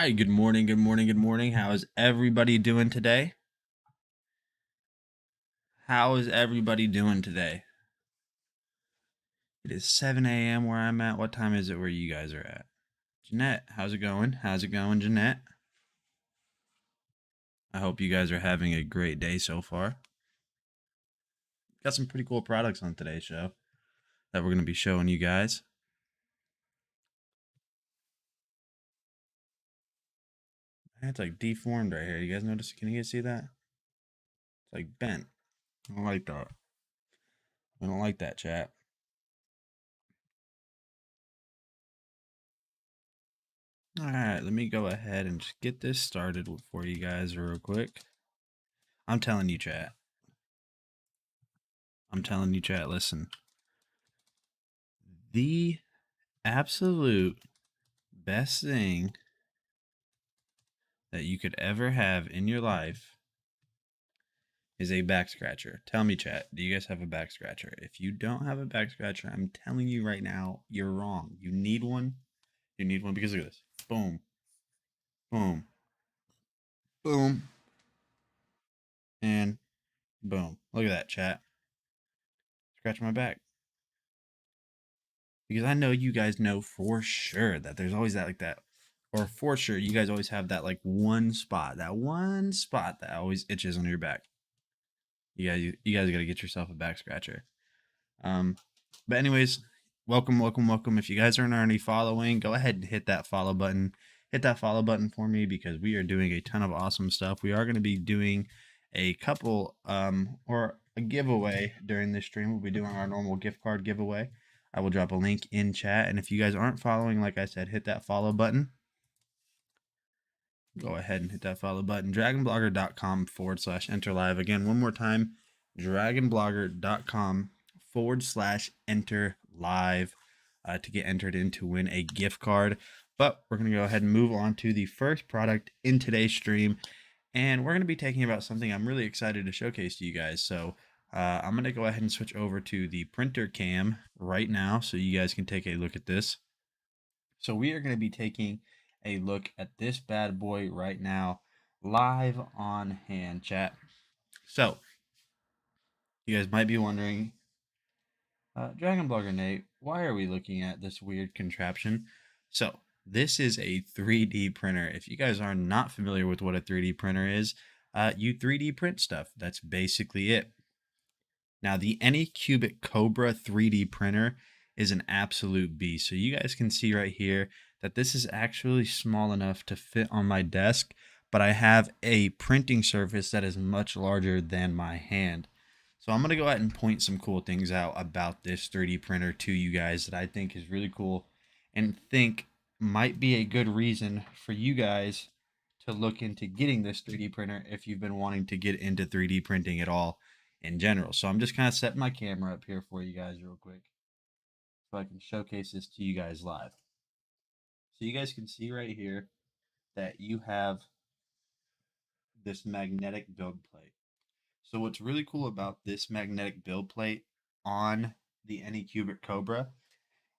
right, good morning, good morning, good morning. How is everybody doing today? How is everybody doing today? It is 7 a.m. where I'm at. What time is it where you guys are at? Jeanette, how's it going? How's it going, Jeanette? I hope you guys are having a great day so far. Got some pretty cool products on today's show that we're going to be showing you guys. It's like deformed right here. You guys notice? Can you guys see that? It's like bent. I don't like that. I don't like that, chat. All right, let me go ahead and just get this started for you guys real quick. I'm telling you, chat. Listen. The absolute best thing that you could ever have in your life is a back scratcher. Tell me, chat, do you guys have a back scratcher? If you don't have a back scratcher, I'm telling you right now, you're wrong. You need one. You need one because look at this. Boom. Boom. Boom. And boom. Look at that, chat. Scratch my back. Because I know you guys know for sure that there's always that like that. Or for sure, you guys always have that like one spot that always itches on your back. You guys got to get yourself a back scratcher. But anyways, welcome. If you guys aren't already following, go ahead and hit that follow button. Hit that follow button for me because we are doing a ton of awesome stuff. We are going to be doing a couple or a giveaway during this stream. We'll be doing our normal gift card giveaway. I will drop a link in chat, and if you guys aren't following, like I said, hit that follow button. Go ahead and hit that follow button. Dragonblogger.com/enter live. Again, one more time, dragonblogger.com/enter live to get entered in to win a gift card. But we're going to go ahead and move on to the first product in today's stream. And we're going to be talking about something I'm really excited to showcase to you guys. So I'm going to go ahead and switch over to the printer cam right now so you guys can take a look at this. So we are going to be taking a look at this bad boy right now, live on hand, chat. So you guys might be wondering, Dragon Blogger Nate, why are we looking at this weird contraption? So this is a 3D printer. If you guys are not familiar with what a 3D printer is, you 3D print stuff. That's basically it. Now the Anycubic Cobra 3D printer is an absolute beast. So you guys can see right here that this is actually small enough to fit on my desk, but I have a printing surface that is much larger than my hand. So I'm going to go ahead and point some cool things out about this 3D printer to you guys that I think is really cool and think might be a good reason for you guys to look into getting this 3D printer if you've been wanting to get into 3D printing at all in general. So I'm just kind of setting my camera up here for you guys real quick so I can showcase this to you guys live. So you guys can see right here that you have this magnetic build plate. So what's really cool about this magnetic build plate on the Anycubic Cobra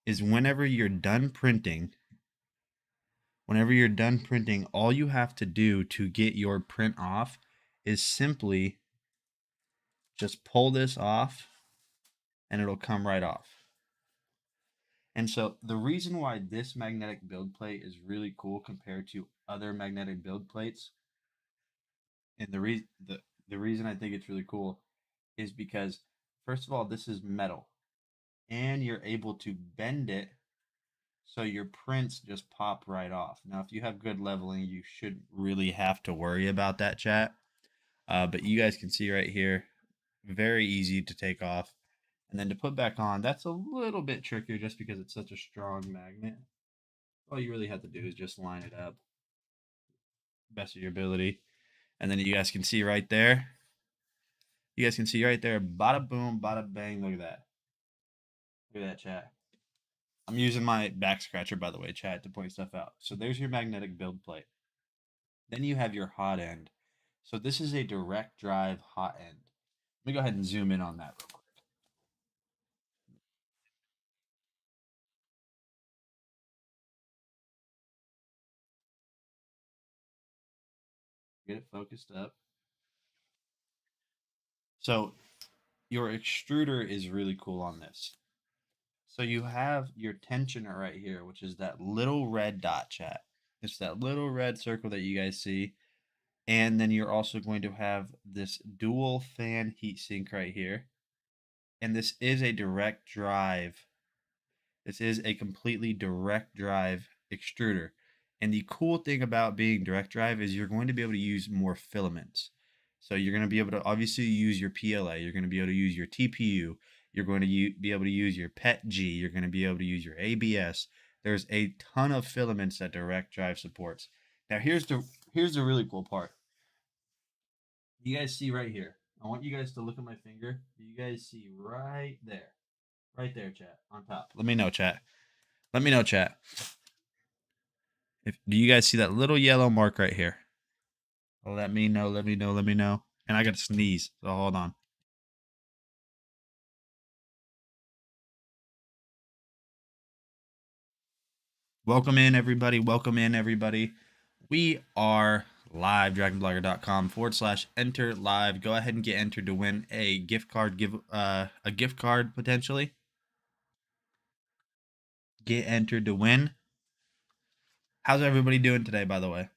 is whenever you're done printing, all you have to do to get your print off is simply just pull this off and it'll come right off. And so the reason why this magnetic build plate is really cool compared to other magnetic build plates, and the reason I think it's really cool is because first of all, this is metal and you're able to bend it so your prints just pop right off. Now, if you have good leveling, you shouldn't really have to worry about that, chat. But you guys can see right here, very easy to take off. And then to put back on, that's a little bit trickier just because it's such a strong magnet. All you really have to do is just line it up best of your ability. And then you guys can see right there. Bada boom, bada bang. Look at that. Look at that, chat. I'm using my back scratcher, by the way, chat, to point stuff out. So there's your magnetic build plate. Then you have your hot end. So this is a direct drive hot end. Let me go ahead and zoom in on that real quick. Get it focused up. So your extruder is really cool on this. So you have your tensioner right here, which is that little red dot, chat. It's that little red circle that you guys see. And then you're also going to have this dual fan heatsink right here. And this is a direct drive. This is a completely direct drive extruder. And the cool thing about being direct drive is you're going to be able to use more filaments. So you're going to be able to obviously use your PLA. You're going to be able to use your TPU. You're going to be able to use your PETG. You're going to be able to use your ABS. There's a ton of filaments that direct drive supports. Now here's the really cool part. You guys see right here. I want you guys to look at my finger. You guys see right there. Right there, chat, on top. Let me know, chat. Let me know, chat. Do you guys see that little yellow mark right here? Let me know, let me know, let me know. And I got to sneeze, so hold on. Welcome in, everybody. Welcome in, everybody. We are live, dragonblogger.com/enter live. Go ahead and get entered to win a gift card, a gift card potentially. Get entered to win. How's everybody doing today, by the way?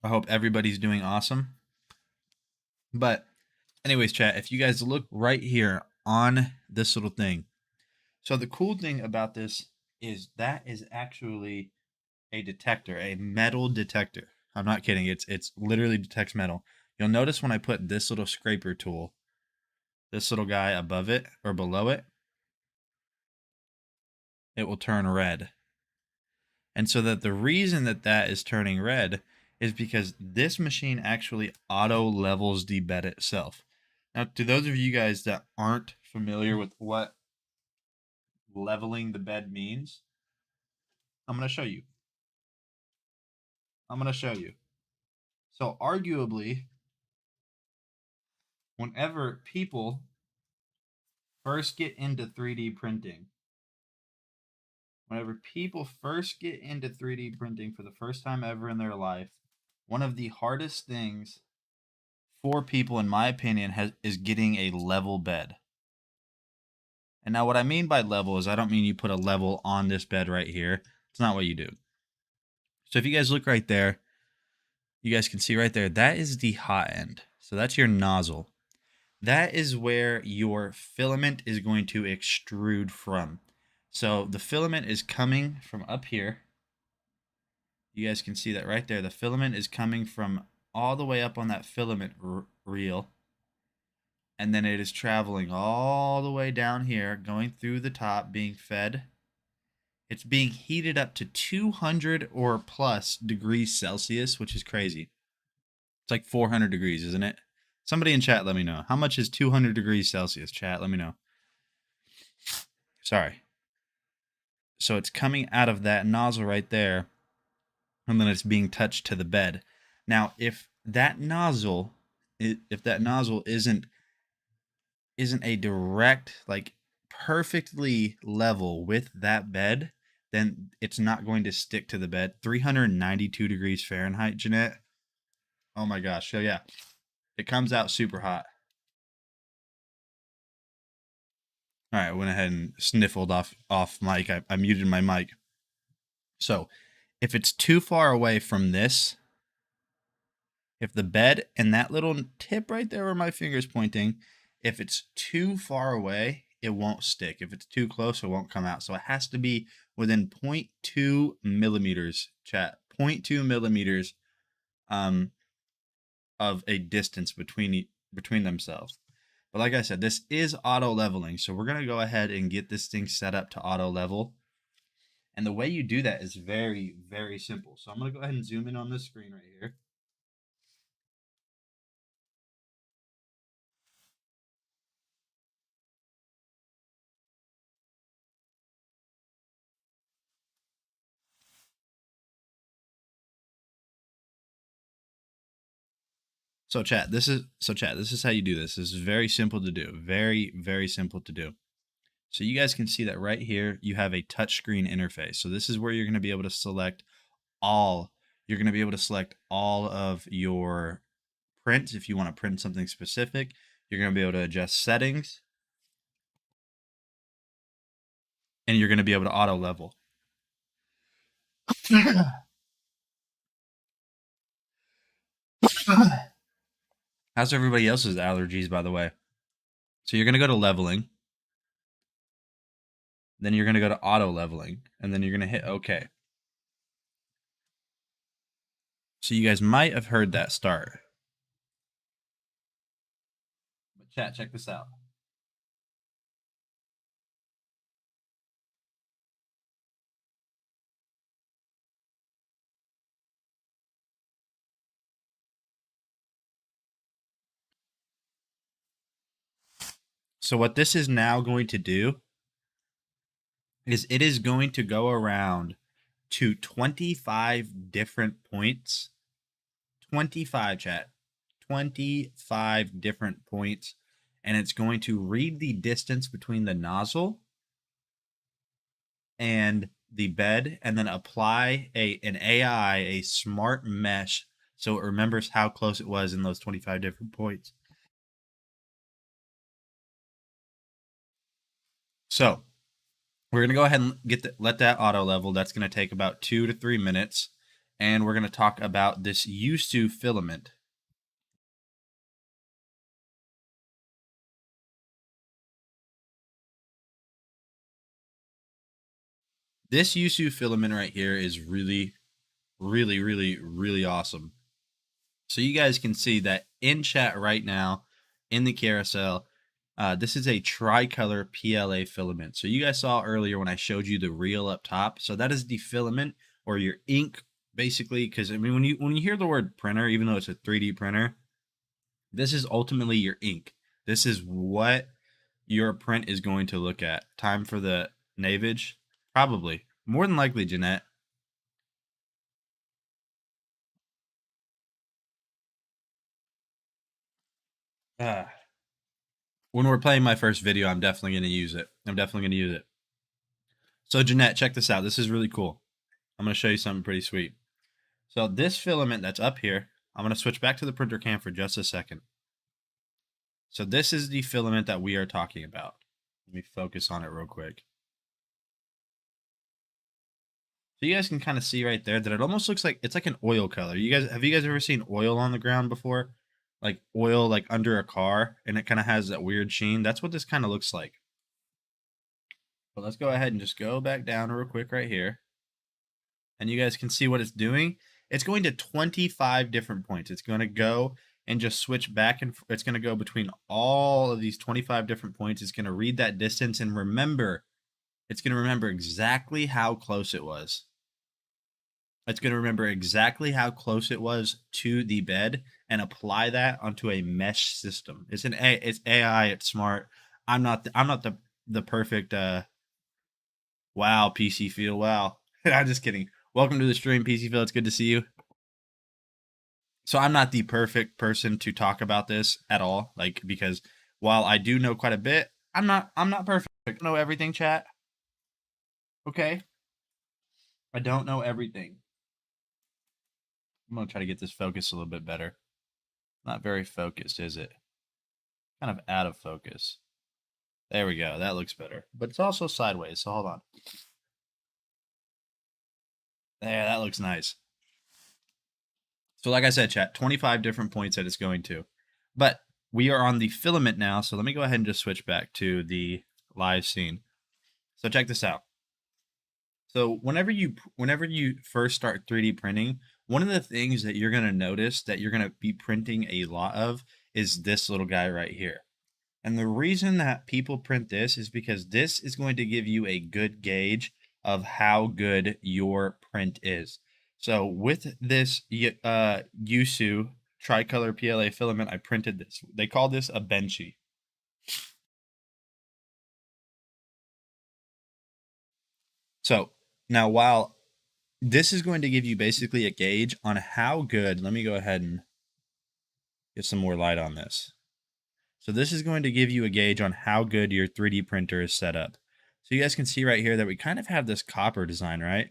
I hope everybody's doing awesome. But anyways, chat, if you guys look right here on this little thing. So the cool thing about this is that is actually a detector, a metal detector. I'm not kidding. It's literally detects metal. You'll notice when I put this little scraper tool, this little guy above it or below it, it will turn red. And so that the reason that that is turning red is because this machine actually auto levels the bed itself. Now, to those of you guys that aren't familiar with what leveling the bed means, I'm going to show you. I'm going to show you. So, arguably, whenever people first get into 3D printing, for the first time ever in their life, one of the hardest things for people, in my opinion, is getting a level bed. And now what I mean by level is I don't mean you put a level on this bed right here. It's not what you do. So if you guys look right there, you guys can see right there, that is the hot end. So that's your nozzle. That is where your filament is going to extrude from. So the filament is coming from up here. You guys can see that right there. The filament is coming from all the way up on that filament reel. And then it is traveling all the way down here, going through the top, being fed. It's being heated up to 200 or plus degrees Celsius, which is crazy. It's like 400 degrees, isn't it? Somebody in chat, let me know. How much is 200 degrees Celsius? Chat, let me know. Sorry. So it's coming out of that nozzle right there, and then it's being touched to the bed. Now, if that nozzle isn't a direct, like, perfectly level with that bed, then it's not going to stick to the bed. 392 degrees Fahrenheit, Jeanette. Oh my gosh. So yeah, it comes out super hot. All right, I went ahead and sniffled off mic. I muted my mic. So if it's too far away from this, if the bed and that little tip right there where my finger's pointing, if it's too far away, it won't stick. If it's too close, it won't come out. So it has to be within 0.2 millimeters, chat. 0.2 millimeters of a distance between themselves. But like I said, this is auto leveling. So we're going to go ahead and get this thing set up to auto level. And the way you do that is very, very simple. So I'm going to go ahead and zoom in on this screen right here. So chat, this is how you do this. This is very simple to do. Very, very simple to do. So you guys can see that right here, you have a touchscreen interface. So this is where you're going to be able to select all, you're going to be able to select all of your prints. If you want to print something specific, you're going to be able to adjust settings, and you're going to be able to auto level. How's everybody else's allergies, by the way? So you're going to go to leveling, then you're going to go to auto leveling, and then you're going to hit OK. So you guys might have heard that start. But chat, check this out. So what this is now going to do is it is going to go around to 25 different points. 25, chat. 25 different points. And it's going to read the distance between the nozzle and the bed, and then apply an AI, a smart mesh, so it remembers how close it was in those 25 different points. So we're going to go ahead and let that auto level. That's going to take about 2 to 3 minutes. And we're going to talk about this Usbc filament. This Usbc filament right here is really, really, really, really awesome. So you guys can see that in chat right now, in the carousel, this is a tricolor PLA filament. So you guys saw earlier when I showed you the reel up top. So that is the filament, or your ink, basically. Because I mean, when you hear the word printer, even though it's a 3D printer, this is ultimately your ink. This is what your print is going to look at. Time for the navage? Probably. More than likely, Jeanette. When we're playing my first video, I'm definitely going to use it. So, Jeanette, check this out. This is really cool. I'm going to show you something pretty sweet. So, this filament that's up here, I'm going to switch back to the printer cam for just a second. So, this is the filament that we are talking about. Let me focus on it real quick. So you guys can kind of see right there that it almost looks like it's like an oil color. Have you guys ever seen oil on the ground before? Like oil like under a car, and it kind of has that weird sheen. That's what this kind of looks like. But let's go ahead and just go back down real quick right here. And you guys can see what it's doing. It's going to 25 different points. It's going to go and just switch back, and it's going to go between all of these 25 different points. It's going to read that distance and remember. It's going to remember exactly how close it was. It's going to remember exactly how close it was to the bed and apply that onto a mesh system. It's AI. It's smart. I'm not the perfect. Wow, PC Feel. Wow, I'm just kidding. Welcome to the stream, PC Feel. It's good to see you. So I'm not the perfect person to talk about this at all. Like, because while I do know quite a bit, I'm not perfect. I don't know everything, chat. Okay, I don't know everything. I'm gonna try to get this focused a little bit better. Not very focused, is it? Kind of out of focus. There we go. That looks better. But it's also sideways, so hold on. There, that looks nice. So like I said, chat, 25 different points that it's going to. But we are on the filament now, so let me go ahead and just switch back to the live scene. So check this out. So whenever you first start 3D printing, one of the things that you're going to notice that you're going to be printing a lot of is this little guy right here. And the reason that people print this is because this is going to give you a good gauge of how good your print is. So with this Usbc tricolor PLA filament, I printed this. They call this a benchy. So now while this is going to give you basically a gauge on how good, let me go ahead and get some more light on this. So this is going to give you a gauge on how good your 3D printer is set up. So you guys can see right here that we kind of have this copper design, right?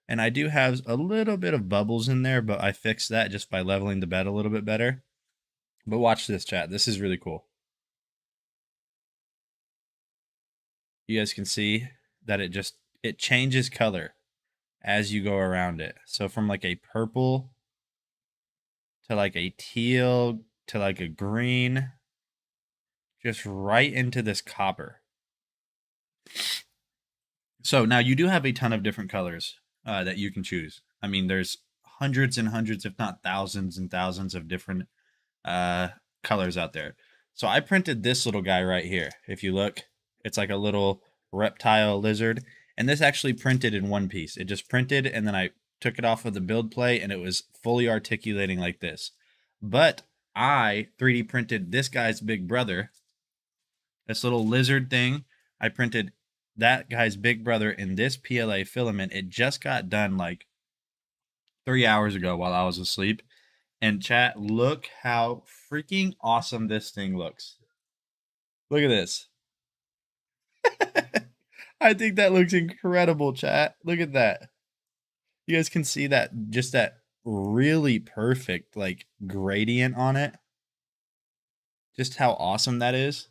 And I do have a little bit of bubbles in there, but I fixed that just by leveling the bed a little bit better. But watch this, chat. This is really cool. You guys can see that it changes color as you go around it. So from like a purple to like a teal to like a green, just right into this copper. So now you do have a ton of different colors that you can choose. I mean, there's hundreds and hundreds, if not thousands and thousands of different uh, colors out there. So I printed this little guy right here. If you look, it's like a little reptile lizard. And this actually printed in one piece. It just printed, and then I took it off of the build plate, and it was fully articulating like this. But I 3D printed this guy's big brother, this little lizard thing. I printed that guy's big brother in this PLA filament. It just got done like 3 hours ago while I was asleep. And chat, look how freaking awesome this thing looks. Look at this. I think that looks incredible, chat. Look at that. You guys can see that, just that really perfect like gradient on it. Just how awesome that is.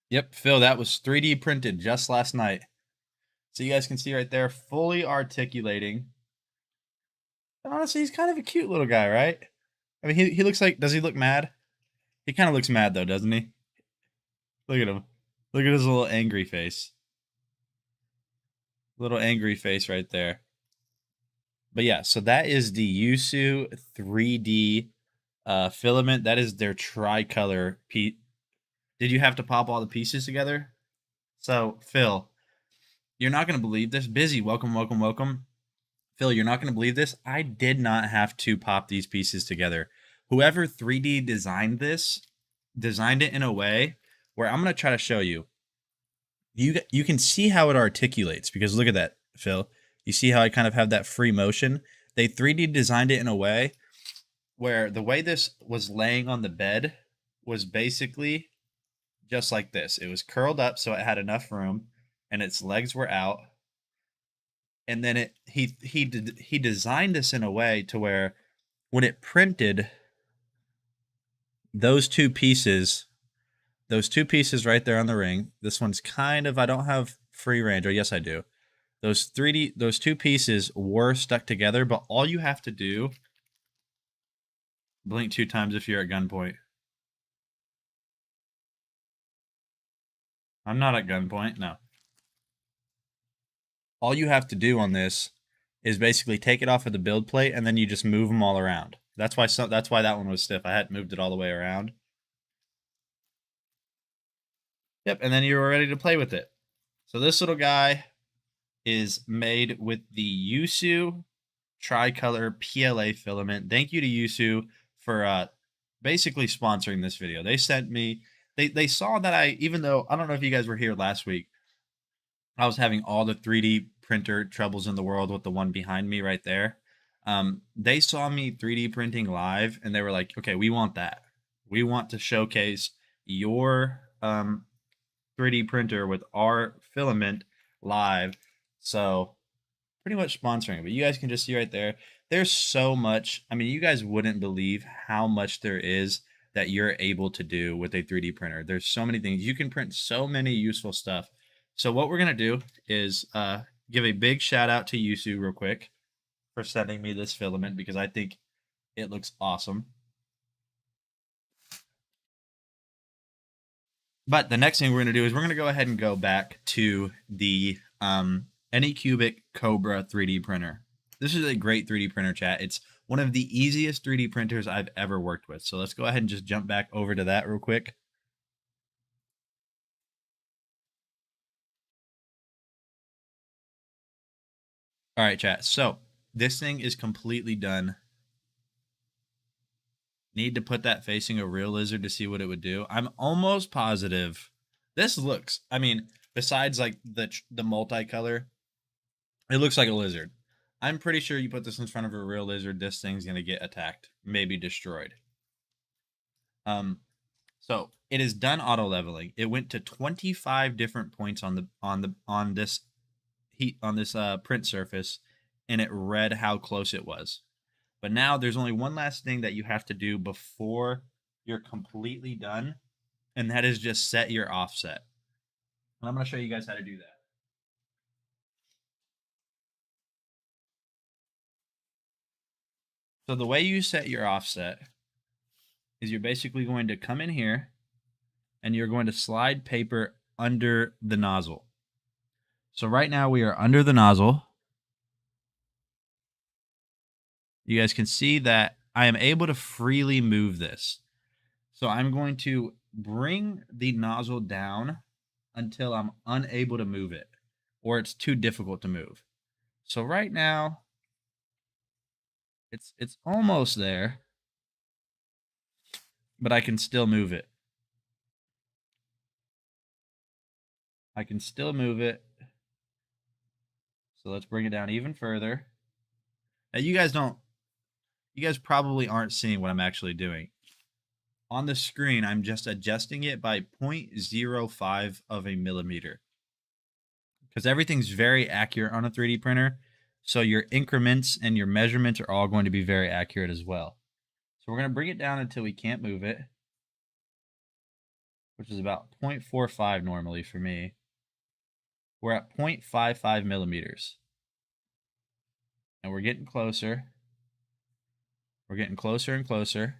Yep, Phil, that was 3D printed just last night. So you guys can see right there, fully articulating. And honestly, he's kind of a cute little guy, right? I mean, he looks like, does he look mad? He kind of looks mad though, doesn't he? Look at him. Look at his little angry face. Little angry face right there. But yeah, so that is the Yusu 3D filament. That is their tricolor piece. Did you have to pop all the pieces together? So, Phil, you're not going to believe this. Busy, welcome, welcome, welcome. Phil, you're not going to believe this. I did not have to pop these pieces together. Whoever 3D designed this, designed it in a way where I'm going to try to show you. You can see how it articulates, because look at that, Phil. You see how I kind of have that free motion? They 3D designed it in a way where the way this was laying on the bed was basically just like this. It was curled up so it had enough room, and its legs were out. And then he designed this in a way to where when it printed, those two pieces right there on the ring. This one's kind of, I don't have free range, or yes I do. Those two pieces were stuck together, but all you have to do, blink 2 times if you're at gunpoint. I'm not at gunpoint, no. All you have to do on this is basically take it off of the build plate, and then you just move them all around. That's why that one was stiff. I hadn't moved it all the way around. Yep, and then you were ready to play with it. So this little guy is made with the Yusu tricolor PLA filament. Thank you to Yusu for basically sponsoring this video. They sent me, they saw that even though, I don't know if you guys were here last week, I was having all the 3D printer troubles in the world with the one behind me right there. They saw me 3D printing live, and they were like, okay, we want that. We want to showcase your 3D printer with our filament live. So pretty much sponsoring it. But you guys can just see right there, there's so much. I mean, you guys wouldn't believe how much there is that you're able to do with a 3D printer. There's so many things. You can print so many useful stuff. So what we're going to do is give a big shout out to Yusu real quick for sending me this filament, because I think it looks awesome. But the next thing we're going to do is we're going to go ahead and go back to the Anycubic Cobra 3D printer. This is a great 3D printer, chat. It's one of the easiest 3D printers I've ever worked with. So let's go ahead and just jump back over to that real quick. All right, chat. So this thing is completely done. Need to put that facing a real lizard to see what it would do. I'm almost positive this looks, I mean, besides like the multicolor, it looks like a lizard. I'm pretty sure you put this in front of a real lizard, this thing's going to get attacked, maybe destroyed. So it is done auto leveling. It went to 25 different points on this print surface, and it read how close it was. But now there's only one last thing that you have to do before you're completely done, and that is just set your offset. And I'm going to show you guys how to do that. So the way you set your offset is you're basically going to come in here and you're going to slide paper under the nozzle. So right now we are under the nozzle. You guys can see that I am able to freely move this. So I'm going to bring the nozzle down until I'm unable to move it, or it's too difficult to move. So right now, it's almost there, but I can still move it. I can still move it. So let's bring it down even further. Now you guys probably aren't seeing what I'm actually doing. On the screen, I'm just adjusting it by 0.05 of a millimeter. Because everything's very accurate on a 3D printer. So your increments and your measurements are all going to be very accurate as well. So we're going to bring it down until we can't move it, which is about 0.45 normally for me. We're at 0.55 millimeters. And we're getting closer. We're getting closer and closer.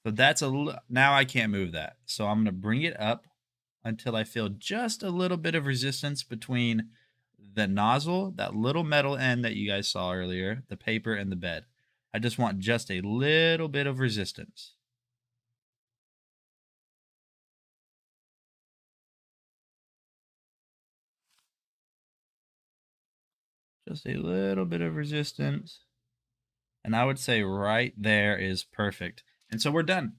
So that's now I can't move that. So I'm going to bring it up until I feel just a little bit of resistance between the nozzle, that little metal end that you guys saw earlier, the paper, and the bed. I just want just a little bit of resistance. Just a little bit of resistance. And I would say right there is perfect. And so we're done.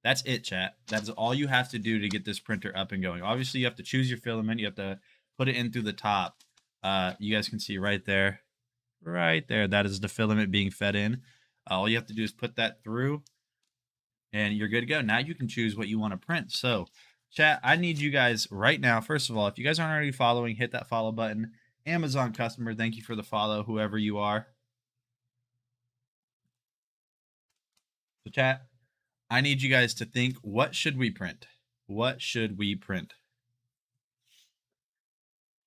That's it, chat. That's all you have to do to get this printer up and going. Obviously, you have to choose your filament. You have to put it in through the top. You guys can see right there. Right there. That is the filament being fed in. All you have to do is put that through, and you're good to go. Now you can choose what you want to print. So, chat, I need you guys right now. First of all, if you guys aren't already following, hit that follow button. Amazon customer, thank you for the follow, whoever you are. So, chat, I need you guys to think, what should we print? What should we print?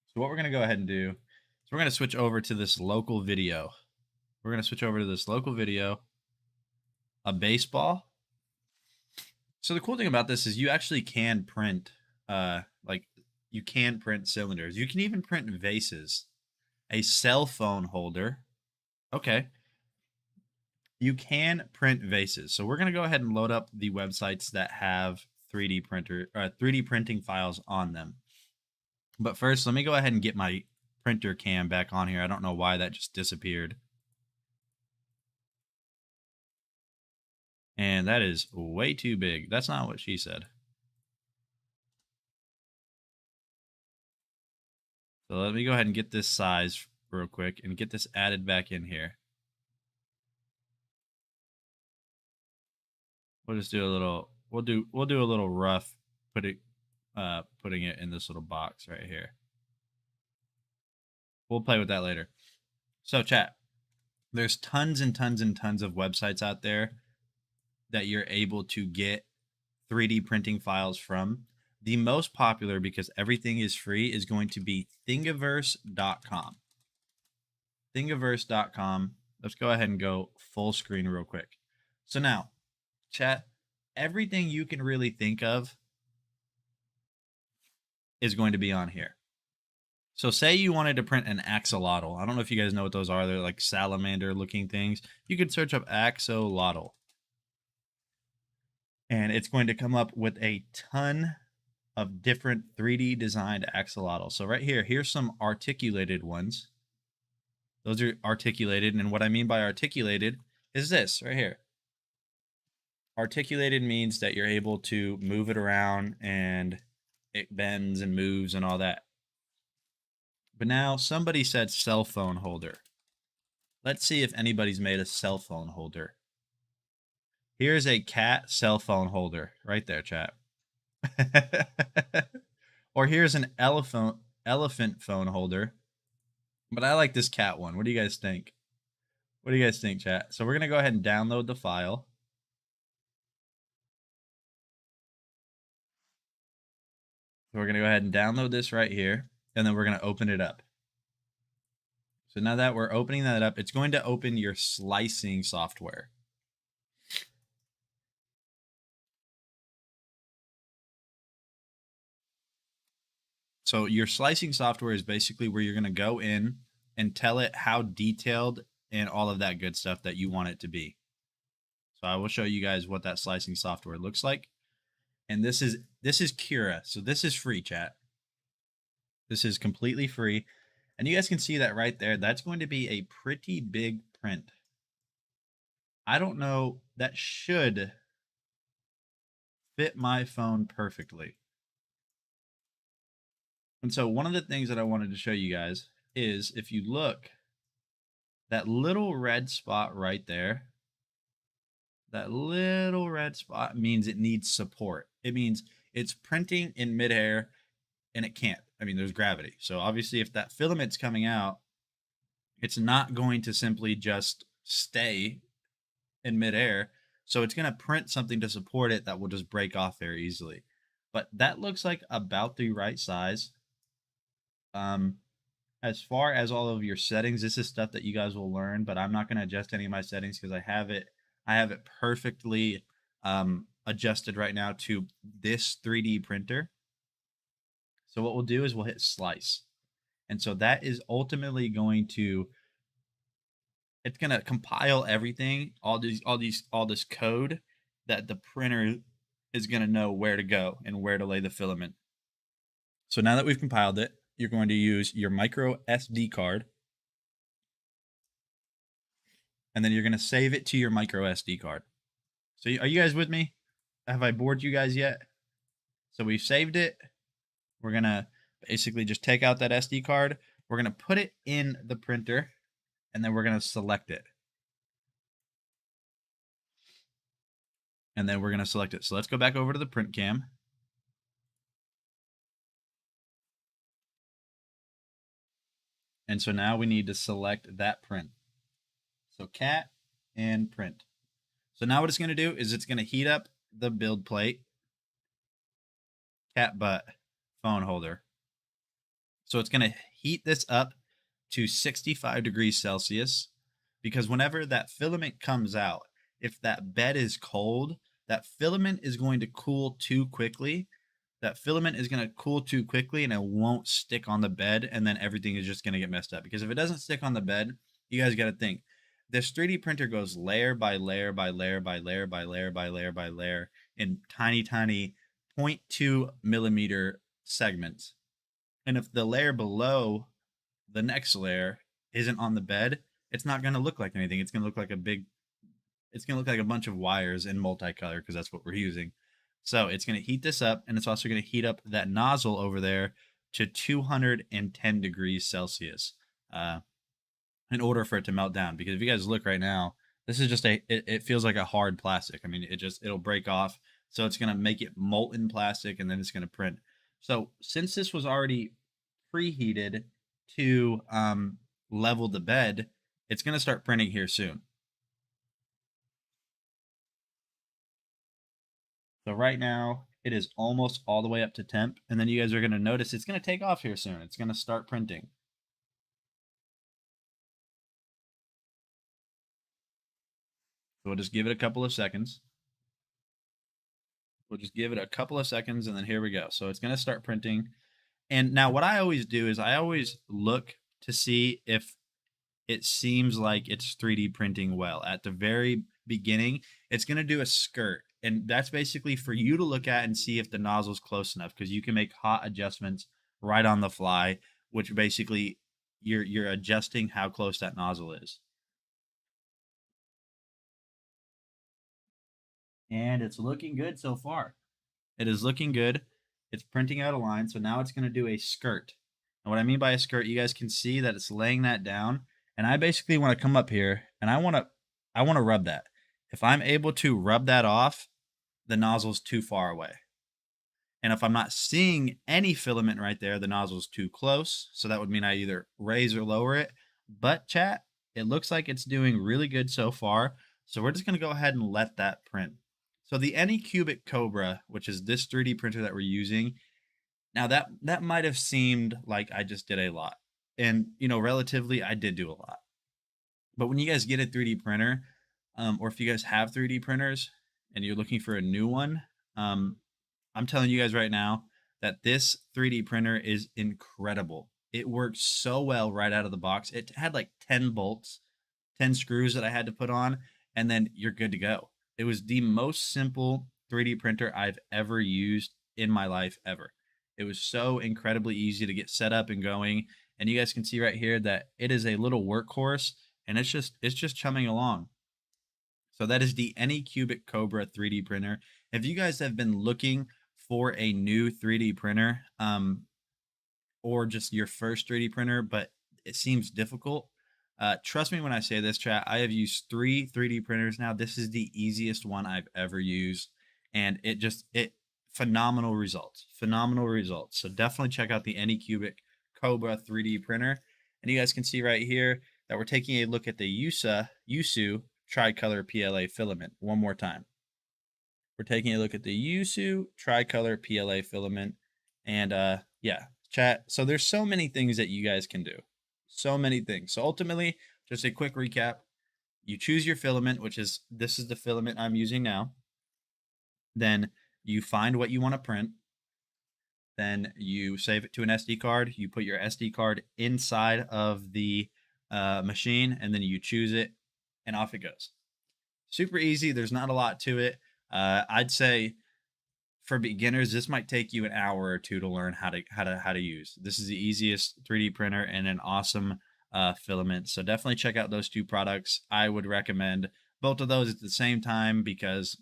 So what we're going to go ahead and do is we're going to switch over to this local video. We're going to switch over to this local video, a baseball. So the cool thing about this is you actually can print, you can print cylinders. You can even print vases, a cell phone holder. Okay. You can print vases. So we're going to go ahead and load up the websites that have 3D printing files on them. But first, let me go ahead and get my printer cam back on here. I don't know why that just disappeared. And that is way too big. That's not what she said. So let me go ahead and get this size real quick and get this added back in here. We'll just do a little, we'll do a little rough putting it in this little box right here. We'll play with that later. So chat, there's tons and tons and tons of websites out there that you're able to get 3D printing files from. The most popular, because everything is free, is going to be thingiverse.com. Thingiverse.com. Let's go ahead and go full screen real quick. So now, chat, everything you can really think of is going to be on here. So say you wanted to print an axolotl. I don't know if you guys know what those are. They're like salamander looking things. You could search up axolotl. And it's going to come up with a ton of different 3D designed axolotls. So right here, here's some articulated ones. Those are articulated. And what I mean by articulated is this right here. Articulated means that you're able to move it around and it bends and moves and all that. But now somebody said cell phone holder. Let's see if anybody's made a cell phone holder. Here's a cat cell phone holder right there, chat. Or here's an elephant phone holder. But I like this cat one. What do you guys think? What do you guys think, chat? So we're going to go ahead and download the file. So we're going to go ahead and download this right here, and then we're going to open it up. So now that we're opening that up, it's going to open your slicing software. So your slicing software is basically where you're going to go in and tell it how detailed and all of that good stuff that you want it to be. So I will show you guys what that slicing software looks like. And this is Cura. So this is free, chat. This is completely free. And you guys can see that right there. That's going to be a pretty big print. I don't know. That should fit my phone perfectly. And so one of the things that I wanted to show you guys is if you look, that little red spot right there, that little red spot means it needs support. It means it's printing in midair and it can't. I mean, there's gravity. So obviously if that filament's coming out, it's not going to simply just stay in midair. So it's going to print something to support it that will just break off very easily. But that looks like about the right size. As far as all of your settings, this is stuff that you guys will learn, but I'm not going to adjust any of my settings because I have it perfectly adjusted right now to this 3D printer. So what we'll do is we'll hit slice. And so that is ultimately going to, it's going to compile everything, all this code that the printer is going to know where to go and where to lay the filament. So now that we've compiled it, you're going to use your micro SD card. And then you're going to save it to your micro SD card. So are you guys with me? Have I bored you guys yet? So we've saved it. We're going to basically just take out that SD card. We're going to put it in the printer, and then we're going to select it. And then we're going to select it. So let's go back over to the print cam. And so now we need to select that print. So cat and print. So now what it's going to do is it's going to heat up the build plate, cat butt, phone holder. So it's going to heat this up to 65 degrees Celsius, because whenever that filament comes out, if that bed is cold, that filament is going to cool too quickly. That filament is going to cool too quickly and it won't stick on the bed, and then everything is just going to get messed up. Because if it doesn't stick on the bed, you guys got to think, this 3D printer goes layer by layer by layer by layer by layer by layer by layer in tiny 0.2 millimeter segments. And if the layer below the next layer isn't on the bed, it's not going to look like anything. It's going to look like a bunch of wires in multicolor, because that's what we're using. So it's going to heat this up, and it's also going to heat up that nozzle over there to 210 degrees Celsius in order for it to melt down. Because if you guys look right now, this is just it feels like a hard plastic. I mean, it'll break off. So it's going to make it molten plastic, and then it's going to print. So since this was already preheated to level the bed, it's going to start printing here soon. So right now it is almost all the way up to temp, and then you guys are going to notice it's going to take off here soon. It's going to start printing. So we'll just give it a couple of seconds. We'll just give it a couple of seconds, and then here we go. So it's going to start printing. And now what I always do is I always look to see if it seems like it's 3D printing well. At the very beginning, it's going to do a skirt. And that's basically for you to look at and see if the nozzle's close enough, because you can make hot adjustments right on the fly, which basically you're adjusting how close that nozzle is. And it's looking good so far. It is looking good. It's printing out a line. So now it's going to do a skirt. And what I mean by a skirt, you guys can see that it's laying that down. And I basically want to come up here and I want to rub that. If I'm able to rub that off, the nozzle's too far away. And if I'm not seeing any filament right there, the nozzle's too close. So that would mean I either raise or lower it. But chat, it looks like it's doing really good so far. So we're just going to go ahead and let that print. So the Anycubic Cobra, which is this 3D printer that we're using, now that might have seemed like I just did a lot. And, relatively, I did do a lot. But when you guys get a 3D printer, or if you guys have 3D printers and you're looking for a new one, I'm telling you guys right now that this 3D printer is incredible. It works so well right out of the box. It had like 10 bolts, 10 screws that I had to put on, and then you're good to go. It was the most simple 3D printer I've ever used in my life ever. It was so incredibly easy to get set up and going. And you guys can see right here that it is a little workhorse, and it's just chumming along. So that is the Anycubic Cobra 3D printer. If you guys have been looking for a new 3D printer, or just your first 3D printer, but it seems difficult, trust me when I say this, chat. I have used 3D printers now. This is the easiest one I've ever used, and it phenomenal results, phenomenal results. So definitely check out the Anycubic Cobra 3D printer. And you guys can see right here that we're taking a look at the USU tricolor PLA filament one more time. We're taking a look at the USU tricolor PLA filament, and yeah, chat. So there's so many things that you guys can do, so many things. So ultimately, just a quick recap: you choose your filament, which is this is the filament I'm using now. Then you find what you want to print. Then you save it to an SD card. You put your SD card inside of the machine, and then you choose it, and off it goes. Super easy. There's not a lot to it. I'd say for beginners, this might take you an hour or two to learn how to use. This is the easiest 3D printer and an awesome filament. So definitely check out those two products. I would recommend both of those at the same time, because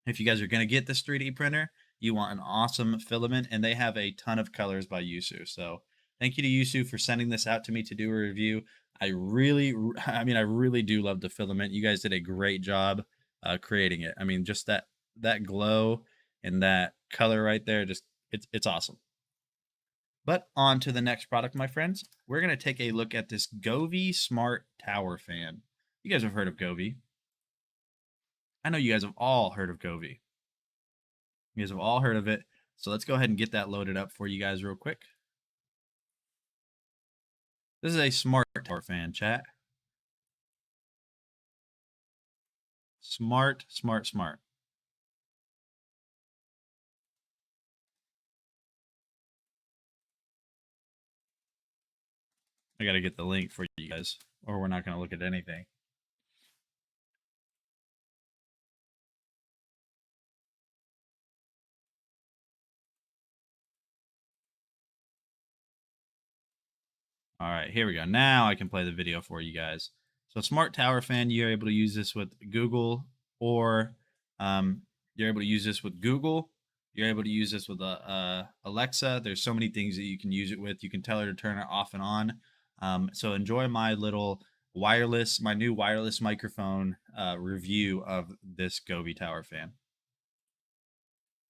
if you guys are going to get this 3D printer, you want an awesome filament, and they have a ton of colors by USU. So thank you to USU for sending this out to me to do a review. I really do love the filament. You guys did a great job creating it. I mean, just that glow and that color right there, just it's awesome. But on to the next product, my friends. We're going to take a look at this Govee Smart Tower Fan. You guys have heard of Govee. I know you guys have all heard of Govee. You guys have all heard of it. So let's go ahead and get that loaded up for you guys real quick. This is a smart tower fan, chat. Smart, smart, smart. I got to get the link for you guys, or we're not going to look at anything. All right, here we go. Now I can play the video for you guys. So Smart Tower Fan, you're able to use this with Google, or you're able to use this with Google. You're able to use this with Alexa. There's so many things that you can use it with. You can tell her to turn it off and on. So enjoy my little my new wireless microphone review of this Govee Tower Fan.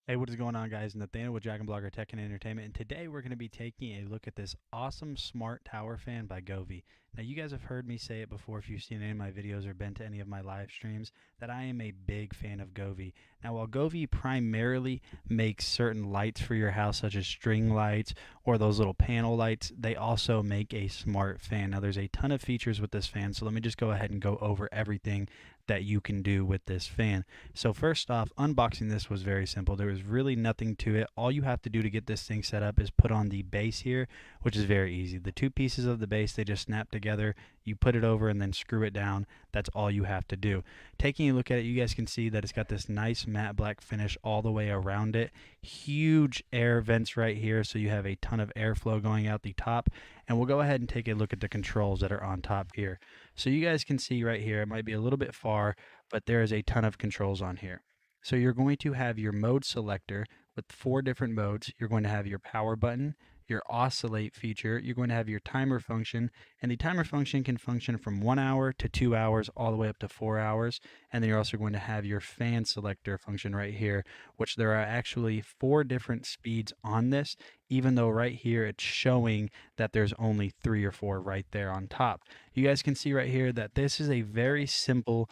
Hey, what is going on, guys? Nathaniel with Dragon Blogger Tech and Entertainment, and today we're going to be taking a look at this awesome smart tower fan by Govee. Now, you guys have heard me say it before if you've seen any of my videos or been to any of my live streams, that I am a big fan of Govee. Now, while Govee primarily makes certain lights for your house, such as string lights or those little panel lights, they also make a smart fan. Now, there's a ton of features with this fan, so let me just go ahead and go over everything that you can do with this fan. So first off, unboxing this was very simple. There was really nothing to it. All you have to do to get this thing set up is put on the base here, which is very easy. The two pieces of the base, they just snap together. You put it over and then screw it down. That's all you have to do. Taking a look at it, you guys can see that it's got this nice matte black finish all the way around it. Huge air vents right here, so you have a ton of airflow going out the top. And we'll go ahead and take a look at the controls that are on top here. So you guys can see right here, it might be a little bit far, but there is a ton of controls on here. So you're going to have your mode selector with 4 different modes. You're going to have your power button, your oscillate feature, you're going to have your timer function, and the timer function can function from 1 hour to 2 hours all the way up to 4 hours. And then you're also going to have your fan selector function right here, which there are actually 4 different speeds on this, even though right here it's showing that there's only 3 or 4 right there on top. You guys can see right here that this is a very simple,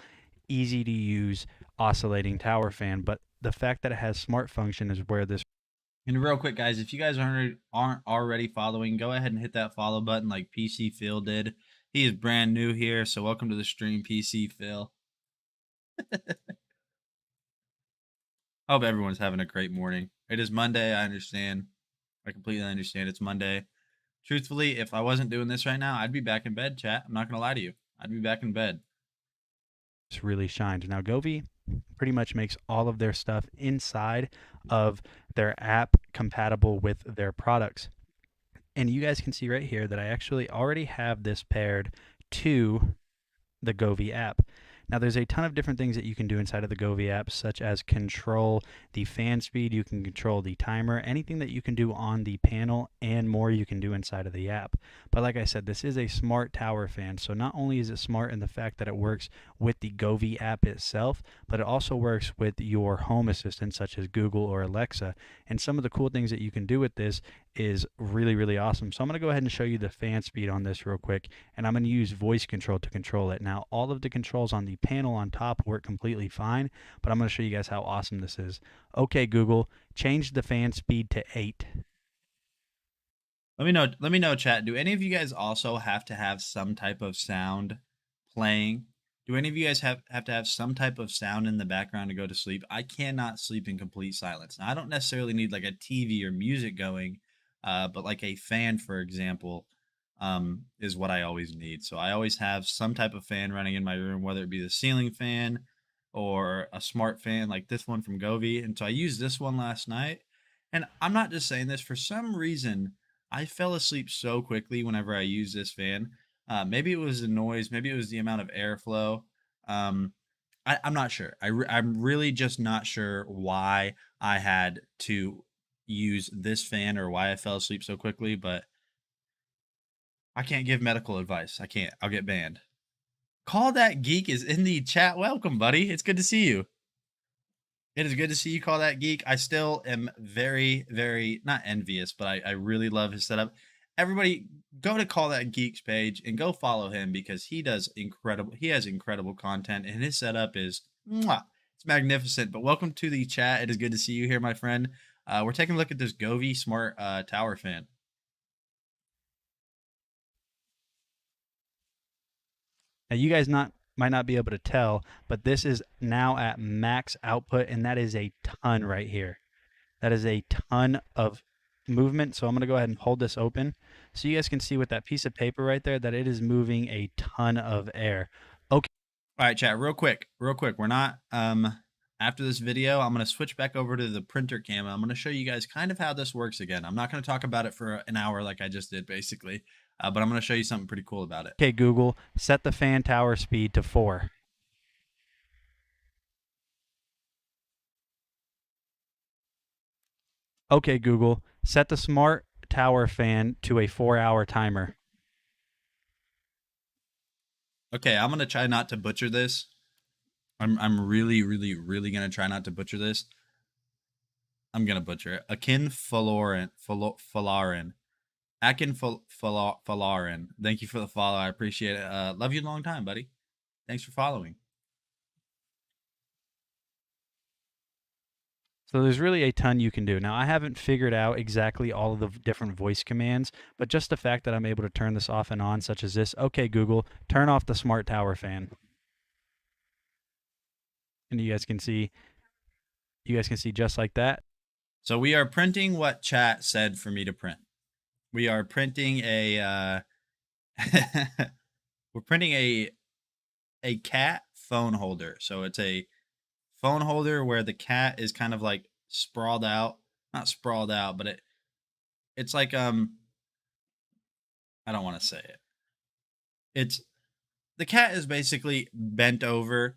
easy to use oscillating tower fan, but the fact that it has smart function is where this. And real quick, guys, if you guys aren't already following, go ahead and hit that follow button like PC Phil did. He is brand new here, so welcome to the stream, PC Phil. I hope everyone's having a great morning. It is Monday, I understand. I completely understand it's Monday. Truthfully, if I wasn't doing this right now, I'd be back in bed, chat. I'm not going to lie to you. I'd be back in bed. Really shines. Now, Govee pretty much makes all of their stuff inside of their app compatible with their products. And you guys can see right here that I actually already have this paired to the Govee app. Now, there's a ton of different things that you can do inside of the Govee app, such as control the fan speed, you can control the timer, anything that you can do on the panel, and more you can do inside of the app. But like I said, this is a smart tower fan, so not only is it smart in the fact that it works with the Govee app itself, but it also works with your home assistants such as Google or Alexa. And some of the cool things that you can do with this is really, really awesome. So I'm going to go ahead and show you the fan speed on this real quick, and I'm going to use voice control to control it. Now, all of the controls on the panel on top work completely fine, but I'm going to show you guys how awesome this is. Okay, Google, change the fan speed to 8. Let me know, chat. Do any of you guys also have to have some type of sound playing? Do any of you guys have to have some type of sound in the background to go to sleep? I cannot sleep in complete silence. Now, I don't necessarily need like a TV or music going, but like a fan, for example, is what I always need. So I always have some type of fan running in my room, whether it be the ceiling fan or a smart fan like this one from Govee. And so I used this one last night. And I'm not just saying this, for some reason, I fell asleep so quickly whenever I used this fan. Maybe it was the noise, maybe it was the amount of airflow. Um, I'm not sure. I'm really just not sure why I had to use this fan or why I fell asleep so quickly, but I can't give medical advice. I can't. I'll get banned. Call That Geek is in the chat. Welcome, buddy. It's good to see you. It is good to see you, Call That Geek. I still am very, very not envious, but I really love his setup. Everybody, go to Call That Geek's page and go follow him because he does incredible. He has incredible content, and his setup is mwah, it's magnificent. But welcome to the chat. It is good to see you here, my friend. We're taking a look at this Govee Smart Tower Fan. Now, you guys might not be able to tell, but this is now at max output, and that is a ton right here. That is a ton of movement. So I'm going to go ahead and hold this open so you guys can see with that piece of paper right there that it is moving a ton of air. Okay. All right, chat, real quick. We're not after this video, I'm going to switch back over to the printer cam. I'm going to show you guys kind of how this works again. I'm not going to talk about it for an hour like I just did, basically, but I'm going to show you something pretty cool about it. Okay, Google, set the fan tower speed to 4. Okay, Google, set the smart tower fan to a 4-hour timer. Okay, I'm going to try not to butcher this. I'm really, really, really going to try not to butcher this. I'm going to butcher it. Akin Falarin. Akin Falarin. Thank you for the follow. I appreciate it. Love you a long time, buddy. Thanks for following. So there's really a ton you can do. Now, I haven't figured out exactly all of the different voice commands, but just the fact that I'm able to turn this off and on, such as this, okay, Google, turn off the smart tower fan. And you guys can see just like that. So we are printing what chat said for me to print. We are printing a we're printing a cat phone holder. So it's a phone holder where the cat is kind of like sprawled out, not sprawled out, but it's like I don't want to say it. It's the cat is basically bent over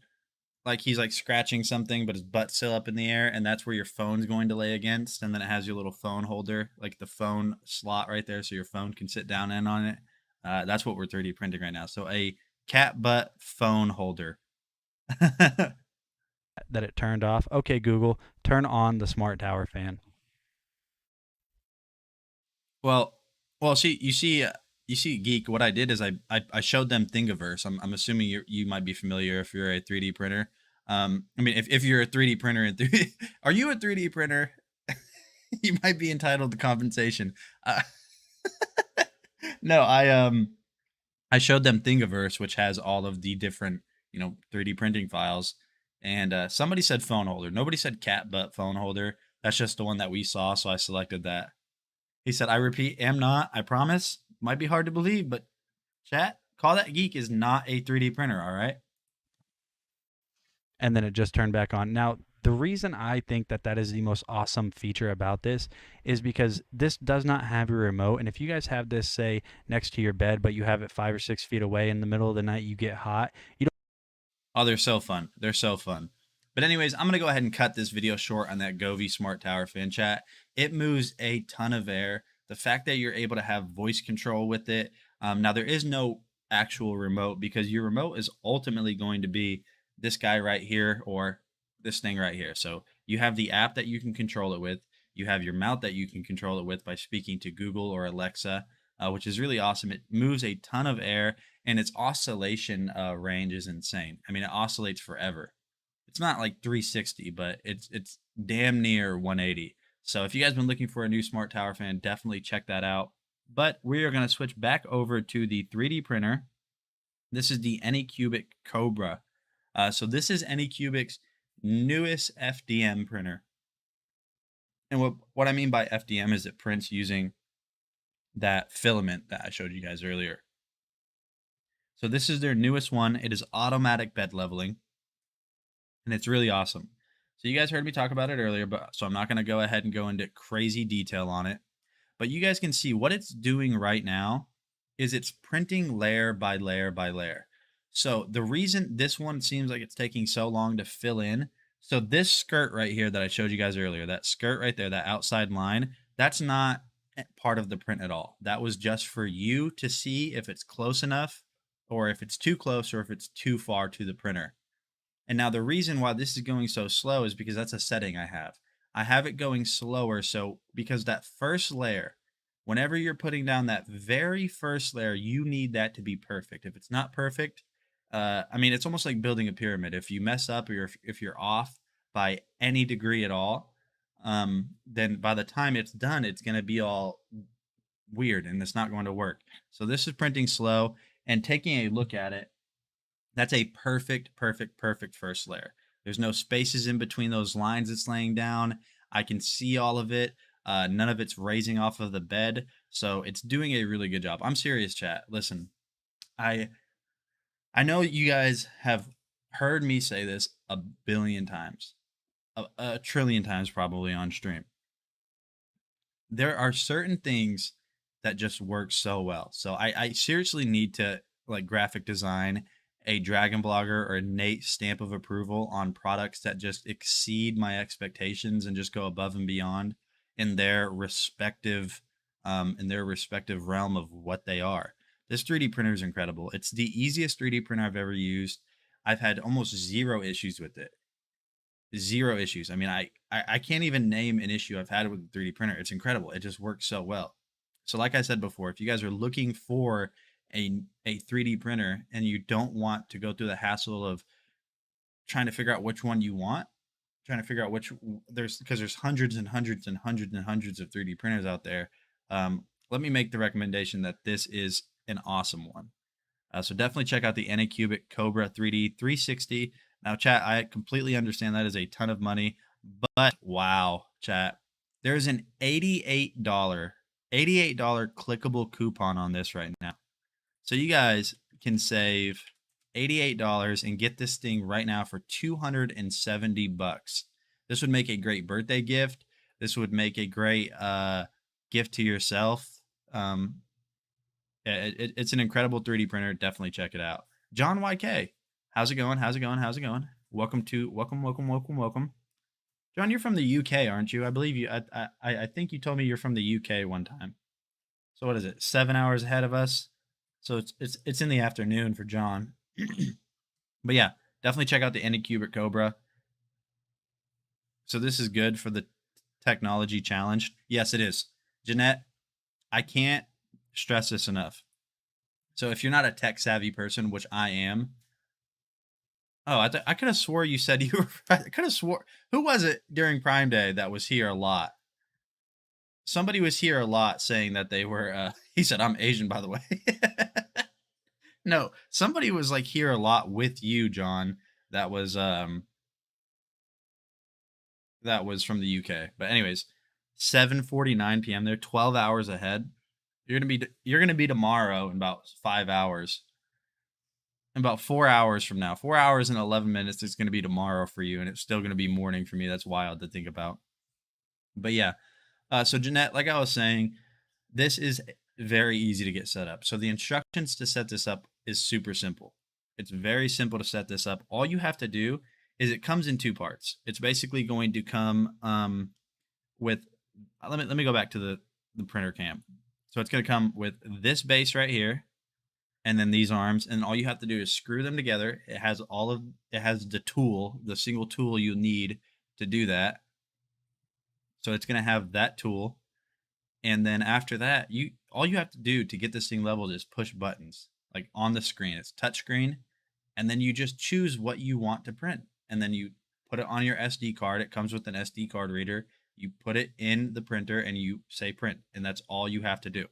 like he's like scratching something, but his butt's still up in the air, and that's where your phone's going to lay against. And then it has your little phone holder, like the phone slot right there, so your phone can sit down in on it. That's what we're 3D printing right now. So a cat butt phone holder. That it turned off. Okay, Google, turn on the smart tower fan. Well, well, you see, geek. What I did is I showed them Thingiverse. I'm assuming you might be familiar if you're a 3D printer. I mean, if you're a 3D printer and are you a 3D printer? You might be entitled to compensation. Uh, no, I showed them Thingiverse, which has all of the different 3D printing files, and somebody said phone holder. Nobody said cat butt phone holder. That's just the one that we saw, so I selected that. He said, I repeat, am not, I promise. Might be hard to believe, but chat, Call That Geek is not a 3D printer, all right? And then it just turned back on. Now, the reason I think that that is the most awesome feature about this is because this does not have a remote. And if you guys have this, say, next to your bed, but you have it 5 or 6 feet away in the middle of the night, you get hot, you Oh, they're so fun. They're so fun. But anyways, I'm going to go ahead and cut this video short on that Govee Smart Tower Fan chat. It moves a ton of air. The fact that you're able to have voice control with it. Now, there is no actual remote because your remote is ultimately going to be this guy right here or this thing right here. So you have the app that you can control it with. You have your mouth that you can control it with by speaking to Google or Alexa, which is really awesome. It moves a ton of air and its oscillation range is insane. I mean, it oscillates forever. It's not like 360, but it's damn near 180. So if you guys been looking for a new smart tower fan, definitely check that out. But we are going to switch back over to the 3D printer. This is the Anycubic Cobra. So this is Anycubic's newest FDM printer. And what I mean by FDM is it prints using that filament that I showed you guys earlier. So this is their newest one. It is automatic bed leveling, and it's really awesome. So you guys heard me talk about it earlier, but so I'm not going to go ahead and go into crazy detail on it. But you guys can see what it's doing right now is it's printing layer by layer by layer. So the reason this one seems like it's taking so long to fill in, so this skirt right here that I showed you guys earlier, that skirt right there, that outside line, that's not part of the print at all. That was just for you to see if it's close enough or if it's too close or if it's too far to the printer. And now the reason why this is going so slow is because that's a setting I have. I have it going slower. So because that first layer, whenever you're putting down that very first layer, you need that to be perfect. If it's not perfect, I mean, it's almost like building a pyramid. If you mess up or if you're off by any degree at all, then by the time it's done, it's going to be all weird and it's not going to work. So this is printing slow, and taking a look at it, that's a perfect first layer. There's no spaces in between those lines it's laying down. I can see all of it. None of it's raising off of the bed. So it's doing a really good job. I'm serious, chat. Listen, I I know you guys have heard me say this a billion times, a trillion times probably on stream. There are certain things that just work so well. So I seriously need to like graphic design a Dragon Blogger or a Nate stamp of approval on products that just exceed my expectations and just go above and beyond in their respective realm of what they are. This 3D printer is incredible. It's the easiest 3D printer I've ever used. I've had almost zero issues with it. Zero issues. I mean, I can't even name an issue I've had with the 3D printer. It's incredible. It just works so well. So like I said before, if you guys are looking for a 3D printer and you don't want to go through the hassle of trying to figure out which one you want, trying to figure out which because there's hundreds and hundreds and hundreds and hundreds of 3D printers out there. Let me make the recommendation that this is an awesome one. So definitely check out the Anycubic Cobra 3D 360. Now, chat, I completely understand that is a ton of money, but wow, chat, there's an $88 clickable coupon on this right now. So you guys can save $88 and get this thing right now for $270. This would make a great birthday gift. This would make a great gift to yourself. It's an incredible 3D printer. Definitely check it out. John YK, how's it going? How's it going? How's it going? welcome. John, you're from the UK, aren't you? I believe you. I think you told me you're from the UK one time. So what is it? 7 hours ahead of us. So it's in the afternoon for John. But yeah, definitely check out the Anycubic Cobra. So this is good for the technology challenge. Yes, it is. Jeanette, I can't stress this enough. So if you're not a tech savvy person, which I am, I could have swore you said you were. I could have swore. Who was it during Prime Day that was here a lot? Somebody was here a lot saying that they were. He said, "I'm Asian, by the way." No, somebody was like here a lot with you, John. That was from the UK. But anyways, 7:49 p.m. They're 12 hours ahead. You're gonna be tomorrow in about 5 hours. In about 4 hours from now, 4 hours and 11 minutes, it's gonna be tomorrow for you, and it's still gonna be morning for me. That's wild to think about. But yeah, so Jeanette, like I was saying, this is very easy to get set up. So the instructions to set this up is super simple. It's very simple to set this up. All you have to do is it comes in two parts. It's basically going to come with let me go back to the printer cam. So it's going to come with this base right here, and then these arms, and all you have to do is screw them together. It has the tool, the single tool you need to do that. So it's going to have that tool. And then after that, all you have to do to get this thing leveled is push buttons like on the screen. It's touch screen, and then you just choose what you want to print, and then you put it on your SD card. It comes with an SD card reader. You put it in the printer and you say print, and that's all you have to do.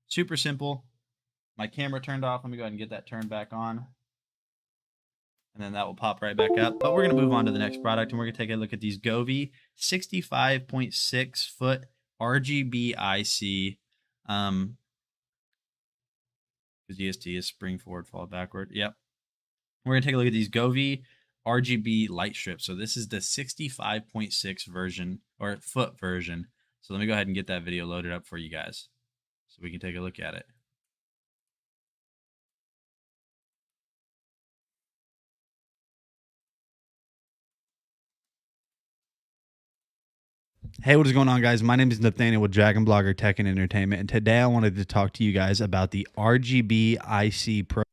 Super simple. My camera turned off. Let me go ahead and get that turned back on. And then that will pop right back up. But we're going to move on to the next product, and we're going to take a look at these Govee 65.6 foot RGB IC. Because GST is spring forward, fall backward. Yep. We're going to take a look at these Govee Rgb Light Strips. So this is the 65.6 version, or foot version. So let me go ahead and get that video loaded up for you guys so we can take a look at it. Hey, what is going on, guys? My name is Nathaniel with Dragon Blogger Tech and Entertainment, and today I wanted to talk to you guys about the Rgb IC Pro.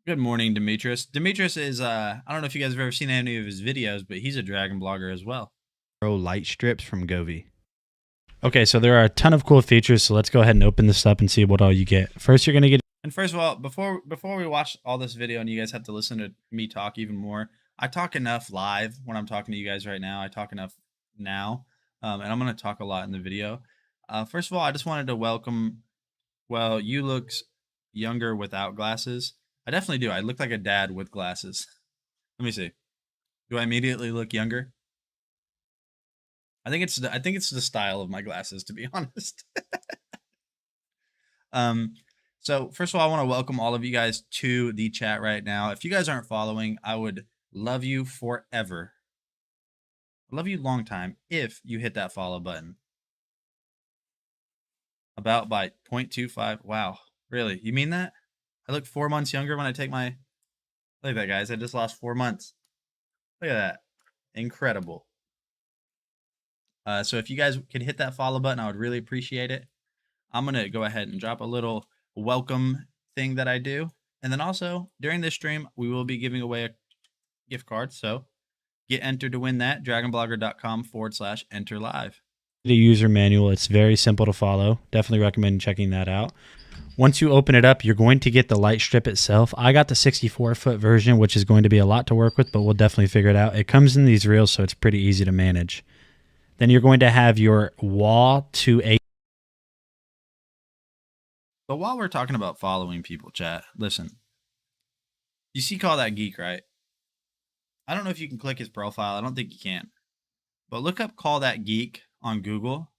Good morning, Demetrius. Demetrius is, I don't know if you guys have ever seen any of his videos, but he's a Dragon Blogger as well. Pro Light Strips from Govee. Okay, so there are a ton of cool features, so let's go ahead and open this up and see what all you get. First, you're going to get... And first of all, before we watch all this video and you guys have to listen to me talk even more, I talk enough live when I'm talking to you guys right now. I talk enough now, and I'm going to talk a lot in the video. First of all, I just wanted to welcome, well, you look younger without glasses. I definitely do. I look like a dad with glasses. Let me see. Do I immediately look younger? I think it's the style of my glasses, to be honest. So first of all, I want to welcome all of you guys to the chat right now. If you guys aren't following, I would love you forever. I love you long time if you hit that follow button. About by 0.25. Wow. Really? You mean that? I look 4 months younger when I take my... Look at that, guys. I just lost 4 months. Look at that. Incredible. So if you guys could hit that follow button, I would really appreciate it. I'm going to go ahead and drop a little welcome thing that I do. And then also, during this stream, we will be giving away a gift card. So get entered to win that. dragonblogger.com/enter live. The user manual. It's very simple to follow. Definitely recommend checking that out. Once you open it up, you're going to get the light strip itself. I got the 64-foot version, which is going to be a lot to work with, but we'll definitely figure it out. It comes in these reels, so it's pretty easy to manage. Then you're going to have your wall to a... But while we're talking about following people, chat, listen. You see Call That Geek, right? I don't know if you can click his profile. I don't think you can. But look up Call That Geek on Google.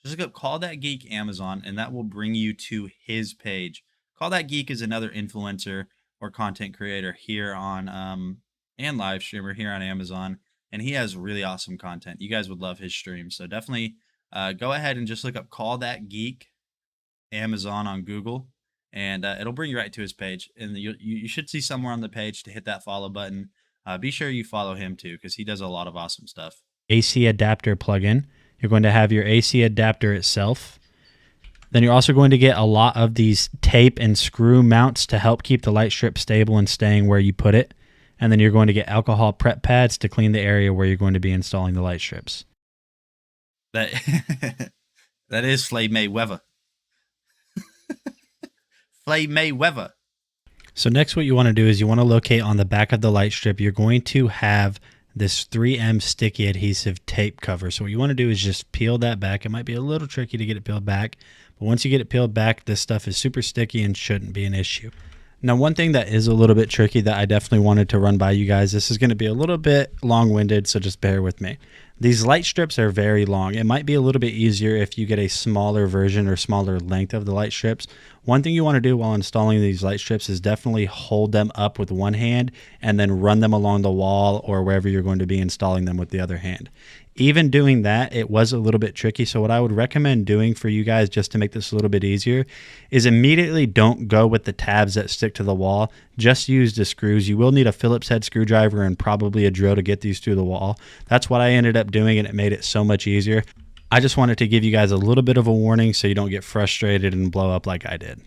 Just look up Call That Geek Amazon, and that will bring you to his page. Call That Geek is another influencer or content creator here on and live streamer here on Amazon, and he has really awesome content. You guys would love his stream, so definitely go ahead and just look up Call That Geek Amazon on Google, and it'll bring you right to his page. And you should see somewhere on the page to hit that follow button. Be sure you follow him too, because he does a lot of awesome stuff. AC adapter plug-in. You're going to have your AC adapter itself. Then you're also going to get a lot of these tape and screw mounts to help keep the light strip stable and staying where you put it. And then you're going to get alcohol prep pads to clean the area where you're going to be installing the light strips. That that is Flay Mayweather. Flay Mayweather. So next what you want to do is you want to locate on the back of the light strip, you're going to have this 3M sticky adhesive tape cover. So what you want to do is just peel that back. It might be a little tricky to get it peeled back, but once you get it peeled back, this stuff is super sticky and shouldn't be an issue. Now, one thing that is a little bit tricky that I definitely wanted to run by you guys, this is going to be a little bit long-winded, so just bear with me. These light strips are very long. It might be a little bit easier if you get a smaller version or smaller length of the light strips. One thing you want to do while installing these light strips is definitely hold them up with one hand and then run them along the wall or wherever you're going to be installing them with the other hand. Even doing that, it was a little bit tricky. So what I would recommend doing for you guys just to make this a little bit easier is immediately don't go with the tabs that stick to the wall. Just use the screws. You will need a Phillips head screwdriver and probably a drill to get these through the wall. That's what I ended up doing, and it made it so much easier. I just wanted to give you guys a little bit of a warning so you don't get frustrated and blow up like I did.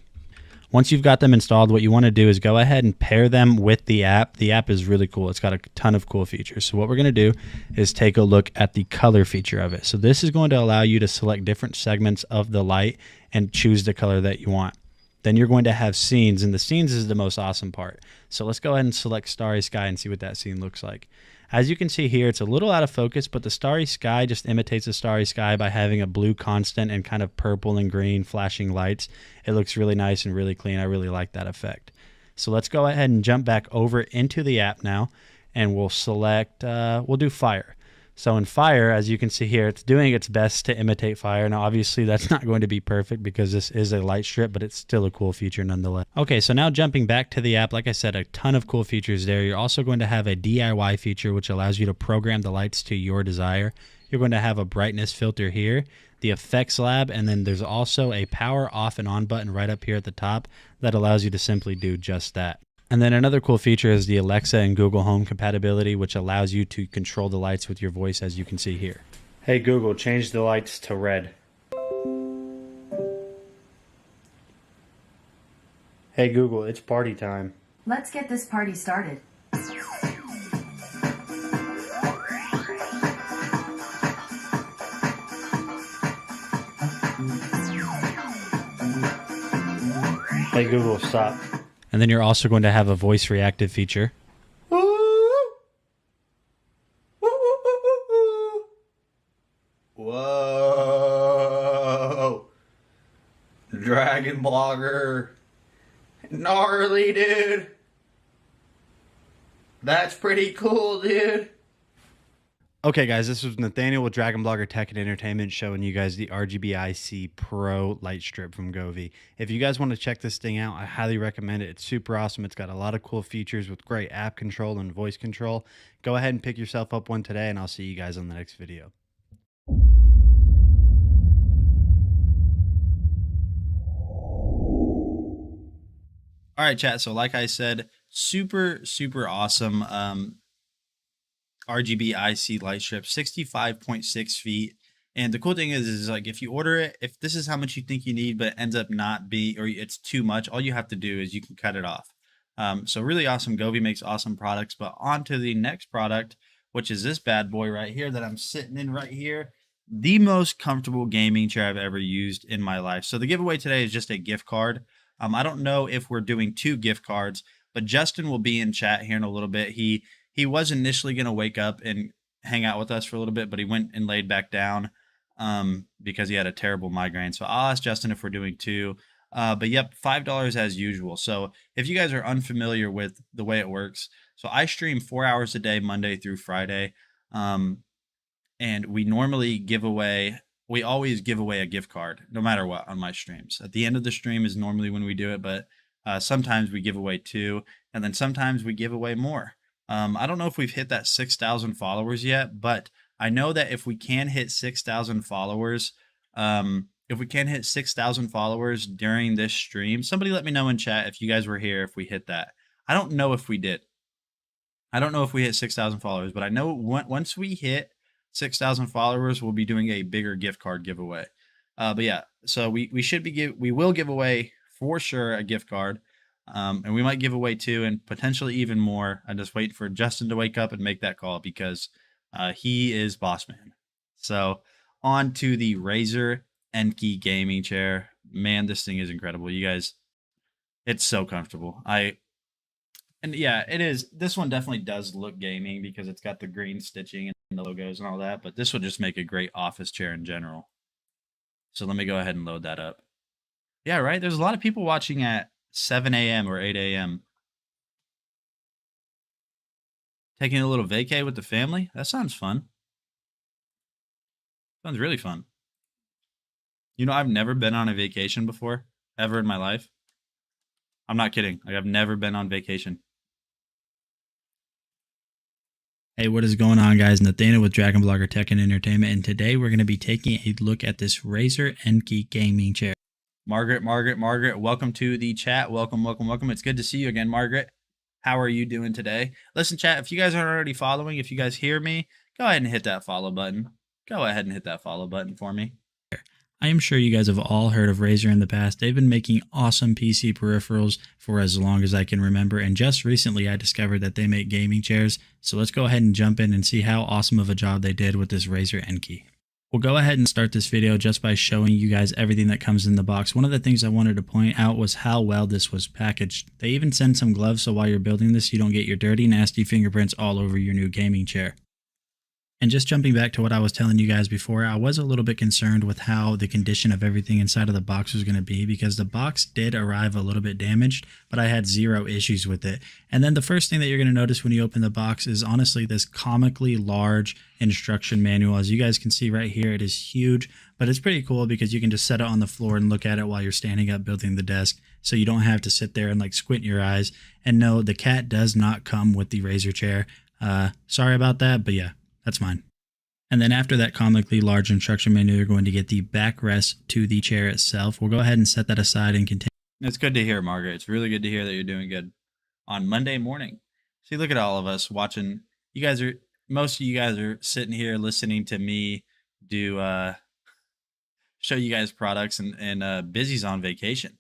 Once you've got them installed, what you want to do is go ahead and pair them with the app. The app is really cool. It's got a ton of cool features. So what we're going to do is take a look at the color feature of it. So this is going to allow you to select different segments of the light and choose the color that you want. Then you're going to have scenes, and the scenes is the most awesome part. So let's go ahead and select Starry Sky and see what that scene looks like. As you can see here, it's a little out of focus, but the starry sky just imitates the starry sky by having a blue constant and kind of purple and green flashing lights. It looks really nice and really clean. I really like that effect. So let's go ahead and jump back over into the app now, and we'll select, we'll do fire. So in fire, as you can see here, it's doing its best to imitate fire. Now, obviously, that's not going to be perfect because this is a light strip, but it's still a cool feature nonetheless. Okay, so now jumping back to the app, like I said, a ton of cool features there. You're also going to have a DIY feature, which allows you to program the lights to your desire. You're going to have a brightness filter here, the effects lab, and then there's also a power off and on button right up here at the top that allows you to simply do just that. And then another cool feature is the Alexa and Google Home compatibility, which allows you to control the lights with your voice, as you can see here. Hey Google, change the lights to red. Hey Google, it's party time. Let's get this party started. Hey Google, stop. And then you're also going to have a voice reactive feature. Whoa. Dragon Blogger. Gnarly, dude. That's pretty cool, dude. Okay, guys, this was Nathaniel with Dragon Blogger Tech and Entertainment showing you guys the Rgbic Pro light strip from Govee. If you guys want to check this thing out, I highly recommend it. It's super awesome. It's got a lot of cool features with great app control and voice control. Go ahead and pick yourself up one today, and I'll see you guys on the next video. All right, chat. So like I said, super awesome. Rgbic light strip, 65.6 feet. And the cool thing is like if you order it, if this is how much you think you need, but it ends up not being, or it's too much, all you have to do is you can cut it off. So really awesome. Govee makes awesome products. But on to the next product, which is this bad boy right here that I'm sitting in right here. The most comfortable gaming chair I've ever used in my life. So the giveaway today is just a gift card. I don't know if we're doing 2 gift cards, but Justin will be in chat here in a little bit. He was initially going to wake up and hang out with us for a little bit, but he went and laid back down because he had a terrible migraine. So I'll ask Justin if we're doing 2. But yep, $5 as usual. So if you guys are unfamiliar with the way it works, so I stream 4 hours a day, Monday through Friday. And we normally give away, we always give away a gift card, no matter what, on my streams. At the end of the stream is normally when we do it, but sometimes we give away 2, and then sometimes we give away more. I don't know if we've hit that 6,000 followers yet, but I know that if we can hit 6,000 followers, during this stream, somebody let me know in chat if you guys were here, if we hit that. I don't know if we did. I don't know if we hit 6,000 followers, but I know once we hit 6,000 followers, we'll be doing a bigger gift card giveaway. But yeah, so we will give away for sure a gift card, and we might give away 2 and potentially even more. I just wait for Justin to wake up and make that call because he is boss man. So on to the Razer Enkey gaming chair. Man, this thing is incredible, you guys. It's so comfortable. And yeah, it is. This one definitely does look gaming because it's got the green stitching and the logos and all that, but this would just make a great office chair in general. So let me go ahead and load that up. Yeah, right? There's a lot of people watching at 7 a.m. or 8 a.m. Taking a little vacay with the family? That sounds fun. Sounds really fun. You know, I've never been on a vacation before, ever in my life. I'm not kidding. Like, I've never been on vacation. Hey, what is going on, guys? Nathaniel with Dragon Blogger Tech and Entertainment, and today we're going to be taking a look at this Razer Enkey gaming chair. Margaret, welcome to the chat. Welcome. It's good to see you again, Margaret. How are you doing today? Listen, chat, if you guys aren't already following, if you guys hear me, go ahead and hit that follow button. Go ahead and hit that follow button for me. I am sure you guys have all heard of Razer in the past. They've been making awesome PC peripherals for as long as I can remember, and just recently I discovered that they make gaming chairs. So let's go ahead and jump in and see how awesome of a job they did with this Razer Enkey. We'll go ahead and start this video just by showing you guys everything that comes in the box. One of the things I wanted to point out was how well this was packaged. They even send some gloves so while you're building this, you don't get your dirty, nasty fingerprints all over your new gaming chair. And just jumping back to what I was telling you guys before, I was a little bit concerned with how the condition of everything inside of the box was going to be, because the box did arrive a little bit damaged, but I had zero issues with it. And then the first thing that you're going to notice when you open the box is honestly this comically large instruction manual. As you guys can see right here, it is huge, but it's pretty cool because you can just set it on the floor and look at it while you're standing up building the desk. So you don't have to sit there and like squint your eyes. And no, the cat does not come with the Razer chair. Sorry about that, but yeah. That's mine. And then after that comically large instruction manual, you're going to get the backrest to the chair itself. We'll go ahead and set that aside and continue. It's good to hear, Margaret. It's really good to hear that you're doing good on Monday morning. See, look at all of us watching. Most of you guys are sitting here listening to me do show you guys products, and Busy's on vacation.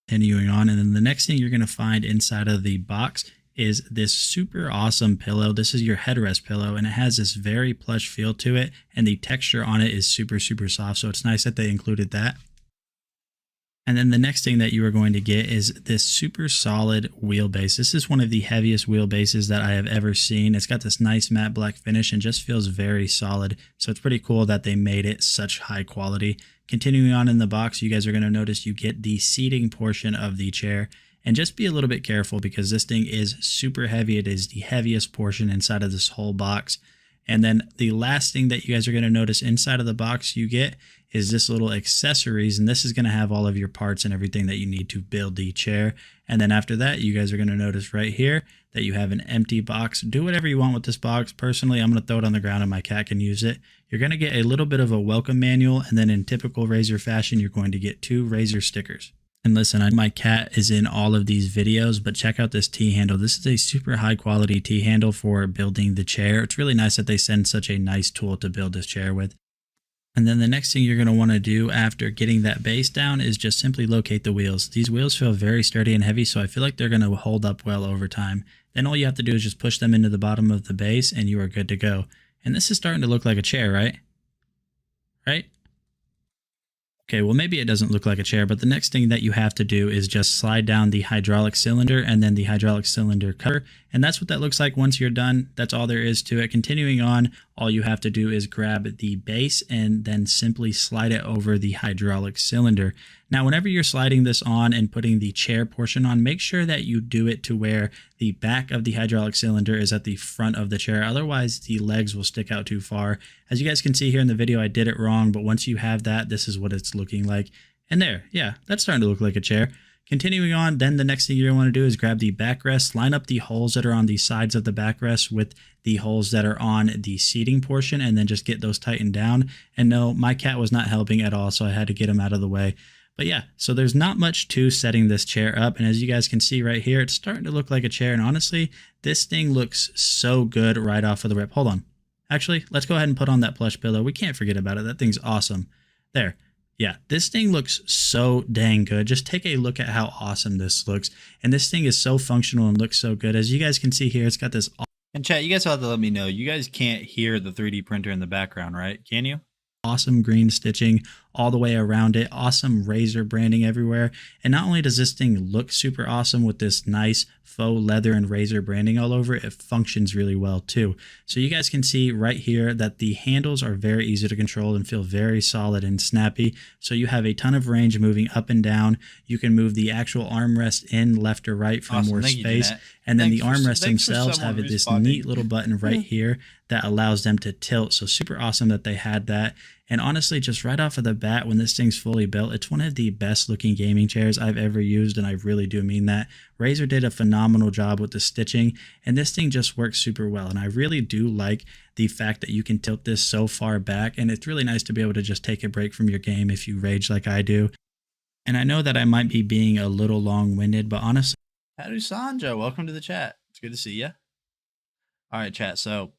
Continuing on, and then the next thing you're going to find inside of the box is this super awesome pillow. This is your headrest pillow, and it has this very plush feel to it, and the texture on it is super soft, so it's nice that they included that. And then the next thing that you are going to get is this super solid wheelbase. This is one of the heaviest wheelbases that I have ever seen. It's got this nice matte black finish and just feels very solid, so it's pretty cool that they made it such high quality. Continuing on in the box, you guys are going to notice you get the seating portion of the chair. And just be a little bit careful because this thing is super heavy. It is the heaviest portion inside of this whole box. And then the last thing that you guys are going to notice inside of the box you get is this little accessories. And this is going to have all of your parts and everything that you need to build the chair. And then after that, you guys are going to notice right here that you have an empty box. Do whatever you want with this box. Personally, I'm going to throw it on the ground and my cat can use it. You're going to get a little bit of a welcome manual. And then in typical Razer fashion, you're going to get 2 Razer stickers. And listen, my cat is in all of these videos, but check out this T-handle. This is a super high quality T-handle for building the chair. It's really nice that they send such a nice tool to build this chair with. And then the next thing you're going to want to do after getting that base down is just simply locate the wheels. These wheels feel very sturdy and heavy, so I feel like they're going to hold up well over time. Then all you have to do is just push them into the bottom of the base and you are good to go. And this is starting to look like a chair, right? Right? Okay, well maybe it doesn't look like a chair, but the next thing that you have to do is just slide down the hydraulic cylinder and then the hydraulic cylinder cover. And that's what that looks like once you're done. That's all there is to it. Continuing on, all you have to do is grab the base and then simply slide it over the hydraulic cylinder. Now, whenever you're sliding this on and putting the chair portion on, make sure that you do it to where the back of the hydraulic cylinder is at the front of the chair. Otherwise, the legs will stick out too far. As you guys can see here in the video, I did it wrong, but once you have that, this is what it's looking like. And there, yeah, that's starting to look like a chair. Continuing on, then the next thing you're going to want to do is grab the backrest, line up the holes that are on the sides of the backrest with the holes that are on the seating portion, and then just get those tightened down. And no, my cat was not helping at all, so I had to get him out of the way. But yeah, so there's not much to setting this chair up. And as you guys can see right here, it's starting to look like a chair. And honestly, this thing looks so good right off of the rip. Hold on. Actually, let's go ahead and put on that plush pillow. We can't forget about it. That thing's awesome. There. Yeah, this thing looks so dang good. Just take a look at how awesome this looks. And this thing is so functional and looks so good. As you guys can see here, it's got this. And chat, you guys have to let me know. You guys can't hear the 3D printer in the background, right? Can you? Awesome green stitching all the way around it, awesome razor branding everywhere. And not only does this thing look super awesome with this nice faux leather and razor branding all over it, it functions really well too. So you guys can see right here that the handles are very easy to control and feel very solid and snappy. So you have a ton of range moving up and down. You can move the actual armrest in left or right for more space. And then the armrests themselves have this neat little button right here that allows them to tilt. So super awesome that they had that. And honestly, just right off of the bat, when this thing's fully built, it's one of the best looking gaming chairs I've ever used, and I really do mean that. Razer did a phenomenal job with the stitching, and this thing just works super well. And I really do like the fact that you can tilt this so far back, and it's really nice to be able to just take a break from your game if you rage like I do. And I know that I might be being a little long-winded, but honestly... Hadu Sanjo, welcome to the chat. It's good to see you. All right, chat, so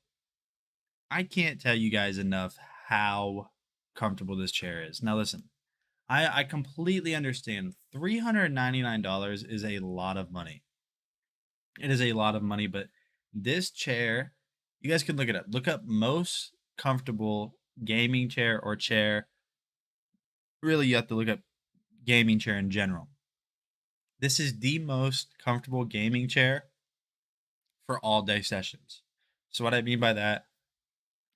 I can't tell you guys enough how comfortable this chair is. Now listen, I completely understand $399 is a lot of money. It is a lot of money, but this chair, you guys can look it up. Look up most comfortable gaming chair or chair. Really, you have to look up gaming chair in general. This is the most comfortable gaming chair for all day sessions. So what I mean by that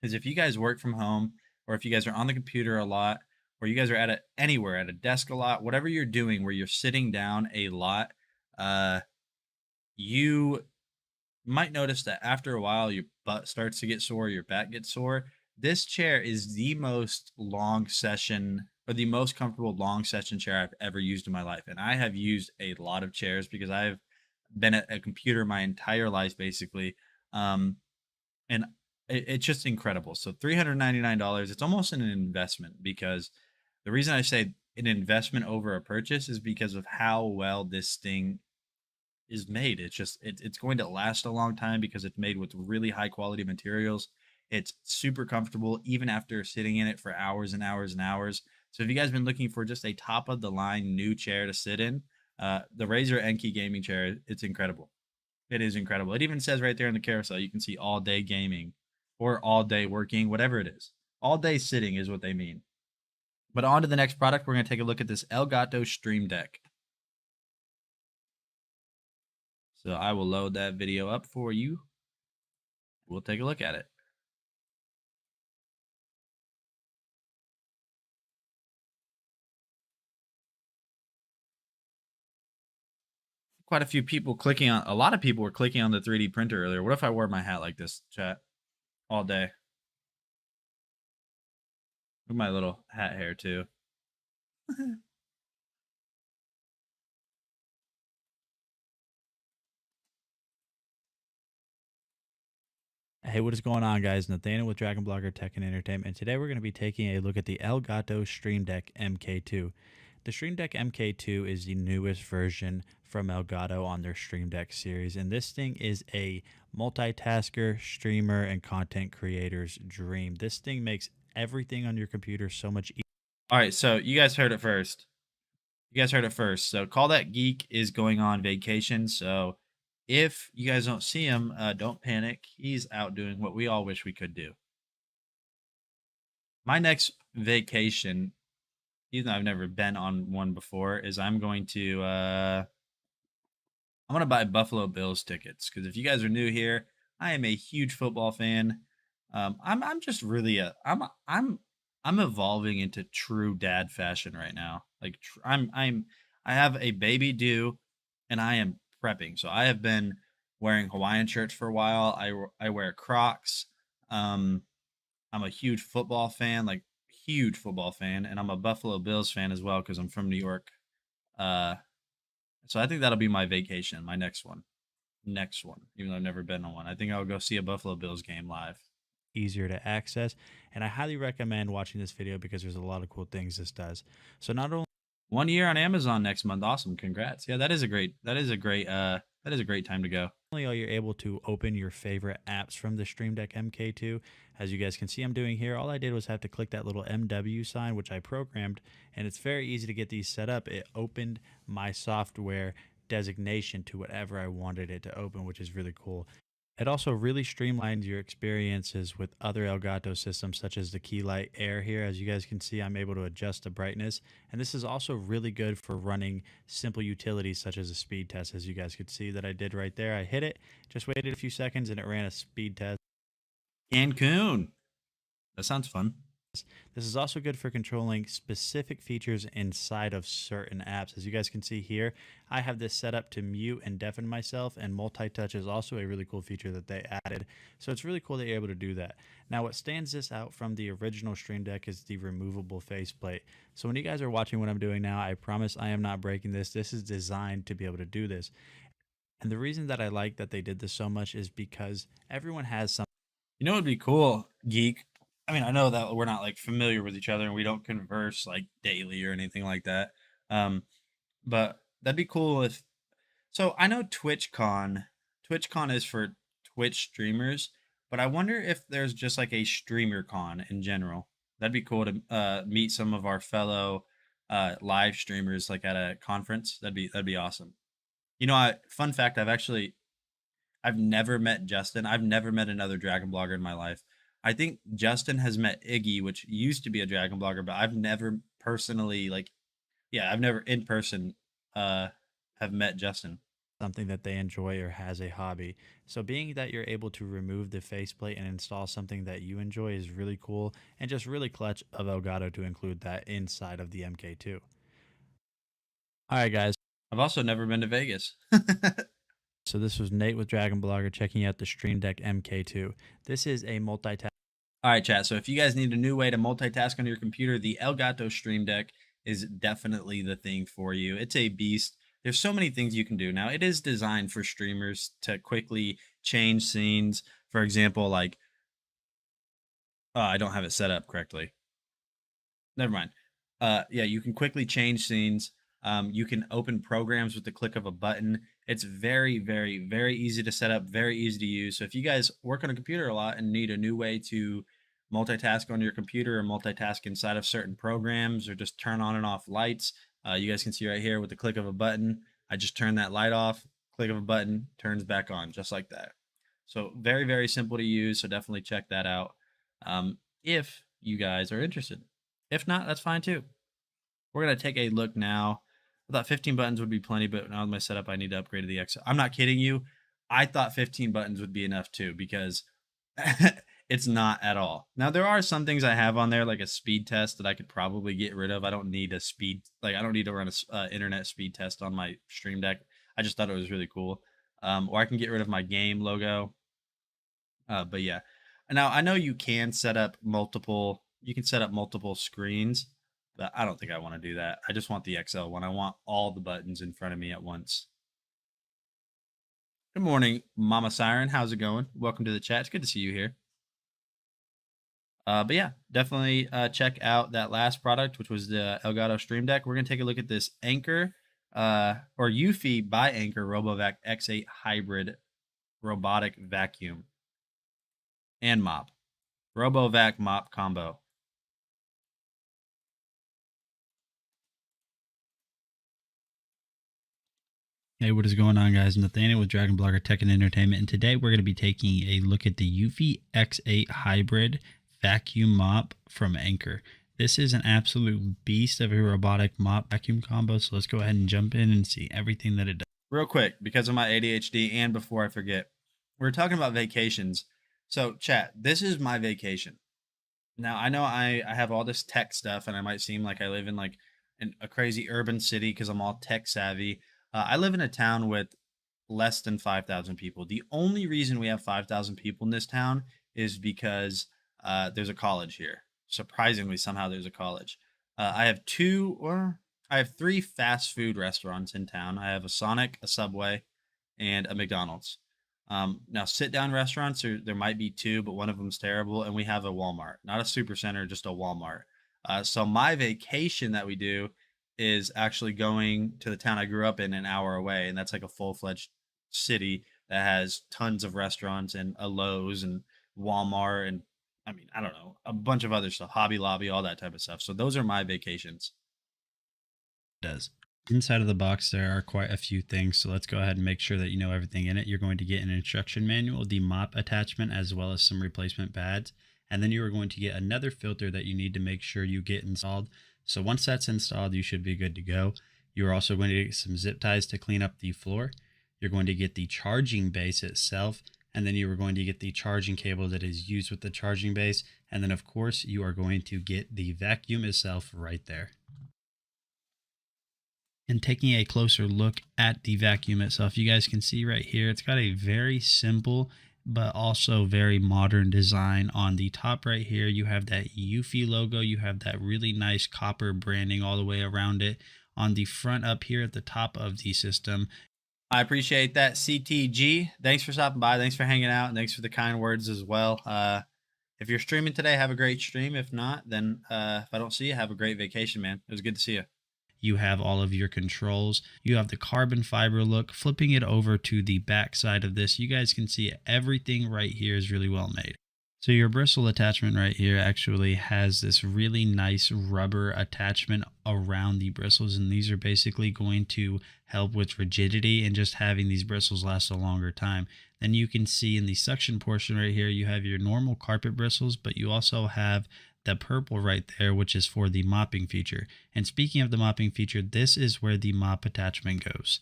is if you guys work from home, or if you guys are on the computer a lot, or you guys are at anywhere, at a desk a lot, whatever you're doing where you're sitting down a lot, you might notice that after a while your butt starts to get sore, your back gets sore. This chair is the most long session, or the most comfortable long session chair I've ever used in my life. And I have used a lot of chairs because I've been at a computer my entire life, basically. And it's just incredible. So $399, it's almost an investment, because the reason I say an investment over a purchase is because of how well this thing is made. It's just, it's going to last a long time because it's made with really high quality materials. It's super comfortable even after sitting in it for hours and hours and hours. So if you guys been looking for just a top of the line new chair to sit in, the Razer Enki gaming chair, it's incredible. It is incredible. It even says right there in the carousel, you can see all day gaming or all day working, whatever it is. All day sitting is what they mean. But on to the next product, we're going to take a look at this Elgato Stream Deck. So I will load that video up for you. We'll take a look at it. Quite a few people clicking on, a lot of people were clicking on the 3D printer earlier. What if I wore my hat like this, chat, all day? With my little hat hair too. Hey, what is going on, guys? Nathaniel with Dragon Blogger Tech and Entertainment. And today we're going to be taking a look at the Elgato Stream Deck Mk2. The Stream Deck Mk2 is the newest version from Elgato on their Stream Deck series. And this thing is a multitasker, streamer, and content creator's dream. This thing makes everything on your computer so much easier. All right, so you guys heard it first. So Call That Geek is going on vacation. So if you guys don't see him, don't panic. He's out doing what we all wish we could do. My next vacation, even though I've never been on one before, is I'm going to buy Buffalo Bills tickets, because if you guys are new here, I am a huge football fan. I'm just really I'm evolving into true dad fashion right now. Like I have a baby due, and I am prepping. So I have been wearing Hawaiian shirts for a while. I wear Crocs. I'm a huge football fan, like huge football fan, and I'm a Buffalo Bills fan as well because I'm from New York. So I think that'll be my vacation, my next one. Even though I've never been on one. I think I'll go see a Buffalo Bills game live. Easier to access, and I highly recommend watching this video because there's a lot of cool things this does. So not only 1 year on Amazon next month. Awesome. Congrats. Yeah, that is a great time to go. Finally, you're able to open your favorite apps from the Stream Deck Mk2. As you guys can see I'm doing here, all I did was have to click that little MW sign, which I programmed, and it's very easy to get these set up. It opened my software designation to whatever I wanted it to open, which is really cool. It also really streamlines your experiences with other Elgato systems such as the Keylight Air here. As you guys can see, I'm able to adjust the brightness. And this is also really good for running simple utilities such as a speed test. As you guys could see that I did right there. I hit it, just waited a few seconds, and it ran a speed test. Cancun. That sounds fun. This is also good for controlling specific features inside of certain apps. As you guys can see here, I have this set up to mute and deafen myself, and multi-touch is also a really cool feature that they added. So it's really cool that you're able to do that. Now, what stands this out from the original Stream Deck is the removable faceplate. So when you guys are watching what I'm doing now, I promise I am not breaking this. This is designed to be able to do this. And the reason that I like that they did this so much is because everyone has some. You know what would be cool, geek? I mean, I know that we're not like familiar with each other and we don't converse like daily or anything like that. But that'd be cool if. So I know TwitchCon. TwitchCon is for Twitch streamers, but I wonder if there's just like a streamer con in general. That'd be cool to meet some of our fellow live streamers like at a conference. That'd be awesome. You know, fun fact, I've never met Justin. I've never met another Dragon blogger in my life. I think Justin has met Iggy, which used to be a Dragon blogger, but I've never personally I've never in person have met Justin. Something that they enjoy or has a hobby. So being that you're able to remove the faceplate and install something that you enjoy is really cool and just really clutch of Elgato to include that inside of the Mk2. All right, guys. I've also never been to Vegas. So this was Nate with Dragon Blogger checking out the Stream Deck Mk2. This is a multitask. All right, chat. So if you guys need a new way to multitask on your computer, the Elgato Stream Deck is definitely the thing for you. It's a beast. There's so many things you can do. Now, it is designed for streamers to quickly change scenes. For example, like, I don't have it set up correctly. Never mind. Yeah, you can quickly change scenes. You can open programs with the click of a button. It's very, very, very easy to set up, very easy to use. So if you guys work on a computer a lot and need a new way to multitask on your computer or multitask inside of certain programs or just turn on and off lights, you guys can see right here with the click of a button, I just turn that light off, click of a button, turns back on just like that. So very, very simple to use. So definitely check that out if you guys are interested. If not, that's fine too. We're going to take a look now. I thought 15 buttons would be plenty, but now with my setup, I need to upgrade to the XL. I'm not kidding you. I thought 15 buttons would be enough too, because it's not at all. Now, there are some things I have on there, like a speed test that I could probably get rid of. I don't need I don't need to run a internet speed test on my Stream Deck. I just thought it was really cool. Or I can get rid of my game logo. But yeah. Now, I know you can set up multiple screens, but I don't think I want to do that. I just want the XL one. I want all the buttons in front of me at once. Good morning, Mama Siren. How's it going? Welcome to the chat. It's good to see you here. But yeah, definitely check out that last product, which was the Elgato Stream Deck. We're going to take a look at this Anker or Eufy by Anker RoboVac X8 Hybrid Robotic Vacuum and Mop. RoboVac Mop Combo. Hey, what is going on, guys? Nathaniel with Dragon Blogger Tech and Entertainment, and today we're going to be taking a look at the Eufy X8 Hybrid Vacuum Mop from Anker. This is an absolute beast of a robotic mop vacuum combo, so let's go ahead and jump in and see everything that it does. Real quick, because of my ADHD and before I forget, we're talking about vacations. So, chat, this is my vacation. Now, I know I have all this tech stuff, and I might seem like I live in like a crazy urban city because I'm all tech savvy. I live in a town with less than 5,000 people. The only reason we have 5,000 people in this town is because there's a college here. Surprisingly, somehow there's a college. I have three fast food restaurants in town. I have a Sonic, a Subway, and a McDonald's. Now, sit-down restaurants, there might be two, but one of them's terrible. And we have a Walmart, not a super center, just a Walmart. So my vacation that we do is actually going to the town I grew up in an hour away, and that's like a full-fledged city that has tons of restaurants and a Lowe's and Walmart and I mean, I don't know, a bunch of other stuff, Hobby Lobby, all that type of stuff. So those are my vacations. Does. Inside of the box, there are quite a few things, so let's go ahead and make sure that you know everything in it. You're going to get an instruction manual, the mop attachment, as well as some replacement pads, and then you are going to get another filter that you need to make sure you get installed. So once that's installed, you should be good to go. You're also going to get some zip ties to clean up the floor. You're going to get the charging base itself, and then you are going to get the charging cable that is used with the charging base, and then of course you are going to get the vacuum itself right there. And taking a closer look at the vacuum itself, you guys can see right here, it's got a very simple but also very modern design. On the top right here, you have that Eufy logo. You have that really nice copper branding all the way around it. On the front up here at the top of the system, I appreciate that, CTG. Thanks for stopping by. Thanks for hanging out. And thanks for the kind words as well. If you're streaming today, have a great stream. If not, then if I don't see you, have a great vacation, man. It was good to see you. You have all of your controls. You have the carbon fiber look. Flipping it over to the back side of this, you guys can see everything right here is really well made. So your bristle attachment right here actually has this really nice rubber attachment around the bristles, and these are basically going to help with rigidity and just having these bristles last a longer time. Then you can see in the suction portion right here, you have your normal carpet bristles, but you also have the purple right there, which is for the mopping feature. And speaking of the mopping feature, this is where the mop attachment goes.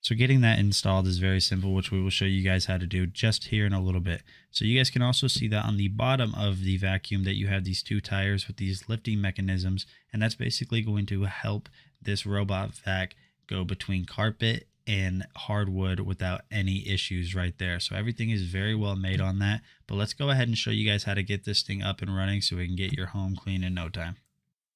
So getting that installed is very simple, which we will show you guys how to do just here in a little bit. So you guys can also see that on the bottom of the vacuum that you have these two tires with these lifting mechanisms, and that's basically going to help this robot vac go between carpet and hardwood without any issues right there. So everything is very well made on that. But let's go ahead and show you guys how to get this thing up and running so we can get your home clean in no time.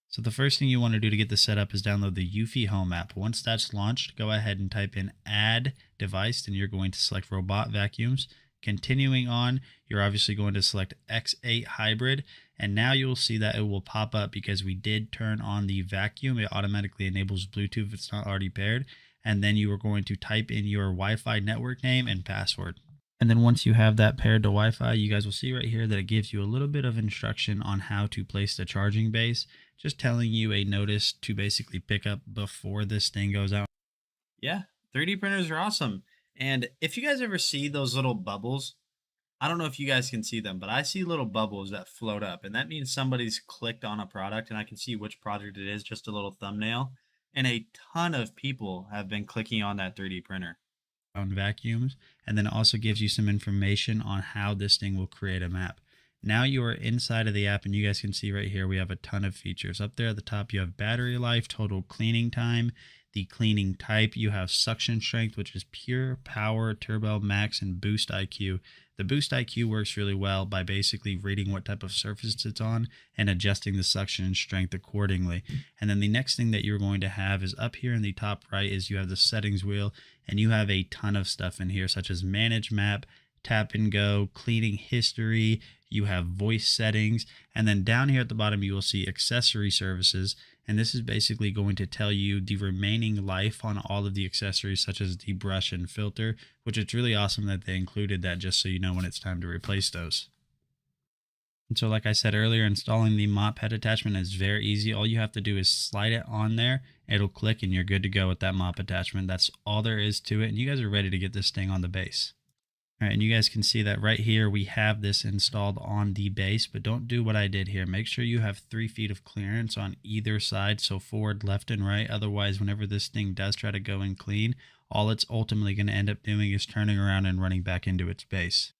So the first thing you want to do to get this set up is download the Eufy Home app. Once that's launched, go ahead and type in Add Device, and you're going to select Robot Vacuums. Continuing on, you're obviously going to select X8 Hybrid, and now you'll see that it will pop up because we did turn on the vacuum. It automatically enables Bluetooth if it's not already paired, and then you are going to type in your Wi-Fi network name and password. And then once you have that paired to Wi-Fi, you guys will see right here that it gives you a little bit of instruction on how to place the charging base, just telling you a notice to basically pick up before this thing goes out. Yeah, 3D printers are awesome. And if you guys ever see those little bubbles, I don't know if you guys can see them, but I see little bubbles that float up, and that means somebody's clicked on a product, and I can see which product it is, just a little thumbnail. And a ton of people have been clicking on that 3D printer. On vacuums, and then it also gives you some information on how this thing will create a map. Now you are inside of the app, and you guys can see right here we have a ton of features. Up there at the top you have battery life, total cleaning time, the cleaning type, you have suction strength, which is pure power, turbo max, and boost IQ. The boost IQ works really well by basically reading what type of surface it's on and adjusting the suction strength accordingly. And then the next thing that you're going to have is up here in the top right is you have the settings wheel, and you have a ton of stuff in here such as manage map, tap and go, cleaning history, you have voice settings, and then down here at the bottom you will see accessory services, and this is basically going to tell you the remaining life on all of the accessories such as the brush and filter, which it's really awesome that they included that just so you know when it's time to replace those. And so like I said earlier, installing the mop head attachment is very easy. All you have to do is slide it on there, it'll click, and you're good to go with that mop attachment. That's all there is to it, and you guys are ready to get this thing on the base. All right, and you guys can see that right here we have this installed on the base, but don't do what I did here. Make sure you have 3 feet of clearance on either side, so forward, left, and right. Otherwise, whenever this thing does try to go and clean, all it's ultimately going to end up doing is turning around and running back into its base.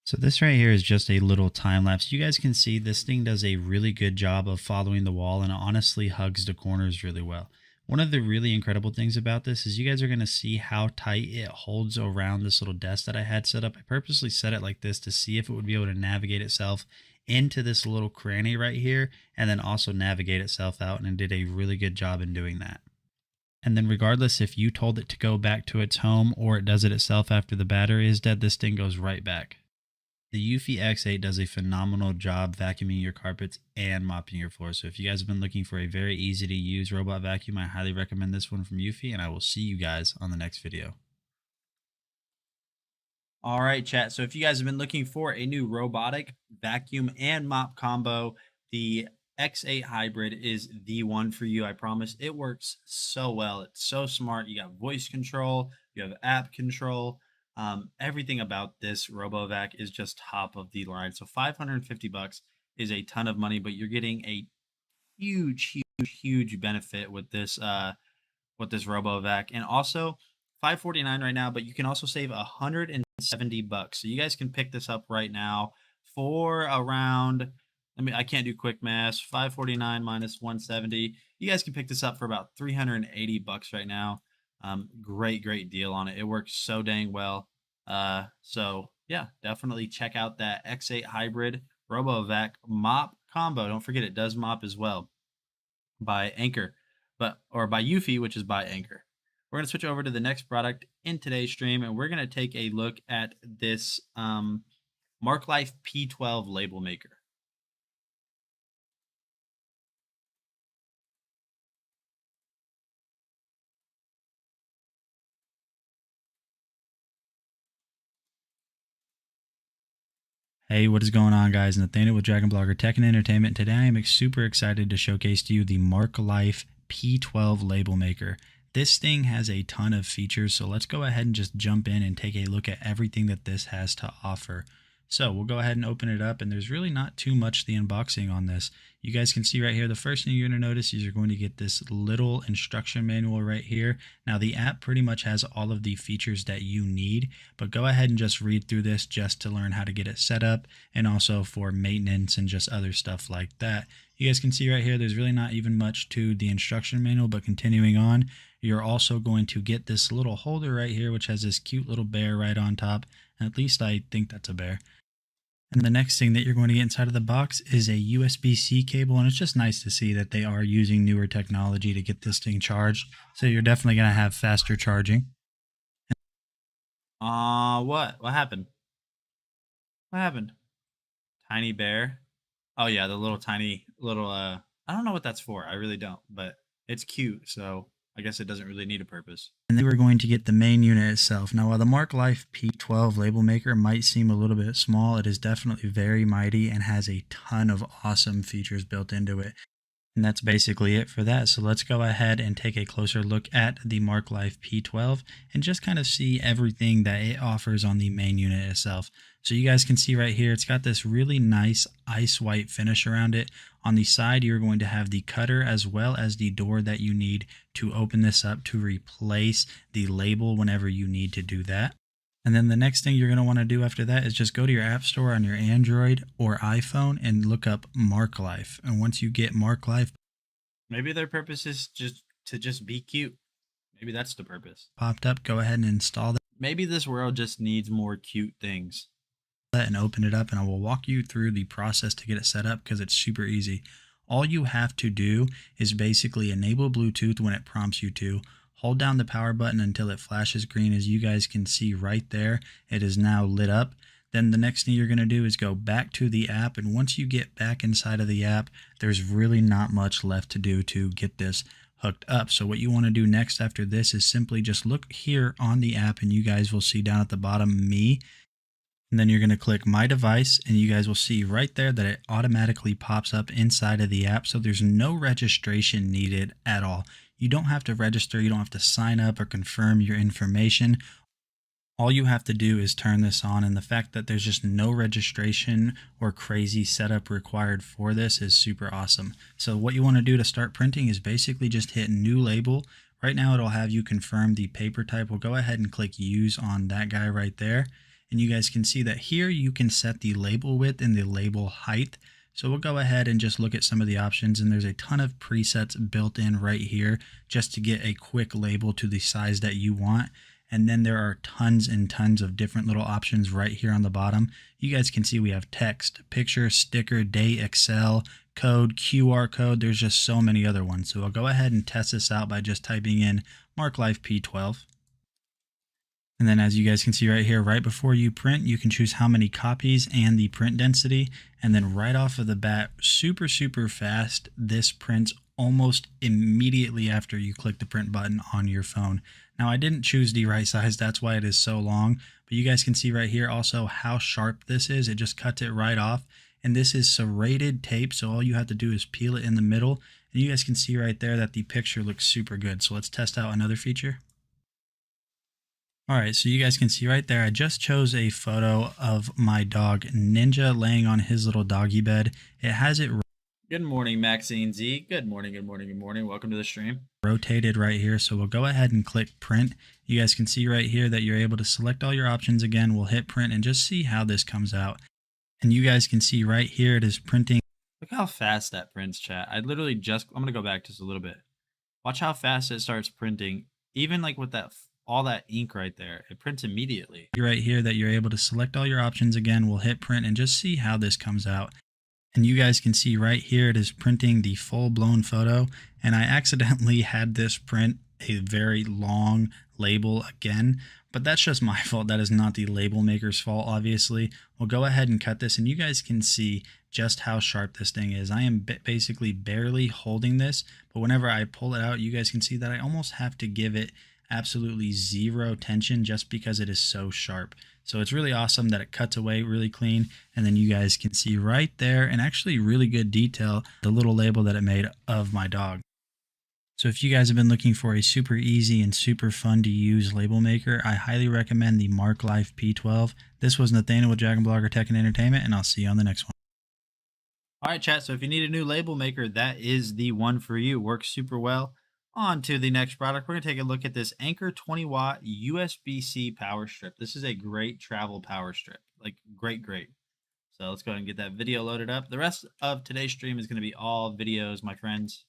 So this right here is just a little time lapse. You guys can see this thing does a really good job of following the wall, and it honestly hugs the corners really well. One of the really incredible things about this is you guys are going to see how tight it holds around this little desk that I had set up. I purposely set it like this to see if it would be able to navigate itself into this little cranny right here, and then also navigate itself out, and it did a really good job in doing that. And then regardless if you told it to go back to its home or it does it itself after the battery is dead, this thing goes right back. The Eufy X8 does a phenomenal job vacuuming your carpets and mopping your floor. So if you guys have been looking for a very easy to use robot vacuum, I highly recommend this one from Eufy, and I will see you guys on the next video. All right, chat. So if you guys have been looking for a new robotic vacuum and mop combo, the X8 Hybrid is the one for you. I promise. It works so well. It's so smart. You got voice control, you have app control. Everything about this RoboVac is just top of the line. So 550 bucks is a ton of money, but you're getting a huge benefit with this RoboVac, and also 549 right now, but you can also save 170 bucks. So you guys can pick this up right now for around, I can't do quick math. 549 minus 170. You guys can pick this up for about 380 bucks right now. Great deal on it. It works so dang well. So yeah, definitely check out that X8 Hybrid RoboVac mop combo. Don't forget it does mop as well, by Anker, or by Eufy, which is by Anker. We're going to switch over to the next product in today's stream, and we're going to take a look at this Marklife P12 label maker. Hey, what is going on, guys? Nathaniel with Dragon Blogger Tech and Entertainment. Today I am super excited to showcase to you the Marklife P12 label maker. This thing has a ton of features, so let's go ahead and just jump in and take a look at everything that this has to offer. So we'll go ahead and open it up, and there's really not too much the unboxing on this. You guys can see right here, the first thing you're going to notice is you're going to get this little instruction manual right here. Now the app pretty much has all of the features that you need, but go ahead and just read through this just to learn how to get it set up, and also for maintenance and just other stuff like that. You guys can see right here, there's really not even much to the instruction manual, but continuing on, you're also going to get this little holder right here, which has this cute little bear right on top. At least I think that's a bear. And the next thing that you're going to get inside of the box is a USB-C cable, and it's just nice to see that they are using newer technology to get this thing charged. So you're definitely going to have faster charging. What happened? What happened? Tiny bear? Oh yeah, the little tiny little I don't know what that's for. I really don't, but it's cute, so I guess it doesn't really need a purpose. And then we're going to get the main unit itself. Now, while the Marklife P12 label maker might seem a little bit small, it is definitely very mighty and has a ton of awesome features built into it. And that's basically it for that. So let's go ahead and take a closer look at the Marklife P12 and just kind of see everything that it offers on the main unit itself. So you guys can see right here, it's got this really nice ice white finish around it. On the side, you're going to have the cutter as well as the door that you need to open this up to replace the label whenever you need to do that. And then the next thing you're going to want to do after that is just go to your app store on your Android or iPhone and look up Marklife. And once you get Marklife, maybe their purpose is just to be cute. Maybe that's the purpose. Popped up, go ahead and install that. Maybe this world just needs more cute things. And open it up, and I will walk you through the process to get it set up because it's super easy. All you have to do is basically enable Bluetooth when it prompts you to. Hold down the power button until it flashes green. As you guys can see right there, it is now lit up. Then the next thing you're going to do is go back to the app, and once you get back inside of the app, there's really not much left to do to get this hooked up. So what you want to do next after this is simply just look here on the app, and you guys will see down at the bottom me. And then you're going to click My Device, and you guys will see right there that it automatically pops up inside of the app. So there's no registration needed at all. You don't have to register. You don't have to sign up or confirm your information. All you have to do is turn this on, and the fact that there's just no registration or crazy setup required for this is super awesome. So what you want to do to start printing is basically just hit New Label. Right now it'll have you confirm the paper type. We'll go ahead and click Use on that guy right there. And you guys can see that here you can set the label width and the label height. So we'll go ahead and just look at some of the options, and there's a ton of presets built in right here just to get a quick label to the size that you want. And then there are tons and tons of different little options right here on the bottom. You guys can see we have text, picture, sticker, date, Excel, code, QR code. There's just so many other ones. So I'll go ahead and test this out by just typing in Marklife P12. And then as you guys can see right here, right before you print, you can choose how many copies and the print density. And then right off of the bat, super, super fast, this prints almost immediately after you click the print button on your phone. Now I didn't choose the right size, that's why it is so long. But you guys can see right here also how sharp this is. It just cuts it right off. And this is serrated tape, so all you have to do is peel it in the middle. And you guys can see right there that the picture looks super good. So let's test out another feature. All right, so you guys can see right there, I just chose a photo of my dog Ninja laying on his little doggy bed. It has it Good morning, Maxine Z. Good morning, good morning, good morning. Welcome to the stream. rotated right here. So we'll go ahead and click print. You guys can see right here that you're able to select all your options again. We'll hit print and just see how this comes out. And you guys can see right here, it is printing. Look how fast that prints, chat. I'm going to go back just a little bit. Watch how fast it starts printing. Even like with that, all that ink right there, it prints immediately. Right here that you're able to select all your options again. We'll hit print and just see how this comes out. And you guys can see right here, it is printing the full blown photo. And I accidentally had this print a very long label again, but that's just my fault. That is not the label maker's fault, obviously. We'll go ahead and cut this and you guys can see just how sharp this thing is. I am basically barely holding this, but whenever I pull it out, you guys can see that I almost have to give it absolutely zero tension just because it is so sharp. So it's really awesome that it cuts away really clean. And then you guys can see right there, and actually really good detail, the little label that it made of my dog. So if you guys have been looking for a super easy and super fun to use label maker, I highly recommend the Marklife P12. This was Nathaniel with Dragon Blogger Tech and Entertainment, and I'll see you on the next one. All right, chat. So if you need a new label maker, that is the one for you. Works super well. On to the next product. We're going to take a look at this Anker 20 watt USB-C power strip. This is a great travel power strip. Like great. So let's go ahead and get that video loaded up. The rest of today's stream is going to be all videos, my friends.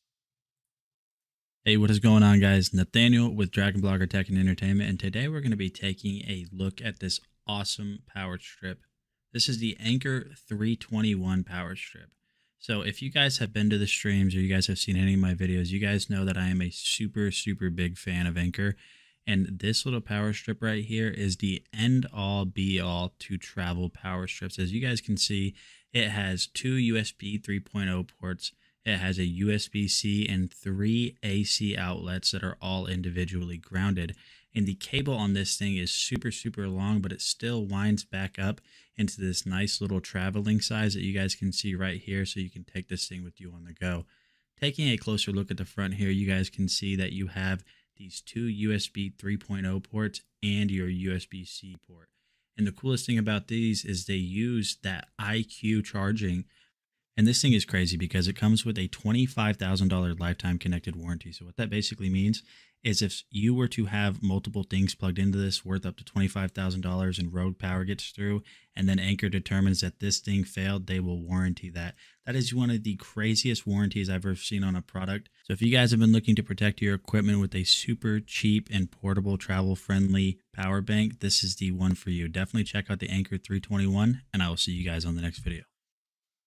Hey, what is going on, guys? Nathaniel with Dragon Blogger Tech and Entertainment, and today we're going to be taking a look at this awesome power strip. This is the Anker 321 power strip. So if you guys have been to the streams or you guys have seen any of my videos, you guys know that I am a super, super big fan of Anker. And this little power strip right here is the end all be all to travel power strips. As you guys can see, it has two USB 3.0 ports. It has a USB-C and 3 AC outlets that are all individually grounded. And the cable on this thing is super, super long, but it still winds back up into this nice little traveling size that you guys can see right here. So you can take this thing with you on the go. Taking a closer look at the front here, you guys can see that you have these two USB 3.0 ports and your USB-C port. And the coolest thing about these is they use that IQ charging. And this thing is crazy because it comes with a $25,000 lifetime connected warranty. So what that basically means is if you were to have multiple things plugged into this worth up to $25,000 and rogue power gets through, and then Anker determines that this thing failed, they will warranty that. That is one of the craziest warranties I've ever seen on a product. So if you guys have been looking to protect your equipment with a super cheap and portable travel friendly power bank, this is the one for you. Definitely check out the Anker 321, and I will see you guys on the next video.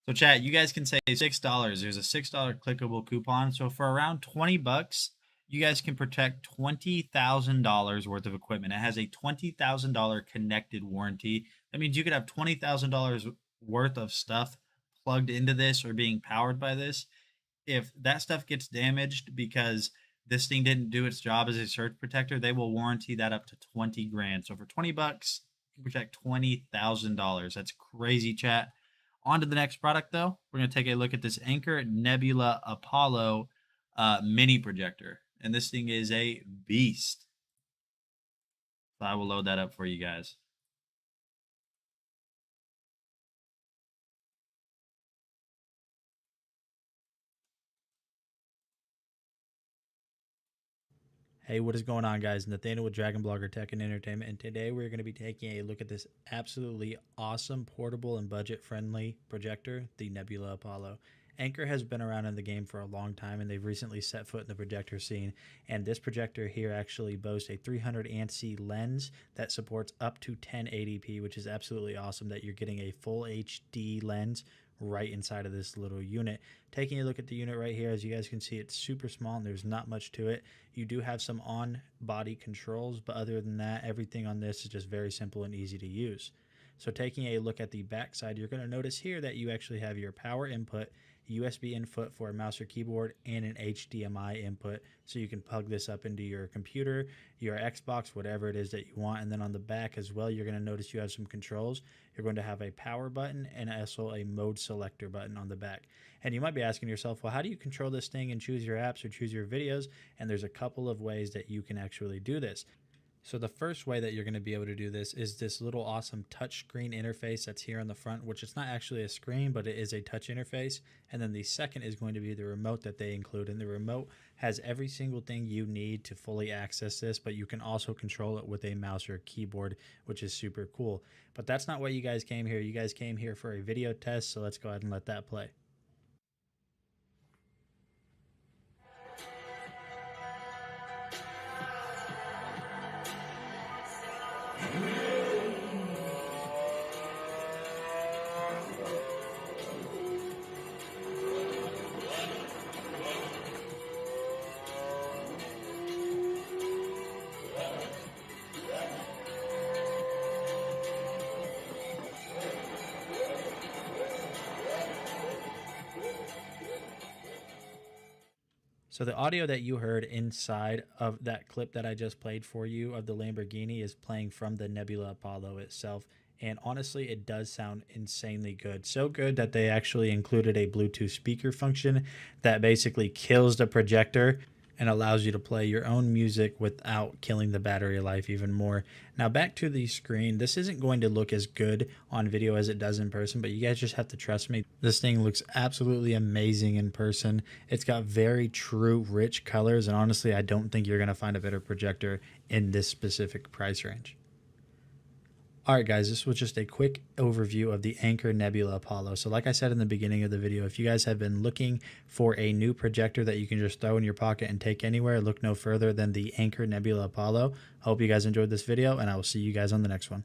So chat, you guys can say $6. There's a $6 clickable coupon. So for around 20 bucks, you guys can protect $20,000 worth of equipment. It has a $20,000 connected warranty. That means you could have $20,000 worth of stuff plugged into this or being powered by this. If that stuff gets damaged because this thing didn't do its job as a surge protector, they will warranty that up to 20 grand. So for 20 bucks, you can protect $20,000. That's crazy, chat. On to the next product, though. We're going to take a look at this Anker Nebula Apollo mini projector. And this thing is a beast. So I will load that up for you guys. Hey, what is going on, guys? Nathaniel with Dragon Blogger Tech and Entertainment, and today we're going to be taking a look at this absolutely awesome portable and budget-friendly projector, the Nebula Apollo. Anker has been around in the game for a long time, and they've recently set foot in the projector scene. And this projector here actually boasts a 300 ANSI lens that supports up to 1080p, which is absolutely awesome that you're getting a full HD lens right inside of this little unit. Taking a look at the unit right here, as you guys can see, it's super small and there's not much to it. You do have some on-body controls, but other than that, everything on this is just very simple and easy to use. So taking a look at the back side, you're going to notice here that you actually have your power input, USB input for a mouse or keyboard, and an HDMI input, so you can plug this up into your computer, your Xbox, whatever it is that you want. And then on the back as well, you're going to notice you have some controls. You're going to have a power button and also a mode selector button on the back. And you might be asking yourself, well, how do you control this thing and choose your apps or choose your videos? And there's a couple of ways that you can actually do this. So the first way that you're going to be able to do this is this little awesome touch screen interface that's here on the front, which it's not actually a screen, but it is a touch interface. And then the second is going to be the remote that they include. And the remote has every single thing you need to fully access this, but you can also control it with a mouse or a keyboard, which is super cool. But that's not why you guys came here. You guys came here for a video test, so let's go ahead and let that play. So the audio that you heard inside of that clip that I just played for you of the Lamborghini is playing from the Nebula Apollo itself. And honestly, it does sound insanely good. So good that they actually included a Bluetooth speaker function that basically kills the projector and allows you to play your own music without killing the battery life even more. Now back to the screen, this isn't going to look as good on video as it does in person, but you guys just have to trust me. This thing looks absolutely amazing in person. It's got very true rich colors, and honestly, I don't think you're going to find a better projector in this specific price range. Alright guys, this was just a quick overview of the Anker Nebula Apollo. So like I said in the beginning of the video, if you guys have been looking for a new projector that you can just throw in your pocket and take anywhere, look no further than the Anker Nebula Apollo. I hope you guys enjoyed this video, and I will see you guys on the next one.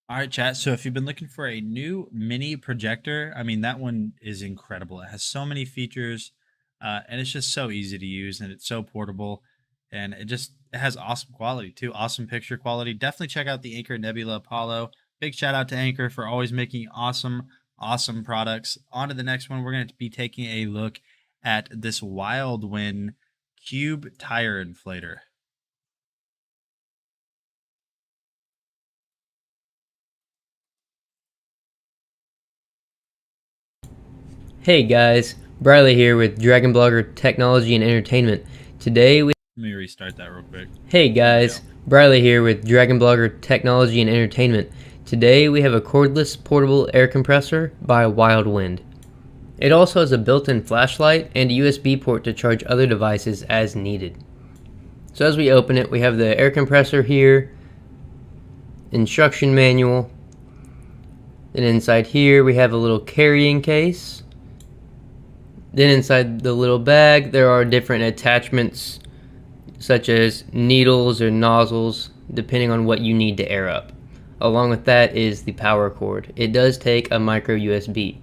All right, chat. So if you've been looking for a new mini projector, I mean, that one is incredible. It has so many features, and it's just so easy to use, and it's so portable, and it has awesome quality too. Awesome picture quality. Definitely check out the Anker Nebula Apollo. Big shout out to Anker for always making awesome products. On to the next one. We're going to be taking a look at this Wildwind Cube Tire Inflator. Hey guys, Briley here with Dragon Blogger Technology and Entertainment. Today we Let me restart that real quick. Hey guys, Briley here with Dragon Blogger Technology and Entertainment. Today we have a cordless portable air compressor by Wildwind. It also has a built-in flashlight and a USB port to charge other devices as needed. So as we open it, we have the air compressor here, instruction manual, and inside here we have a little carrying case. Then inside the little bag there are different attachments such as needles or nozzles depending on what you need to air up. Along with that is the power cord. It does take a micro USB.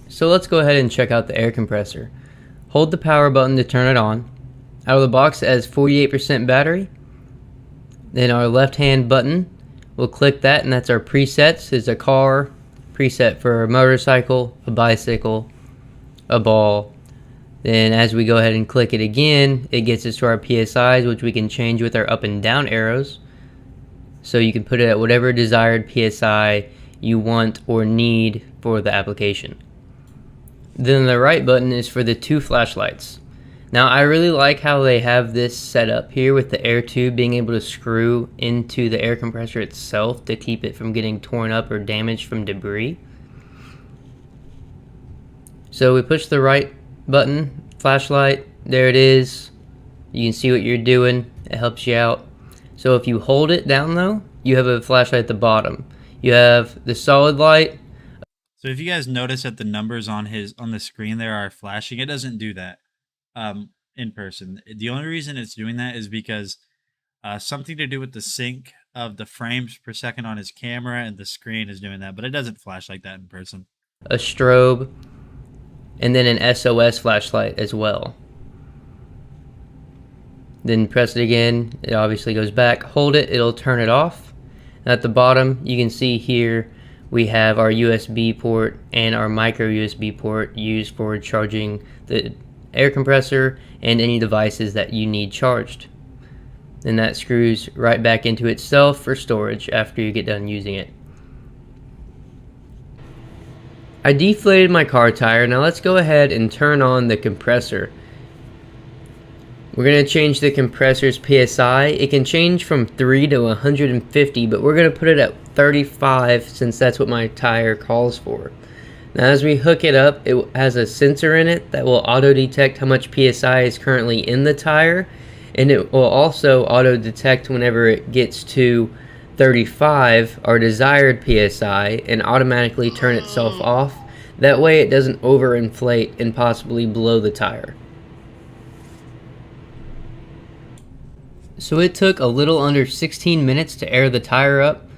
So let's go ahead and check out the air compressor. Hold the power button to turn it on. Out of the box it has 48% battery. Then our left hand button, we'll click that and that's our presets. It's a car, preset for a motorcycle, a bicycle, a ball. Then as we go ahead and click it again, it gets us to our PSIs, which we can change with our up and down arrows. So you can put it at whatever desired PSI you want or need for the application. Then the right button is for the two flashlights. Now I really like how they have this set up here with the air tube being able to screw into the air compressor itself to keep it from getting torn up or damaged from debris. So we push the right button, flashlight, there it is. You can see what you're doing, it helps you out. So if you hold it down though, you have a flashlight at the bottom. You have the solid light. So if you guys notice that the numbers on the screen there are flashing, it doesn't do that in person. The only reason it's doing that is because something to do with the sync of the frames per second on his camera, and the screen is doing that, but it doesn't flash like that in person. A strobe, and then an SOS flashlight as well. Then press it again, it obviously goes back. Hold it, it'll turn it off. At the bottom, you can see here we have our USB port and our micro USB port used for charging the air compressor and any devices that you need charged. And that screws right back into itself for storage after you get done using it. I deflated my car tire. Now let's go ahead and turn on the compressor. We're going to change the compressor's PSI. It can change from 3 to 150, but we're going to put it at 35 since that's what my tire calls for. Now as we hook it up, it has a sensor in it that will auto detect how much PSI is currently in the tire, and it will also auto detect whenever it gets to 35, our desired PSI, and automatically turn itself off. That way it doesn't overinflate and possibly blow the tire. So it took a little under 16 minutes to air the tire up.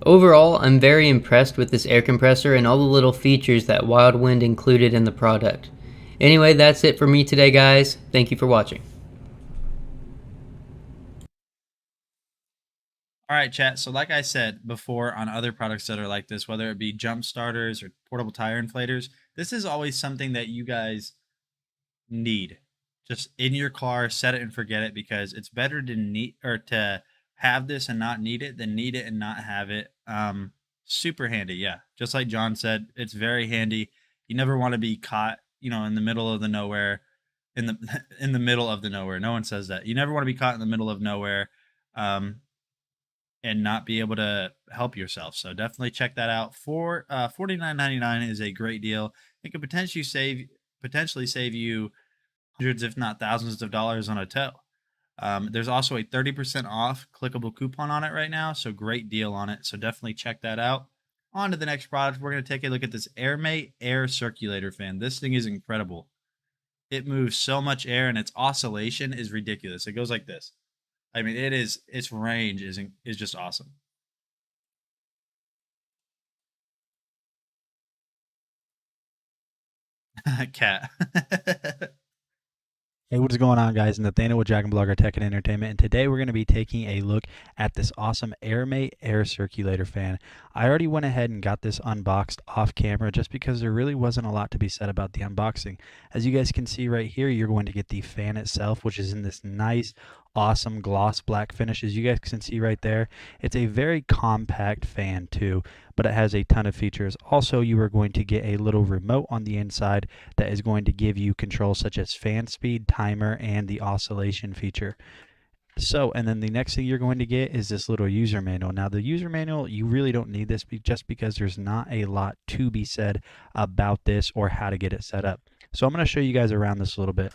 Overall, I'm very impressed with this air compressor and all the little features that Wild Wind included in the product. Anyway, that's it for me today, guys. Thank you for watching. All right, chat. So like I said before on other products that are like this, whether it be jump starters or portable tire inflators, this is always something that you guys need. Just in your car, set it and forget it, because it's better to need or to have this and not need it than need it and not have it. Super handy. Yeah. Just like John said, it's very handy. You never want to be caught, in the middle of the nowhere, in the in the middle of the nowhere. No one says that. You never want to be caught in the middle of nowhere. And not be able to help yourself. So definitely check that out. For $49.99 is a great deal. It could potentially save you hundreds, if not thousands of dollars on a tow. There's also a 30% off clickable coupon on it right now, so great deal on it. So definitely check that out. On to the next product. We're going to take a look at this Airmate Air Circulator Fan. This thing is incredible. It moves so much air, and its oscillation is ridiculous. It goes like this. I mean, its range is just awesome. Cat. Hey, what is going on, guys? Nathaniel with Jack and Blogger Tech and Entertainment, and today we're going to be taking a look at this awesome Airmate Air Circulator Fan. I already went ahead and got this unboxed off camera just because there really wasn't a lot to be said about the unboxing. As you guys can see right here, you're going to get the fan itself, which is in this nice, awesome gloss black finish. As you guys can see right there, it's a very compact fan too, but it has a ton of features. Also, you are going to get a little remote on the inside that is going to give you controls such as fan speed, timer, and the oscillation feature. So, and then the next thing you're going to get is this little user manual. Now, the user manual, you really don't need this just because there's not a lot to be said about this or how to get it set up. So I'm going to show you guys around this a little bit.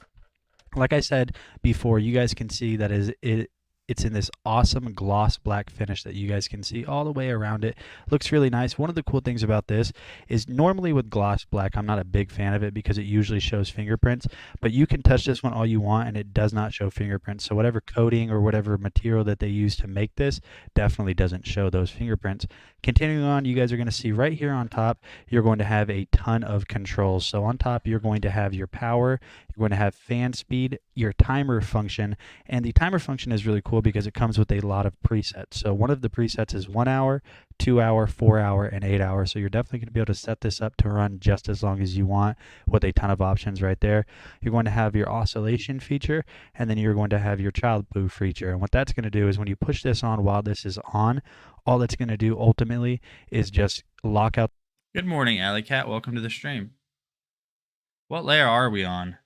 Like I said before, you guys can see that it's in this awesome gloss black finish that you guys can see all the way around it. Looks really nice. One of the cool things about this is normally with gloss black, I'm not a big fan of it because it usually shows fingerprints, but you can touch this one all you want and it does not show fingerprints. So whatever coating or whatever material that they use to make this definitely doesn't show those fingerprints. Continuing on, you guys are going to see right here on top, you're going to have a ton of controls. So on top, you're going to have your power, you're going to have fan speed, your timer function, and the timer function is really cool because it comes with a lot of presets. So one of the presets is 1 hour, 2 hour, 4 hour, and 8 hour. So you're definitely going to be able to set this up to run just as long as you want with a ton of options right there. You're going to have your oscillation feature, and then you're going to have your child boo feature. And what that's going to do is when you push this on while this is on, all that's going to do ultimately is just lock out. Good morning, Alley Cat. Welcome to the stream. What layer are we on?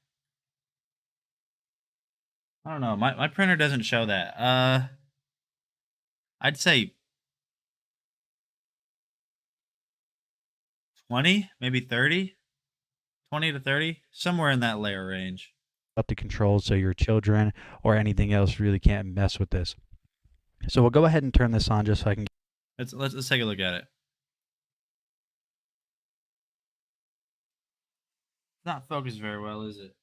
I don't know. My printer doesn't show that. I'd say 20, maybe 30. 20 to 30, somewhere in that layer range. Up the controls so your children or anything else really can't mess with this. So we'll go ahead and turn this on just so I can. Let's take a look at it. It's not focused very well, is it?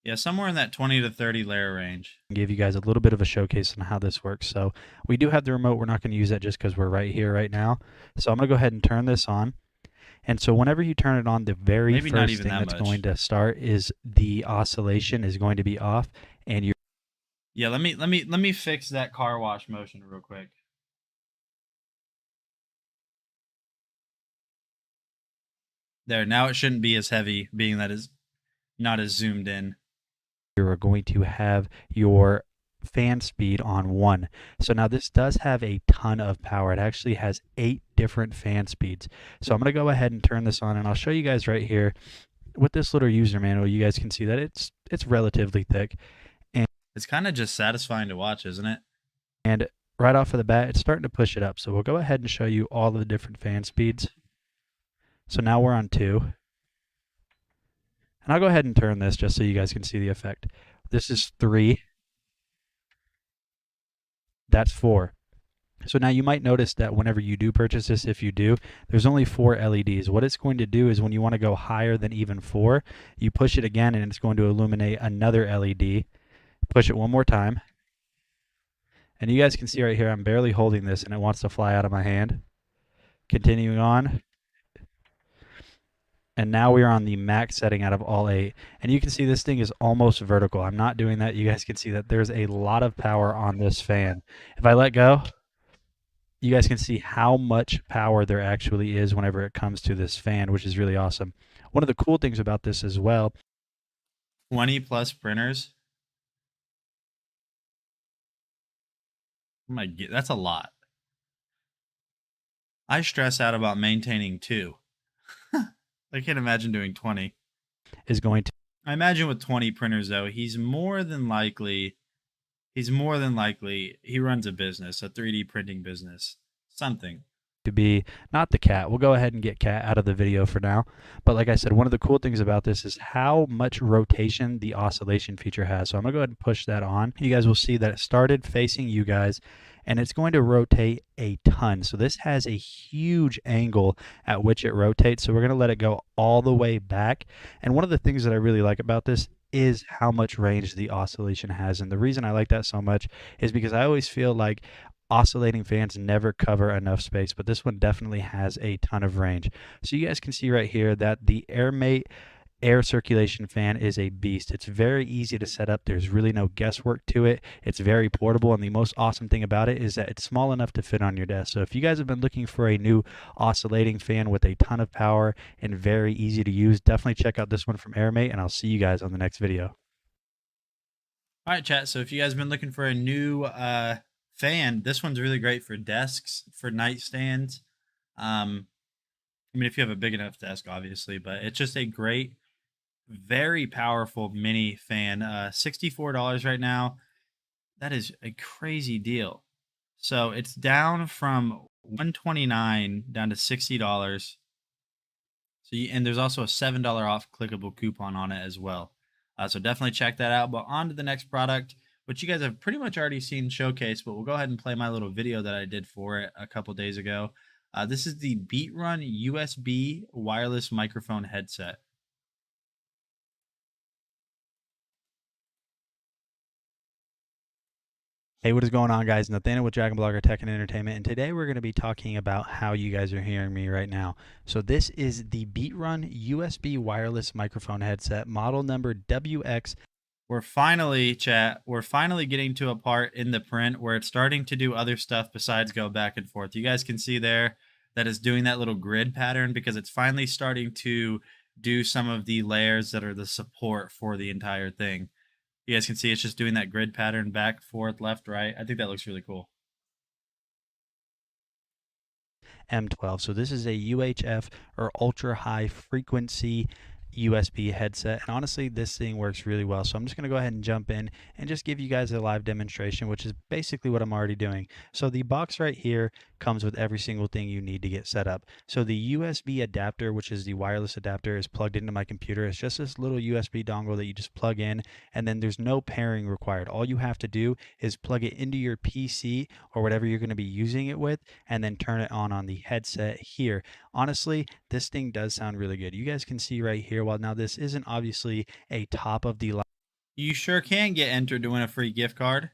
Yeah, somewhere in that 20 to 30 layer range. Give you guys a little bit of a showcase on how this works. So we do have the remote. We're not going to use that just because we're right here right now. So I'm going to go ahead and turn this on. And so whenever you turn it on, the very Maybe not first even thing that that's much. going to start is the oscillation is going to be off, and you're Yeah, let me fix that car wash motion real quick. There, now it shouldn't be as heavy, being that is not as zoomed in. you're going to have your fan speed on 1. So now this does have a ton of power. It actually has 8 different fan speeds. So I'm going to go ahead and turn this on, and I'll show you guys right here with this little user manual. You guys can see that it's relatively thick. It's kind of just satisfying to watch, isn't it? And right off of the bat, it's starting to push it up. So we'll go ahead and show you all of the different fan speeds. So now we're on 2. And I'll go ahead and turn this just so you guys can see the effect. This is 3. That's 4. So now you might notice that whenever you do purchase this, if you do, there's only 4 LEDs. What it's going to do is when you want to go higher than even 4, you push it again and it's going to illuminate another LED. Push it one more time. And you guys can see right here, I'm barely holding this and it wants to fly out of my hand. Continuing on. And now we are on the max setting out of all 8. And you can see this thing is almost vertical. I'm not doing that. You guys can see that there's a lot of power on this fan. If I let go, you guys can see how much power there actually is whenever it comes to this fan, which is really awesome. One of the cool things about this as well, 20 plus printers. Oh my God, that's a lot. I stress out about maintaining 2. I can't imagine doing 20. is going to I imagine with 20 printers though, he's more than likely he runs a business, a 3D printing business, something. be not the cat. We'll go ahead and get cat out of the video for now. But like I said, one of the cool things about this is how much rotation the oscillation feature has. So I'm going to go ahead and push that on. You guys will see that it started facing you guys, and it's going to rotate a ton. So this has a huge angle at which it rotates. So we're going to let it go all the way back. And one of the things that I really like about this is how much range the oscillation has. And the reason I like that so much is because I always feel like oscillating fans never cover enough space, but this one definitely has a ton of range. So you guys can see right here that the Airmate Air Circulation Fan is a beast. It's very easy to set up. There's really no guesswork to it. It's very portable, and the most awesome thing about it is that it's small enough to fit on your desk. So if you guys have been looking for a new oscillating fan with a ton of power and very easy to use, definitely check out this one from Airmate, and I'll see you guys on the next video. All right, chat. So if you guys have been looking for a new fan, this one's really great for desks, for nightstands. I mean, if you have a big enough desk, obviously, but it's just a great, very powerful mini fan. $64 right now. That is a crazy deal. So it's down from $129 down to $60. So and there's also a $7 off clickable coupon on it as well. So definitely check that out. But on to the next product, which you guys have pretty much already seen showcased, but we'll go ahead and play my little video that I did for it a couple days ago. This is the BeatRun USB wireless microphone headset. Hey, what is going on, guys? Nathaniel with Dragon Blogger Tech and Entertainment, and today we're going to be talking about how you guys are hearing me right now. So this is the BeatRun USB wireless microphone headset, model number WX. We're finally, chat, we're finally getting to a part in the print where it's starting to do other stuff besides go back and forth. You guys can see there that it's doing that little grid pattern because it's finally starting to do some of the layers that are the support for the entire thing. You guys can see it's just doing that grid pattern back, forth, left, right. I think that looks really cool. M12. So this is a UHF or ultra high frequency USB headset, and honestly this thing works really well. So I'm just going to go ahead and jump in and just give you guys a live demonstration, which is basically what I'm already doing. So the box right here comes with every single thing you need to get set up. So the USB adapter, which is the wireless adapter, is plugged into my computer. It's just this little USB dongle that you just plug in, and then there's no pairing required. All you have to do is plug it into your PC or whatever you're going to be using it with, and then turn it on the headset here. Honestly, this thing does sound really good. You guys can see right here, while now this isn't obviously a top of the line You sure can get entered to win a free gift card.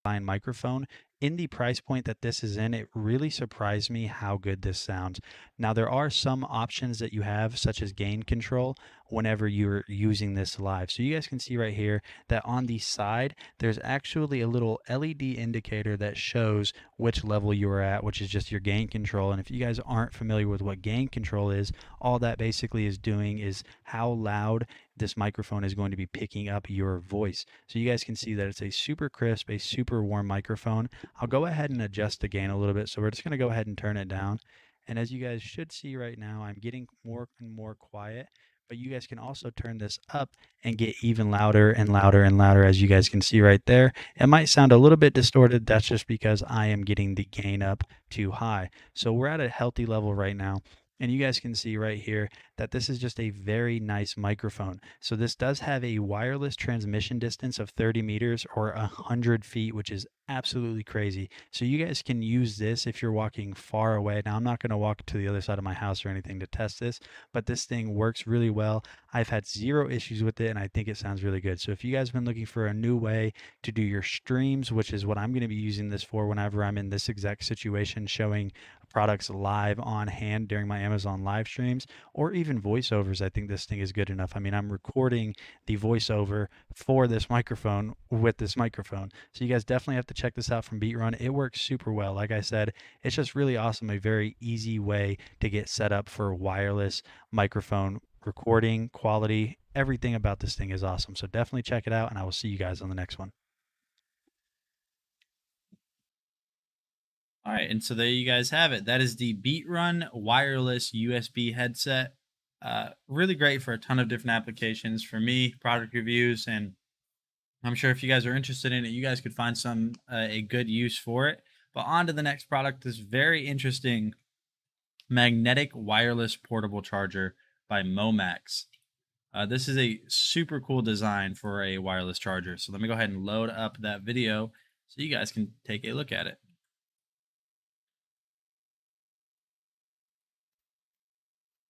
Microphone. In the price point that this is in, it really surprised me how good this sounds. Now, there are some options that you have, such as gain control, whenever you're using this live. So you guys can see right here that on the side, there's actually a little LED indicator that shows which level you are at, which is just your gain control. And if you guys aren't familiar with what gain control is, all that basically is doing is how loud this microphone is going to be picking up your voice. So you guys can see that it's a super crisp, a super warm microphone. I'll go ahead and adjust the gain a little bit. So we're just going to go ahead and turn it down. And as you guys should see right now, I'm getting more and more quiet, but you guys can also turn this up and get even louder and louder and louder, as you guys can see right there. It might sound a little bit distorted. That's just because I am getting the gain up too high. So we're at a healthy level right now. And you guys can see right here that this is just a very nice microphone. So this does have a wireless transmission distance of 30 meters or 100 feet, which is absolutely crazy. So you guys can use this if you're walking far away. Now, I'm not going to walk to the other side of my house or anything to test this, but this thing works really well. I've had zero issues with it, and I think it sounds really good. So if you guys have been looking for a new way to do your streams, which is what I'm going to be using this for whenever I'm in this exact situation, showing products live on hand during my Amazon live streams, or even voiceovers, I think this thing is good enough. I mean, I'm recording the voiceover for this microphone with this microphone. So you guys definitely have to check this out from BeatRun. It works super well. Like I said, it's just really awesome. A very easy way to get set up for wireless microphone recording quality. Everything about this thing is awesome. So definitely check it out, and I will see you guys on the next one. All right, and so there you guys have it. That is the BeatRun wireless USB headset. Really great for a ton of different applications. For me, product reviews, and I'm sure if you guys are interested in it, you guys could find some a good use for it. But on to the next product, this very interesting magnetic wireless portable charger by Momax. This is a super cool design for a wireless charger. So let me go ahead and load up that video so you guys can take a look at it.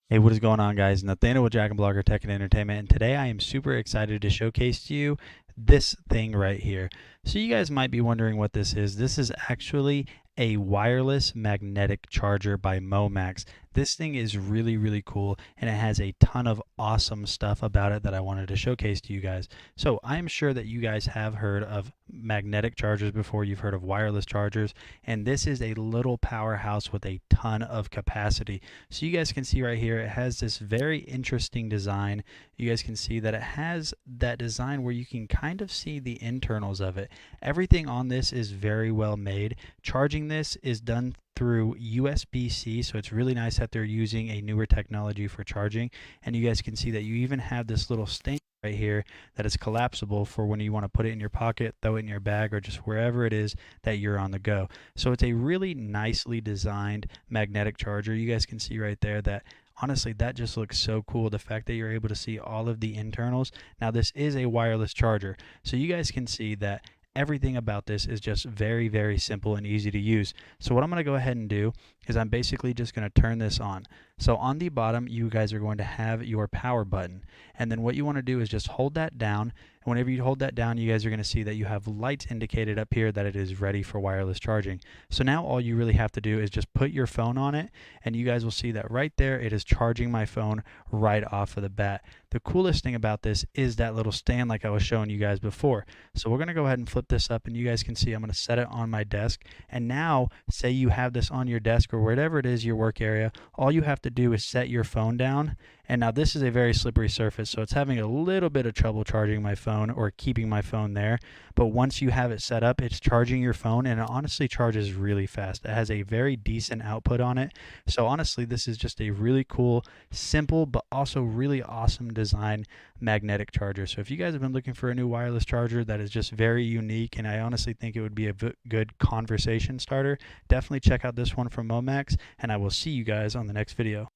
Hey, what is going on, guys? Nathaniel with Dragon Blogger Tech and Entertainment, and today I am super excited to showcase to you this thing right here. So you guys might be wondering what this is. This is actually a wireless magnetic charger by Momax. This thing is really, really cool, and it has a ton of awesome stuff about it that I wanted to showcase to you guys. So I'm sure that you guys have heard of magnetic chargers before. You've heard of wireless chargers, and this is a little powerhouse with a ton of capacity. So you guys can see right here, it has this very interesting design. You guys can see that it has that design where you can kind of see the internals of it. Everything on this is very well made. Charging this is done through USB-C, so it's really nice that they're using a newer technology for charging. And you guys can see that you even have this little stand right here that is collapsible for when you want to put it in your pocket, throw it in your bag, or just wherever it is that you're on the go. So it's a really nicely designed magnetic charger. You guys can see right there that honestly, that just looks so cool. The fact that you're able to see all of the internals. Now, this is a wireless charger, so you guys can see that everything about this is just very, very simple and easy to use. So what I'm going to go ahead and do is I'm basically just going to turn this on. So on the bottom, you guys are going to have your power button. And then what you want to do is just hold that down. And whenever you hold that down, you guys are going to see that you have lights indicated up here that it is ready for wireless charging. So now all you really have to do is just put your phone on it, and you guys will see that right there it is charging my phone right off of the bat. The coolest thing about this is that little stand like I was showing you guys before. So we're going to go ahead and flip this up, and you guys can see I'm going to set it on my desk. And now, say you have this on your desk or wherever it is, your work area, all you have to do is set your phone down. And now this is a very slippery surface, so it's having a little bit of trouble charging my phone or keeping my phone there. But once you have it set up, it's charging your phone, and it honestly charges really fast. It has a very decent output on it. So honestly, this is just a really cool, simple, but also really awesome design magnetic charger. So if you guys have been looking for a new wireless charger that is just very unique, and I honestly think it would be a good conversation starter, definitely check out this one from Momax, and I will see you guys on the next video.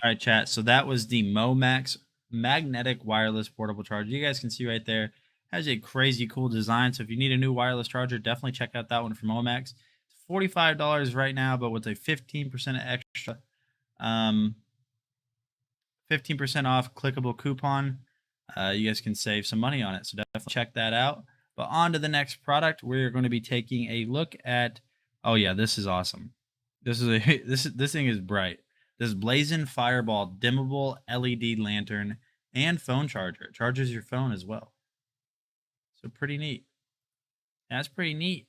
All right, chat. So that was the Momax magnetic wireless portable charger. You guys can see right there, has a crazy cool design. So if you need a new wireless charger, definitely check out that one from Momax. It's $45 right now, but with a 15% extra, 15% off clickable coupon. You guys can save some money on it, so definitely check that out. But on to the next product, we're going to be taking a look at. Oh yeah, this is awesome. This is this thing is bright. This Blazing Fireball dimmable LED lantern and phone charger. It charges your phone as well. So pretty neat. That's pretty neat.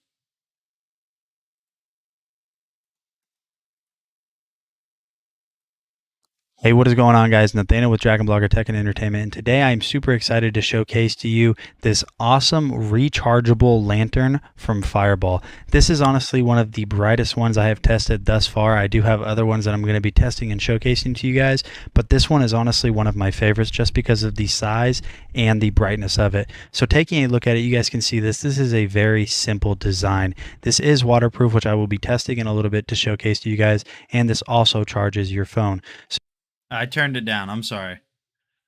Hey, what is going on, guys? Nathaniel with Dragon Blogger Tech and Entertainment, and today I'm super excited to showcase to you this awesome rechargeable lantern from Fireball. This is honestly one of the brightest ones I have tested thus far. I do have other ones that I'm going to be testing and showcasing to you guys, but this one is honestly one of my favorites just because of the size and the brightness of it. So taking a look at it, you guys can see this. This is a very simple design. This is waterproof, which I will be testing in a little bit to showcase to you guys, and this also charges your phone. I turned it down. I'm sorry.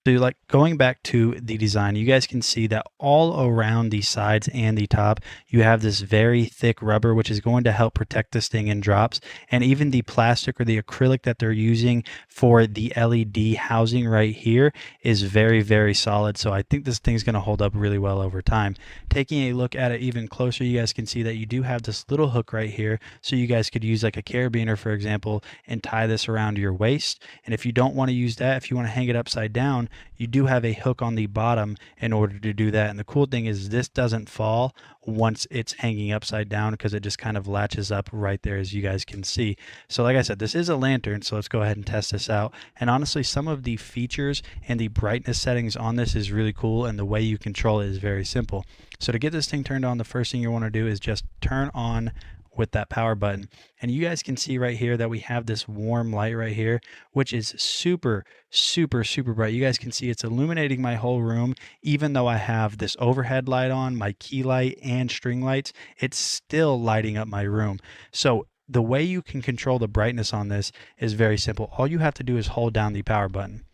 So like going back to the design, you guys can see that all around the sides and the top, you have this very thick rubber, which is going to help protect this thing in drops. And even the plastic or the acrylic that they're using for the LED housing right here is very, very solid. So I think this thing's going to hold up really well over time. Taking a look at it even closer, you guys can see that you do have this little hook right here. So you guys could use like a carabiner, for example, and tie this around your waist. And if you don't want to use that, if you want to hang it upside down, you do have a hook on the bottom in order to do that. And the cool thing is this doesn't fall once it's hanging upside down because it just kind of latches up right there, as you guys can see. So like I said, this is a lantern, so let's go ahead and test this out. And honestly, some of the features and the brightness settings on this is really cool, and the way you control it is very simple. So to get this thing turned on, the first thing you want to do is just turn on with that power button. And you guys can see right here that we have this warm light right here, which is super bright. You guys can see it's illuminating my whole room. Even though I have this overhead light on, my key light and string lights, it's still lighting up my room. So the way you can control the brightness on this is very simple. All you have to do is hold down the power button.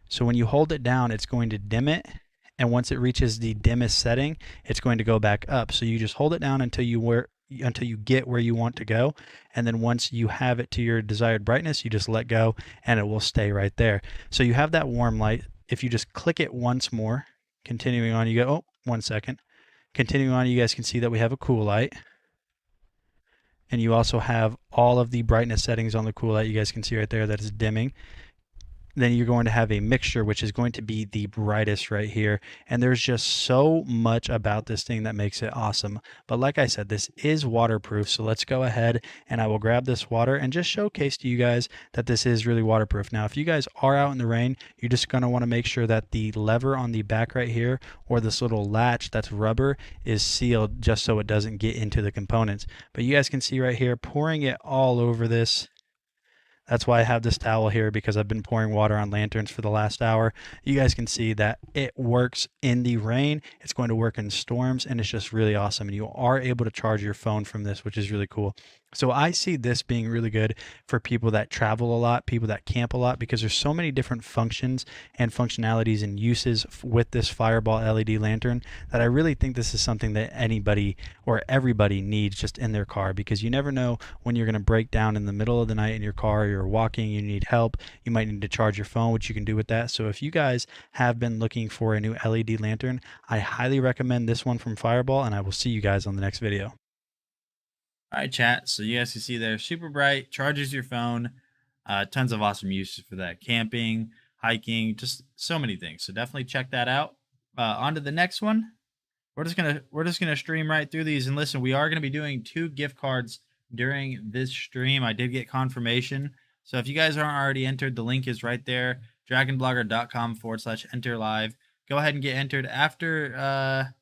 So when you hold it down, it's going to dim it. And once it reaches the dimmest setting, it's going to go back up. So you just hold it down until you get where you want to go, and then once you have it to your desired brightness, you just let go and it will stay right there. So you have that warm light. If you just click it once more, continuing on, you go, oh, 1 second. Continuing on, you guys can see that we have a cool light. And you also have all of the brightness settings on the cool light. You guys can see right there that it's dimming. Then you're going to have a mixture, which is going to be the brightest right here. And there's just so much about this thing that makes it awesome. But like I said, this is waterproof. So let's go ahead and I will grab this water and just showcase to you guys that this is really waterproof. Now, if you guys are out in the rain, you're just going to want to make sure that the lever on the back right here, or this little latch that's rubber, is sealed just so it doesn't get into the components. But you guys can see right here, pouring it all over this. That's why I have this towel here, because I've been pouring water on lanterns for the last hour. You guys can see that it works in the rain. It's going to work in storms, and it's just really awesome. And you are able to charge your phone from this, which is really cool. So I see this being really good for people that travel a lot, people that camp a lot, because there's so many different functions and functionalities and uses with this Fireball LED lantern that I really think this is something that anybody or everybody needs just in their car, because you never know when you're going to break down in the middle of the night in your car, you're walking, you need help, you might need to charge your phone, which you can do with that. So if you guys have been looking for a new LED lantern, I highly recommend this one from Fireball, and I will see you guys on the next video. All right, chat. So you guys can see there, super bright, charges your phone. Tons of awesome uses for that. Camping, hiking, just so many things. So definitely check that out. On to the next one. We're just gonna stream right through these. And listen, we are gonna be doing 2 gift cards during this stream. I did get confirmation. So if you guys aren't already entered, the link is right there. dragonblogger.com/enter live. Go ahead and get entered after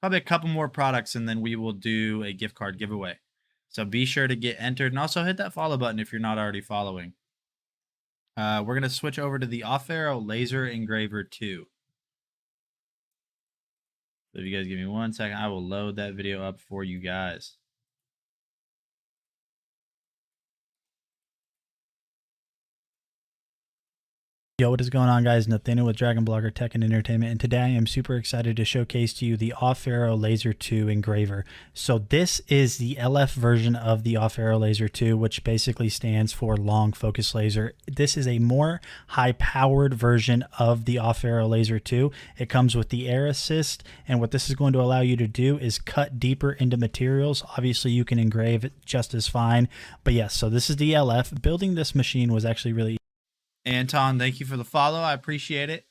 probably a couple more products, and then we will do a gift card giveaway. So be sure to get entered, and also hit that follow button if you're not already following. We're going to switch over to the Off-Arrow Laser Engraver 2. So if you guys give me 1 second, I will load that video up for you guys. Yo, what is going on, guys? Nathaniel with Dragon Blogger Tech and Entertainment, and today I am super excited to showcase to you the Off-Arrow Laser 2 engraver. So this is the LF version of the Off-Arrow Laser 2, which basically stands for long focus laser. This is a more high-powered version of the Off-Arrow Laser 2. It comes with the Air Assist, and what this is going to allow you to do is cut deeper into materials. Obviously, you can engrave it just as fine, but yes, so this is the LF. Building this machine was actually really Anton, thank you for the follow. I appreciate it.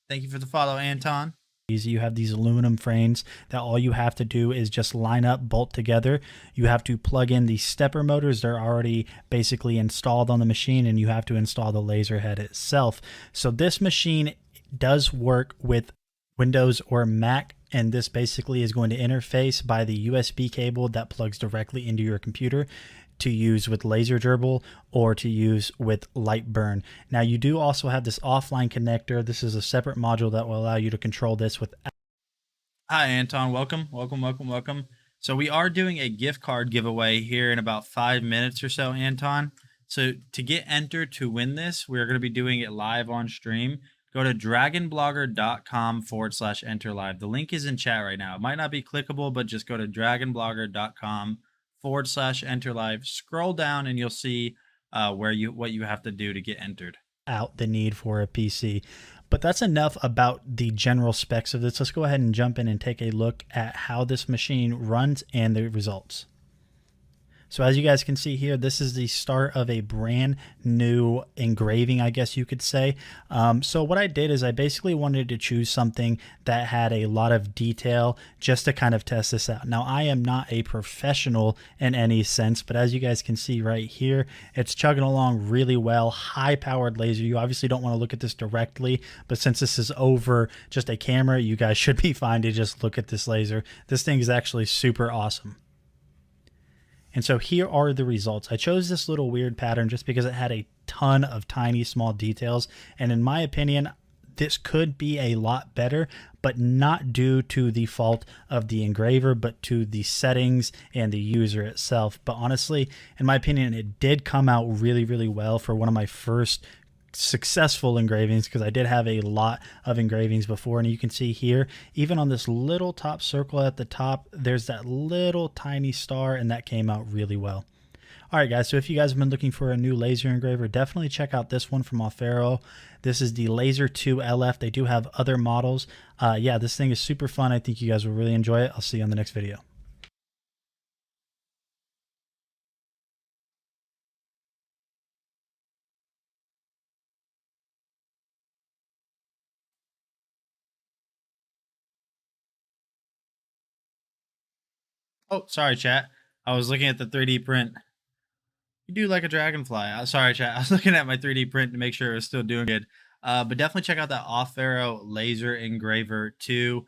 Thank you for the follow, Anton. easy. You have these aluminum frames that all you have to do is just line up, bolt together. You have to plug in the stepper motors. They're already basically installed on the machine, and you have to install the laser head itself. So this machine does work with Windows or Mac, and this basically is going to interface by the USB cable that plugs directly into your computer to use with laser gerbil or to use with light burn. Now you do also have this offline connector. This is a separate module that will allow you to control this with. Hi, Anton. Welcome. So we are doing a gift card giveaway here in about 5 minutes or so, Anton. So to get entered to win this, we're going to be doing it live on stream. Go to dragonblogger.com/enter live. The link is in chat right now. It might not be clickable, but just go to dragonblogger.com/enter live. Scroll down and you'll see what you have to do to get entered. Out the need for a PC. But that's enough about the general specs of this. Let's go ahead and jump in and take a look at how this machine runs and the results. So as you guys can see here, this is the start of a brand new engraving, I guess you could say. So what I did is I basically wanted to choose something that had a lot of detail just to kind of test this out. Now, I am not a professional in any sense, but as you guys can see right here, it's chugging along really well. High-powered laser. You obviously don't want to look at this directly, but since this is over just a camera, you guys should be fine to just look at this laser. This thing is actually super awesome. And so here are the results. I chose this little weird pattern just because it had a ton of tiny small details. And in my opinion, this could be a lot better, but not due to the fault of the engraver, but to the settings and the user itself. But honestly, in my opinion, it did come out really, really well for one of my first successful engravings, because I did have a lot of engravings before. And you can see here, even on this little top circle at the top, there's that little tiny star, and that came out really well. All right, guys, so if you guys have been looking for a new laser engraver, definitely check out this one from Off-Arrow. This is the Laser 2 LF. They do have other models. Yeah, this thing is super fun. I think you guys will really enjoy it. I'll see you on the next video. Oh, sorry, chat. I was looking at the 3D print. You do like a dragonfly. Sorry, chat. I was looking at my 3D print to make sure it was still doing good. But definitely check out that Off-Arrow Laser Engraver 2.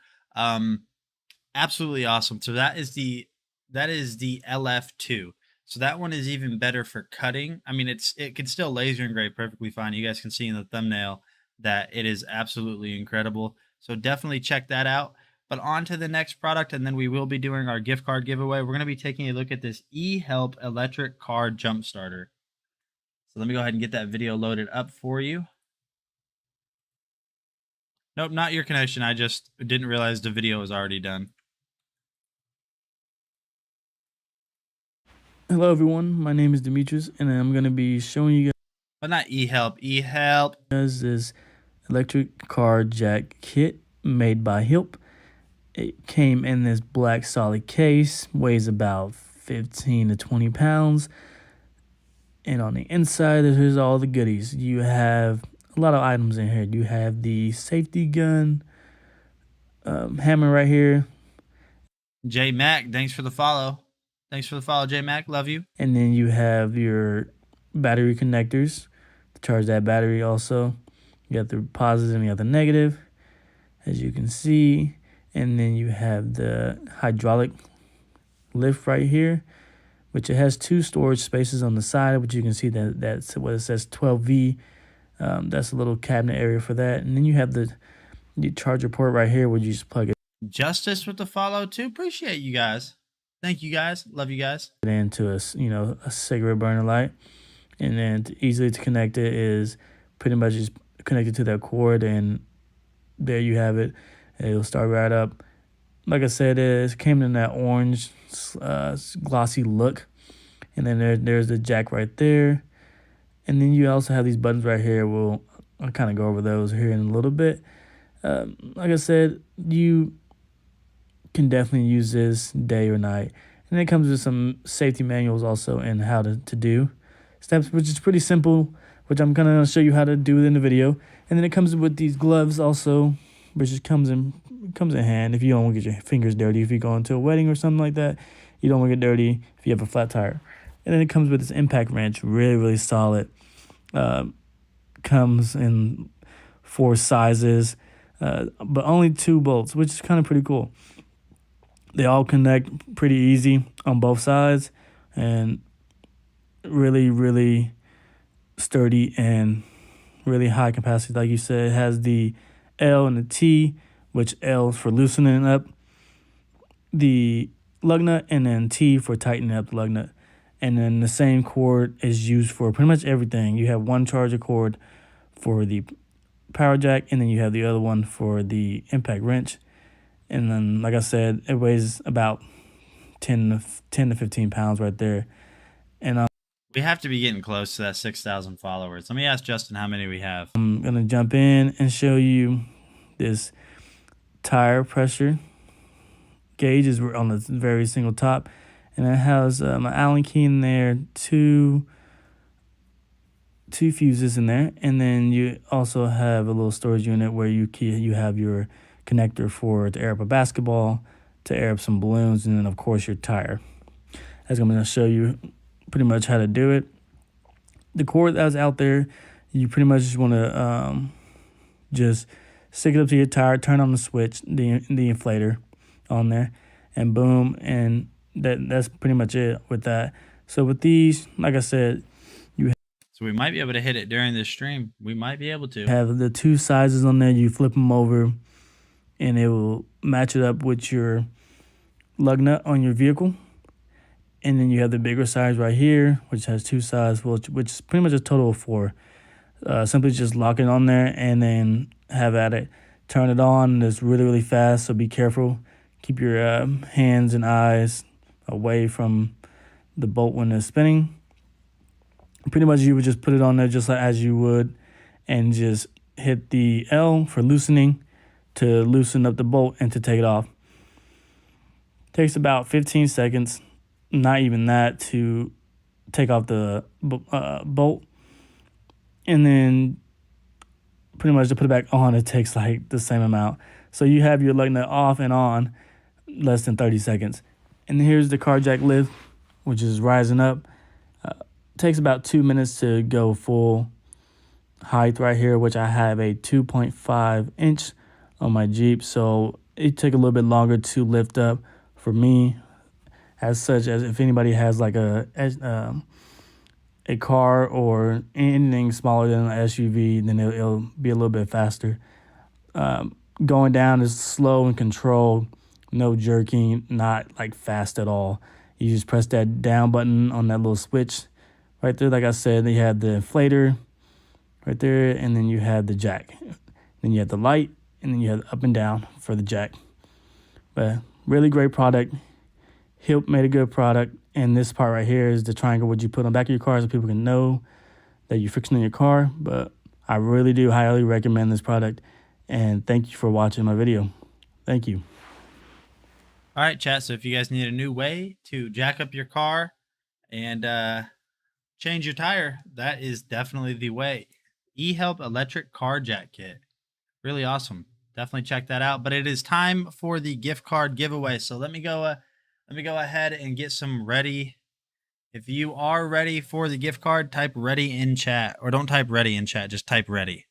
Absolutely awesome. So that is the LF2. So that one is even better for cutting. I mean, it can still laser engrave perfectly fine. You guys can see in the thumbnail that it is absolutely incredible. So definitely check that out. But on to the next product, and then we will be doing our gift card giveaway. We're going to be taking a look at this eHelp electric car jump starter. So let me go ahead and get that video loaded up for you. Nope, not your connection. I just didn't realize the video was already done. Hello everyone, my name is Demetrius, and I'm going to be showing you But not eHelp. guys this electric car jack kit made by Help. It came in this black solid case, weighs about 15 to 20 pounds, and on the inside there's all the goodies. You have a lot of items in here. You have the safety gun, hammer right here. J Mac, thanks for the follow. J Mac. Love you. And then you have your battery connectors to charge that battery also. You got the positive and you got the negative, as you can see. And then you have the hydraulic lift right here, which it has 2 storage spaces on the side, which you can see that's what it says 12V. That's a little cabinet area for that. And then you have the charger port right here where you just plug it Justice with the follow too. Appreciate you guys. Thank you guys. Love you guys. into a cigarette burner light. And then easily to connect it is pretty much just connect it to that cord, and there you have it. It'll start right up. Like I said, it came in that orange glossy look. And then there's the jack right there. And then you also have these buttons right here. I'll kind of go over those here in a little bit. Like I said, you can definitely use this day or night. And it comes with some safety manuals also and how to do steps, which is pretty simple, which I'm going to show you how to do it in the video. And then it comes with these gloves also, which just comes in hand if you don't want to get your fingers dirty. If you go into a wedding or something like that, you don't want to get dirty if you have a flat tire. And then it comes with this impact wrench, really, really solid. Comes in 4 sizes, but only 2 bolts, which is kind of pretty cool. They all connect pretty easy on both sides, and really, really sturdy and really high capacity. Like you said, it has the L and the T, which L is for loosening up the lug nut, and then T for tightening up the lug nut. And then the same cord is used for pretty much everything. You have one charger cord for the power jack, and then you have the other one for the impact wrench. And then, like I said, it weighs about 10 to 15 pounds right there. And we have to be getting close to that 6,000 followers. Let me ask Justin how many we have. I'm going to jump in and show you this tire pressure gauge is on the very single top. And it has my Allen key in there, two fuses in there. And then you also have a little storage unit where you have your connector to air up a basketball, to air up some balloons, and then of course your tire. As I'm going to show you pretty much how to do it. The cord that's out there, you pretty much just want to just stick it up to your tire, turn on the switch, the inflator on there, and boom, and that's pretty much it with that. So with these, like I said, so we might be able to hit it during this stream. We might be able to have the 2 sizes on there. You flip them over, and it will match it up with your lug nut on your vehicle. And then you have the bigger size right here, which has 2 sizes, which is pretty much a total of 4. Simply just lock it on there and then have at it. Turn it on. It's really, really fast, so be careful. Keep your hands and eyes away from the bolt when it's spinning. Pretty much you would just put it on there just like as you would, and just hit the L for loosening to loosen up the bolt and to take it off. Takes about 15 seconds, not even that, to take off the bolt. And then pretty much to put it back on, it takes like the same amount. So you have your lug nut off and on less than 30 seconds. And here's the car jack lift, which is rising up. Takes about 2 minutes to go full height right here, which I have a 2.5 inch on my Jeep. So it took a little bit longer to lift up for me. As such, as if anybody has like a car or anything smaller than an SUV, then it'll be a little bit faster. Going down is slow and controlled, no jerking, not like fast at all. You just press that down button on that little switch right there. Like I said, you have the inflator right there, and then you have the jack. Then you have the light, and then you have the up and down for the jack. But really great product. Hilp made a good product. And this part right here is the triangle what you put on the back of your car so people can know that you're fixing your car. But I really do highly recommend this product. And thank you for watching my video. Thank you. All right, chat. So if you guys need a new way to jack up your car and change your tire, that is definitely the way. eHelp Electric Car Jack Kit. Really awesome. Definitely check that out. But it is time for the gift card giveaway. So let me go ahead and get some ready. If you are ready for the gift card, type ready in chat. Or don't type ready in chat, just type ready.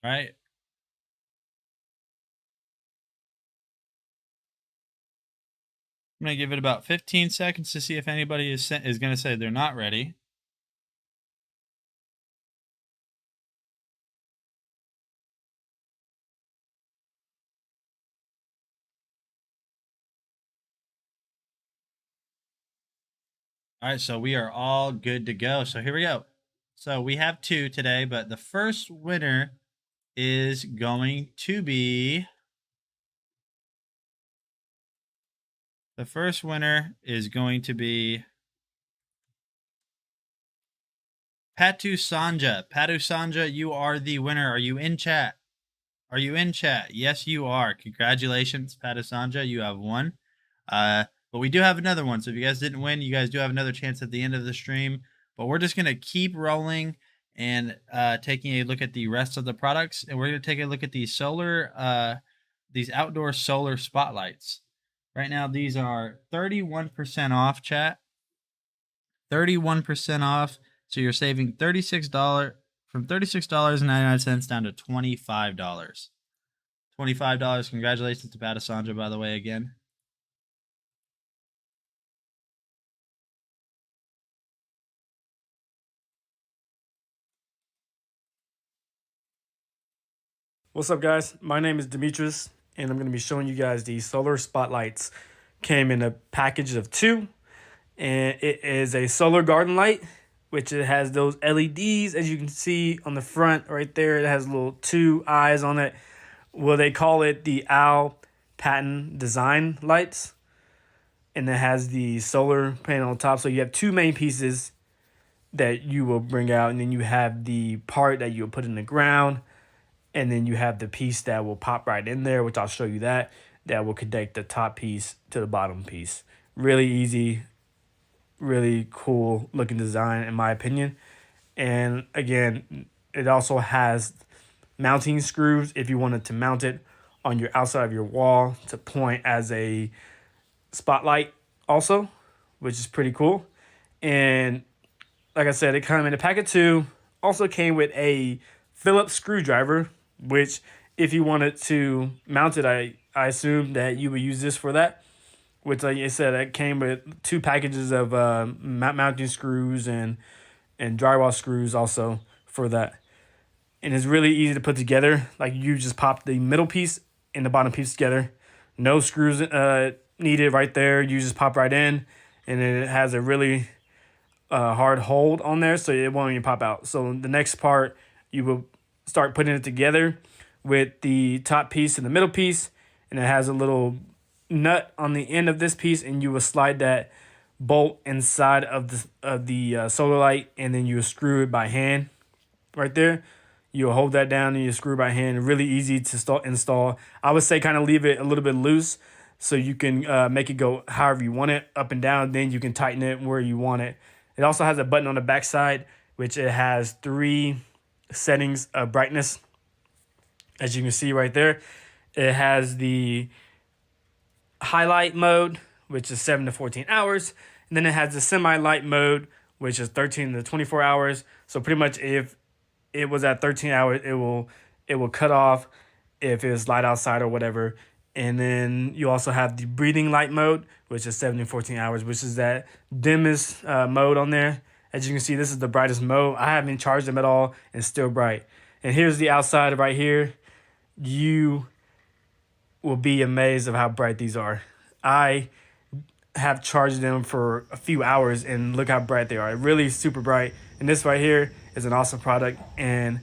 All right. I'm going to give it about 15 seconds to see if anybody is going to say they're not ready. All right, so we are all good to go. So here we go. So we have 2 today, but the first winner is going to be Patu Sanja. Patu Sanja, you are the winner. Are you in chat? Are you in chat? Yes, you are. Congratulations, Patu Sanja. You have won. But we do have another one. So if you guys didn't win, you guys do have another chance at the end of the stream. But we're just going to keep rolling and taking a look at the rest of the products. And we're going to take a look at these outdoor solar spotlights. Right now, these are 31% off, chat. 31% off. So you're saving $36 from $36.99 down to $25. $25. Congratulations to Pat Asanja, by the way, again. What's up, guys? My name is Demetrius, and I'm going to be showing you guys the solar spotlights. Came in a package of 2, and it is a solar garden light, which it has those LEDs, as you can see on the front right there. It has little 2 eyes on it. Well, they call it the Owl Patent Design lights, and it has the solar panel on top. So you have 2 main pieces that you will bring out, and then you have the part that you'll put in the ground. And then you have the piece that will pop right in there, which I'll show you that will connect the top piece to the bottom piece. Really easy, really cool looking design in my opinion. And again, it also has mounting screws if you wanted to mount it on your outside of your wall to point as a spotlight also, which is pretty cool. And like I said, it came in a pack of 2. Also came with a Phillips screwdriver, which if you wanted to mount it, I assume that you would use this for that. Which, like I said, it came with 2 packages of mounting screws and drywall screws also for that. And it's really easy to put together. Like, you just pop the middle piece and the bottom piece together. No screws needed right there. You just pop right in, and it has a really hard hold on there, so it won't even pop out. So the next part, you will start putting it together with the top piece and the middle piece, and it has a little nut on the end of this piece, and you will slide that bolt inside of the solar light, and then you will screw it by hand right there. You'll hold that down and you screw by hand. Really easy to install. I would say kind of leave it a little bit loose so you can make it go however you want it, up and down. Then you can tighten it where you want it. It also has a button on the back side, which it has 3 settings of brightness. As you can see right there, it has the highlight mode, which is 7 to 14 hours. And then it has the semi-light mode, which is 13 to 24 hours. So pretty much if it was at 13 hours, it will cut off if it's light outside or whatever. And then you also have the breathing light mode, which is 7 to 14 hours, which is that dimmest mode on there. As you can see, this is the brightest mode. I haven't charged them at all, and it's still bright. And here's the outside right here. You will be amazed of how bright these are. I have charged them for a few hours, and look how bright they are. Really super bright. And this right here is an awesome product. And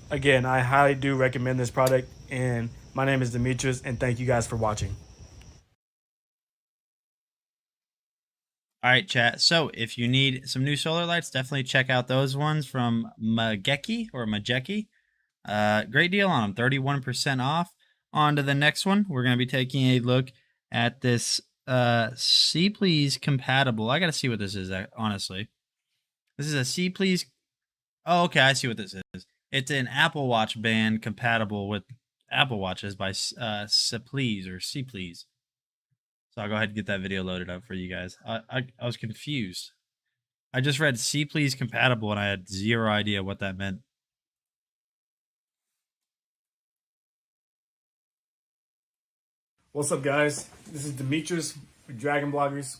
again, I highly do recommend this product. And my name is Demetrius, and thank you guys for watching. All right, chat. So if you need some new solar lights, definitely check out those ones from Majeki. Great deal on them, 31% off. On to the next one. We're going to be taking a look at this C Please compatible. I got to see what this is, honestly. This is a C Please. Oh, okay. I see what this is. It's an Apple Watch band compatible with Apple Watches by C Please. So I'll go ahead and get that video loaded up for you guys. I was confused. I just read C Please compatible and I had zero idea what that meant. What's up, guys? This is Demetrius with Dragon Bloggers.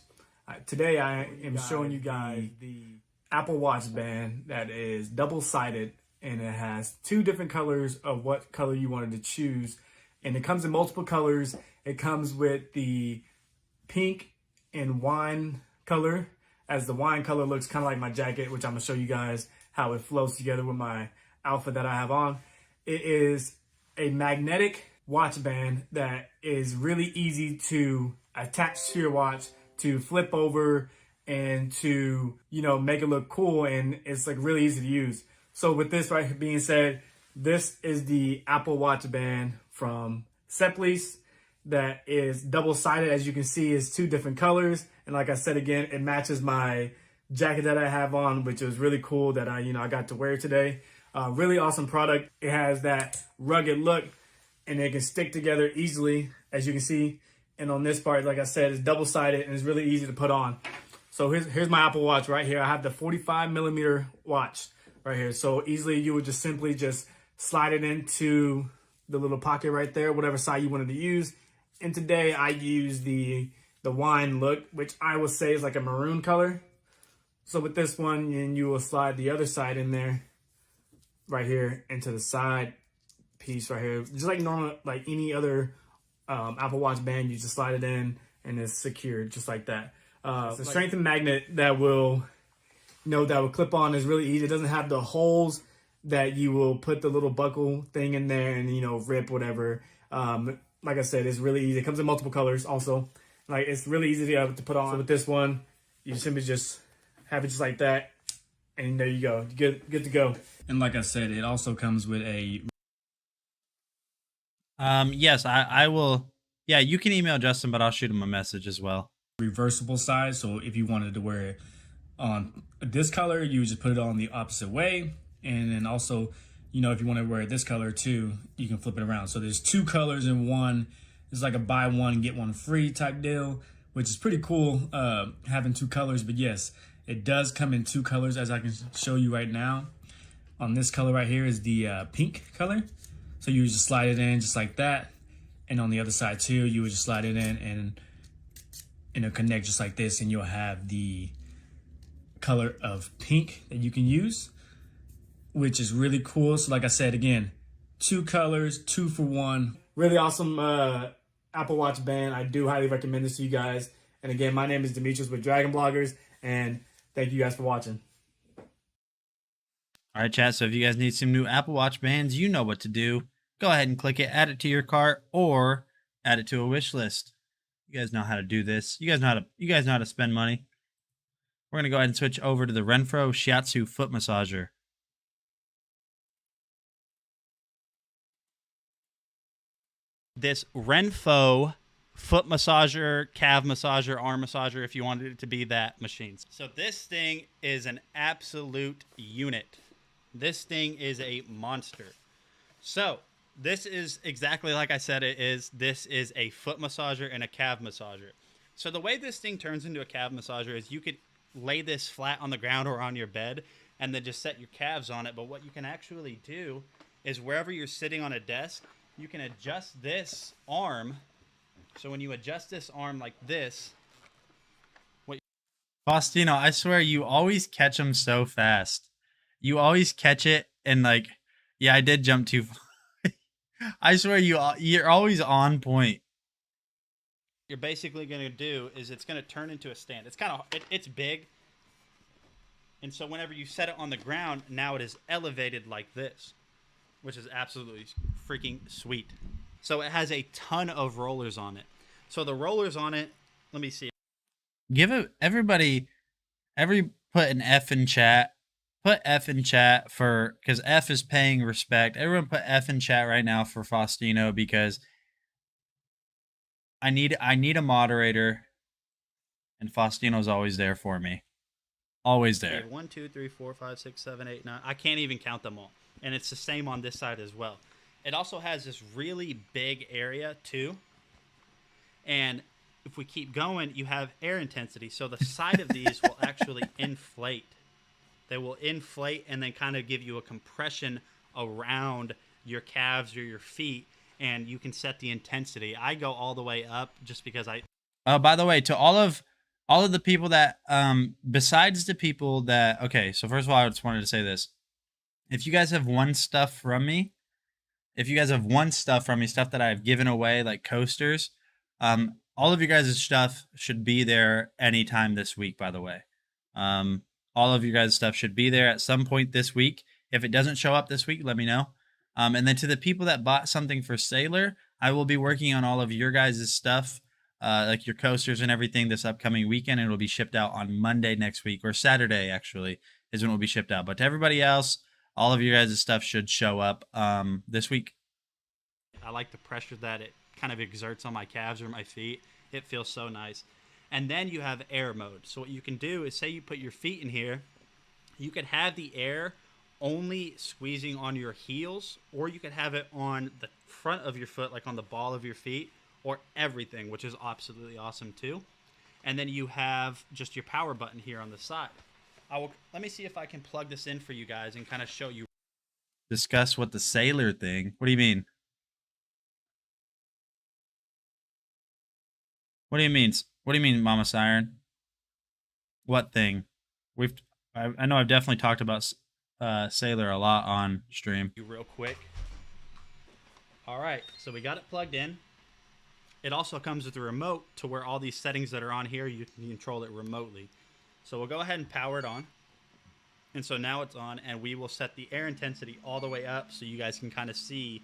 Today I am showing you guys the Apple Watch band that is double-sided, and it has 2 different colors of what color you wanted to choose. And it comes in multiple colors. It comes with the pink and wine color, as the wine color looks kind of like my jacket, which I'm gonna show you guys how it flows together with my outfit that I have on. It is a magnetic watch band that is really easy to attach to your watch, to flip over, and to, you know, make it look cool, and it's like really easy to use. So with this right being said, this is the Apple Watch band from Sepleys that is double-sided. As you can see, is 2 different colors, and like I said again, it matches my jacket that I have on, which is really cool that I got to wear today. Really awesome product. It has that rugged look, and it can stick together easily, as you can see. And on this part, like I said, it's double-sided and it's really easy to put on. So here's my Apple Watch right here. I have the 45mm watch right here. So easily you would just simply just slide it into the little pocket right there, whatever side you wanted to use. And today I use the wine look, which I would say is like a maroon color. So with this one, and you will slide the other side in there right here into the side piece right here, just like normal, like any other Apple Watch band. You just slide it in and it's secured just like that. It's a strengthened magnet that will, that will clip on. Is really easy. It doesn't have the holes that you will put the little buckle thing in there and rip whatever. Like I said, it's really easy. It comes in multiple colors also. Like, it's really easy to put on. So with this one, you simply just have it just like that, and there you go. Good to go. And like I said, it also comes with a yes, I will. Yeah, you can email Justin, but I'll shoot him a message as well. reversible side. So if you wanted to wear it on this color, you just put it on the opposite way. And then also, if you want to wear this color too, you can flip it around. So there's 2 colors in one. It's like a buy one, get one free type deal, which is pretty cool, having 2 colors. But yes, it does come in 2 colors, as I can show you right now. On this color right here is the pink color. So you just slide it in just like that. And on the other side too, you would just slide it in and it'll connect just like this, and you'll have the color of pink that you can use, which is really cool. So like I said, again, 2 colors, 2 for 1. Really awesome Apple Watch band. I do highly recommend this to you guys. And again, my name is Demetrius with Dragon Bloggers, and thank you guys for watching. All right, chat. So if you guys need some new Apple Watch bands, you know what to do. Go ahead and click it, add it to your cart, or add it to a wish list. You guys know how to do this. You guys know how to spend money. We're gonna go ahead and switch over to the Renpho Shiatsu foot massager. This Renpho foot massager, calf massager, arm massager, if you wanted it to be that machine. So this thing is an absolute unit. This thing is a monster. So this is exactly like I said it is. This is a foot massager and a calf massager. So the way this thing turns into a calf massager is you could lay this flat on the ground or on your bed and then just set your calves on it. But what you can actually do is wherever you're sitting on a desk, you can adjust this arm. So when you adjust this arm like this, Faustino, I swear you always catch them so fast. You always catch it and like, yeah, I did jump too far. I swear you're always on point. You're basically going to do is it's going to turn into a stand. It's kind of it's big. And so whenever you set it on the ground, now it is elevated like this, which is absolutely freaking sweet. So it has a ton of rollers on it. So the rollers on it, let me see. Put an F in chat. Put F in chat because F is paying respect. Everyone put F in chat right now for Faustino, because I need a moderator, and Faustino's always there for me. Always there. 1, 2, 3, 4, 5, 6, 7, 8, 9. I can't even count them all. And it's the same on this side as well. It also has this really big area too. And if we keep going, you have air intensity. So the side of these will actually inflate. They will inflate and then kind of give you a compression around your calves or your feet, and you can set the intensity. I go all the way up just because I... by the way, to all of the people that, besides the people that... Okay, so first of all, I just wanted to say this. If you guys have won stuff from me, stuff that I've given away, like coasters, all of you guys' stuff should be there anytime this week, by the way. All of you guys' stuff should be there at some point this week. If it doesn't show up this week, let me know. And then to the people that bought something for Sailor, I will be working on all of your guys' stuff, like your coasters and everything this upcoming weekend. It'll be shipped out on Monday next week, or Saturday actually is when it will be shipped out. But to everybody else, all of your guys' stuff should show up this week. I like the pressure that it kind of exerts on my calves or my feet. It feels so nice. And then you have air mode. So what you can do is, say you put your feet in here, you could have the air only squeezing on your heels, or you could have it on the front of your foot, like on the ball of your feet, or everything, which is absolutely awesome too. And then you have just your power button here on the side. Let me see if I can plug this in for you guys and kind of show you. Discuss what the Sailor thing. What do you mean? What do you mean? What do you mean, Mama Siren? What thing? I know I've definitely talked about Sailor a lot on stream. Real quick. All right, so we got it plugged in. It also comes with a remote to where all these settings that are on here, you can control it remotely. So we'll go ahead and power it on. And so now it's on, and we will set the air intensity all the way up so you guys can kind of see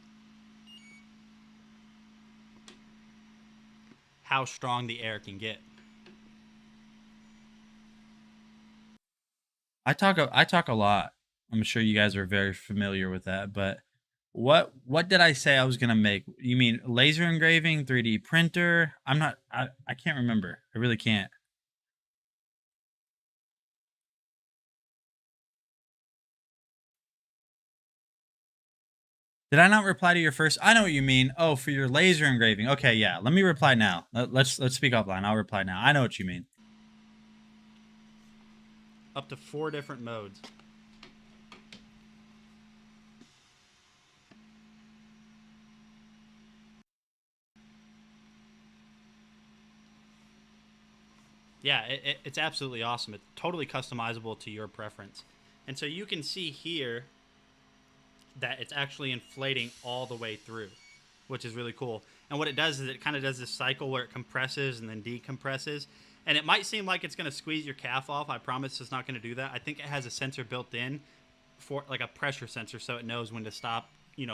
how strong the air can get. I talk a lot. I'm sure you guys are very familiar with that, but what did I say I was gonna make? You mean laser engraving, 3D printer? I can't remember. I really can't. Did I not reply to your first? I know what you mean. Oh, for your laser engraving. Okay, yeah. Let me reply now. Let's speak offline. I'll reply now. I know what you mean. Up to 4 different modes. Yeah, it's absolutely awesome. It's totally customizable to your preference. And so you can see here that it's actually inflating all the way through, which is really cool. And what it does is it kind of does this cycle where it compresses and then decompresses. And it might seem like it's going to squeeze your calf off. I promise it's not going to do that. I think it has a sensor built in, for like a pressure sensor, so it knows when to stop,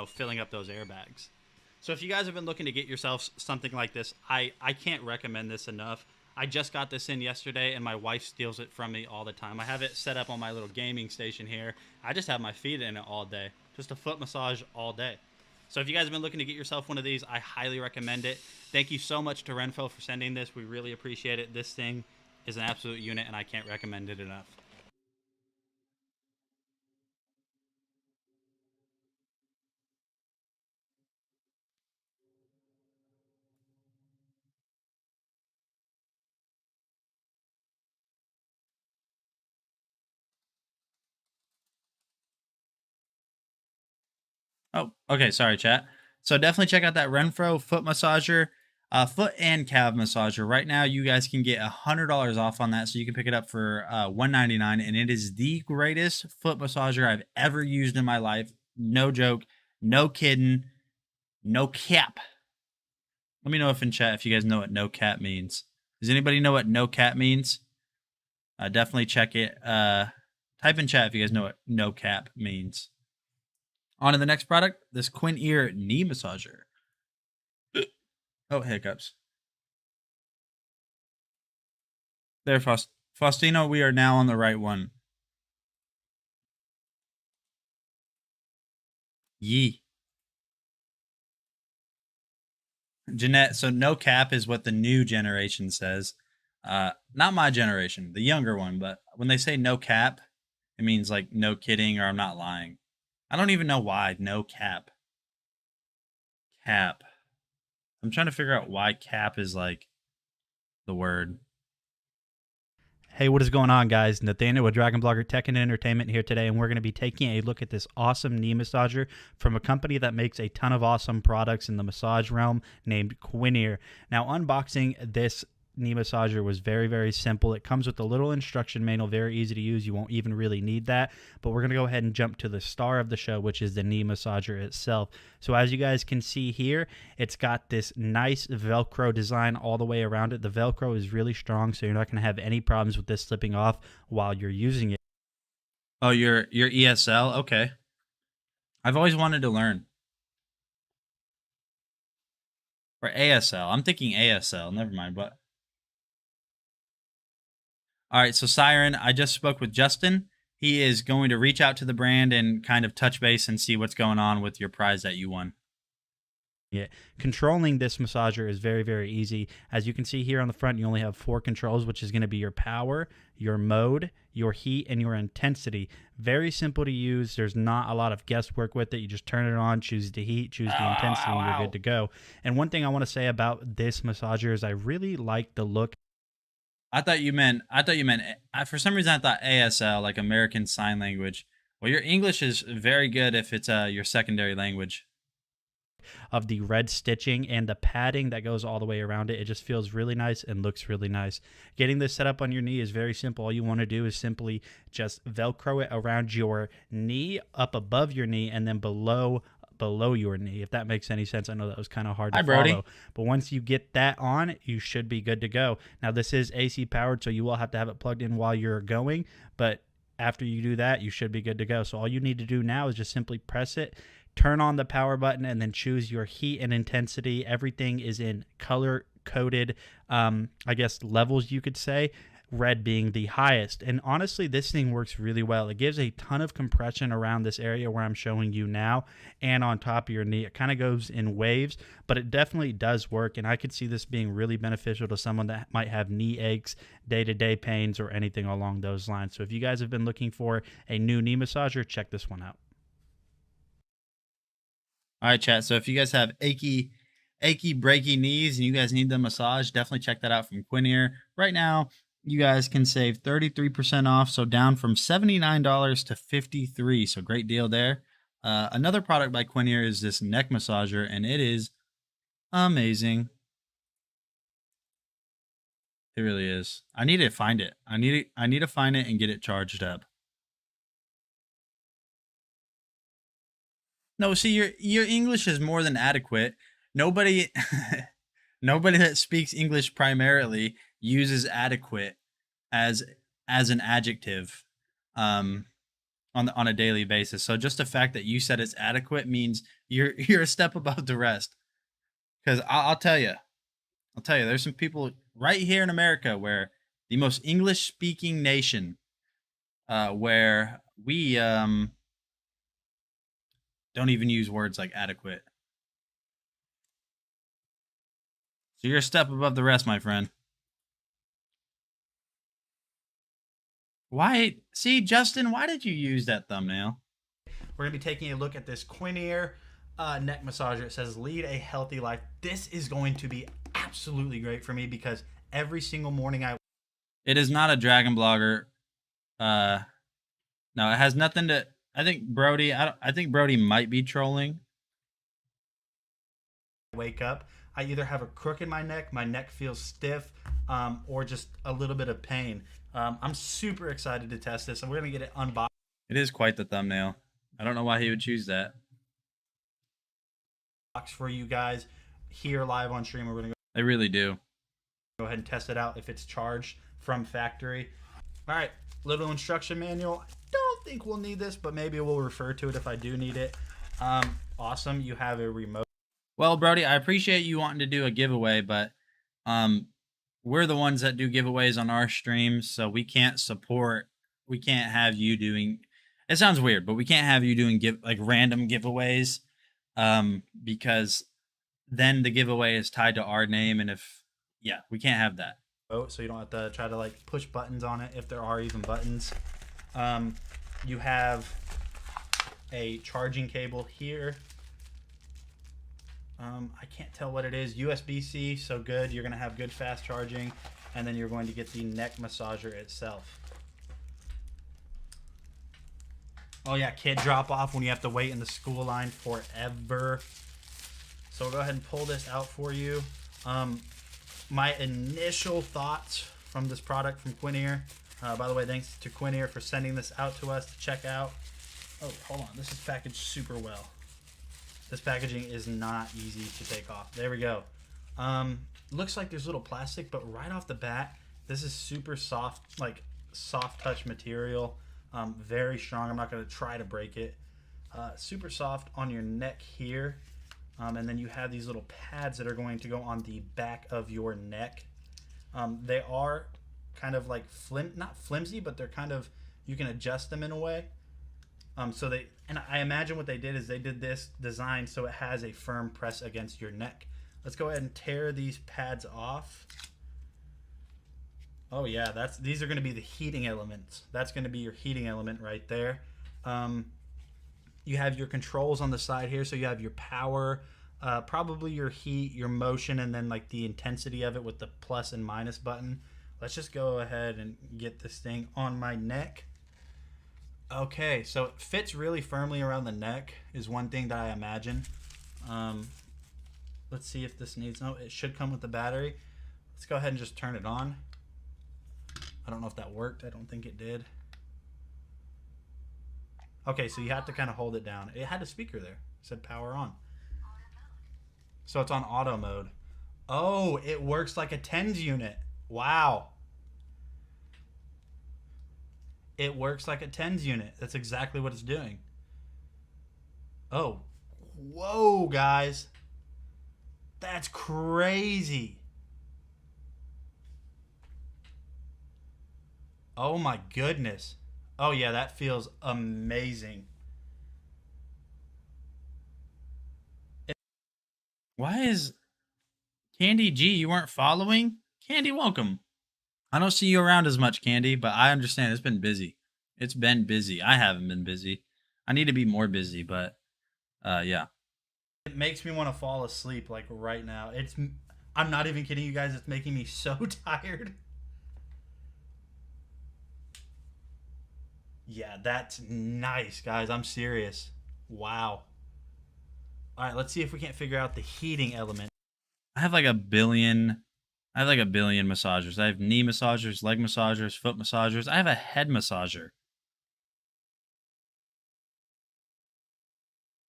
filling up those airbags. So if you guys have been looking to get yourselves something like this, I can't recommend this enough. I just got this in yesterday, and my wife steals it from me all the time. I have it set up on my little gaming station here. I just have my feet in it all day. Just a foot massage all day. So if you guys have been looking to get yourself one of these, I highly recommend it. Thank you so much to Renfo for sending this. We really appreciate it. This thing is an absolute unit, and I can't recommend it enough. Oh, okay. Sorry, chat. So definitely check out that Renfro foot massager, foot and calf massager. Right now, you guys can get $100 off on that, so you can pick it up for $199, and it is the greatest foot massager I've ever used in my life. No joke, no kidding, no cap. Let me know if in chat if you guys know what no cap means. Does anybody know what no cap means? Definitely check it. Type in chat if you guys know what no cap means. On to the next product, this Quinn Ear knee massager. Oh, hiccups. There, Faustino, we are now on the right one. Yee. Jeanette, so no cap is what the new generation says. Not my generation, the younger one, but when they say no cap, it means like no kidding or I'm not lying. I don't even know why no cap. Cap. I'm trying to figure out why cap is like the word. Hey, what is going on, guys? Nathaniel with Dragon Blogger Tech and Entertainment here today, and we're going to be taking a look at this awesome knee massager from a company that makes a ton of awesome products in the massage realm named Quinn Ear. Now, unboxing this knee massager was very, very simple. It comes with a little instruction manual, very easy to use. You won't even really need that. But we're going to go ahead and jump to the star of the show, which is the knee massager itself. So as you guys can see here, it's got this nice Velcro design all the way around it. The Velcro is really strong, so you're not going to have any problems with this slipping off while you're using it. Oh, your ESL? Okay. I've always wanted to learn. Or ASL. I'm thinking ASL. Never mind. But all right, so Siren, I just spoke with Justin. He is going to reach out to the brand and kind of touch base and see what's going on with your prize that you won. Yeah, controlling this massager is very, very easy. As you can see here on the front, you only have 4 controls, which is going to be your power, your mode, your heat, and your intensity. Very simple to use. There's not a lot of guesswork with it. You just turn it on, choose the heat, choose the intensity, and you're good to go. And one thing I want to say about this massager is I really like the look. I thought you meant, for some reason I thought ASL, like American Sign Language. Well, your English is very good if it's your secondary language. Of the red stitching and the padding that goes all the way around it. It just feels really nice and looks really nice. Getting this set up on your knee is very simple. All you want to do is simply just Velcro it around your knee, up above your knee, and then below your knee, if that makes any sense. I know that was kind of hard to follow, but once you get that on, you should be good to go. Now, this is AC powered, so you will have to have it plugged in while you're going, but after you do that, you should be good to go. So all you need to do now is just simply press it, turn on the power button, and then choose your heat and intensity. Everything is in color coded, I guess, levels, you could say, red being the highest. And honestly, this thing works really well. It gives a ton of compression around this area where I'm showing you now and on top of your knee. It kind of goes in waves, but it definitely does work. And I could see this being really beneficial to someone that might have knee aches, day-to-day pains, or anything along those lines. So if you guys have been looking for a new knee massager, check this one out. All right, chat. So if you guys have achy, breaky knees and you guys need the massage, definitely check that out from Quinier. Right now, you guys can save 33% off, so down from $79 to $53. So great deal there. Another product by Quinier is this neck massager, and it is amazing. It really is. I need to find it. I need to find it and get it charged up. No, see, your English is more than adequate. Nobody that speaks English primarily uses adequate as an adjective on a daily basis. So just the fact that you said it's adequate means you're a step above the rest. Because I'll tell you, there's some people right here in America where the most English speaking nation, where we don't even use words like adequate. So you're a step above the rest, my friend. Why? See, Justin, why did you use that thumbnail? We're going to be taking a look at this Quinier neck massager. It says, lead a healthy life. This is going to be absolutely great for me because every single morning It is not a Dragon Blogger. No, it has nothing to... I think Brody might be trolling. Wake up, I either have a crook in my neck feels stiff, or just a little bit of pain. I'm super excited to test this, and we're going to get it unboxed. It is quite the thumbnail. I don't know why he would choose that. For you guys here live on stream, we're going to They really do. go ahead and test it out if it's charged from factory. All right, little instruction manual. I don't think we'll need this, but maybe we'll refer to it if I do need it. Awesome, you have a remote. Well, Brody, I appreciate you wanting to do a giveaway, but we're the ones that do giveaways on our streams, so we can't have you doing, it sounds weird, but we can't have you doing random giveaways, because then the giveaway is tied to our name, and we can't have that. So you don't have to try to push buttons on it if there are even buttons. You have a charging cable here. I can't tell what it is. USB-C, so good. You're going to have good fast charging. And then you're going to get the neck massager itself. Oh yeah, kid drop off when you have to wait in the school line forever. So we'll go ahead and pull this out for you. my initial thoughts from this product from Quinair. By the way, thanks to Quinair for sending this out to us to check out. Oh, hold on. This is packaged super well. This packaging is not easy to take off. There we go. Looks like there's little plastic, but right off the bat, this is super soft, like soft touch material. Very strong. I'm not going to try to break it. Super soft on your neck here. And then you have these little pads that are going to go on the back of your neck. They are kind of like not flimsy, but they're kind of, you can adjust them in a way. And I imagine what they did is they did this design so it has a firm press against your neck. Let's go ahead and tear these pads off. Oh yeah, these are going to be the heating elements. That's going to be your heating element right there. You have your controls on the side here, so you have your power, probably your heat, your motion, and then like the intensity of it with the plus and minus button. Let's just go ahead and get this thing on my neck. Okay, so it fits really firmly around the neck is one thing that I imagine. Let's see if this needs, no, it should come with the battery. Let's go ahead and just turn it on. I don't know if that worked. I don't think it did. Okay, so you have to kind of hold it down. It had a speaker there. It said power on. So it's on auto mode. Oh, it works like a TENS unit. Wow. It works like a TENS unit. That's exactly what it's doing. Oh, whoa, guys. That's crazy. Oh my goodness. Oh yeah, that feels amazing. Why is Candy G, you weren't following? Candy, welcome. I don't see you around as much, Candy, but I understand it's been busy. It's been busy. I haven't been busy. I need to be more busy, but yeah. It makes me want to fall asleep like right now. I'm not even kidding you guys. It's making me so tired. Yeah, that's nice, guys. I'm serious. Wow. All right, let's see if we can't figure out the heating element. I have like a billion massagers. I have knee massagers, leg massagers, foot massagers. I have a head massager.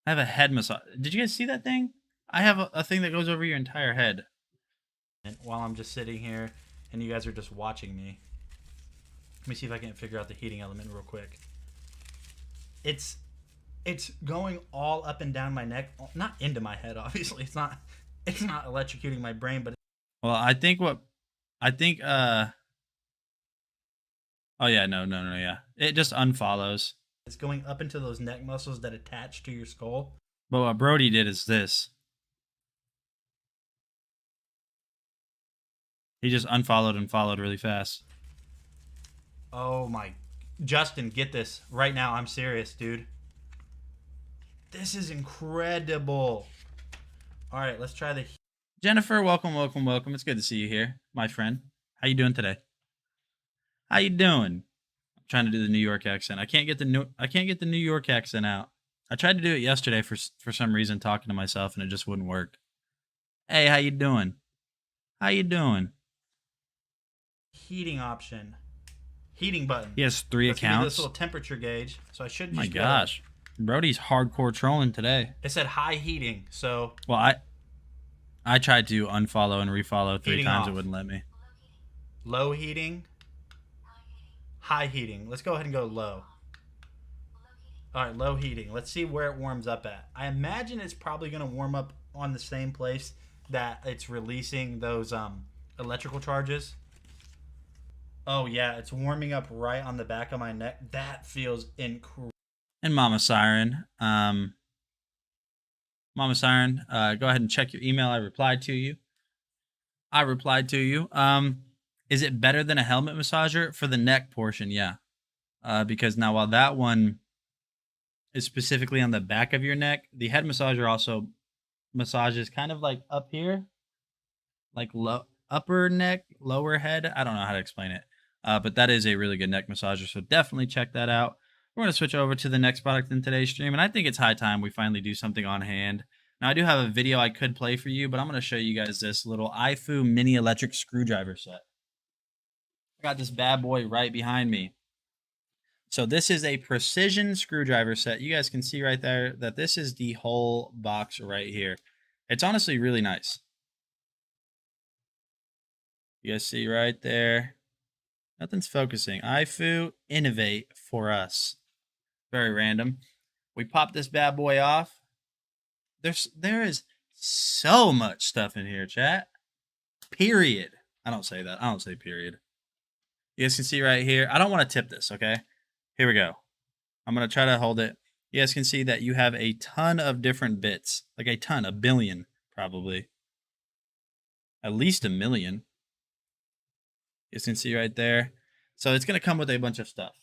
I have a head massage. Did you guys see that thing? I have a thing that goes over your entire head. And while I'm just sitting here and you guys are just watching me. Let me see if I can figure out the heating element real quick. It's going all up and down my neck, not into my head, obviously. It's not electrocuting my brain, but well, oh yeah, no, yeah. It just unfollows. It's going up into those neck muscles that attach to your skull. But what Brody did is this. He just unfollowed and followed really fast. Oh my, Justin, get this right now. I'm serious, dude. This is incredible. All right, let's try the Jennifer, welcome. It's good to see you here, my friend. How you doing today? How you doing? I'm trying to do the New York accent. I can't get the New York accent out. I tried to do it yesterday for some reason, talking to myself, and it just wouldn't work. Hey, how you doing? How you doing? Heating option. Heating button. He has 3 accounts. This little temperature gauge. So I should just. My gosh, Brody's hardcore trolling today. It said high heating, so. Well, I tried to unfollow and refollow 3 times. It wouldn't let me. Low heating. High heating. Let's go ahead and go low. All right, low heating. Let's see where it warms up at. I imagine it's probably going to warm up on the same place that it's releasing those electrical charges. Oh yeah, it's warming up right on the back of my neck. That feels incredible. And Mama Siren, go ahead and check your email. I replied to you. Is it better than a helmet massager for the neck portion? Yeah, because now while that one is specifically on the back of your neck, the head massager also massages kind of like up here, like upper neck, lower head. I don't know how to explain it. But that is a really good neck massager, so definitely check that out. We're going to switch over to the next product in today's stream, and I think it's high time we finally do something on hand. Now, I do have a video I could play for you, but I'm going to show you guys this little IFU mini electric screwdriver set. I got this bad boy right behind me. So this is a precision screwdriver set. You guys can see right there that this is the whole box right here. It's honestly really nice. You guys see right there? Nothing's focusing. IFU, innovate for us. Very random. We pop this bad boy off. There is so much stuff in here, chat. Period. I don't say that. I don't say period. You guys can see right here. I don't want to tip this, okay? Here we go. I'm going to try to hold it. You guys can see that you have a ton of different bits. Like a ton, a billion, probably. At least a million. You guys can see right there. So it's going to come with a bunch of stuff.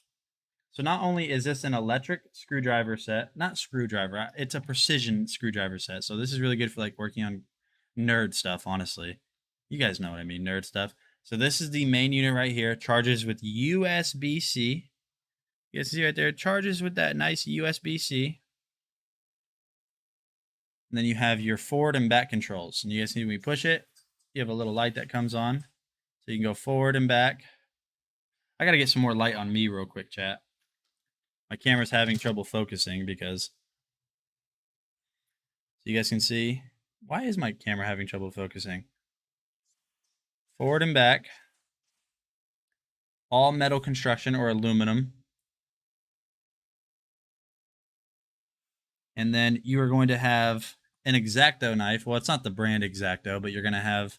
So not only is this an electric screwdriver set, not screwdriver, it's a precision screwdriver set. So this is really good for like working on nerd stuff, honestly. You guys know what I mean, nerd stuff. So this is the main unit right here. Charges with USB-C. You guys see right there, charges with that nice USB-C. And then you have your forward and back controls. And you guys see when we push it, you have a little light that comes on. So you can go forward and back. I got to get some more light on me real quick, chat. My camera's having trouble focusing because, so you guys can see, why is my camera having trouble focusing? Forward and back. All metal construction or aluminum. And then you are going to have an X-Acto knife. Well, it's not the brand X-Acto, but you're going to have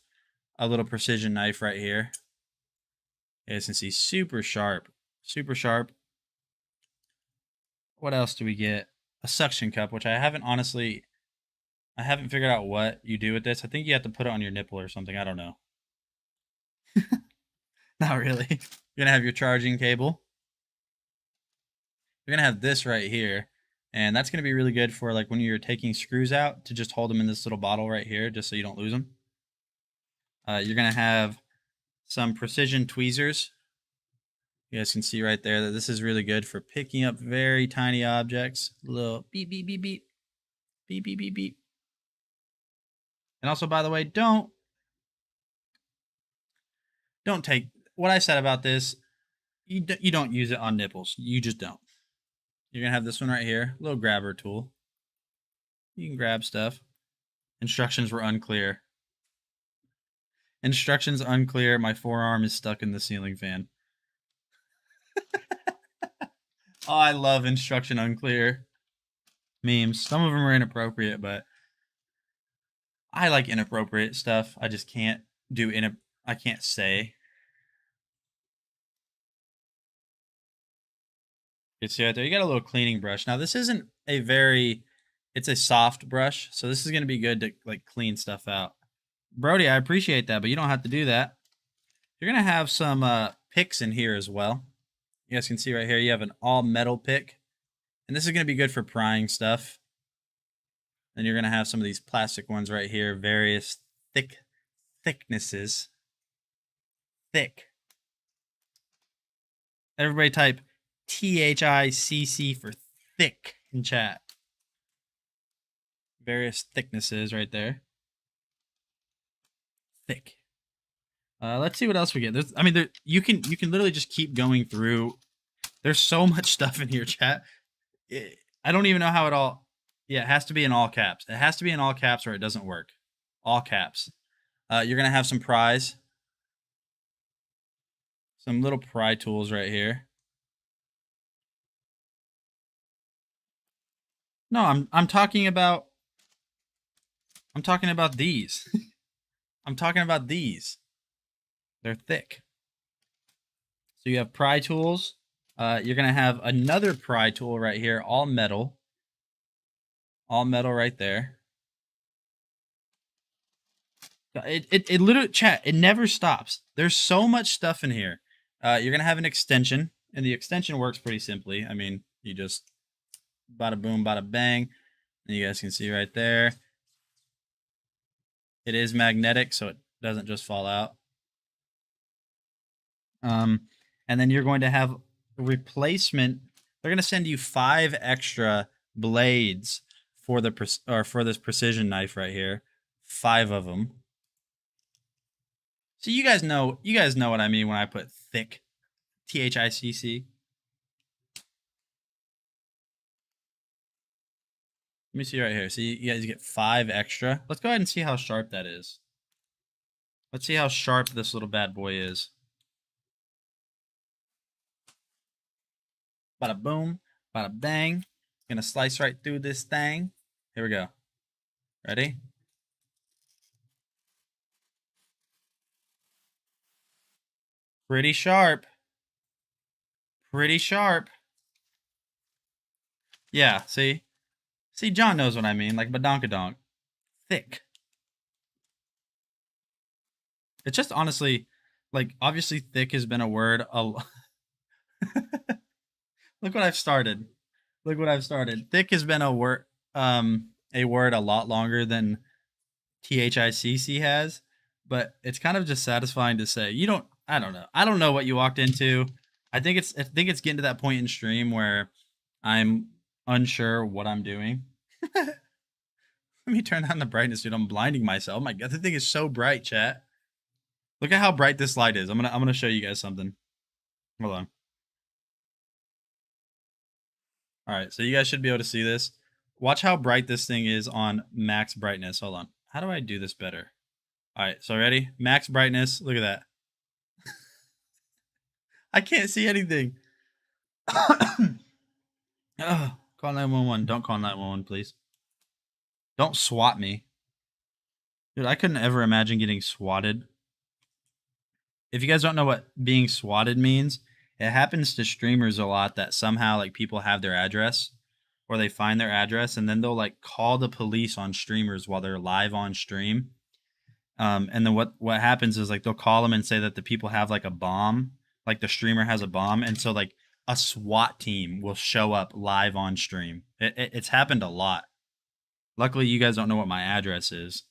a little precision knife right here. You guys can see super sharp. Super sharp. What else do we get? A suction cup, which I haven't figured out what you do with this. I think you have to put it on your nipple or something. I don't know. Not really. You're going to have your charging cable. You're going to have this right here. And that's going to be really good for like when you're taking screws out to just hold them in this little bottle right here just so you don't lose them. You're going to have some precision tweezers. You guys can see right there that this is really good for picking up very tiny objects. A little beep, beep, beep, beep. Beep, beep, beep, beep. And also, by the way, don't take what I said about this. You don't use it on nipples. You just don't. You're going to have this one right here. A little grabber tool. You can grab stuff. Instructions were unclear. Instructions unclear. My forearm is stuck in the ceiling fan. Oh, I love instruction unclear memes. Some of them are inappropriate, but I like inappropriate stuff. I just can't do I can't say. You see right there, you got a little cleaning brush. Now this isn't it's a soft brush, so this is going to be good to like clean stuff out. Brody, I appreciate that, but you don't have to do that. You're going to have some picks in here as well. You guys can see right here, you have an all metal pick. And this is going to be good for prying stuff. Then you're going to have some of these plastic ones right here, various thicknesses. Thick. Everybody type THICC for thick in chat. Various thicknesses right there. Thick. Let's see what else we get. You can literally just keep going through. There's so much stuff in here, chat. I don't even know how it all. Yeah, it has to be in all caps. It has to be in all caps or it doesn't work. All caps. You're gonna have some pries. Some little pry tools right here. No, I'm talking about these. I'm talking about these. They're thick. So you have pry tools. You're going to have another pry tool right here, all metal. All metal right there. It literally, chat, it never stops. There's so much stuff in here. You're going to have an extension, and the extension works pretty simply. I mean, you just bada boom, bada bang. And you guys can see right there. It is magnetic, so it doesn't just fall out. And then you're going to have a replacement. They're going to send you 5 extra blades for the for this precision knife right here. 5 of them. So you guys know what I mean when I put thick, THICC. Let me see right here. See, you guys get 5 extra. Let's go ahead and see how sharp that is. Let's see how sharp this little bad boy is. Bada boom, bada bang. Gonna slice right through this thing. Here we go. Ready? Pretty sharp. Pretty sharp. Yeah, see? See, John knows what I mean. Like badonkadonk. Thick. It's just honestly, like, obviously thick has been a word Look what I've started. Look what I've started. Thick has been a word a lot longer than THICC has, but it's kind of just satisfying to say. I don't know. I don't know what you walked into. I think it's getting to that point in stream where I'm unsure what I'm doing. Let me turn down the brightness, dude. I'm blinding myself. My God, the thing is so bright, chat. Look at how bright this light is. I'm gonna show you guys something. Hold on. All right, so you guys should be able to see this. Watch how bright this thing is on max brightness. Hold on. How do I do this better? All right, so ready? Max brightness. Look at that. I can't see anything. Oh, call 911. Don't call 911, please. Don't swat me. Dude, I couldn't ever imagine getting swatted. If you guys don't know what being swatted means, it happens to streamers a lot that somehow like people have their address or they find their address and then they'll like call the police on streamers while they're live on stream. And then what happens is like they'll call them and say that the people have like a bomb, like the streamer has a bomb, and so like a SWAT team will show up live on stream. It's happened a lot. Luckily, you guys don't know what my address is.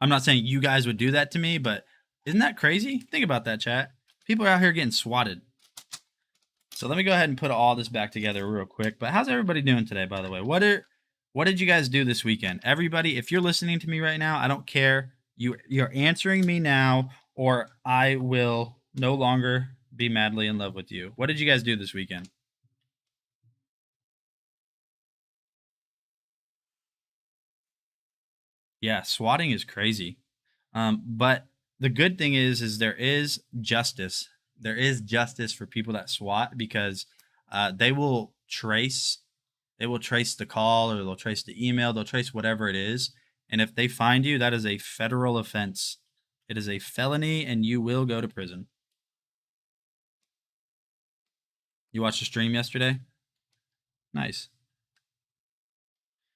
I'm not saying you guys would do that to me, but isn't that crazy? Think about that, chat. People are out here getting swatted. So let me go ahead and put all this back together real quick. But how's everybody doing today, by the way? What did you guys do this weekend? Everybody, if you're listening to me right now, I don't care. You're answering me now, or I will no longer be madly in love with you. What did you guys do this weekend? Yeah, swatting is crazy. But the good thing is there is justice. There is justice for people that SWAT because they will trace the call, or they'll trace the email, they'll trace whatever it is. And if they find you, that is a federal offense. It is a felony and you will go to prison. You watched the stream yesterday? Nice.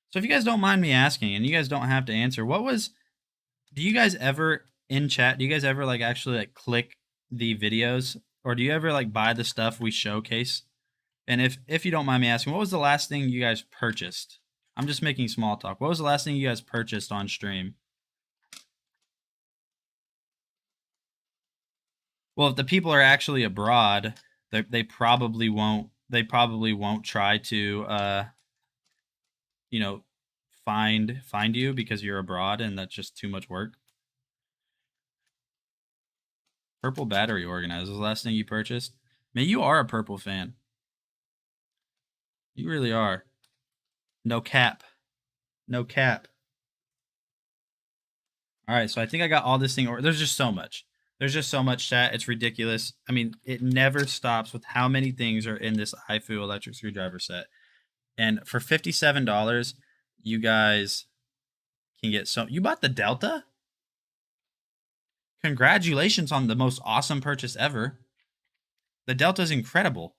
So if you guys don't mind me asking, and you guys don't have to answer, do you guys ever in chat, do you guys ever like actually like click the videos, or do you ever like buy the stuff we showcase? And if you don't mind me asking, what was the last thing you guys purchased? I'm just making small talk. What was the last thing you guys purchased on stream? Well, if the people are actually abroad, they probably won't try to find you because you're abroad, and that's just too much work. Purple battery organizer was the last thing you purchased? Man, you are a purple fan. You really are. No cap. No cap. All right, so I think I got all this thing. There's just so much. There's just so much, chat. It's ridiculous. I mean, it never stops with how many things are in this iFu electric screwdriver set. And for $57, you guys can get so. You bought the Delta? Congratulations on the most awesome purchase ever. The Delta is incredible.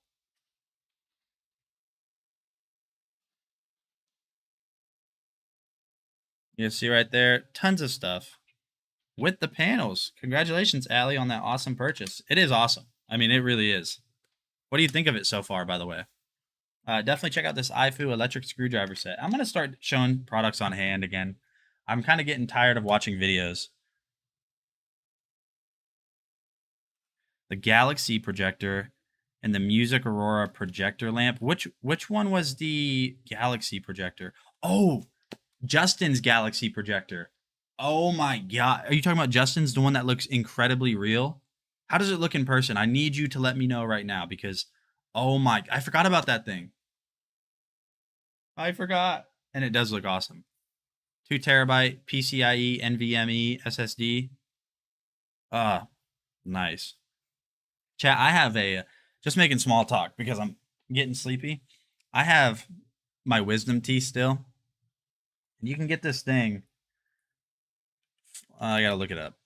You see right there, tons of stuff with the panels. Congratulations, Allie, on that awesome purchase. It is awesome. I mean, it really is. What do you think of it so far, by the way? Definitely check out this iFu electric screwdriver set. I'm going to start showing products on hand again. I'm kind of getting tired of watching videos. The Galaxy projector and the Music Aurora projector lamp. Which one was the Galaxy projector? Oh, Justin's Galaxy projector. Oh my god. Are you talking about Justin's, the one that looks incredibly real? How does it look in person? I need you to let me know right now because oh my, I forgot about that thing. I forgot. And it does look awesome. 2 terabyte PCIe NVMe SSD. Nice. Chat, I have just making small talk because I'm getting sleepy. I have my wisdom teeth still. And you can get this thing. I gotta look it up.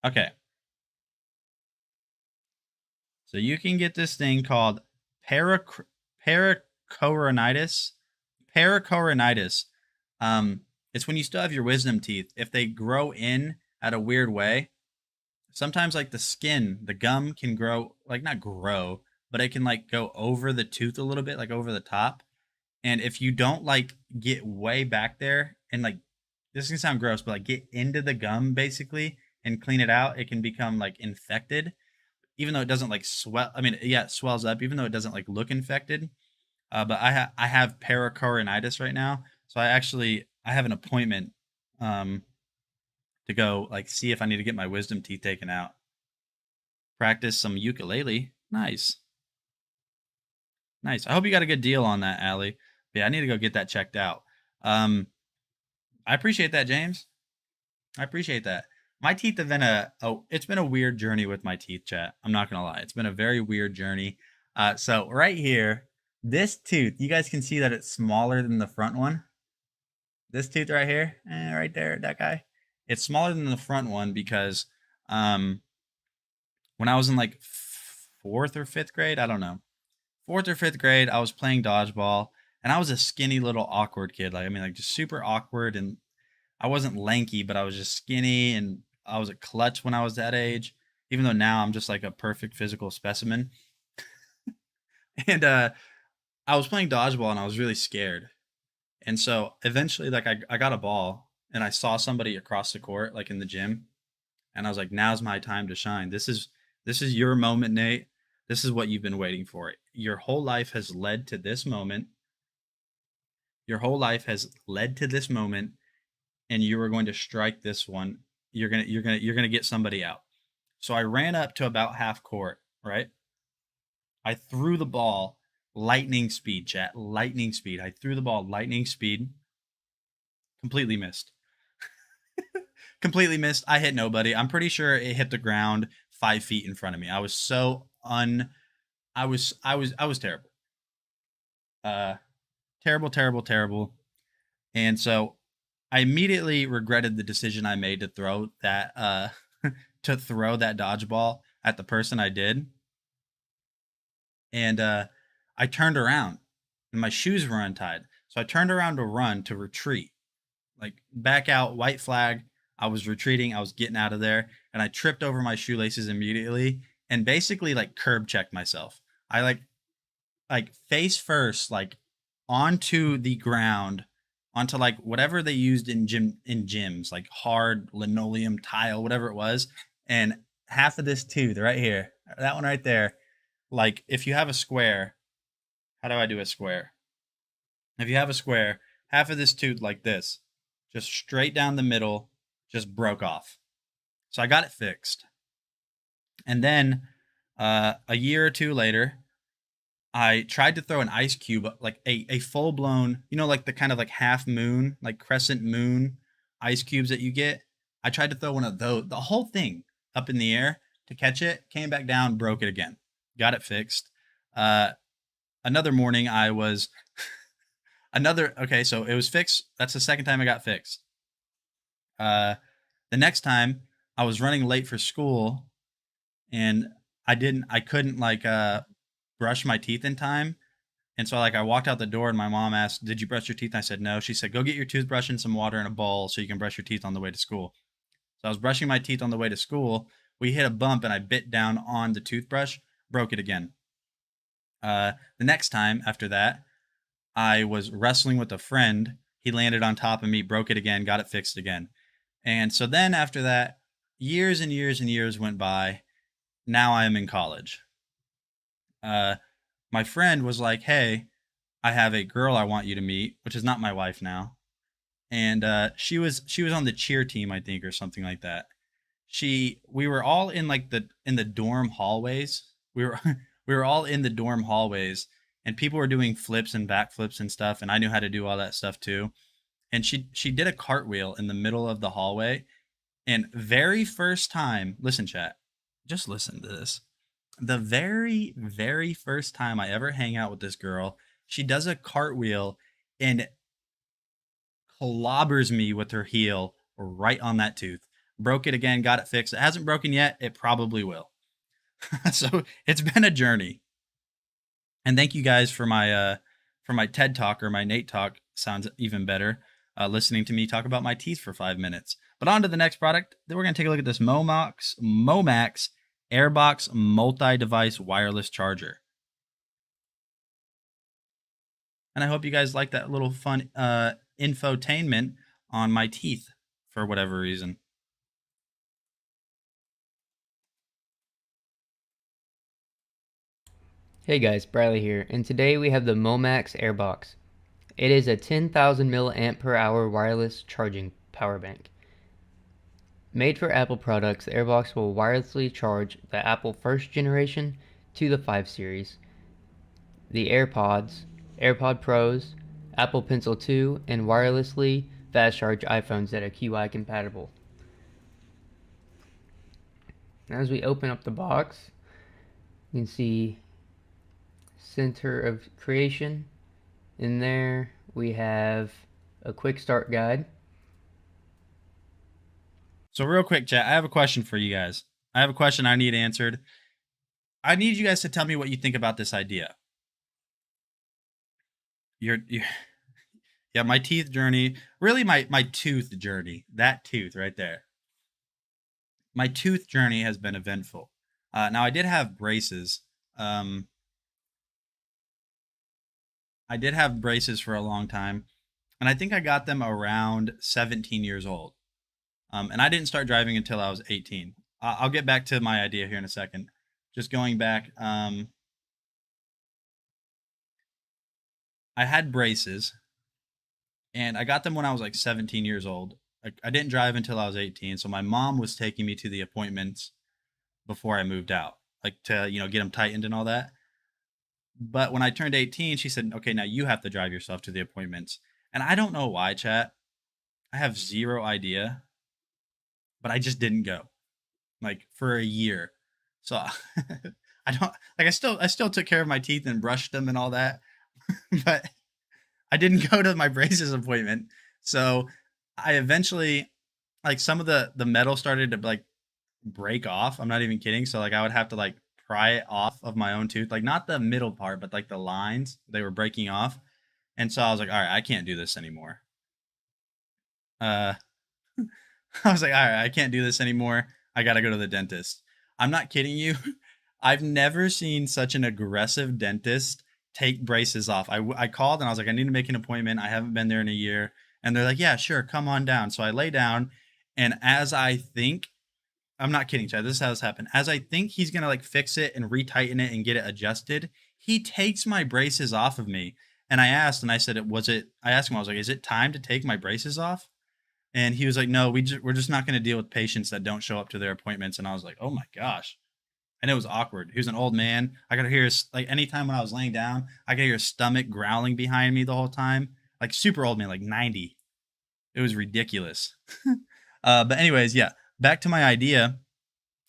Okay. So you can get this thing called paracoronitis. Paracoronitis. It's when you still have your wisdom teeth. If they grow in at a weird way, sometimes like the skin, the gum can grow, like not grow, but it can like go over the tooth a little bit, like over the top. And if you don't like get way back there and like, this can sound gross, but like get into the gum basically and clean it out, it can become like infected, even though it doesn't like swell. I mean, yeah, it swells up, even though it doesn't like look infected. But I have paracoronitis right now, so I have an appointment to go like see if I need to get my wisdom teeth taken out. Practice some ukulele. Nice. Nice. I hope you got a good deal on that, Allie. Yeah, I need to go get that checked out. I appreciate that, James. I appreciate that. My teeth have been it's been a weird journey with my teeth, chat. I'm not gonna lie. It's been a very weird journey. So right here, this tooth, you guys can see that it's smaller than the front one. This tooth right here, right there, that guy. It's smaller than the front one because when I was in like 4th or 5th grade, I don't know. 4th or 5th grade, I was playing dodgeball, and I was a skinny little awkward kid. Like, I mean, like just super awkward, and I wasn't lanky, but I was just skinny, and I was a klutz when I was that age, even though now I'm just like a perfect physical specimen. And I was playing dodgeball, and I was really scared. And so eventually, like, I got a ball, and I saw somebody across the court, like in the gym, and I was like, now's my time to shine. This is your moment, Nate. This is what you've been waiting for. Your whole life has led to this moment. Your whole life has led to this moment, and you are going to strike this one. You're gonna get somebody out. So I ran up to about half court, right? I threw the ball lightning speed, chat. Lightning speed. I threw the ball lightning speed. Completely missed. Completely missed. I hit nobody. I'm pretty sure it hit the ground 5 feet in front of me. I was so I was terrible. Terrible. And so I immediately regretted the decision I made to throw that to throw that dodgeball at the person I did. And I turned around and my shoes were untied. So I turned around to run to retreat. Like back out, white flag. I was retreating. I was getting out of there, and I tripped over my shoelaces immediately and basically like curb checked myself. I like face first, like onto the ground, onto like whatever they used in gyms, like hard linoleum tile, whatever it was. And half of this tooth right here, that one right there, like if you have a square, how do I do a square? If you have a square, half of this tooth like this, just straight down the middle, just broke off. So I got it fixed. And then a year or two later, I tried to throw an ice cube, like a full blown, you know, like the kind of like half moon, like crescent moon ice cubes that you get. I tried to throw one of those, the whole thing up in the air to catch it, came back down, broke it again, got it fixed. Another morning I was okay, so it was fixed. That's the second time I got fixed. The next time I was running late for school and I couldn't like brush my teeth in time. And so like I walked out the door and my mom asked, "Did you brush your teeth?" And I said no. She said, "Go get your toothbrush and some water in a bowl so you can brush your teeth on the way to school." So I was brushing my teeth on the way to school. We hit a bump and I bit down on the toothbrush, broke it again. The next time after that, I was wrestling with a friend. He landed on top of me, broke it again, got it fixed again. And so then after that, years and years and years went by. now I am in college. My friend was like, "Hey, I have a girl I want you to meet," which is not my wife now. And she was on the cheer team, I think, or something like that. We were all in like the dorm hallways. We were we were all in the dorm hallways, and people were doing flips and backflips and stuff, and I knew how to do all that stuff too. And she did a cartwheel in the middle of the hallway, and very first time, listen, chat, just listen to this. The very, very first time I ever hang out with this girl, she does a cartwheel and clobbers me with her heel right on that tooth. Broke it again, got it fixed. It hasn't broken yet. It probably will. So it's been a journey. And thank you guys for my TED talk, or my Nate talk sounds even better. Listening to me talk about my teeth for 5 minutes. But on to the next product. Then we're gonna take a look at this Momax Airbox multi-device wireless charger. And I hope you guys like that little fun infotainment on my teeth for whatever reason. Hey guys, Bradley here, and today we have the Momax Airbox. It is a 10,000 mAh wireless charging power bank. Made for Apple products, the Airbox will wirelessly charge the Apple first generation to the 5 series, the AirPods, AirPod Pros, Apple Pencil 2, and wirelessly fast charge iPhones that are QI compatible. As we open up the box, you can see center of creation. In there we have a quick start guide. So real quick, chat, I have a question for you guys. I have a question I need answered. I need you guys to tell me what you think about this idea. Yeah, my teeth journey, really my tooth journey, that tooth right there. My tooth journey has been eventful. Now I did have braces. I did have braces for a long time, and I think I got them around 17 years old. And I didn't start driving until I was 18. I'll get back to my idea here in a second. Just going back, I had braces, and I got them when I was like 17 years old. I didn't drive until I was 18, so my mom was taking me to the appointments before I moved out, like to get them tightened and all that. But when I turned 18, she said, "Okay, now you have to drive yourself to the appointments." And I don't know why, chat. I have zero idea, but I just didn't go, like, for a year. So I don't like. I still took care of my teeth and brushed them and all that, but I didn't go to my braces appointment. So I eventually, like, some of the metal started to like break off. I'm not even kidding. So like I would have to like pry it off of my own tooth, like not the middle part, but like the lines, they were breaking off. And so I was like, all right, I can't do this anymore. I was like, all right, I can't do this anymore. I got to go to the dentist. I'm not kidding you. I've never seen such an aggressive dentist take braces off. I called and I was like, I need to make an appointment. I haven't been there in a year. And they're like, yeah, sure, come on down. So I lay down, and as I think, I'm not kidding, Chad, this is how this happened. As I think he's gonna like fix it and retighten it and get it adjusted, he takes my braces off of me. And I asked, and I said, I asked him, I was like, is it time to take my braces off? And he was like, no, we're just not going to deal with patients that don't show up to their appointments. And I was like, oh my gosh. And it was awkward. He was an old man. I could hear his, like, anytime when I was laying down, I could hear his stomach growling behind me the whole time. Like, super old man, like 90. It was ridiculous. But anyways, yeah, back to my idea.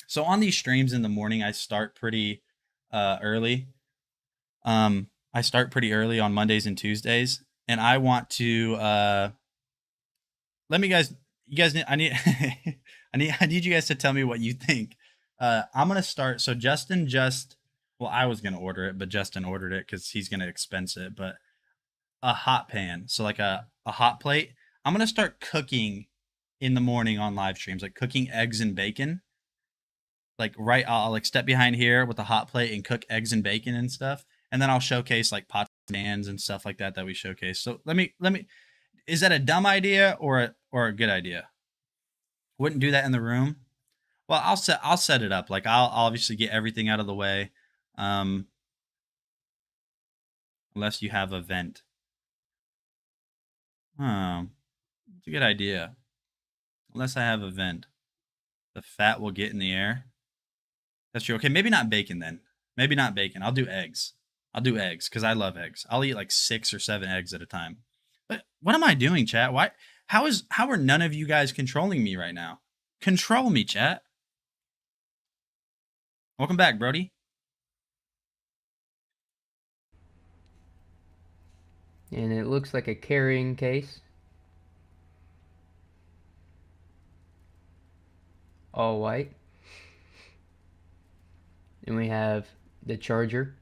So on these streams in the morning, I start pretty early. I start pretty early on Mondays and Tuesdays, and I want to you guys need, I need I need you guys to tell me what you think. I'm gonna start. So Justin well, I was gonna order it, but Justin ordered it because he's gonna expense it. But a hot pan, so like a hot plate. I'm gonna start cooking in the morning on live streams, like cooking eggs and bacon. Like I'll like step behind here with a hot plate and cook eggs and bacon and stuff, and then I'll showcase like pots and pans and stuff like that we showcase. So let me. Is that a dumb idea or a good idea? Wouldn't do that in the room. Well, I'll set it up. Like I'll obviously get everything out of the way. Unless you have a vent. Oh, it's a good idea. Unless I have a vent. The fat will get in the air. That's true. Okay, maybe not bacon then. Maybe not bacon. I'll do eggs. I'll do eggs because I love eggs. I'll eat like 6 or 7 eggs at a time. But what am I doing, chat? Why? How are none of you guys controlling me right now? Control me, chat. Welcome back, Brody. And it looks like a carrying case. All white. And we have the charger.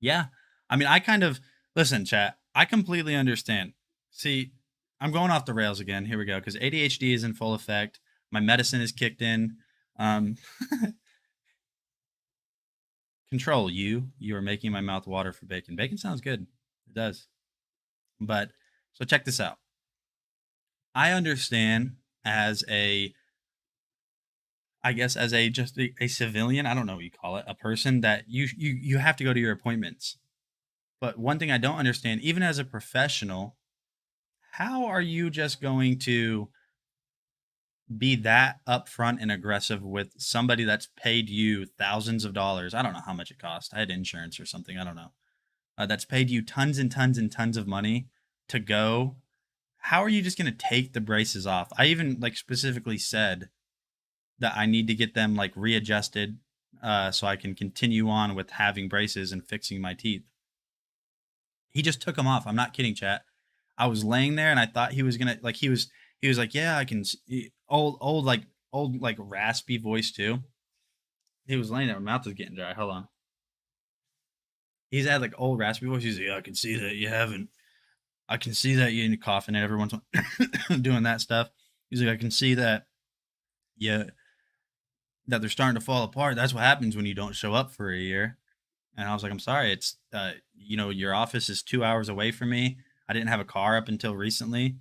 Yeah. I mean, I kind of listen, chat. I completely understand. See, I'm going off the rails again. Here we go. Because ADHD is in full effect. My medicine is kicked in. Control you. You are making my mouth water for bacon. Bacon sounds good. It does. But so check this out. I understand as a, I guess as a just a civilian, I don't know what you call it, a person that you have to go to your appointments. But one thing I don't understand, even as a professional, how are you just going to be that upfront and aggressive with somebody that's paid you thousands of dollars? I don't know how much it cost. I had insurance or something. I don't know. That's paid you tons and tons and tons of money to go. How are you just going to take the braces off? I even like specifically said that I need to get them like readjusted so I can continue on with having braces and fixing my teeth. He just took them off. I'm not kidding, chat. I was laying there and I thought he was gonna like he was like, yeah, I can old like raspy voice too. He was laying there, my mouth was getting dry. Hold on. He's had like old raspy voice. He's like, yeah, I can see that you haven't. I can see that you're coughing and everyone's doing that stuff. He's like, I can see that. Yeah, that they're starting to fall apart. That's what happens when you don't show up for a year. And I was like, I'm sorry. It's, your office is 2 hours away from me. I didn't have a car up until recently.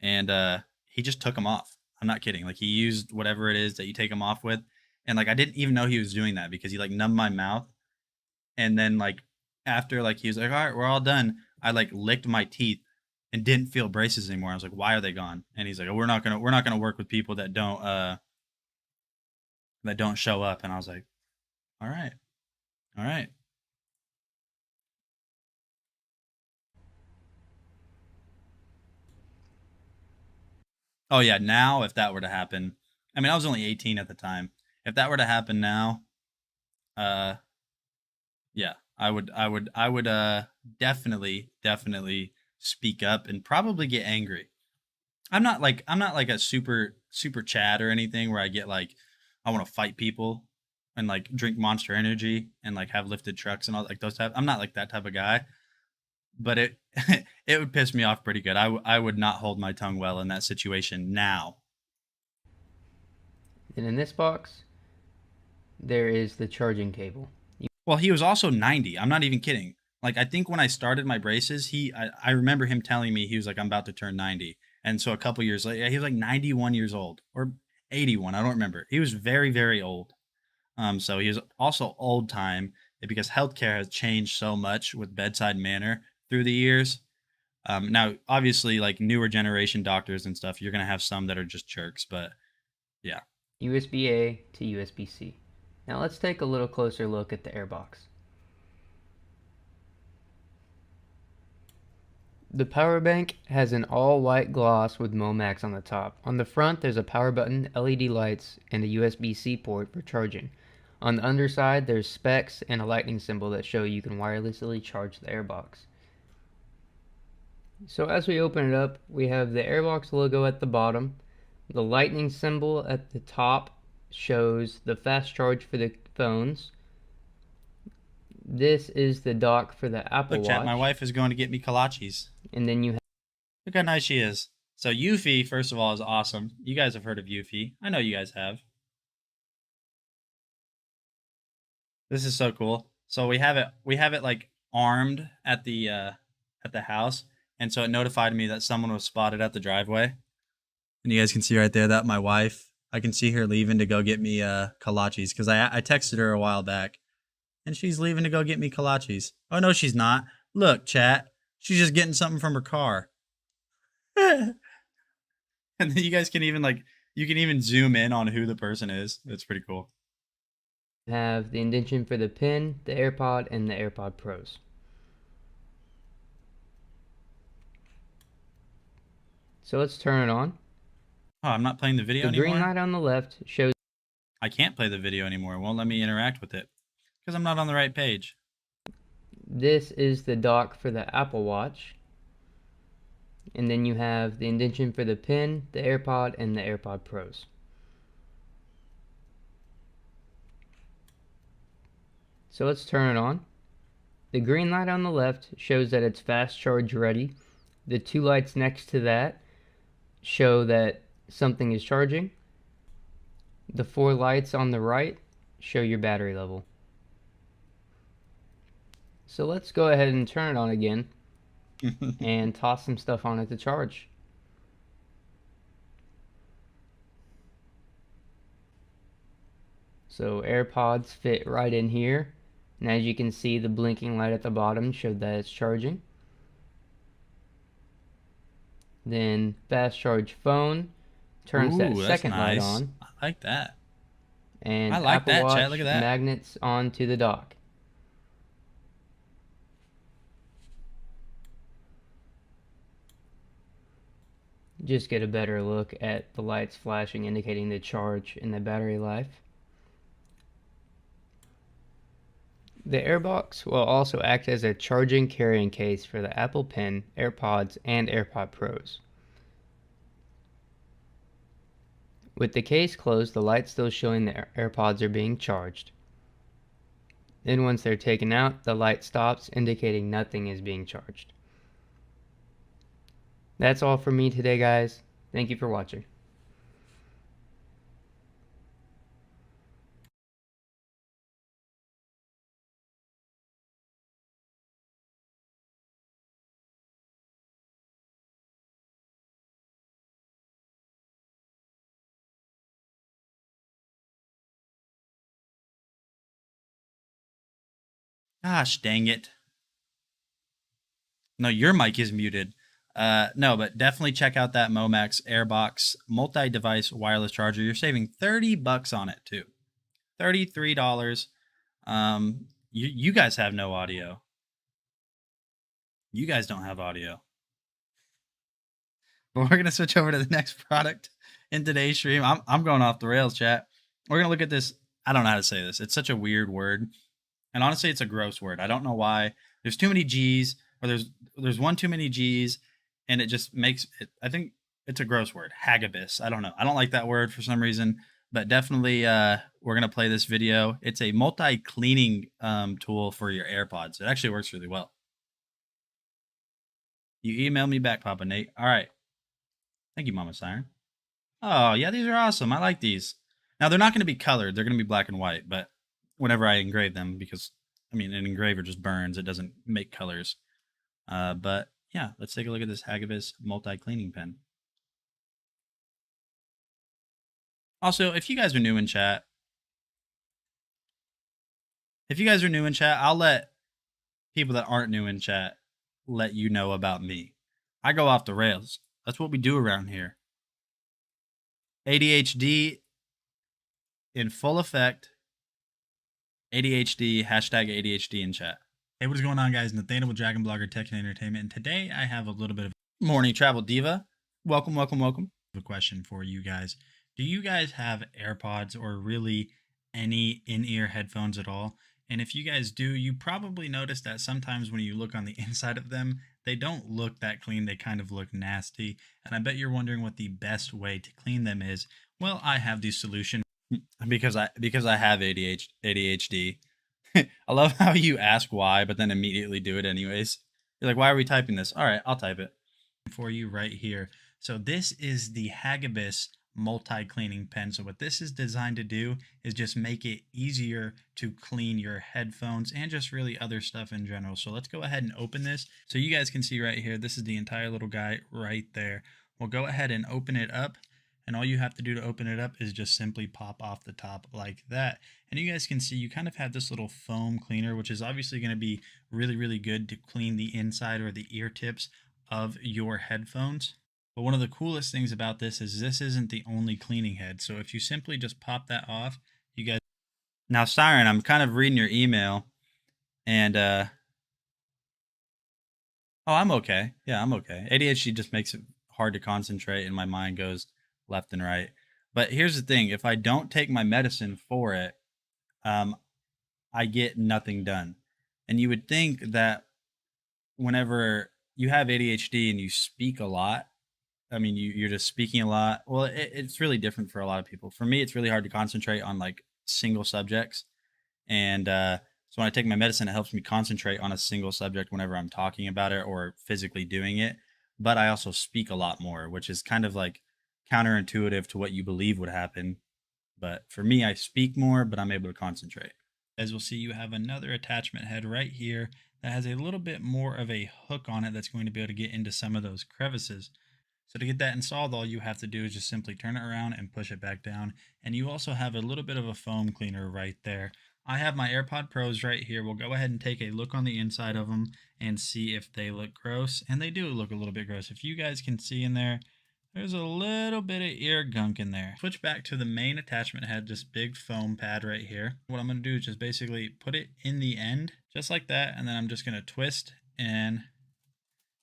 And he just took them off. I'm not kidding. Like he used whatever it is that you take them off with. And like, I didn't even know he was doing that because he like numbed my mouth. And then like, after like, he was like, all right, we're all done. I like licked my teeth and didn't feel braces anymore. I was like, why are they gone? And he's like, oh, we're not going to work with people that don't show up. And I was like, all right. All right. Oh yeah, now if that were to happen, I mean I was only 18 at the time. If that were to happen now, uh yeah, I would definitely speak up and probably get angry. I'm not like a super Chad or anything where I get like I want to fight people and like drink Monster Energy and like have lifted trucks and all like those type. I'm not like that type of guy, but it it would piss me off pretty good. I would not hold my tongue well in that situation now. And in this box, there is the charging cable. Well, he was also 90. I'm not even kidding. Like I think when I started my braces, I remember him telling me he was like I'm about to turn 90. And so a couple years later, he was like 91 years old or 81. I don't remember. He was very, very old. So he was also old time because healthcare has changed so much with bedside manner through the years. Now, obviously, like newer generation doctors and stuff, you're gonna have some that are just jerks, but yeah. USB-A to USB-C. Now let's take a little closer look at the airbox. The power bank has an all-white gloss with Momax on the top. On the front, there's a power button, LED lights, and a USB-C port for charging. On the underside, there's specs and a lightning symbol that show you can wirelessly charge the airbox. So as we open it up, we have the airbox logo at the bottom. The lightning symbol at the top shows the fast charge for the phones. This is the dock for the Apple Look, Watch. chat, my wife is going to get me kolaches. And then you have Look how nice she is. So Eufy, first of all, is awesome. You guys have heard of Eufy. I know you guys have. This is so cool. So we have it like armed at the house, and so it notified me that someone was spotted at the driveway. And you guys can see right there that my wife, I can see her leaving to go get me kolaches, because I texted her a while back and she's leaving to go get me kolaches. Oh no, she's not. Look, chat, she's just getting something from her car. And then you guys can even you can even zoom in on who the person is. That's pretty cool. Have the indentation for the pin, the AirPod, and the AirPod Pros. So let's turn it on. Oh, I'm not playing the video The anymore? green light on the left shows I can't play the video anymore. It won't let me interact with it because I'm not on the right page. this is the dock for the Apple Watch. And then you have the indentation for the pin, the AirPod, and the AirPod Pros. So let's turn it on. The green light on the left shows that it's fast charge ready. The two lights next to that show that something is charging. The four lights on the right show your battery level. So let's go ahead and turn it on again and toss some stuff on it to charge. So AirPods fit right in here, and as you can see, the blinking light at the bottom showed that it's charging. Then fast charge phone turns that second light on, I like that. and I like Apple that, Watch chat. Look at that. magnets onto the dock. Just get a better look at the lights flashing, indicating the charge and the battery life. The Airbox will also act as a charging carrying case for the Apple Pen, AirPods, and AirPod Pros. With the case closed, the light's still showing the AirPods are being charged. Then once they're taken out, the light stops, indicating nothing is being charged. That's all from me today, guys. Thank you for watching. Gosh dang it. No, your mic is muted. No, but definitely check out that Momax Airbox multi-device wireless charger. You're saving $30 on it too. $33. You guys have no audio. You guys don't have audio. But we're gonna switch over to the next product in today's stream. I'm going off the rails, chat. We're gonna look at this. I don't know how to say this. It's such a weird word, and honestly, it's a gross word. I don't know why. There's too many G's, or there's one too many G's, and it just makes it. I think it's a gross word. Hagibis. I don't know. I don't like that word for some reason, but definitely we're gonna play this video. It's a multi-cleaning tool for your AirPods. It actually works really well. You email me back, Papa Nate. All right. Thank you, Mama Siren. Oh, yeah, these are awesome. I like these. Now, they're not going to be colored. They're going to be black and white, but whenever I engrave them, because, I mean, an engraver just burns. It doesn't make colors. But, yeah, let's take a look at this Hagibis multi-cleaning pen. Also, if you guys are new in chat, I'll let people that aren't new in chat let you know about me. I go off the rails. That's what we do around here. ADHD in full effect. ADHD, hashtag ADHD in chat. Hey, what is going on, guys? Nathaniel with Dragon Blogger Tech and Entertainment. And today I have a little bit of Morning Travel Diva. Welcome. A question for you guys. Do you guys have AirPods or really any in-ear headphones at all? And if you guys do, you probably notice that sometimes when you look on the inside of them, they don't look that clean. They kind of look nasty. And I bet you're wondering what the best way to clean them is. Well, I have the solution because I have ADHD. I love how you ask why, but then immediately do it anyways. You're like, why are we typing this? All right, I'll type it for you right here. So this is the Hagibis multi-cleaning pen. So what this is designed to do is just make it easier to clean your headphones and just really other stuff in general. So let's go ahead and open this. So you guys can see right here, this is the entire little guy right there. We'll go ahead and open it up. And all you have to do to open it up is just simply pop off the top like that. And you guys can see you kind of have this little foam cleaner, which is obviously going to be really, really good to clean the inside or the ear tips of your headphones. But one of the coolest things about this isn't the only cleaning head. So if you simply just pop that off, you guys... Now, Siren, I'm kind of reading your email, and oh, I'm okay. Yeah, I'm okay. ADHD just makes it hard to concentrate, and my mind goes left and right. But here's the thing: if I don't take my medicine for it, I get nothing done. And you would think that whenever you have ADHD and you speak a lot, I mean, you're just speaking a lot. Well, it's really different for a lot of people. For me, it's really hard to concentrate on like single subjects. And so when I take my medicine, it helps me concentrate on a single subject whenever I'm talking about it or physically doing it. But I also speak a lot more, which is kind of like counterintuitive to what you believe would happen. But for me, I speak more, but I'm able to concentrate. As we'll see, you have another attachment head right here that has a little bit more of a hook on it that's going to be able to get into some of those crevices. So to get that installed, all you have to do is just simply turn it around and push it back down. And you also have a little bit of a foam cleaner right there. I have my AirPod Pros right here. We'll go ahead and take a look on the inside of them and see if they look gross. And they do look a little bit gross. If you guys can see in there, there's a little bit of ear gunk in there. Switch back to the main attachment head, this big foam pad right here. What I'm going to do is just basically put it in the end, just like that. And then I'm just going to twist and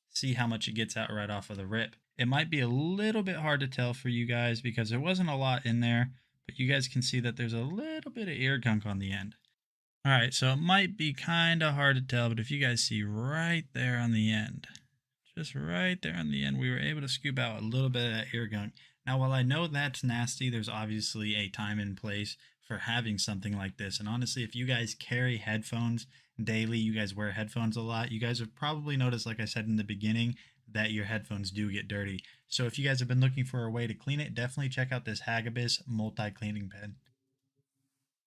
see how much it gets out right off of the rip. It might be a little bit hard to tell for you guys because there wasn't a lot in there, but you guys can see that there's a little bit of ear gunk on the end. All right, so it might be kind of hard to tell, but if you guys see right there on the end, just right there on the end, we were able to scoop out a little bit of that ear gunk. Now, while I know that's nasty, there's obviously a time and place for having something like this. And honestly, if you guys carry headphones daily, you guys wear headphones a lot, you guys have probably noticed, like I said in the beginning, that your headphones do get dirty. So if you guys have been looking for a way to clean it, definitely check out this Rgbic multi-cleaning pen.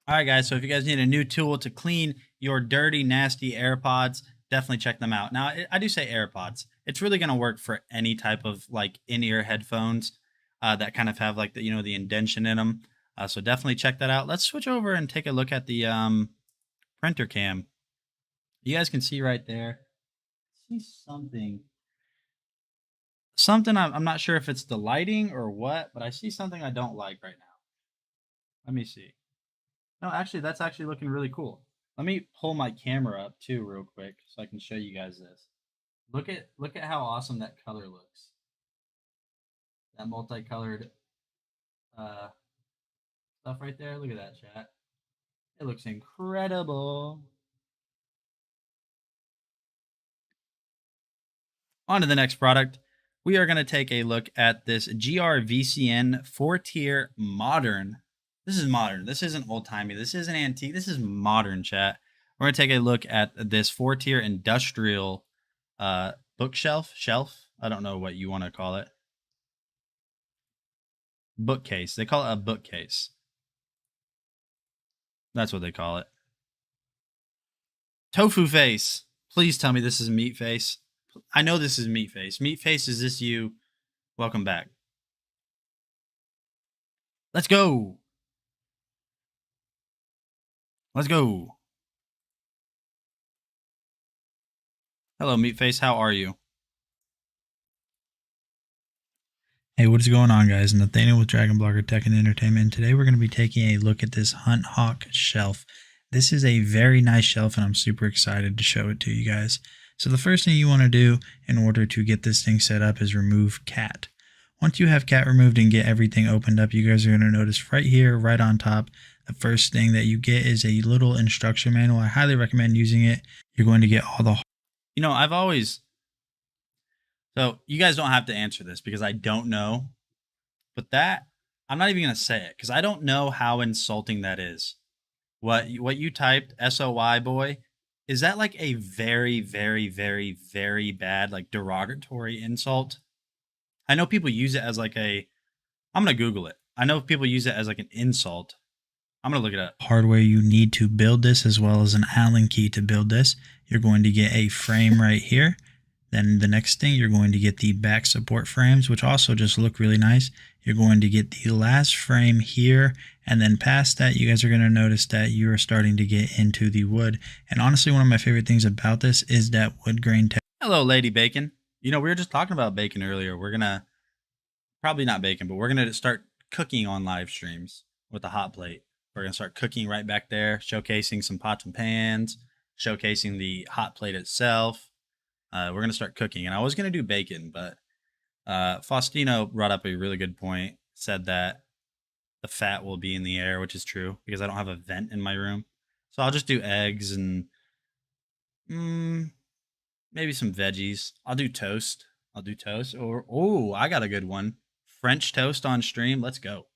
All right, guys, so if you guys need a new tool to clean your dirty, nasty AirPods, definitely check them out. Now, I do say AirPods. It's really going to work for any type of like in-ear headphones that kind of have like the, the indention in them. So definitely check that out. Let's switch over and take a look at the printer cam. You guys can see right there. I see something I'm not sure if it's the lighting or what, but I see something I don't like right now. Let me see. No, actually, that's actually looking really cool. Let me pull my camera up too real quick so I can show you guys this. Look at how awesome that color looks. That multicolored stuff right there. Look at that, chat. It looks incredible. On to the next product. We are going to take a look at this GRVCN 4-tier modern. This is modern. This isn't old-timey. This isn't antique. This is modern, chat. We're going to take a look at this 4-tier industrial shelf. I don't know what you want to call it. Bookcase. They call it a bookcase. That's what they call it. Tofu face. Please tell me this is meat face. I know this is meat face. Meat face, is this you? Welcome back. Let's go. Let's go. Hello, meat face. How are you? Hey, what is going on, guys? Nathaniel with Dragon Blogger Tech and Entertainment. And today we're going to be taking a look at this Hunt Hawk shelf. This is a very nice shelf, and I'm super excited to show it to you guys. So the first thing you want to do in order to get this thing set up is remove cat. Once you have cat removed and get everything opened up, you guys are going to notice right here, right on top, the first thing that you get is a little instruction manual. I highly recommend using it. You're going to get all the... So you guys don't have to answer this because I don't know. But that, I'm not even going to say it because I don't know how insulting that is. What you typed, SOY boy, is that like a very, very, very, very bad, like derogatory insult? I know people use it as like I'm going to Google it. I know people use it as like an insult. I'm going to look it up. Hardware you need to build this, as well as an Allen key to build this. You're going to get a frame right here. Then the next thing, you're going to get the back support frames, which also just look really nice. You're going to get the last frame here, and then past that, you guys are going to notice that you are starting to get into the wood. And honestly, one of my favorite things about this is that wood grain. Hello, Lady Bacon. You know, we were just talking about bacon earlier. We're going to, probably not bacon, but we're going to start cooking on live streams with the hot plate. We're going to start cooking right back there, showcasing some pots and pans, showcasing the hot plate itself. We're going to start cooking. And I was going to do bacon, but Faustino brought up a really good point, said that the fat will be in the air, which is true because I don't have a vent in my room. So I'll just do eggs and maybe some veggies. I'll do toast. Or, oh, I got a good one. French toast on stream. Let's go.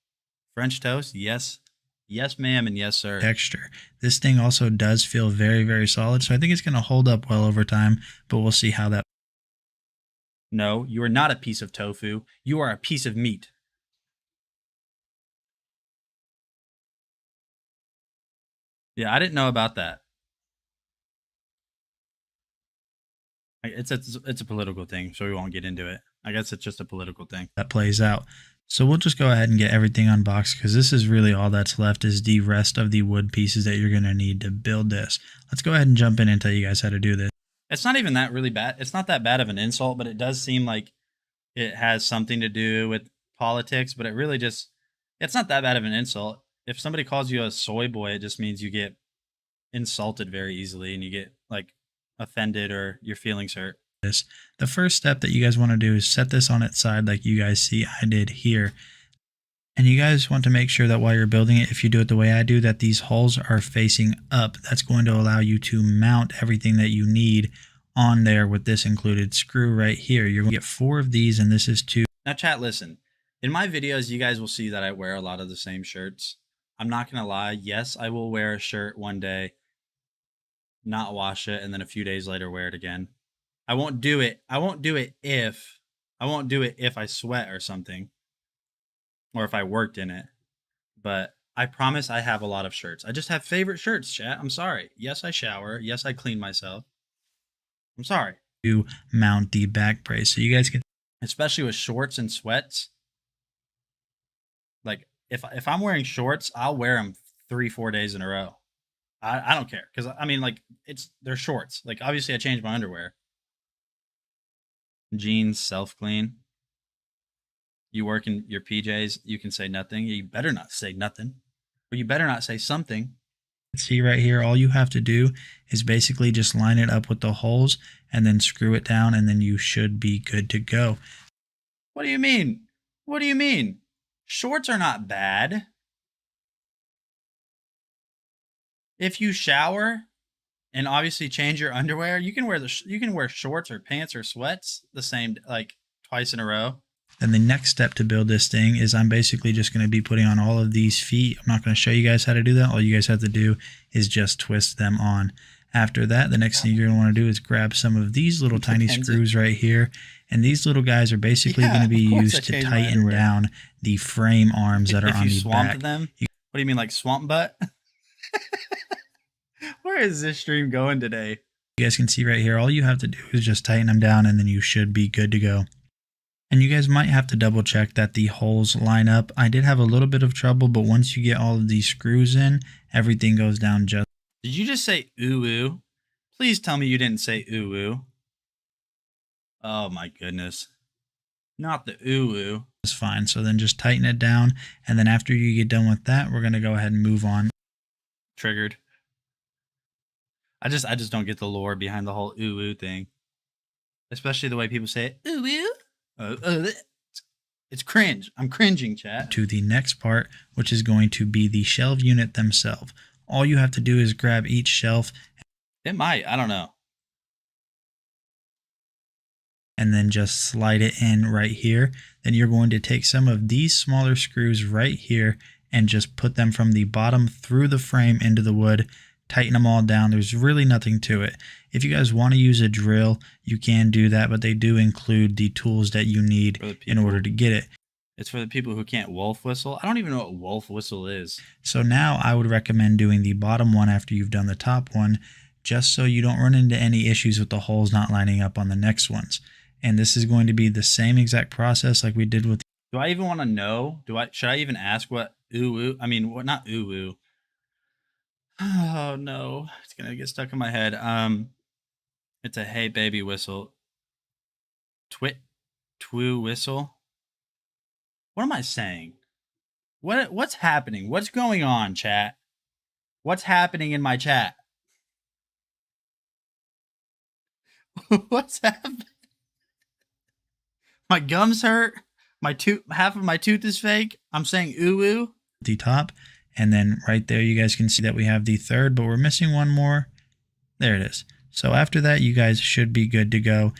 French toast. Yes. Yes, ma'am, and yes, sir. Texture. This thing also does feel very, very solid, so I think it's going to hold up well over time, but we'll see how that... No, you are not a piece of tofu. You are a piece of meat. Yeah, I didn't know about that. It's a political thing, so we won't get into it. I guess it's just a political thing that plays out. So we'll just go ahead and get everything unboxed because this is really all that's left is the rest of the wood pieces that you're going to need to build this. Let's go ahead and jump in and tell you guys how to do this. It's not even that really bad. It's not that bad of an insult, but it does seem like it has something to do with politics, but it really just, it's not that bad of an insult. If somebody calls you a soy boy, it just means you get insulted very easily and you get like offended or your feelings hurt. The first step that you guys want to do is set this on its side like you guys see I did here. And you guys want to make sure that while you're building it, if you do it the way I do, that these holes are facing up. That's going to allow you to mount everything that you need on there with this included screw right here. You're going to get 4 of these and this is 2. Now chat, listen. In my videos, you guys will see that I wear a lot of the same shirts. I'm not going to lie. Yes, I will wear a shirt one day, not wash it, and then a few days later wear it again. I won't do it. I won't do it if I sweat or something, or if I worked in it. But I promise I have a lot of shirts. I just have favorite shirts, chat. I'm sorry. Yes, I shower. Yes, I clean myself. I'm sorry. To mount the back brace, so you guys can, especially with shorts and sweats. Like if I'm wearing shorts, I'll wear them 3-4 days in a row. I don't care because I mean, like they're shorts. Like obviously I change my underwear. Jeans, self-clean. You work in your PJs, you can say nothing. You better not say nothing. Or you better not say something. See right here, all you have to do is basically just line it up with the holes and then screw it down and then you should be good to go. What do you mean? What do you mean? Shorts are not bad. If you shower and obviously change your underwear, you can wear shorts or pants or sweats the same, like twice in a row. Then the next step to build this thing is I'm basically just going to be putting on all of these feet. I'm not going to show you guys how to do that. All you guys have to do is just twist them on. After that, the next thing you're going to want to do is grab some of these little tiny screws right here. And these little guys are basically going to be used to tighten down the frame arms that are on the back. Them? What do you mean, like swamp butt? Where is this stream going today? You guys can see right here, all you have to do is just tighten them down and then you should be good to go. And you guys might have to double check that the holes line up. I did have a little bit of trouble, but once you get all of these screws in, everything goes down just... Did you just say ooh-oo? Please tell me you didn't say ooh-oo. Oh my goodness. Not the ooh-oo. It's fine, so then just tighten it down, and then after you get done with that, we're going to go ahead and move on. Triggered. I just don't get the lore behind the whole ooh-oo thing. Especially the way people say it. Ooh-oo. It's cringe. I'm cringing, chat. To the next part, which is going to be the shelf unit themselves. All you have to do is grab each shelf. It might. I don't know. And then just slide it in right here. Then you're going to take some of these smaller screws right here and just put them from the bottom through the frame into the wood. Tighten them all down. There's really nothing to it. If you guys want to use a drill, you can do that, but they do include the tools that you need in order to get it. It's for the people who can't wolf whistle. I don't even know what wolf whistle is. So now I would recommend doing the bottom one after you've done the top one. just so you don't run into any issues with the holes not lining up on the next ones. And this is going to be the same exact process like we did with. Do I even want to know? Should I even ask what I mean, what, not ooh. Oh no, it's gonna get stuck in my head. It's a hey baby whistle. Twoo whistle. What am I saying? What's happening? What's going on, chat? What's happening in my chat? What's happening? My gums hurt. Half of my tooth is fake. I'm saying ooh. The top, and then right there you guys can see that we have the third, but we're missing one more. There it is. So after that, you guys should be good to go.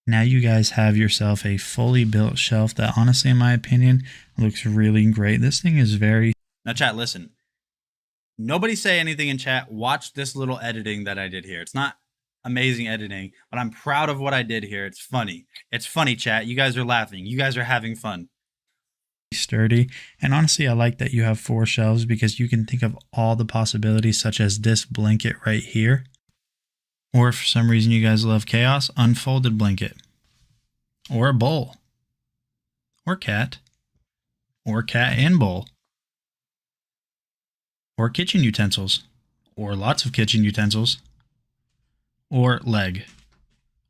Now you guys have yourself a fully built shelf that honestly, in my opinion, looks really great. This thing is very... Now chat, listen. Nobody say anything in chat. Watch this little editing that I did here. It's not amazing editing, but I'm proud of what I did here. It's funny. It's funny, chat. You guys are laughing. You guys are having fun. Sturdy. And honestly, I like that you have 4 shelves because you can think of all the possibilities, such as this blanket right here. Or if for some reason you guys love chaos, unfolded blanket. Or a bowl. Or cat. Or cat and bowl. Or kitchen utensils. Or lots of kitchen utensils. Or leg.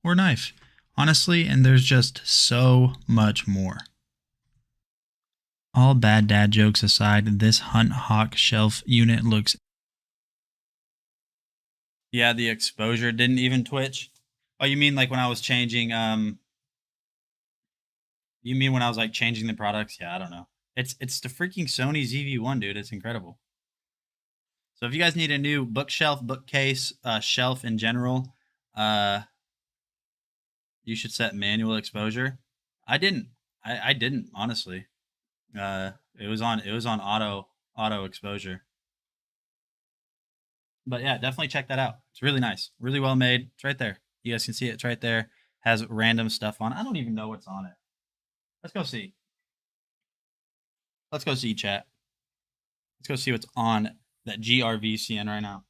Or knife. Honestly, and there's just so much more. All bad dad jokes aside, this Hunt Hawk shelf unit looks... Yeah, the exposure didn't even twitch. Oh, you mean like when I was changing, you mean when I was like changing the products? Yeah, I don't know. It's the freaking Sony ZV-1, dude. It's incredible. So if you guys need a new bookshelf, bookcase, shelf in general, you should set manual exposure. I didn't, honestly. It was on auto exposure. But yeah, definitely check that out. It's really nice, really well made. It's right there. You guys can see it. It's right there. Has random stuff on it. I don't even know what's on it. Let's go see. Let's go see, chat. Let's go see what's on that GRVCN right now.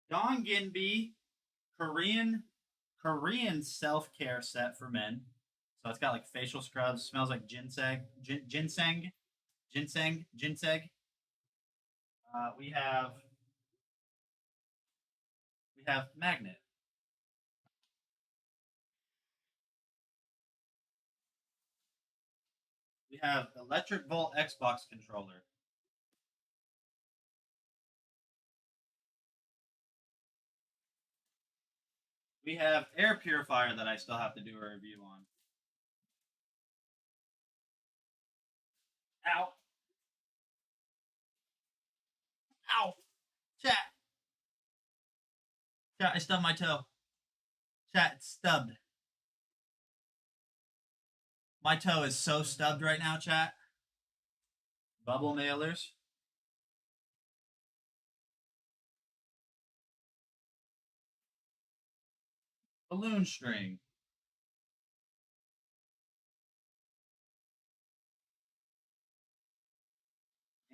Don Ginby, Korean self-care set for men. So it's got like facial scrubs, smells like ginseng. We have magnet. We have electric volt Xbox controller. We have air purifier that I still have to do a review on. Ow. Ow. Chat. Chat, I stubbed my toe. Chat, it's stubbed. My toe is so stubbed right now, chat. Bubble mailers. Balloon string.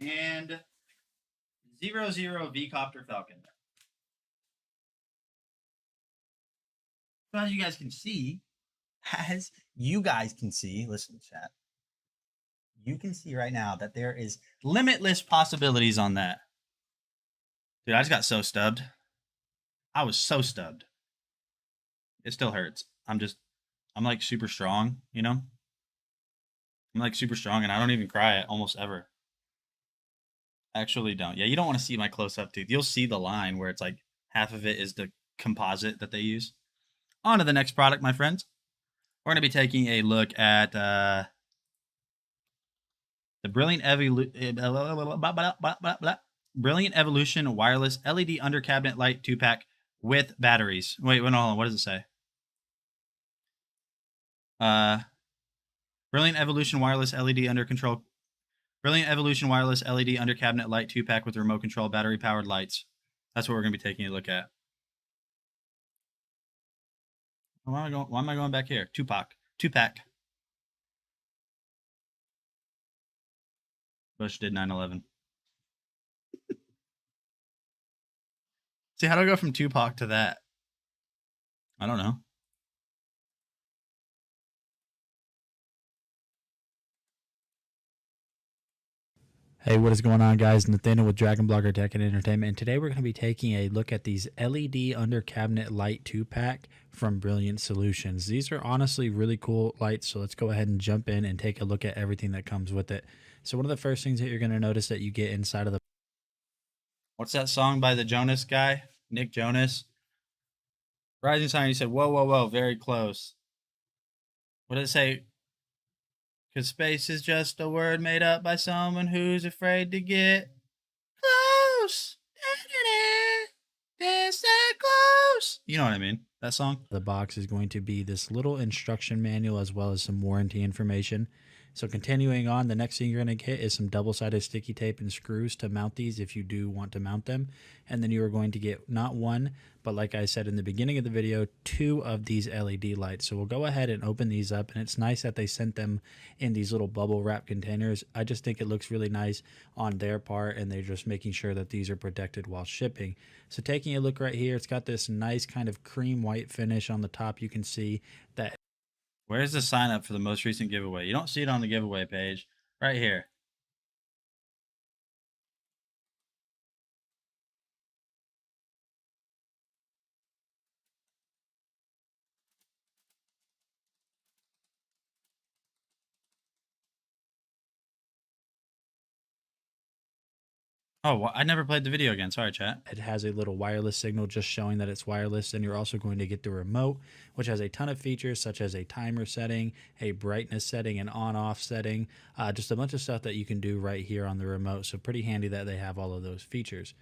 And 00 V-Copter Falcon. So as you guys can see, listen, chat. You can see right now that there is limitless possibilities on that. Dude, I just got so stubbed. I was so stubbed. It still hurts. I'm like super strong, you know? I'm like super strong and I don't even cry almost ever. Actually don't. Yeah, you don't want to see my close-up tooth. You'll see the line where it's like half of it is the composite that they use. On to the next product, my friends. We're going to be taking a look at the Brilliant Evolution Wireless LED Under Cabinet Light 2-pack with batteries. Wait, hold on. What does it say? Brilliant Evolution Wireless LED Under Control. Brilliant Evolution Wireless LED Under Cabinet Light 2-pack with remote control battery powered lights. That's what we're going to be taking a look at. Why am I going back here? 2-pack. Bush did 9/11. See, how do I go from Tupac to that? I don't know. Hey, what is going on, guys? Nathaniel with Dragon Blogger Tech and Entertainment, and today we're going to be taking a look at these LED under cabinet light 2-pack from Brilliant Solutions. These are honestly really cool lights, so let's go ahead and jump in and take a look at everything that comes with it. So one of the first things that you're going to notice that you get inside of the... What's that song by the Jonas guy? Nick Jonas? Rising Sun, he said, whoa, whoa, whoa, very close. What did it say? Because space is just a word made up by someone who's afraid to get close. Dance that close. You know what I mean? That song? The box is going to be this little instruction manual as well as some warranty information. So continuing on, the next thing you're going to get is some double-sided sticky tape and screws to mount these if you do want to mount them. And then you are going to get not one, but like I said in the beginning of the video, 2 of these LED lights. So we'll go ahead and open these up, and it's nice that they sent them in these little bubble wrap containers. I just think it looks really nice on their part, and they're just making sure that these are protected while shipping. So taking a look right here, it's got this nice kind of cream white finish on the top. You can see that. Where's the sign up for the most recent giveaway? You don't see it on the giveaway page. Right here. Oh, well, I never played the video again. Sorry, chat. It has a little wireless signal just showing that it's wireless. And you're also going to get the remote, which has a ton of features such as a timer setting, a brightness setting, an on-off setting, just a bunch of stuff that you can do right here on the remote. So pretty handy that they have all of those features.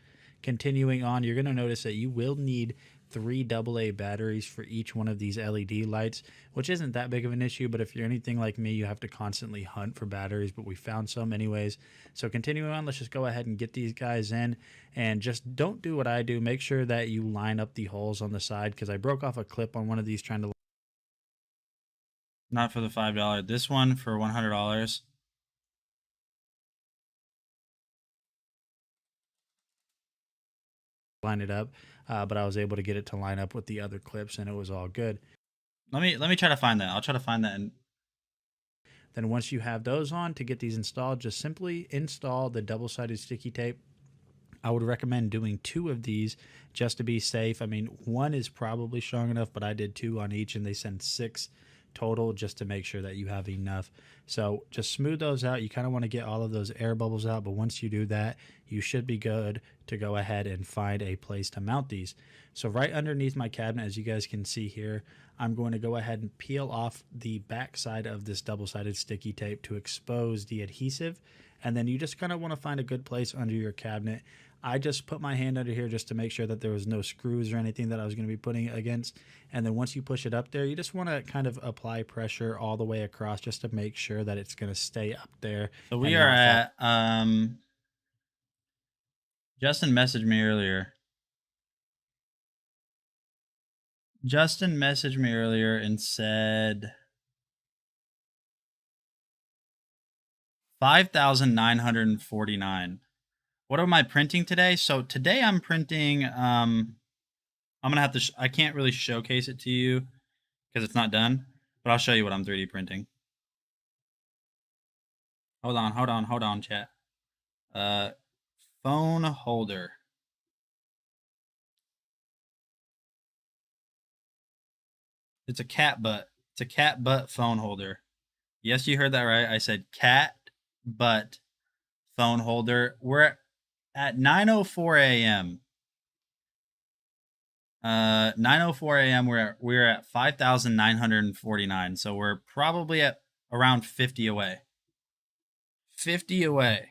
Continuing on, you're going to notice that you will need 3 AA batteries for each one of these LED lights, which isn't that big of an issue, but if you're anything like me, you have to constantly hunt for batteries, but we found some anyways. So continuing on, let's just go ahead and get these guys in, and just don't do what I do. Make sure that you line up the holes on the side, because I broke off a clip on one of these trying to... Not for the $5. This one for $100. line it up, but I was able to get it to line up with the other clips, and it was all good. Let me try to find that. I'll try to find that. And then once you have those on, to get these installed, just simply install the double-sided sticky tape. I would recommend doing 2 of these just to be safe. I mean, 1 is probably strong enough, but I did 2 on each, and they send 6 total just to make sure that you have enough. So just smooth those out. You kind of want to get all of those air bubbles out, but once you do that, you should be good to go ahead and find a place to mount these. So right underneath my cabinet, as you guys can see here, I'm going to go ahead and peel off the back side of this double-sided sticky tape to expose the adhesive, and then you just kind of want to find a good place under your cabinet. I just put my hand under here just to make sure that there was no screws or anything that I was going to be putting it against. And then once you push it up there, you just want to kind of apply pressure all the way across just to make sure that it's going to stay up there. so we are at Justin messaged me earlier. Justin messaged me earlier and said 5,949. What am I printing today? So today I'm printing, I'm going to have to, I can't really showcase it to you because it's not done, but I'll show you what I'm 3D printing. Hold on, chat. Phone holder. It's a cat butt. It's a cat butt phone holder. Yes, you heard that right. I said cat butt phone holder. We're at 9:04 a.m. 9:04 a.m. We're at 5,949. So we're probably at around 50 away. 50 away.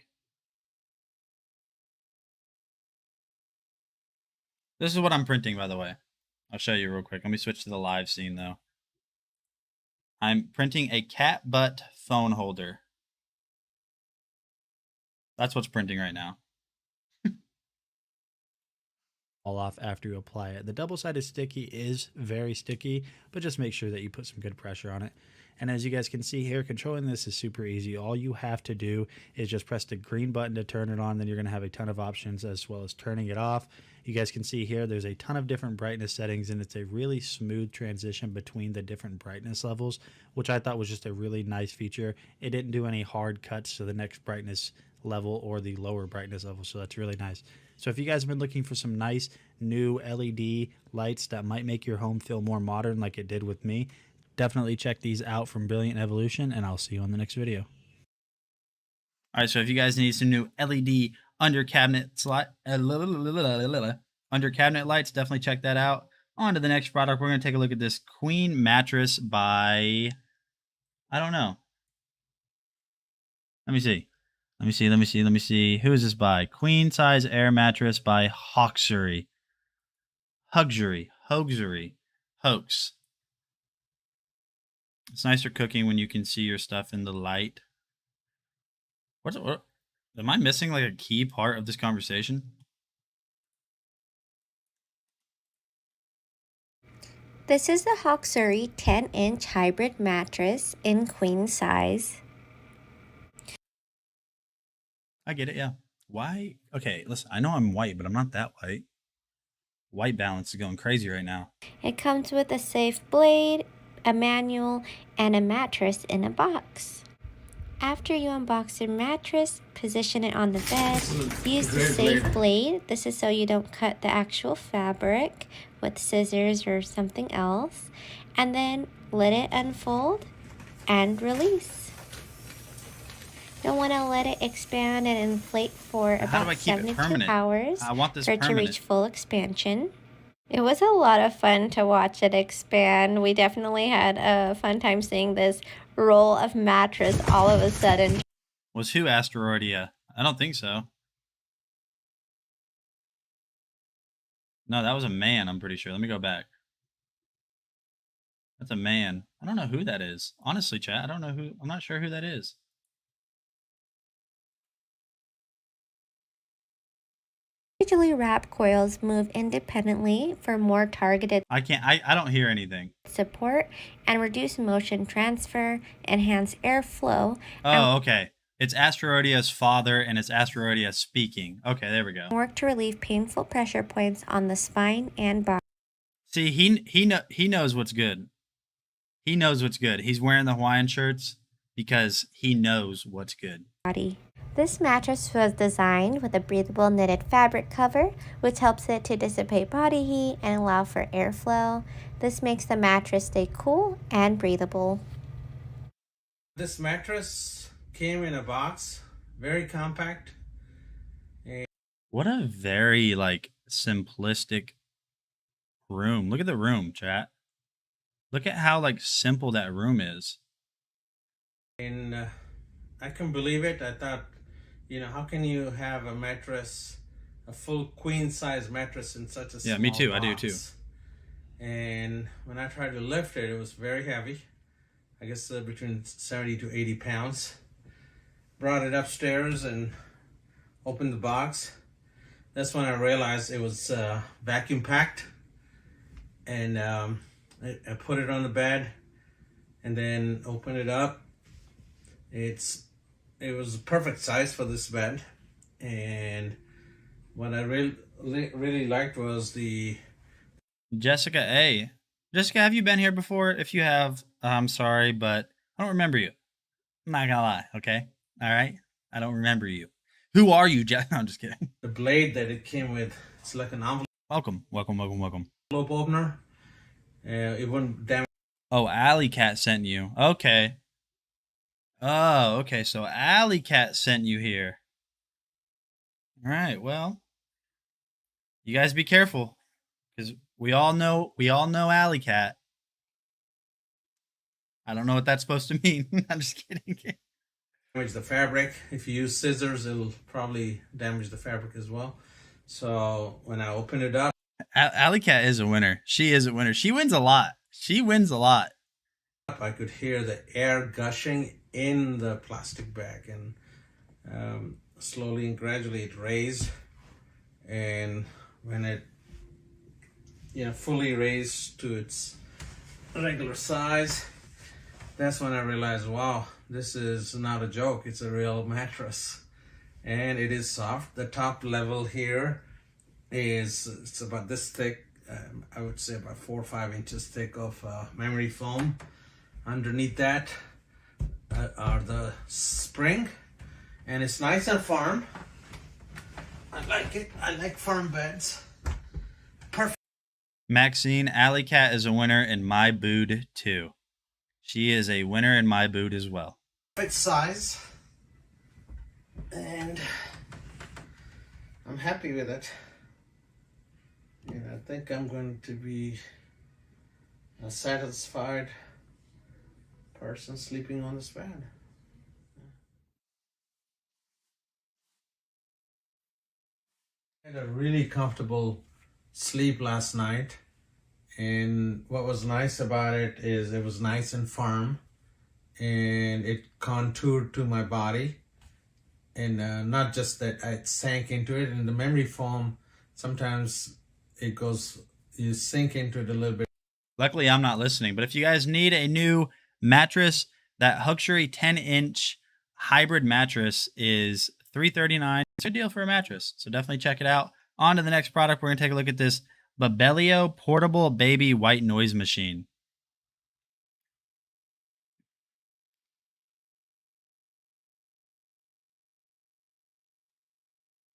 This is what I'm printing, by the way. I'll show you real quick. Let me switch to the live scene, though. I'm printing a cat butt phone holder. That's what's printing right now. fall off after you apply it. The double-sided sticky is very sticky, but just make sure that you put some good pressure on it. And as you guys can see here, controlling this is super easy. All you have to do is just press the green button to turn it on. Then you're going to have a ton of options as well as turning it off. You guys can see here there's a ton of different brightness settings, and it's a really smooth transition between the different brightness levels, which I thought was just a really nice feature. It didn't do any hard cuts to the next brightness level or the lower brightness level, so that's really nice. So if you guys have been looking for some nice new LED lights that might make your home feel more modern like it did with me, definitely check these out from Brilliant Evolution, and I'll see you on the next video. All right, so if you guys need some new LED under cabinet lights, definitely check that out. On to the next product. We're going to take a look at this queen mattress by, I don't know. Let me see. Who is this by? Queen size air mattress by Hawksury. Hoax. It's nice for cooking when you can see your stuff in the light. What? Am I missing like a key part of this conversation? This is the Hawksury 10-inch hybrid mattress in queen size. I get it, yeah. Why? Okay, listen, I know I'm white, but I'm not that white. White balance is going crazy right now. It comes with a safe blade, a manual, and a mattress in a box. After you unbox your mattress, position it on the bed, use the safe blade. This is so you don't cut the actual fabric with scissors or something else. And then let it unfold and release. You'll want to let it expand and inflate for about 72 hours I want this for it to permanent. reach full expansion. It was a lot of fun to watch it expand. We definitely had a fun time seeing this roll of mattress all of a sudden. Was who Asteroidia? I don't think so. No, that was a man, I'm pretty sure. Let me go back. That's a man. I don't know who that is. Honestly, chat, I don't know who. I'm not sure who that is. Individually wrapped coils move independently for more targeted I don't hear anything. support and reduce motion transfer, enhance airflow, Oh, okay. It's Asteroidia's father and it's Asteroidia speaking. Okay, there we go. and work to relieve painful pressure points on the spine and body. See, he knows what's good. He knows what's good. He's wearing the Hawaiian shirts because he knows what's good. This mattress was designed with a breathable knitted fabric cover, which helps it to dissipate body heat and allow for airflow. This makes the mattress stay cool and breathable. This mattress came in a box, very compact. What a very like simplistic room. Look at the room, chat. Look at how like simple that room is. And I couldn't believe it. I thought, you know, how can you have a mattress, a full queen size mattress in such a small me too. box? I do too. And when I tried to lift it, it was very heavy. I guess between 70 to 80 pounds. Brought it upstairs and opened the box. That's when I realized it was vacuum packed. And I put it on the bed and then opened it up. It was a perfect size for this bed. And what I really liked was the... Jessica A. Jessica, have you been here before? If you have, I'm sorry, but I don't remember you. I'm not gonna lie, okay? All right? I don't remember you. Who are you, Jessica? No, I'm just kidding. The blade that it came with, it's like an envelope Welcome. opener. It wouldn't damage. Oh, Alley Cat sent you. Okay. Oh, okay. So Alley Cat sent you here. All right. Well, you guys be careful, because we all know Alley Cat. I don't know what that's supposed to mean. I'm just kidding. Damage the fabric. If you use scissors, it'll probably damage the fabric as well. So when I open it up, Alley Cat is a winner. She is a winner. She wins a lot. I could hear the air gushing in the plastic bag, and slowly and gradually it raised. And when it fully raised to its regular size, that's when I realized, wow, this is not a joke. It's a real mattress, and it is soft. The top level here it's about this thick. I would say about 4 or 5 inches thick of memory foam. Underneath that are the spring, and it's nice and firm. I like it. I like firm beds. Perfect. Maxine Alley Cat is a winner in my boot too. She is a winner in my boot as well. Perfect size, and I'm happy with it. I think I'm going to be a satisfied person sleeping on this bed. I had a really comfortable sleep last night, and what was nice about it is it was nice and firm, and it contoured to my body, and not just that I sank into it. And the memory foam, sometimes you sink into it a little bit. Luckily, I'm not listening, but if you guys need a new mattress, that Huxury 10-inch hybrid mattress is $339. It's a good deal for a mattress, so definitely check it out. On to the next product. We're going to take a look at this Babelio Portable Baby White Noise Machine.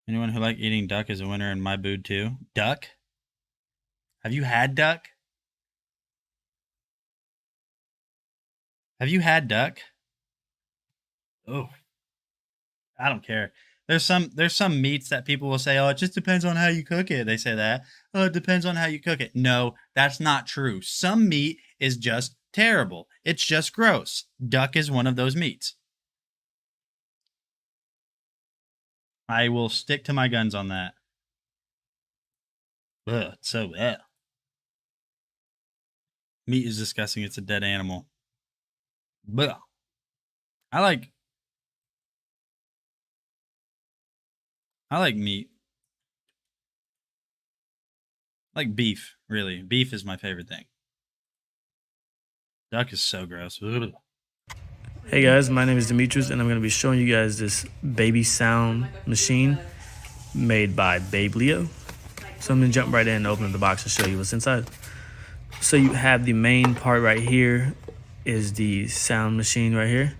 Anyone who like eating duck is a winner in my boot too. Duck? Have you had duck? Have you had duck? Oh, I don't care. There's some meats that people will say, oh, it just depends on how you cook it. They say that. Oh, it depends on how you cook it. No, that's not true. Some meat is just terrible. It's just gross. Duck is one of those meats. I will stick to my guns on that. Ugh, it's so bad. Meat is disgusting. It's a dead animal. But I like meat. I like beef, really. Beef is my favorite thing. Duck is so gross. Ugh. Hey guys, my name is Demetrius, and I'm going to be showing you guys this baby sound machine made by Babelio. So I'm going to jump right in and open up the box and show you what's inside. So you have the main part right here is the sound machine right here.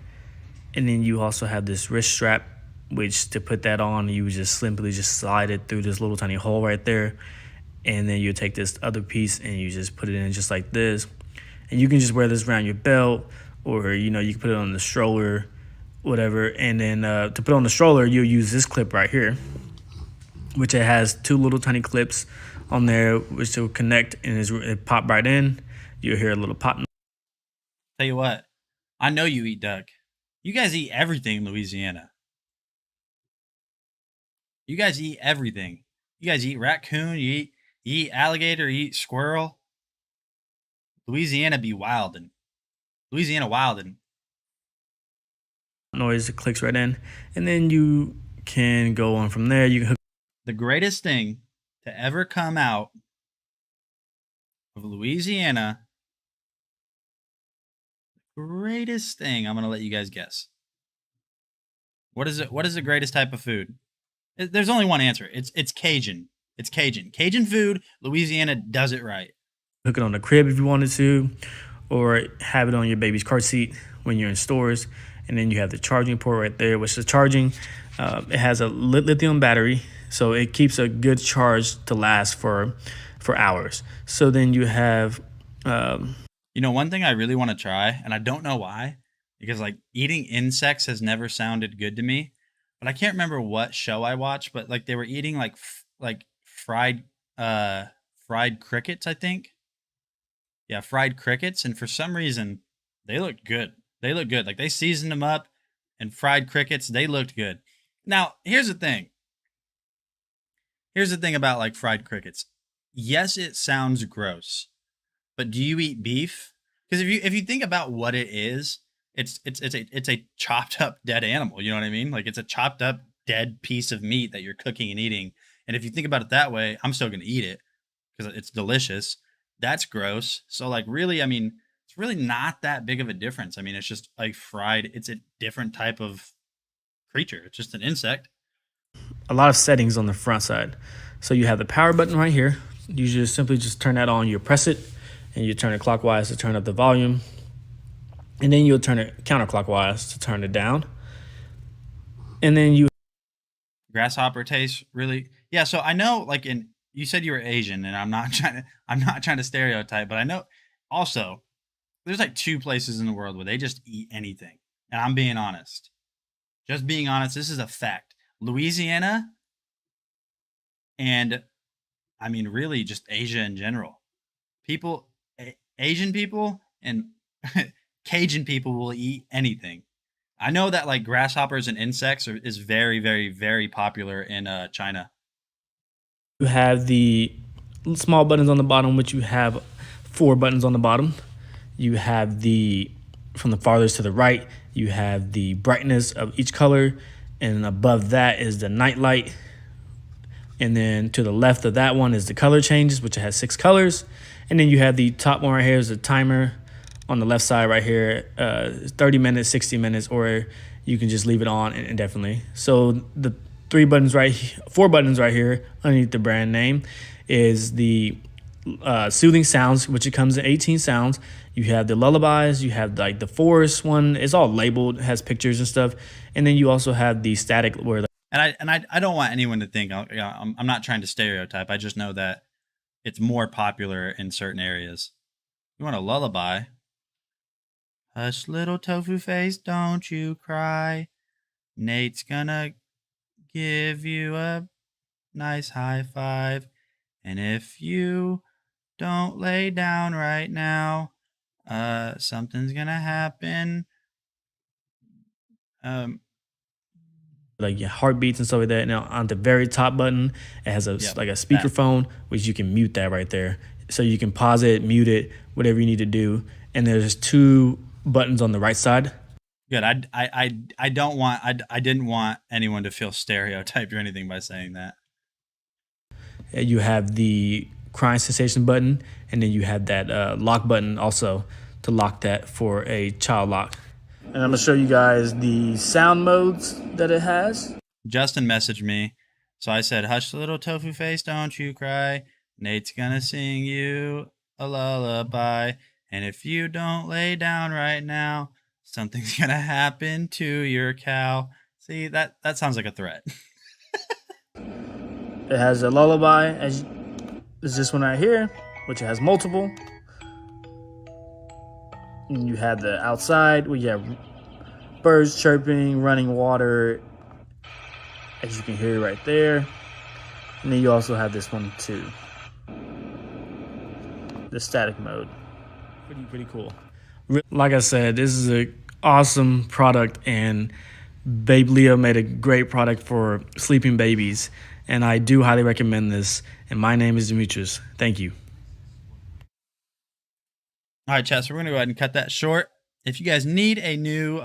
And then you also have this wrist strap, which to put that on, you would just simply just slide it through this little tiny hole right there. And then you take this other piece and you just put it in just like this. And you can just wear this around your belt, or, you can put it on the stroller, whatever. And then to put on the stroller, you'll use this clip right here, which it has 2 little tiny clips on there, which will connect and it pop right in. You'll hear a little pop. Tell you what, I know you eat duck. You guys eat everything in Louisiana. You guys eat everything. You guys eat raccoon, you eat alligator, you eat squirrel. Louisiana be wildin'. Louisiana wildin'. Noise, it clicks right in, and then you can go on from there. You can hook. The greatest thing to ever come out of Louisiana. Greatest thing. I'm gonna let you guys guess. What is it? What is the greatest type of food? There's only one answer. It's Cajun. It's Cajun. Cajun food. Louisiana does it right. Hook it on the crib if you wanted to, or have it on your baby's car seat when you're in stores. And then you have the charging port right there, which is charging. It has a lithium battery, so it keeps a good charge to last for hours. So then you have, one thing I really want to try, and I don't know why, because like eating insects has never sounded good to me. But I can't remember what show I watched, but like they were eating like fried crickets, I think. Yeah, fried crickets, and for some reason they looked good. They looked good. Like they seasoned them up and fried crickets. They looked good. Now, here's the thing. Here's the thing about like fried crickets. Yes, it sounds gross, but do you eat beef? Because if you think about what it is, it's a chopped up dead animal. You know what I mean? Like it's a chopped up dead piece of meat that you're cooking and eating. And if you think about it that way, I'm still gonna eat it because it's delicious. That's gross. So like really, I mean, it's really not that big of a difference. I mean, it's just like fried. It's a different type of creature. It's just an insect. A lot of settings on the front side. So you have the power button right here. You just simply just turn that on. You press it and you turn it clockwise to turn up the volume. And then you'll turn it counterclockwise to turn it down. And then you Grasshopper taste really. Yeah, so I know like you said you were Asian, and I'm not trying to stereotype, but I know also there's like 2 places in the world where they just eat anything. And I'm being honest. Just being honest, this is a fact. Louisiana and I mean really just Asia in general. People, Asian people and Cajun people will eat anything. I know that like grasshoppers and insects is very, very, very popular in China. You have the small buttons on the bottom, which you have 4 buttons on the bottom. You have from the farthest to the right, you have the brightness of each color. And above that is the night light. And then to the left of that one is the color changes, which has 6 colors. And then you have the top one right here is the timer on the left side right here, 30 minutes, 60 minutes, or you can just leave it on indefinitely. So the 4 buttons right here underneath the brand name is the soothing sounds, which it comes in 18 sounds. You have the lullabies, you have like the forest one. It's all labeled, has pictures and stuff. And then you also have the static where I don't want anyone to think I'm not trying to stereotype. I just know that it's more popular in certain areas. You want a lullaby? Hush, little tofu face, don't you cry. Nate's gonna give you a nice high five. And if you don't lay down right now, something's gonna happen. Like your heartbeats and stuff like that. Now on the very top button, it has like a speakerphone, which you can mute that right there. So you can pause it, mute it, whatever you need to do. And there's 2 buttons on the right side. Good. I didn't want anyone to feel stereotyped or anything by saying that. You have the crying sensation button, and then you have that lock button also to lock that for a child lock. And I'm going to show you guys the sound modes that it has. Justin messaged me. So I said, hush, little tofu face, don't you cry. Nate's going to sing you a lullaby. And if you don't lay down right now, something's going to happen to your cow. See, that sounds like a threat. It has a lullaby. It's this one right here, which has multiple. And you have the outside where you have birds chirping, running water, as you can hear right there. And then you also have this one too, the static mode. Pretty cool. Like I said, this is an awesome product, and Babe Leo made a great product for sleeping babies, and I do highly recommend this. And my name is Demetrius. Thank you. All right, chat, so we're going to go ahead and cut that short. If you guys need a new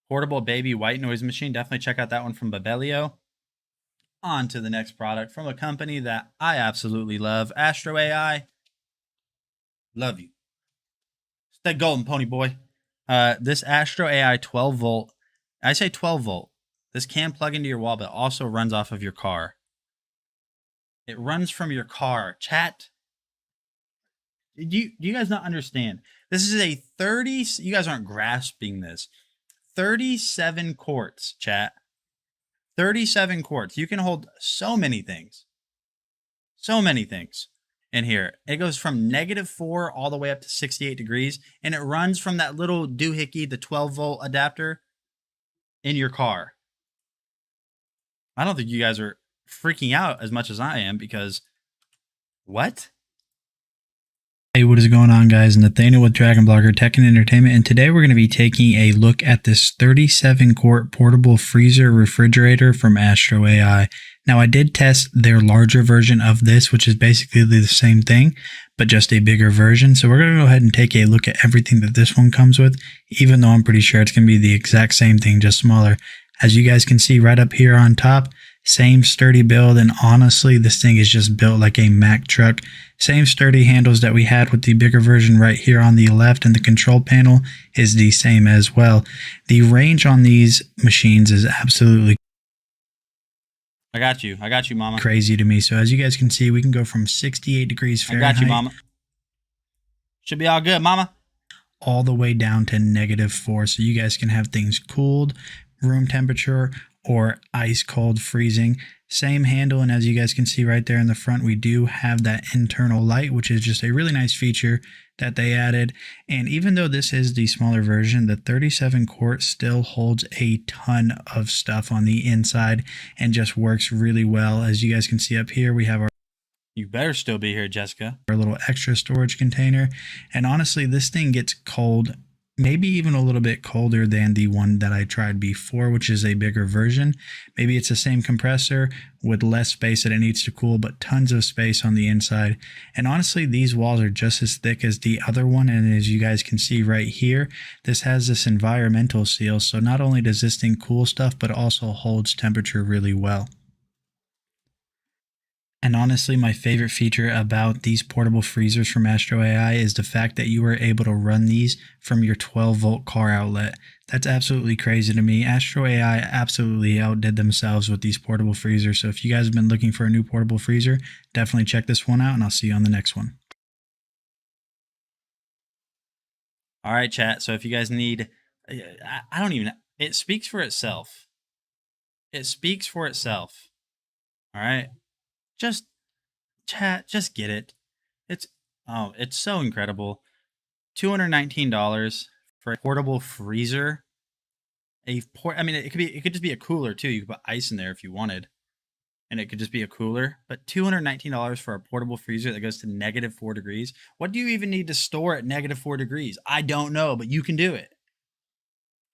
portable baby white noise machine, definitely check out that one from Babelio. On to the next product from a company that I absolutely love, Astro AI. Love you. It's that golden pony boy. This Astro AI 12 volt. I say 12 volt. This can plug into your wall, but also runs off of your car. It runs from your car. Chat. Do you guys not understand? This is a 30. You guys aren't grasping this. 37 quarts, chat. 37 quarts. You can hold so many things. So many things in here. It goes from -4 all the way up to 68 degrees. And it runs from that little doohickey, the 12 volt adapter, in your car. I don't think you guys are freaking out as much as I am, because what? Hey, what is going on, guys? Nathaniel with Dragon Blogger Tech and Entertainment, and today we're going to be taking a look at this 37 quart portable freezer refrigerator from Astro AI. Now, I did test their larger version of this, which is basically the same thing, but just a bigger version. So we're going to go ahead and take a look at everything that this one comes with, even though I'm pretty sure it's going to be the exact same thing, just smaller. As you guys can see right up here on top, Same sturdy build, and honestly, this thing is just built like a Mack truck. Same sturdy handles that we had with the bigger version right here on the left, and the control panel is the same as well. The range on these machines is absolutely I got you, mama. crazy to me. So as you guys can see, we can go from 68 degrees Fahrenheit. I got you, mama. Should be all good, mama. All the way down to -4, so you guys can have things cooled, room temperature, or ice cold freezing. Same handle, and as you guys can see right there in the front, we do have that internal light, which is just a really nice feature that they added. And even though this is the smaller version, the 37 quart still holds a ton of stuff on the inside and just works really well. As you guys can see up here, we have our You better still be here, Jessica. little extra storage container. And honestly, this thing gets cold, maybe even a little bit colder than the one that I tried before, which is a bigger version. Maybe it's the same compressor with less space that it needs to cool, but tons of space on the inside. And honestly, these walls are just as thick as the other one. And as you guys can see right here, this has this environmental seal. So not only does this thing cool stuff, but also holds temperature really well. And honestly, my favorite feature about these portable freezers from Astro AI is the fact that you are able to run these from your 12-volt car outlet. That's absolutely crazy to me. Astro AI absolutely outdid themselves with these portable freezers. So if you guys have been looking for a new portable freezer, definitely check this one out, and I'll see you on the next one. All right, chat. So if you guys need, I don't even, it speaks for itself. It speaks for itself. All right. Just chat, just get it. It's so incredible. $219 for a portable freezer. I mean, it could just be a cooler too. You could put ice in there if you wanted, and it could just be a cooler. But $219 for a portable freezer that goes to -4 degrees. What do you even need to store at -4 degrees? I don't know, but you can do it.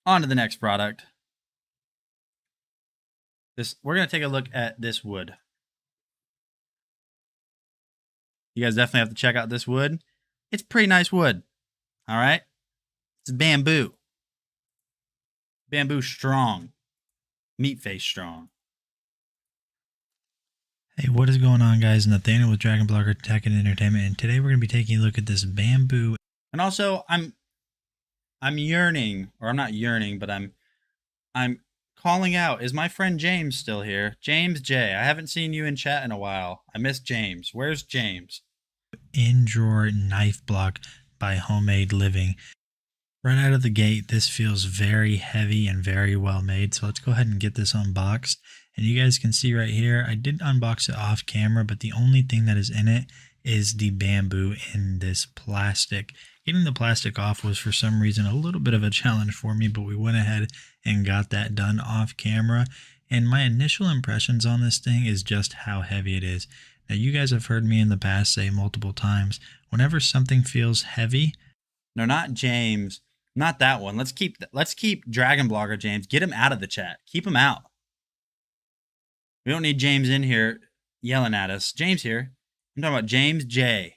On to the next product. We're gonna take a look at this wood. You guys definitely have to check out this wood. It's pretty nice wood. All right. It's bamboo. Bamboo strong. Meat face strong. Hey, what is going on, guys? Nathaniel with Dragon Blogger Tech and Entertainment, and today we're going to be taking a look at this bamboo. And also, I'm yearning, or I'm not yearning, but I'm calling out. Is my friend James still here? James J. I haven't seen you in chat in a while. I miss James. Where's James? In-drawer knife block by Homemade Living. Right out of the gate, this feels very heavy and very well made. So let's go ahead and get this unboxed. And you guys can see right here, I did unbox it off camera, but the only thing that is in it is the bamboo in this plastic. Getting the plastic off was for some reason a little bit of a challenge for me, but we went ahead and got that done off camera. And my initial impressions on this thing is just how heavy it is. Now, you guys have heard me in the past say multiple times, whenever something feels heavy. No, not James. Not that one. Let's keep Dragon Blogger James. Get him out of the chat. Keep him out. We don't need James in here yelling at us. James here. I'm talking about James J.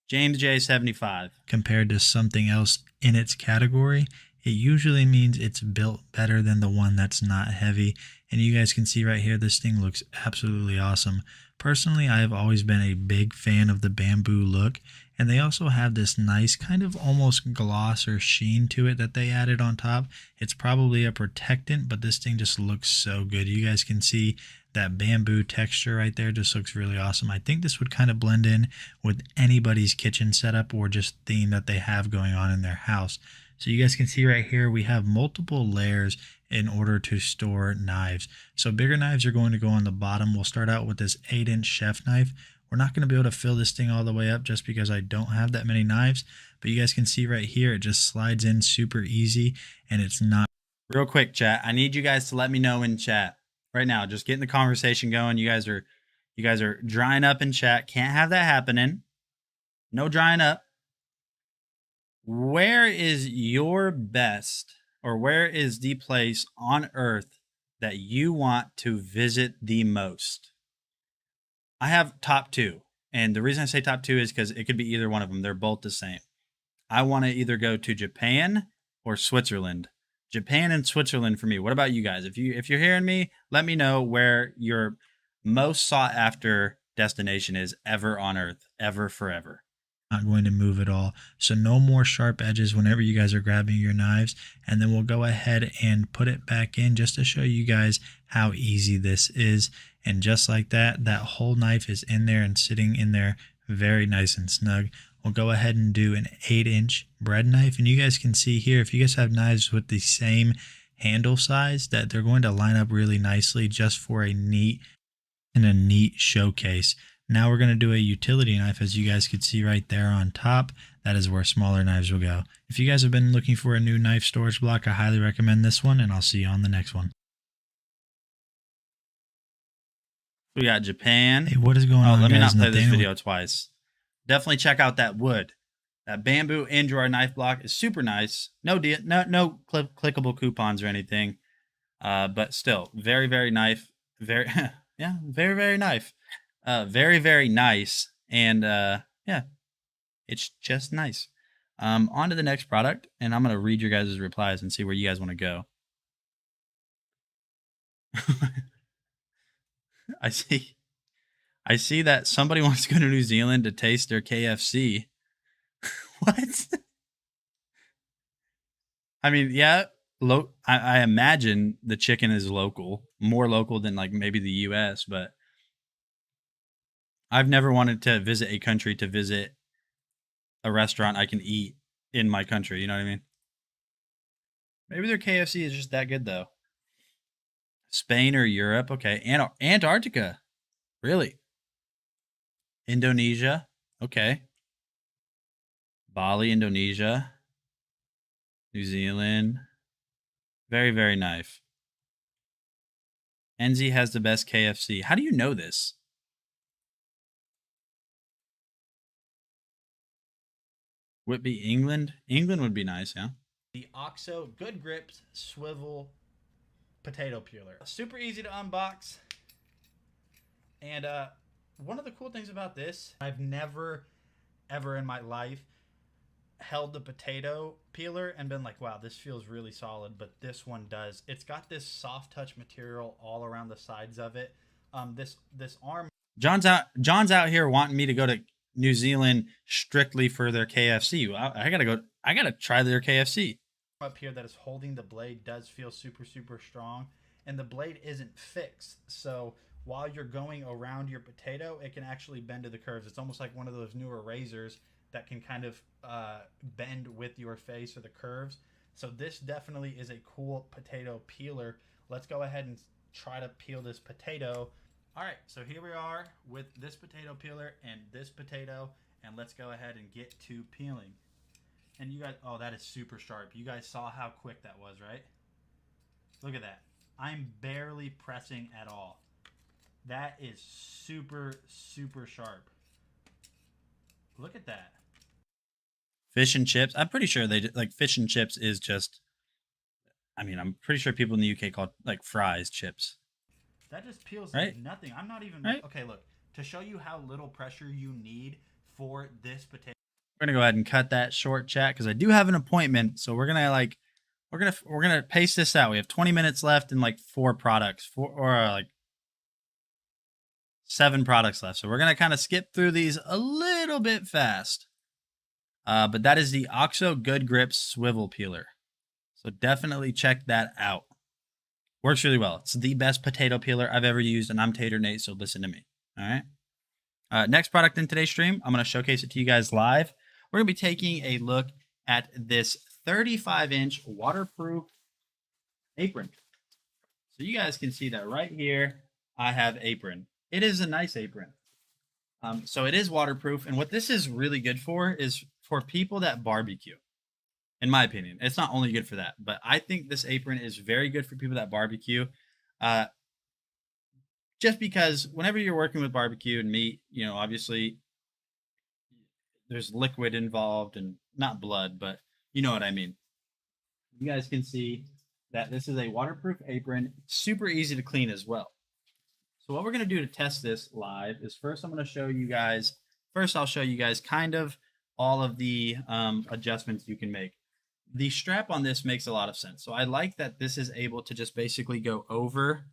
James J 75. Compared to something else in its category, it usually means it's built better than the one that's not heavy. And you guys can see right here, this thing looks absolutely awesome. Personally, I have always been a big fan of the bamboo look, and they also have this nice kind of almost gloss or sheen to it that they added on top. It's probably a protectant, but this thing just looks so good. You guys can see that bamboo texture right there, just looks really awesome. I think this would kind of blend in with anybody's kitchen setup or just theme that they have going on in their house. So you guys can see right here, we have multiple layers in order to store knives. So bigger knives are going to go on the bottom. We'll start out with this 8-inch chef knife. We're not going to be able to fill this thing all the way up just because I don't have that many knives. But you guys can see right here, it just slides in super easy, and it's not. Real quick, chat. I need you guys to let me know in chat right now. Just getting the conversation going. You guys are drying up in chat. Can't have that happening. No drying up. Where is your best, or where is the place on earth that you want to visit the most? I have top two. And the reason I say top two is because it could be either one of them. They're both the same. I want to either go to Japan or Switzerland. Japan and Switzerland for me. What about you guys? If you're hearing me, let me know where your most sought after destination is ever on Earth, ever forever. Not going to move at all. So no more sharp edges whenever you guys are grabbing your knives. And then we'll go ahead and put it back in just to show you guys how easy this is. And just like that, that whole knife is in there and sitting in there very nice and snug. We'll go ahead and do an 8-inch bread knife. And you guys can see here, if you guys have knives with the same handle size, that they're going to line up really nicely just for a neat showcase. Now we're going to do a utility knife, as you guys could see right there on top. That is where smaller knives will go. If you guys have been looking for a new knife storage block, I highly recommend this one, and I'll see you on the next one. We got Japan. Hey, what is going on, let me guys? not play this video twice. Definitely check out that wood. That bamboo in-drawer knife block is super nice. No clickable coupons or anything. But still, very, very nice. Very, yeah, very, very nice. Very, very nice. And yeah, it's just nice. On to the next product, and I'm going to read your guys' replies and see where you guys want to go. I see that somebody wants to go to New Zealand to taste their KFC. What? I mean, yeah, I imagine the chicken is local, more local than like maybe the US, but I've never wanted to visit a country to visit a restaurant I can eat in my country. You know what I mean? Maybe their KFC is just that good, though. Spain or Europe? Okay. Antarctica. Really? Indonesia? Okay. Bali, Indonesia. New Zealand. Very, very nice. NZ has the best KFC. How do you know this? Would it be England? England would be nice, yeah. The OXO Good Grips Swivel Potato Peeler. Super easy to unbox. And one of the cool things about this, I've never, ever in my life held the potato peeler and been like, wow, this feels really solid, but this one does. It's got this soft touch material all around the sides of it. This arm. John's out here wanting me to go to New Zealand strictly for their KFC. I gotta try their KFC. Up here that is holding the blade does feel super, super strong, and the blade isn't fixed. So while you're going around your potato, it can actually bend to the curves. It's almost like one of those newer razors that can kind of bend with your face or the curves. So this definitely is a cool potato peeler. Let's go ahead and try to peel this potato. All right, so here we are with this potato peeler and this potato, and let's go ahead and get to peeling. And you guys, oh, that is super sharp. You guys saw how quick that was, right? Look at that. I'm barely pressing at all. That is super, super sharp. Look at that. Fish and chips. I'm pretty sure they like fish and chips is just, I mean, I'm pretty sure people in the UK call it like fries chips. That just peels like nothing. I'm not even okay, look. To show you how little pressure you need for this potato. We're going to go ahead and cut that short, chat, because I do have an appointment. So we're going to pace this out. We have 20 minutes left and like 4 products, like 7 products left. So we're going to kind of skip through these a little bit fast. But that is the OXO Good Grips Swivel Peeler. So definitely check that out. Works really well. It's the best potato peeler I've ever used, and I'm Tater Nate, so listen to me. All right. Next product in today's stream, I'm going to showcase it to you guys live. We're going to be taking a look at this 35-inch waterproof apron. So you guys can see that right here, I have apron. It is a nice apron. So it is waterproof, and what this is really good for is for people that barbecue. In my opinion, it's not only good for that, but I think this apron is very good for people that barbecue. Just because whenever you're working with barbecue and meat, you know, obviously there's liquid involved and not blood, but you know what I mean. You guys can see that this is a waterproof apron, super easy to clean as well. So what we're going to do to test this live is first I'm going to show you guys, I'll show you guys kind of all of the adjustments you can make. the strap on this makes a lot of sense. So I like that this is able to just basically go over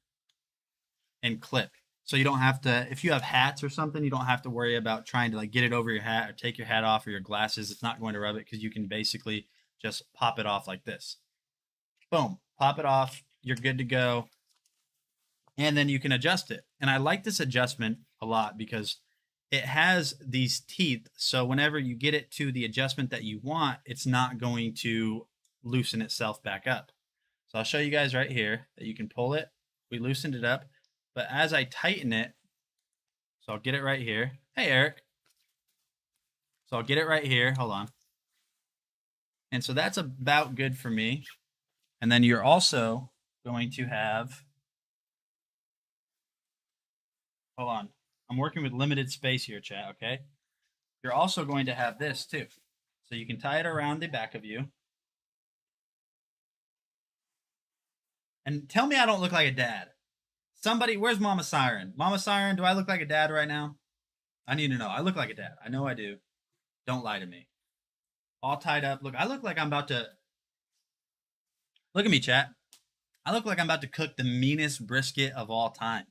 and clip. So you don't have to, if you have hats or something, you don't have to worry about trying to like get it over your hat or take your hat off or your glasses. It's not going to rub it because you can basically just pop it off like this. Boom, pop it off. You're good to go. And then you can adjust it. And I like this adjustment a lot because it has these teeth. So whenever you get it to the adjustment that you want, it's not going to loosen itself back up. So I'll show you guys right here that you can pull it. We loosened it up. But as I tighten it, so I'll get it right here. Hey, Eric. So I'll get it right here. Hold on. And so that's about good for me. And then you're also going to have, hold on. I'm working with limited space here, chat, okay? You're also going to have this too. So you can tie it around the back of you. And tell me I don't look like a dad. Somebody, where's Mama Siren? Mama Siren, do I look like a dad right now? I need to know. I look like a dad. I know I do. Don't lie to me. All tied up. Look, I look like I'm about to... Look at me, chat. I look like I'm about to cook the meanest brisket of all time.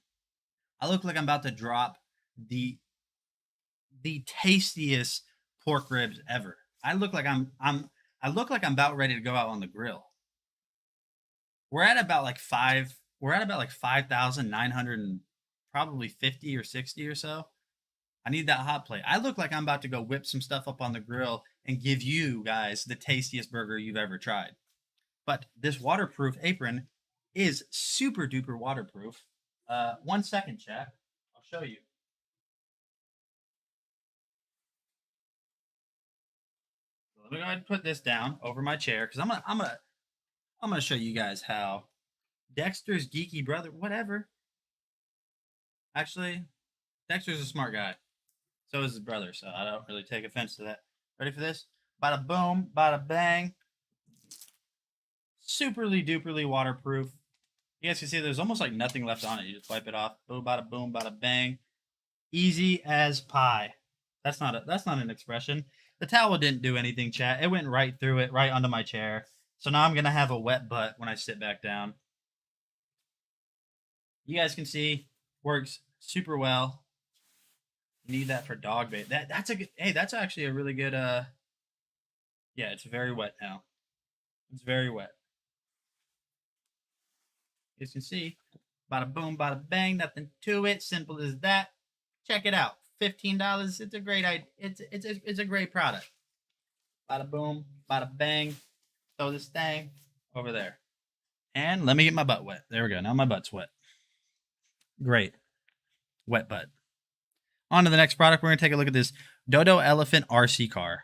I look like I'm about to drop the tastiest pork ribs ever. I look like I'm about ready to go out on the grill. We're at about like 5,900 and probably 50 or 60 or so. I need that hot plate. I look like I'm about to go whip some stuff up on the grill and give you guys the tastiest burger you've ever tried. But this waterproof apron is super duper waterproof. 1 second, chat. I'll show you. So let me go ahead and put this down over my chair because I'm gonna show you guys how Dexter's geeky brother, whatever. Actually, Dexter's a smart guy. So is his brother, so I don't really take offense to that. Ready for this? Bada boom, bada bang. Superly duperly waterproof. You guys can see there's almost like nothing left on it. You just wipe it off. Boom, bada bang. Easy as pie. That's not an expression. The towel didn't do anything, chat. It went right through it, right onto my chair. So now I'm gonna have a wet butt when I sit back down. You guys can see works super well. Need that for dog bait. That's a good. Hey, that's actually a really good. Yeah, it's very wet now. It's very wet. You can see, bada boom, bada bang, nothing to it. Simple as that. Check it out. $15. It's a great idea. It's a great product. Bada boom, bada bang. Throw this thing over there. And let me get my butt wet. There we go. Now my butt's wet. Great. Wet butt. On to the next product. We're going to take a look at this Dodo Elephant RC car.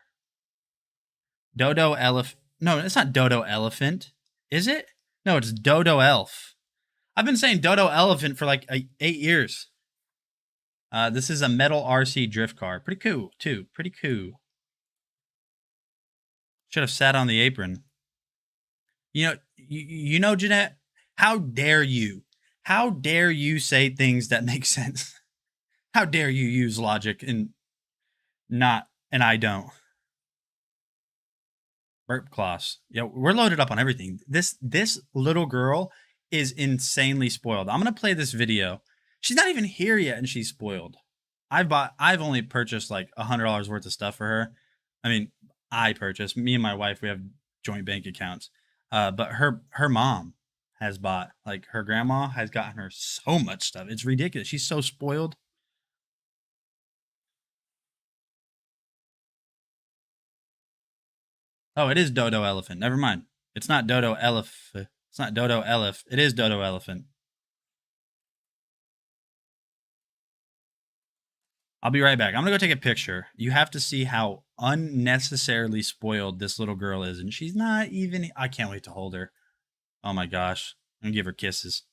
Dodo Elephant. No, it's not Dodo Elephant. Is it? No, it's Dodo Elf. I've been saying Dodo Elephant for like 8 years. This is a metal RC drift car. Pretty cool, too. Pretty cool. Should have sat on the apron. You know, Jeanette, how dare you? How dare you say things that make sense? How dare you use logic and I don't. Burp Kloss. Yeah, we're loaded up on everything. This little girl is insanely spoiled. I'm gonna play this video. She's not even here yet, and she's spoiled. I've only purchased like $100 worth of stuff for her. I mean, I purchased. Me and my wife, we have joint bank accounts. But her mom has bought, like, her grandma has gotten her so much stuff. It's ridiculous. She's so spoiled. Oh, it is Dodo Elephant. Never mind. It's not Dodo Elephant. It's not Dodo Elephant. It is Dodo Elephant. I'll be right back. I'm going to go take a picture. You have to see how unnecessarily spoiled this little girl is. And she's not even... I can't wait to hold her. Oh my gosh. I'm going to give her kisses.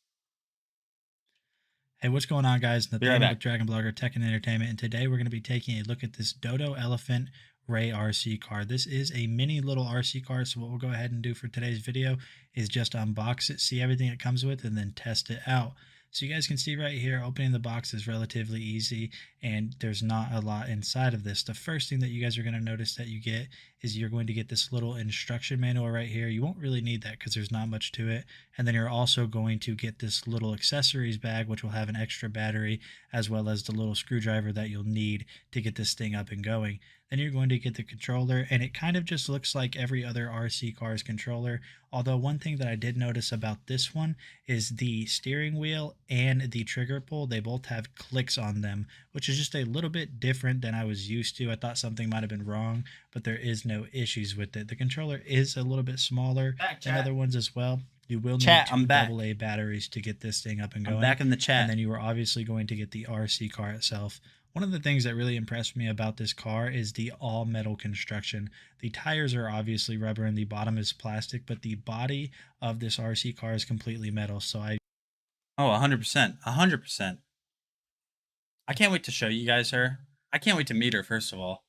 Hey, what's going on, guys? Be right back. Dragon Blogger Tech and Entertainment. And today we're going to be taking a look at this Dodo Elephant Ray RC car. This is a mini little RC car. So what we'll go ahead and do for today's video is just unbox it, see everything it comes with, and then test it out. So you guys can see right here, opening the box is relatively easy, and there's not a lot inside of this. The first thing that you guys are going to notice that you get is you're going to get this little instruction manual right here. You won't really need that because there's not much to it. And then you're also going to get this little accessories bag, which will have an extra battery, as well as the little screwdriver that you'll need to get this thing up and going. Then you're going to get the controller, and it kind of just looks like every other RC car's controller. Although one thing that I did notice about this one is the steering wheel and the trigger pull, they both have clicks on them, which is just a little bit different than I was used to. I thought something might have been wrong, but there is no issues with it. The controller is a little bit smaller than other ones as well. You will need two AA batteries to get this thing up and going. I'm back in the chat. And then you are obviously going to get the RC car itself. One of the things that really impressed me about this car is the all-metal construction. The tires are obviously rubber and the bottom is plastic, but the body of this RC car is completely metal. So Oh, 100%. 100%. I can't wait to show you guys her. I can't wait to meet her, first of all.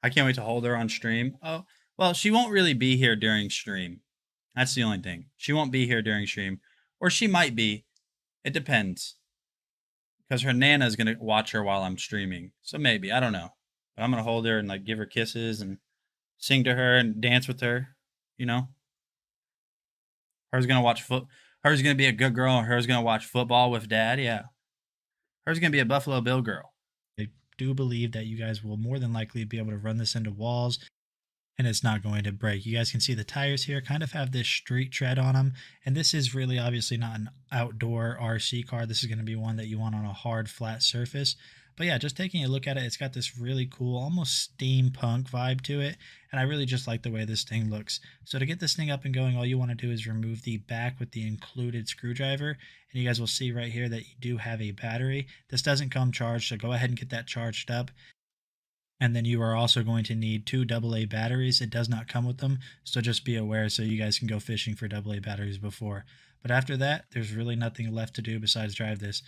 I can't wait to hold her on stream. Oh, well, she won't really be here during stream. That's the only thing. She won't be here during stream. Or she might be. It depends. Because her Nana is going to watch her while I'm streaming. So maybe. I don't know. But I'm going to hold her and like give her kisses and sing to her and dance with her. You know? Her's going to watch Her's going to be a good girl. And her's going to watch football with dad. Yeah. Her's going to be a Buffalo Bill girl. I do believe that you guys will more than likely be able to run this into walls and it's not going to break. You guys can see the tires here kind of have this street tread on them, and this is really obviously not an outdoor RC car. This is going to be one that you want on a hard flat surface. But yeah, just taking a look at it, it's got this really cool, almost steampunk vibe to it, and I really just like the way this thing looks. So to get this thing up and going, all you want to do is remove the back with the included screwdriver, and you guys will see right here that you do have a battery. This doesn't come charged, so go ahead and get that charged up. And then you are also going to need two AA batteries. It does not come with them, so just be aware so you guys can go fishing for AA batteries before. But after that, there's really nothing left to do besides drive this.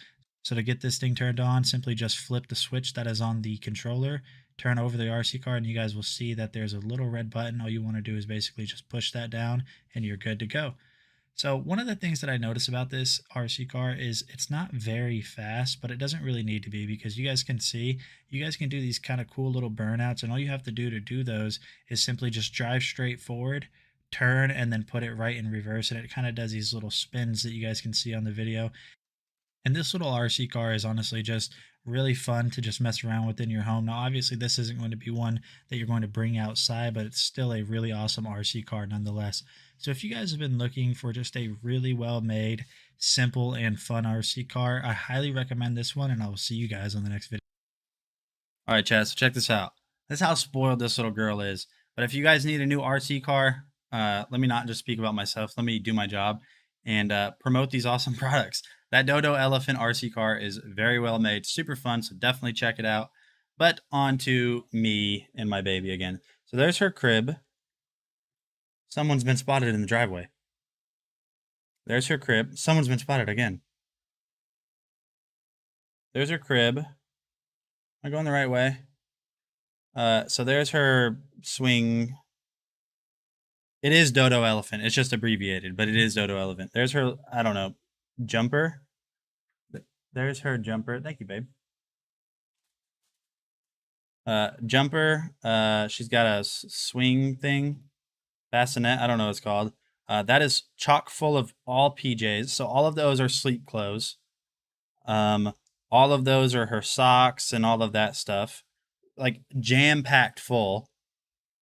So to get this thing turned on, simply just flip the switch that is on the controller, turn over the RC car, and you guys will see that there's a little red button. All you want to do is basically just push that down, and you're good to go. So one of the things that I notice about this RC car is it's not very fast, but it doesn't really need to be, because you guys can see, you guys can do these kind of cool little burnouts, and all you have to do those is simply just drive straight forward, turn, and then put it right in reverse, and it kind of does these little spins that you guys can see on the video. And this little RC car is honestly just really fun to just mess around with in your home. Now, obviously, this isn't going to be one that you're going to bring outside, but it's still a really awesome RC car nonetheless. So if you guys have been looking for just a really well-made, simple, and fun RC car, I highly recommend this one, and I will see you guys on the next video. All right, chat, so check this out. This is how spoiled this little girl is. But if you guys need a new RC car, let me not just speak about myself. Let me do my job and promote these awesome products. That Dodo Elephant RC car is very well made, super fun, so definitely check it out. But on to me and my baby again. So there's her crib. Someone's been spotted in the driveway. There's her crib. Someone's been spotted again. There's her crib. Am I going the right way? So there's her swing. It is Dodo Elephant. It's just abbreviated, but it is Dodo Elephant. There's her, I don't know, jumper. There's her jumper. Thank you, babe. Jumper. She's got a swing thing. Bassinet. I don't know what it's called. That is chock full of all PJs. So all of those are sleep clothes. All of those are her socks and all of that stuff. Like jam-packed full.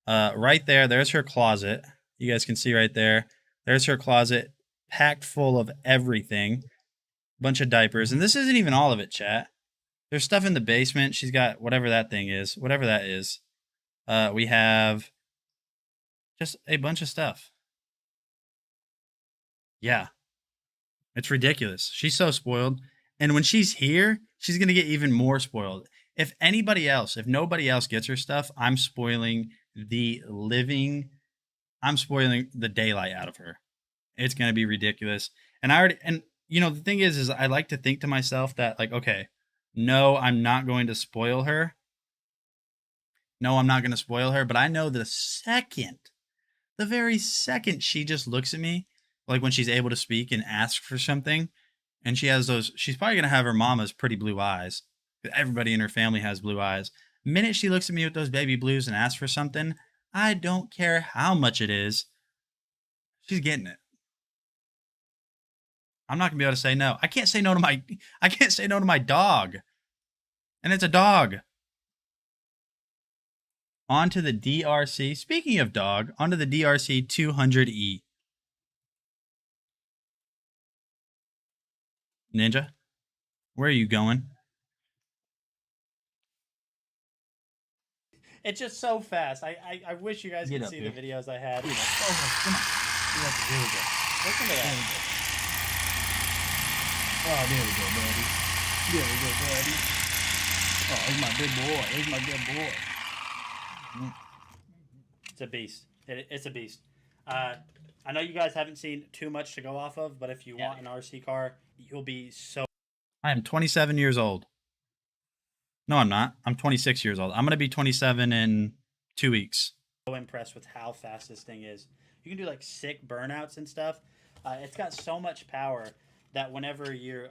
Right there, there's her closet. You guys can see right there. There's her closet, packed full of everything. Bunch of diapers. And this isn't even all of it, chat. There's stuff in the basement. She's got whatever that thing is. Whatever that is. We have just a bunch of stuff. Yeah. It's ridiculous. She's so spoiled. And when she's here, she's going to get even more spoiled. If nobody else gets her stuff, I'm spoiling the daylight out of her. It's going to be ridiculous. And you know, the thing is I like to think to myself that, like, okay, no, I'm not going to spoil her. No, I'm not going to spoil her. But I know the very second she just looks at me, like when she's able to speak and ask for something, and she's probably going to have her mama's pretty blue eyes. Everybody in her family has blue eyes. The minute she looks at me with those baby blues and asks for something, I don't care how much it is, she's getting it. I'm not gonna be able to say no. I can't say no to my dog. And it's a dog. Onto the DRC. Speaking of dog, onto the DRC 200E. Ninja, where are you going? It's just so fast. I wish you guys Get could up see here. the videos I had. Come on. Here we go. Listen to that. Oh, there we go, buddy. There we go, buddy. Oh, he's my good boy. He's my good boy. It's a beast. It's a beast. I know you guys haven't seen too much to go off of, but if you want an RC car, you'll be so I am 27 years old. No, I'm not. I'm 26 years old. I'm going to be 27 in 2 weeks. impressed with how fast this thing is. You can do like sick burnouts and stuff. It's got so much power that whenever you're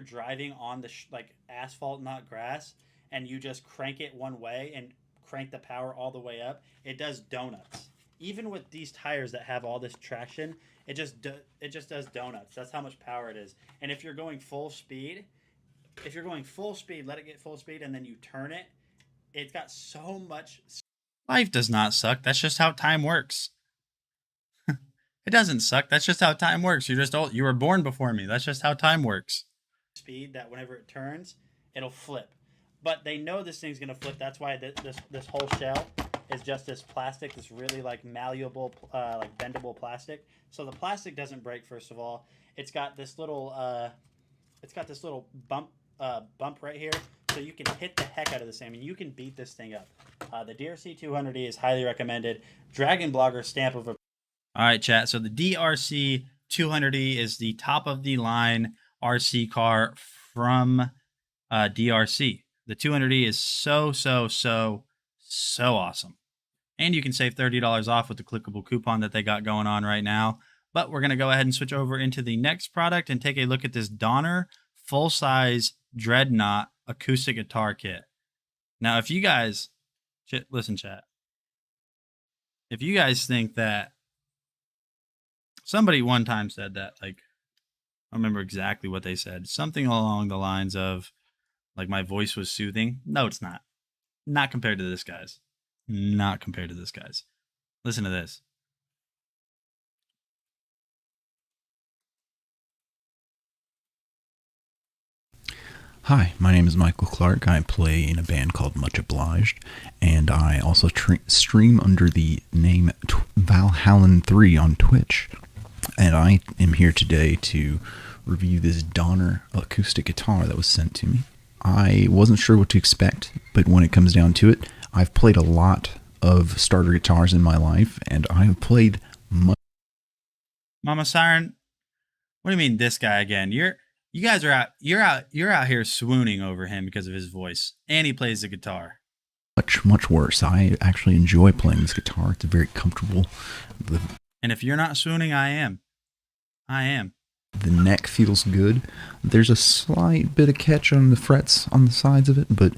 driving on the like asphalt, not grass, and you just crank it one way and crank the power all the way up, it does donuts. Even with these tires that have all this traction, it just does donuts. That's how much power it is. And if you're going full speed, let it get full speed, and then you turn it, it's got so much. Life does not suck. That's just how time works. It doesn't suck. That's just how time works. You're just old. You were born before me. That's just how time works. Speed that whenever it turns, it'll flip. But they know this thing's gonna flip. That's why this whole shell is just this plastic, this really like malleable, like bendable plastic. So the plastic doesn't break. First of all, it's got this little bump right here, so you can hit the heck out of this thing. I mean, you can beat this thing up. The DRC 200E is highly recommended. Dragon Blogger stamp of approval. All right, chat. So the DRC 200E is the top of the line RC car from DRC. The 200E is so awesome. And you can save $30 off with the clickable coupon that they got going on right now. But we're going to go ahead and switch over into the next product and take a look at this Donner full-size Dreadnought acoustic guitar kit. Now, if you guys... Listen, chat. If you guys think that... Somebody one time said that, like... I don't remember exactly what they said. Something along the lines of, like, my voice was soothing. No, it's not. Not compared to this guy's. Not compared to this guy's. Listen to this. Hi, my name is Michael Clark. I play in a band called Much Obliged, and I also stream under the name Valhallan3 on Twitch. And I am here today to review this Donner acoustic guitar that was sent to me. I wasn't sure what to expect, but when it comes down to it, I've played a lot of starter guitars in my life, and I have played much. Mama Siren, what do you mean this guy again? You're out here swooning over him because of his voice, and he plays the guitar. Much worse. I actually enjoy playing this guitar. It's very comfortable. And if you're not swooning, I am. The neck feels good. There's a slight bit of catch on the frets on the sides of it, but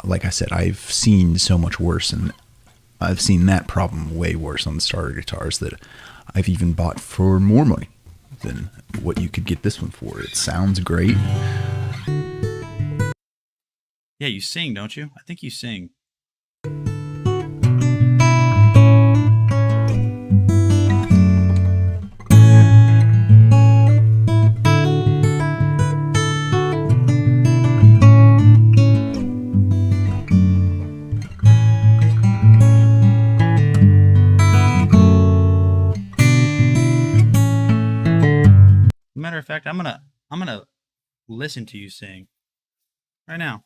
like I said, I've seen so much worse, and I've seen that problem way worse on the starter guitars that I've even bought for more money than what you could get this one for. It sounds great. Yeah, you sing, don't you? I think you sing. Matter of fact, I'm gonna listen to you sing right now.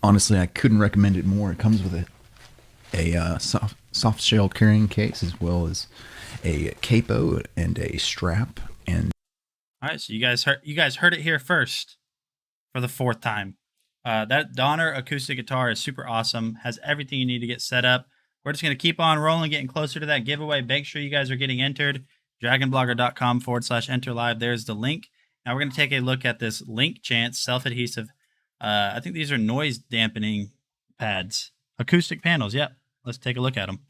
honestly, I couldn't recommend it more. It comes with a soft shell carrying case, as well as a capo and a strap. And All right, so you guys heard it here first for the 4th time. That Donner acoustic guitar is super awesome. Has everything you need to get set up. We're just going to keep on rolling, getting closer to that giveaway. Make sure you guys are getting entered. dragonblogger.com/enter live. There's the link. Now we're going to take a look at this Link Chance self-adhesive. I think these are noise dampening pads. Acoustic panels, yep. Let's take a look at them.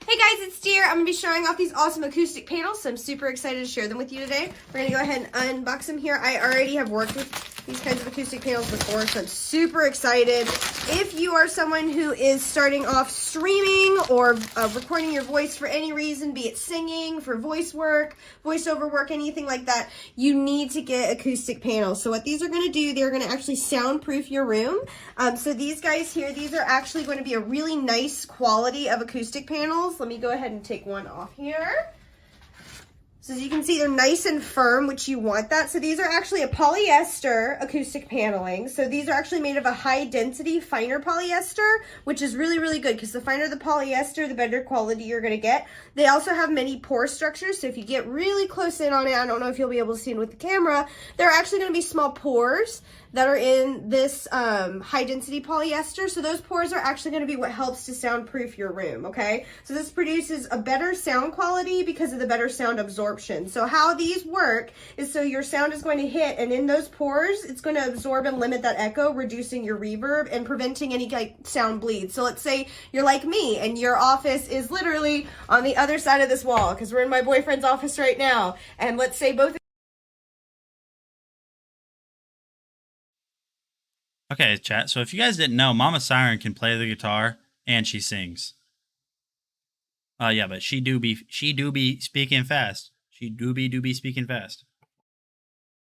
Hey guys, it's Deer. I'm going to be showing off these awesome acoustic panels, so I'm super excited to share them with you today. We're going to go ahead and unbox them here. I already have worked with these kinds of acoustic panels before, so I'm super excited. If you are someone who is starting off streaming or recording your voice for any reason, be it singing, for voice work, voiceover work, anything like that, you need to get acoustic panels. So what these are going to do, they're going to actually soundproof your room. So these guys here, these are actually going to be a really nice quality of acoustic panels. Let me go ahead and take one off here. So as you can see, they're nice and firm, which you want that. So these are actually a polyester acoustic paneling. So these are actually made of a high density, finer polyester, which is really, really good because the finer the polyester, the better quality you're going to get. They also have many pore structures. So if you get really close in on it, I don't know if you'll be able to see it with the camera, there are actually going to be small pores that are in this high density polyester. So those pores are actually going to be what helps to soundproof your room, okay? So this produces a better sound quality because of the better sound absorption. So how these work is so your sound is going to hit, and in those pores, it's going to absorb and limit that echo, reducing your reverb and preventing any like sound bleed. So let's say you're like me and your office is literally on the other side of this wall, because we're in my boyfriend's office right now, and let's say both. Okay, chat. So if you guys didn't know, Mama Siren can play the guitar and she sings. Yeah, but she do be speaking fast. She do be speaking fast.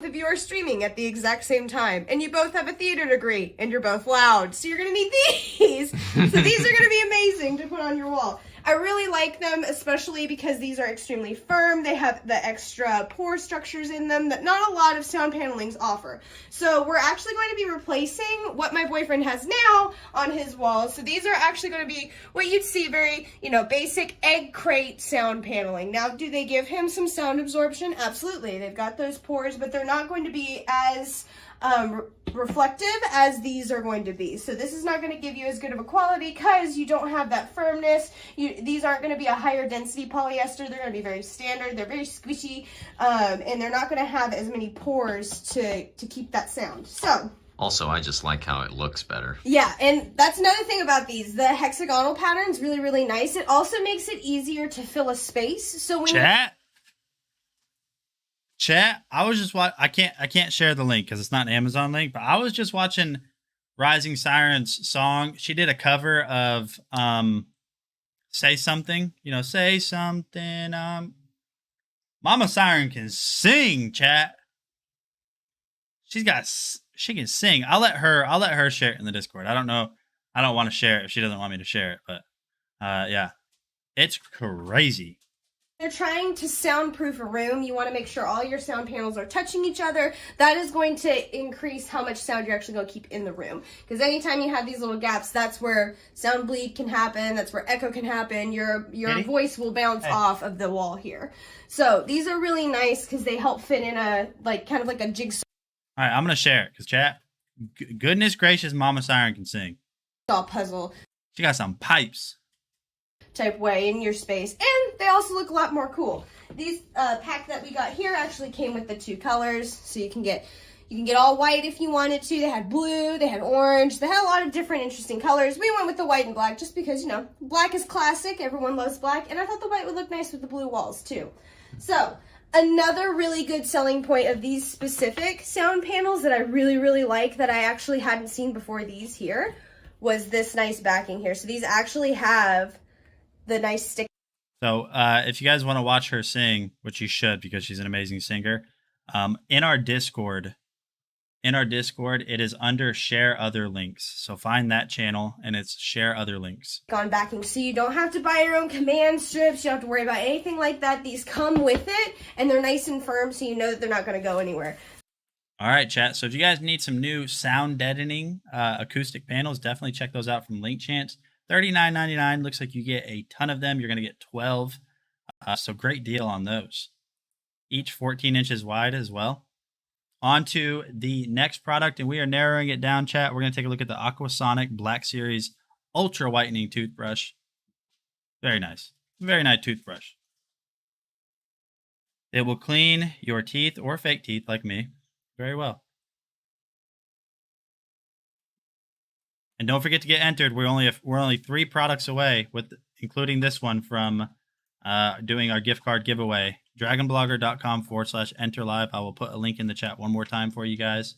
If you are streaming at the exact same time and you both have a theater degree and you're both loud, so you're gonna need these. So these are gonna be amazing to put on your wall. I really like them, especially because these are extremely firm. They have the extra pore structures in them that not a lot of sound panelings offer. So we're actually going to be replacing what my boyfriend has now on his walls. So these are actually going to be what you'd see very, basic egg crate sound paneling. Now, do they give him some sound absorption? Absolutely. They've got those pores, but they're not going to be as reflective as these are going to be. So this is not going to give you as good of a quality because you don't have that firmness. These aren't going to be a higher density polyester. They're going to be very standard. They're very squishy, and they're not going to have as many pores to keep that sound. So also, I just like how it looks better. yeah, and that's another thing about these. The hexagonal pattern's really, really nice. It also makes it easier to fill a space. So when Chat, I was just I can't share the link because it's not an Amazon link, but I was just watching Rising Siren's song. She did a cover of Say Something. Say something. Mama Siren can sing, chat. She can sing. I'll let her share it in the Discord. I don't know. I don't want to share it if she doesn't want me to share it, but yeah. It's crazy. You're trying to soundproof a room, you want to make sure all your sound panels are touching each other. That is going to increase how much sound you're actually going to keep in the room. Because anytime you have these little gaps, that's where sound bleed can happen. That's where echo can happen. Your voice will bounce off of the wall here. So these are really nice because they help fit in a kind of like a jigsaw. All right, I'm going to share it because chat, goodness gracious, Mama Siren can sing. Puzzle. She got some pipes. Type way in your space, and they also look a lot more cool. These pack that we got here actually came with the 2 colors, so you can get all white if you wanted to. They had blue, they had orange, they had a lot of different interesting colors. We went with the white and black just because black is classic, everyone loves black, and I thought the white would look nice with the blue walls too. So another really good selling point of these specific sound panels that I really, really like that I actually hadn't seen before these here was this nice backing here. So these actually have the nice stick. So if you guys want to watch her sing, which you should because she's an amazing singer, in our Discord, in our Discord. It is under share other links. So find that channel and it's share other links. On backing, so you don't have to buy your own command strips. You don't have to worry about anything like that. These come with it and they're nice and firm, so you know that they're not going to go anywhere. All right, chat. So if you guys need some new sound deadening acoustic panels, definitely check those out from Link Chance. $39.99. Looks like you get a ton of them. You're going to get 12. So great deal on those. Each 14 inches wide as well. On to the next product, and we are narrowing it down, chat. We're going to take a look at the Aquasonic Black Series Ultra Whitening Toothbrush. Very nice. Very nice toothbrush. It will clean your teeth or fake teeth like me very well. And don't forget to get entered. We're only 3 products away, including this one, from doing our gift card giveaway. dragonblogger.com/enter live. I will put a link in the chat one more time for you guys.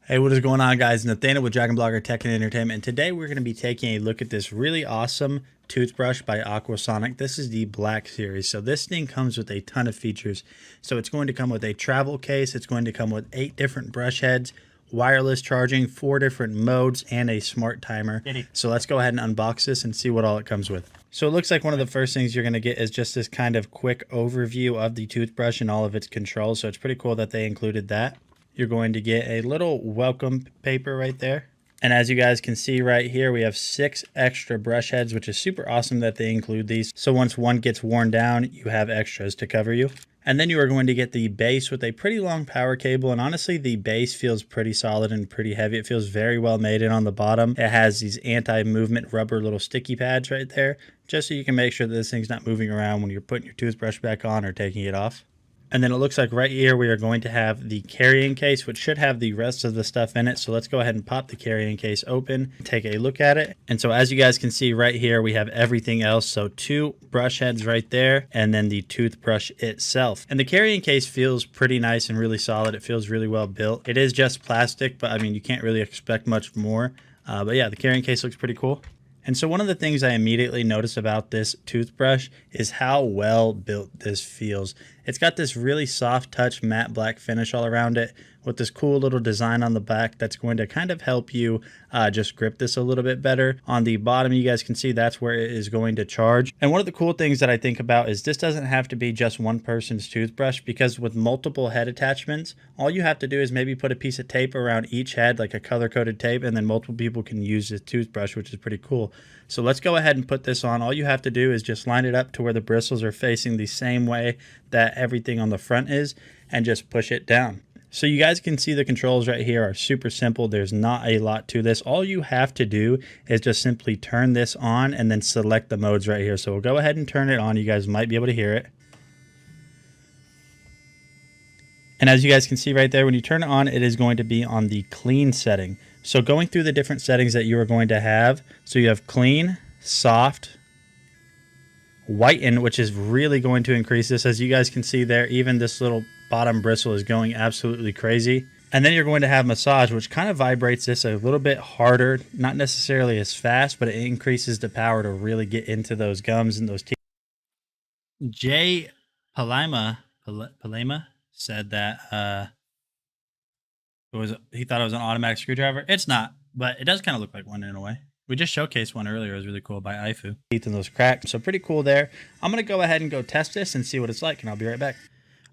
Hey, what is going on, guys? Nathaniel with Dragon Blogger Tech and Entertainment. And today we're going to be taking a look at this really awesome toothbrush by Aquasonic. This is the Black Series. So this thing comes with a ton of features. So it's going to come with a travel case. It's going to come with 8 different brush heads, wireless charging, 4 different modes, and a smart timer. So let's go ahead and unbox this and see what all it comes with. So it looks like one of the first things you're going to get is just this kind of quick overview of the toothbrush and all of its controls. So it's pretty cool that they included that. You're going to get a little welcome paper right there. And as you guys can see right here, we have 6 extra brush heads, which is super awesome that they include these. So once one gets worn down, you have extras to cover you. And then you are going to get the base with a pretty long power cable. And honestly, the base feels pretty solid and pretty heavy. It feels very well made. And on the bottom, it has these anti-movement rubber little sticky pads right there, just so you can make sure that this thing's not moving around when you're putting your toothbrush back on or taking it off. And then it looks like right here we are going to have the carrying case, which should have the rest of the stuff in it. So let's go ahead and pop the carrying case open, take a look at it. And so as you guys can see right here, we have everything else. So 2 brush heads right there, and then the toothbrush itself. And the carrying case feels pretty nice and really solid. It feels really well built. It is just plastic, but I mean, you can't really expect much more. But yeah, the carrying case looks pretty cool. And so one of the things I immediately noticed about this toothbrush is how well built this feels. It's got this really soft touch matte black finish all around it with this cool little design on the back that's going to kind of help you just grip this a little bit better. On the bottom, you guys can see that's where it is going to charge. And one of the cool things that I think about is this doesn't have to be just one person's toothbrush, because with multiple head attachments, all you have to do is maybe put a piece of tape around each head, like a color-coded tape, and then multiple people can use this toothbrush, which is pretty cool. So let's go ahead and put this on. All you have to do is just line it up to where the bristles are facing the same way that everything on the front is, and just push it down. So you guys can see the controls right here are super simple. There's not a lot to this. All you have to do is just simply turn this on and then select the modes right here. So we'll go ahead and turn it on. You guys might be able to hear it. And as you guys can see right there, when you turn it on, it is going to be on the clean setting. So going through the different settings that you are going to have. So you have clean, soft, whiten, which is really going to increase this. As you guys can see there, even this little bottom bristle is going absolutely crazy. And then you're going to have massage, which kind of vibrates this a little bit harder, not necessarily as fast, but it increases the power to really get into those gums and those teeth. Jay Palema said that he thought it was an automatic screwdriver. It's not, but it does kind of look like one in a way. We just showcased one earlier. It was really cool by Ifu. Teeth and those cracks. So pretty cool there. I'm going to go ahead and go test this and see what it's like, and I'll be right back.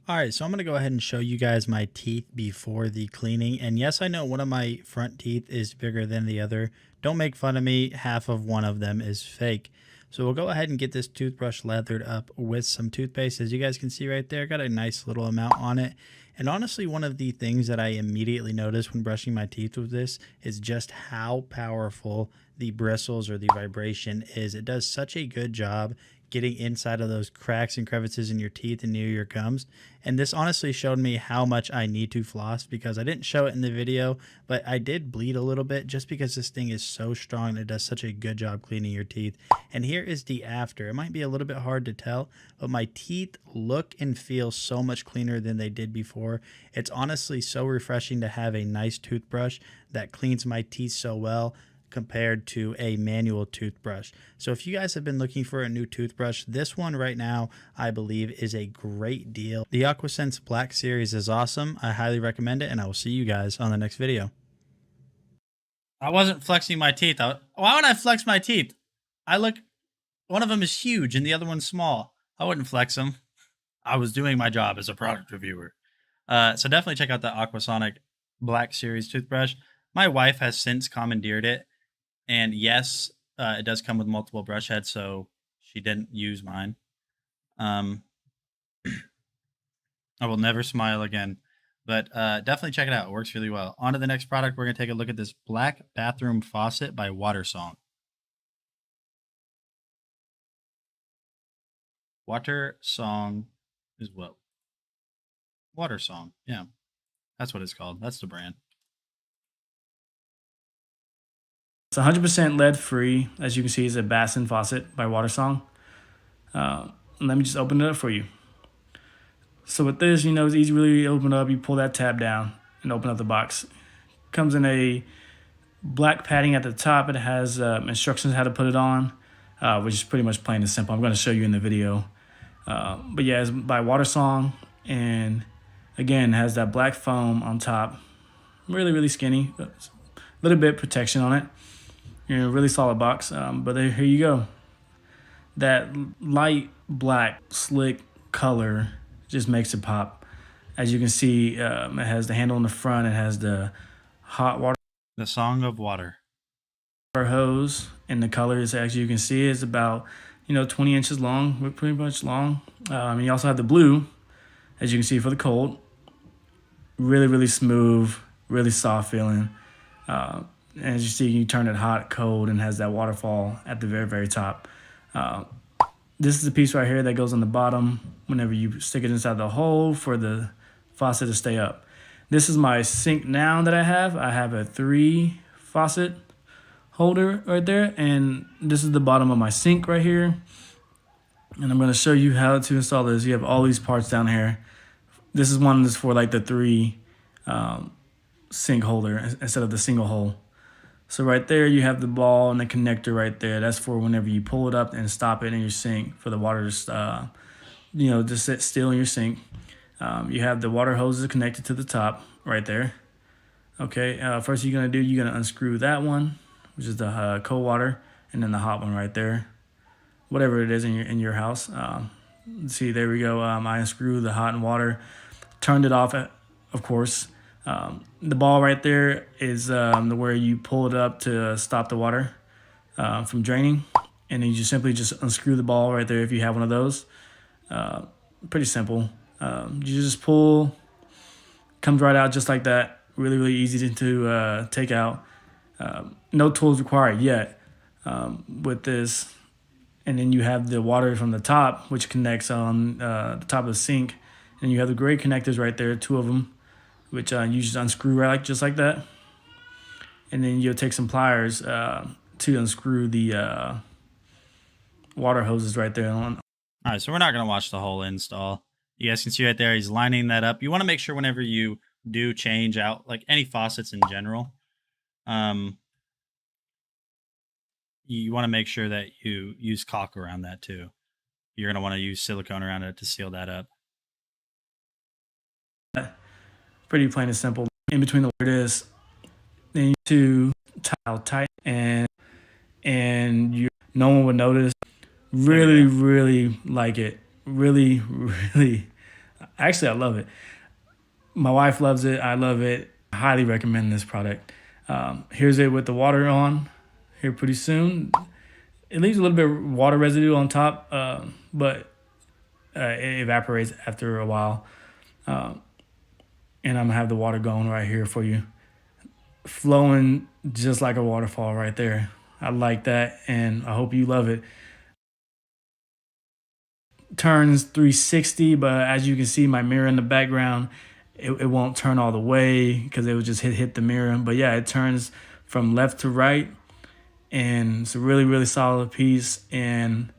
All right, so I'm going to go ahead and show you guys my teeth before the cleaning. And yes, I know one of my front teeth is bigger than the other. Don't make fun of me. Half of one of them is fake. So we'll go ahead and get this toothbrush lathered up with some toothpaste. As you guys can see right there, got a nice little amount on it. And honestly, one of the things that I immediately noticed when brushing my teeth with this is just how powerful the bristles or the vibration is. It does such a good job getting inside of those cracks and crevices in your teeth and near your gums. And this honestly showed me how much I need to floss, because I didn't show it in the video, but I did bleed a little bit just because this thing is so strong and it does such a good job cleaning your teeth. And here is the after. It might be a little bit hard to tell, but my teeth look and feel so much cleaner than they did before. It's honestly so refreshing to have a nice toothbrush that cleans my teeth so well. compared to a manual toothbrush. So if you guys have been looking for a new toothbrush, this one right now, I believe, is a great deal. The AquaSense Black Series is awesome. I highly recommend it, and I will see you guys on the next video. I wasn't flexing my teeth. Why would I flex my teeth? One of them is huge and the other one's small. I wouldn't flex them. I was doing my job as a product reviewer. So definitely check out the Aquasonic Black Series toothbrush. My wife has since commandeered it. And yes, it does come with multiple brush heads, so she didn't use mine. I will never smile again. But definitely check it out. It works really well. On to the next product. We're going to take a look at this black bathroom faucet by Watersong. Watersong is what? Watersong. Yeah. That's what it's called. That's the brand. It's 100% lead free. As you can see, it's a basin faucet by Watersong. Let me just open it up for you. So with this, it's easy really to open up. You pull that tab down and open up the box. Comes in a black padding at the top. It has instructions how to put it on, which is pretty much plain and simple. I'm going to show you in the video. But yeah, it's by Watersong, and again, it has that black foam on top. Really, really skinny. A little bit protection on it. Really solid box. But here you go. That light black slick color just makes it pop. As you can see, it has the handle in the front. It has the hot water. The Song of Water hose, and the colors, as you can see, is about 20 inches long, pretty much long. You also have the blue, as you can see, for the cold. Really, really smooth, really soft feeling. As you see, you turn it hot, cold, and has that waterfall at the very, very top. This is the piece right here that goes on the bottom whenever you stick it inside the hole for the faucet to stay up. This is my sink now that I have. I have a 3 faucet holder right there, and this is the bottom of my sink right here. And I'm going to show you how to install this. You have all these parts down here. This is one that's for like the 3 sink holder instead of the single hole. So right there you have the ball and the connector right there. That's for whenever you pull it up and stop it in your sink for the water to to sit still in your sink. You have the water hoses connected to the top right there. Okay, first you're going to unscrew that one, which is the cold water, and then the hot one right there. Whatever it is in your house. See, there we go. I unscrewed the hot and water, turned it off, of course. The ball right there is where you pull it up to stop the water from draining. And then you simply just unscrew the ball right there if you have one of those. Pretty simple. You just pull, comes right out just like that. Really, really easy to take out. No tools required yet with this. And then you have the water from the top, which connects on the top of the sink. And you have the gray connectors right there, 2 of them, which you just unscrew just like that. And then you'll take some pliers to unscrew the water hoses right there. All right, so we're not going to watch the whole install. You guys can see right there, he's lining that up. You want to make sure whenever you do change out, like any faucets in general, you want to make sure that you use caulk around that too. You're going to want to use silicone around it to seal that up. Pretty plain and simple. In between the word is, then you to tile tight, and no one would notice. Really, really like it. Really, really. Actually, I love it. My wife loves it. I love it. I highly recommend this product. Here's it with the water on here pretty soon. It leaves a little bit of water residue on top, but it evaporates after a while. And I'm gonna have the water going right here for you, flowing just like a waterfall right there. I like that, and I hope you love it. Turns 360, but as you can see, my mirror in the background, it won't turn all the way because it would just hit the mirror. But yeah, it turns from left to right, and it's a really, really solid piece. And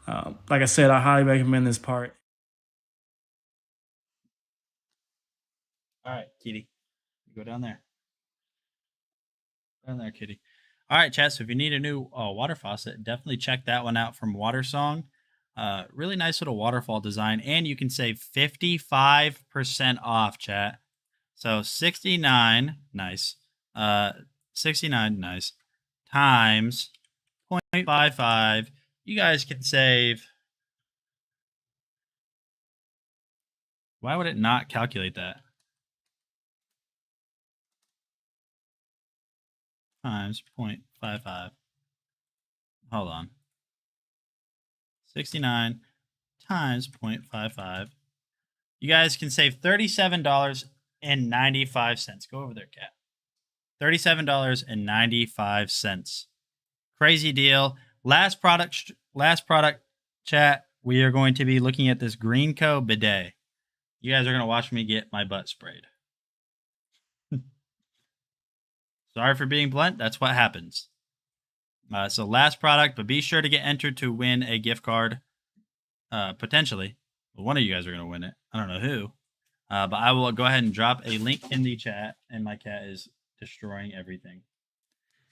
like I said, I highly recommend this part. All right, kitty, go down there. Down there, kitty. All right, chat. So if you need a new water faucet, definitely check that one out from WaterSong. Really nice little waterfall design, and you can save 55% off, chat. So 69, nice. 69, nice. Times 0.55. You guys can save. Why would it not calculate that? Times 0.55. Hold on. 69 times 0.55. You guys can save $37.95. Go over there, cat. $37.95. Crazy deal. Last product, chat. We are going to be looking at this Greenco bidet. You guys are going to watch me get my butt sprayed. Sorry for being blunt. That's what happens. So last product, but be sure to get entered to win a gift card. Potentially. Well, one of you guys are going to win it. I don't know who. But I will go ahead and drop a link in the chat. And my cat is destroying everything.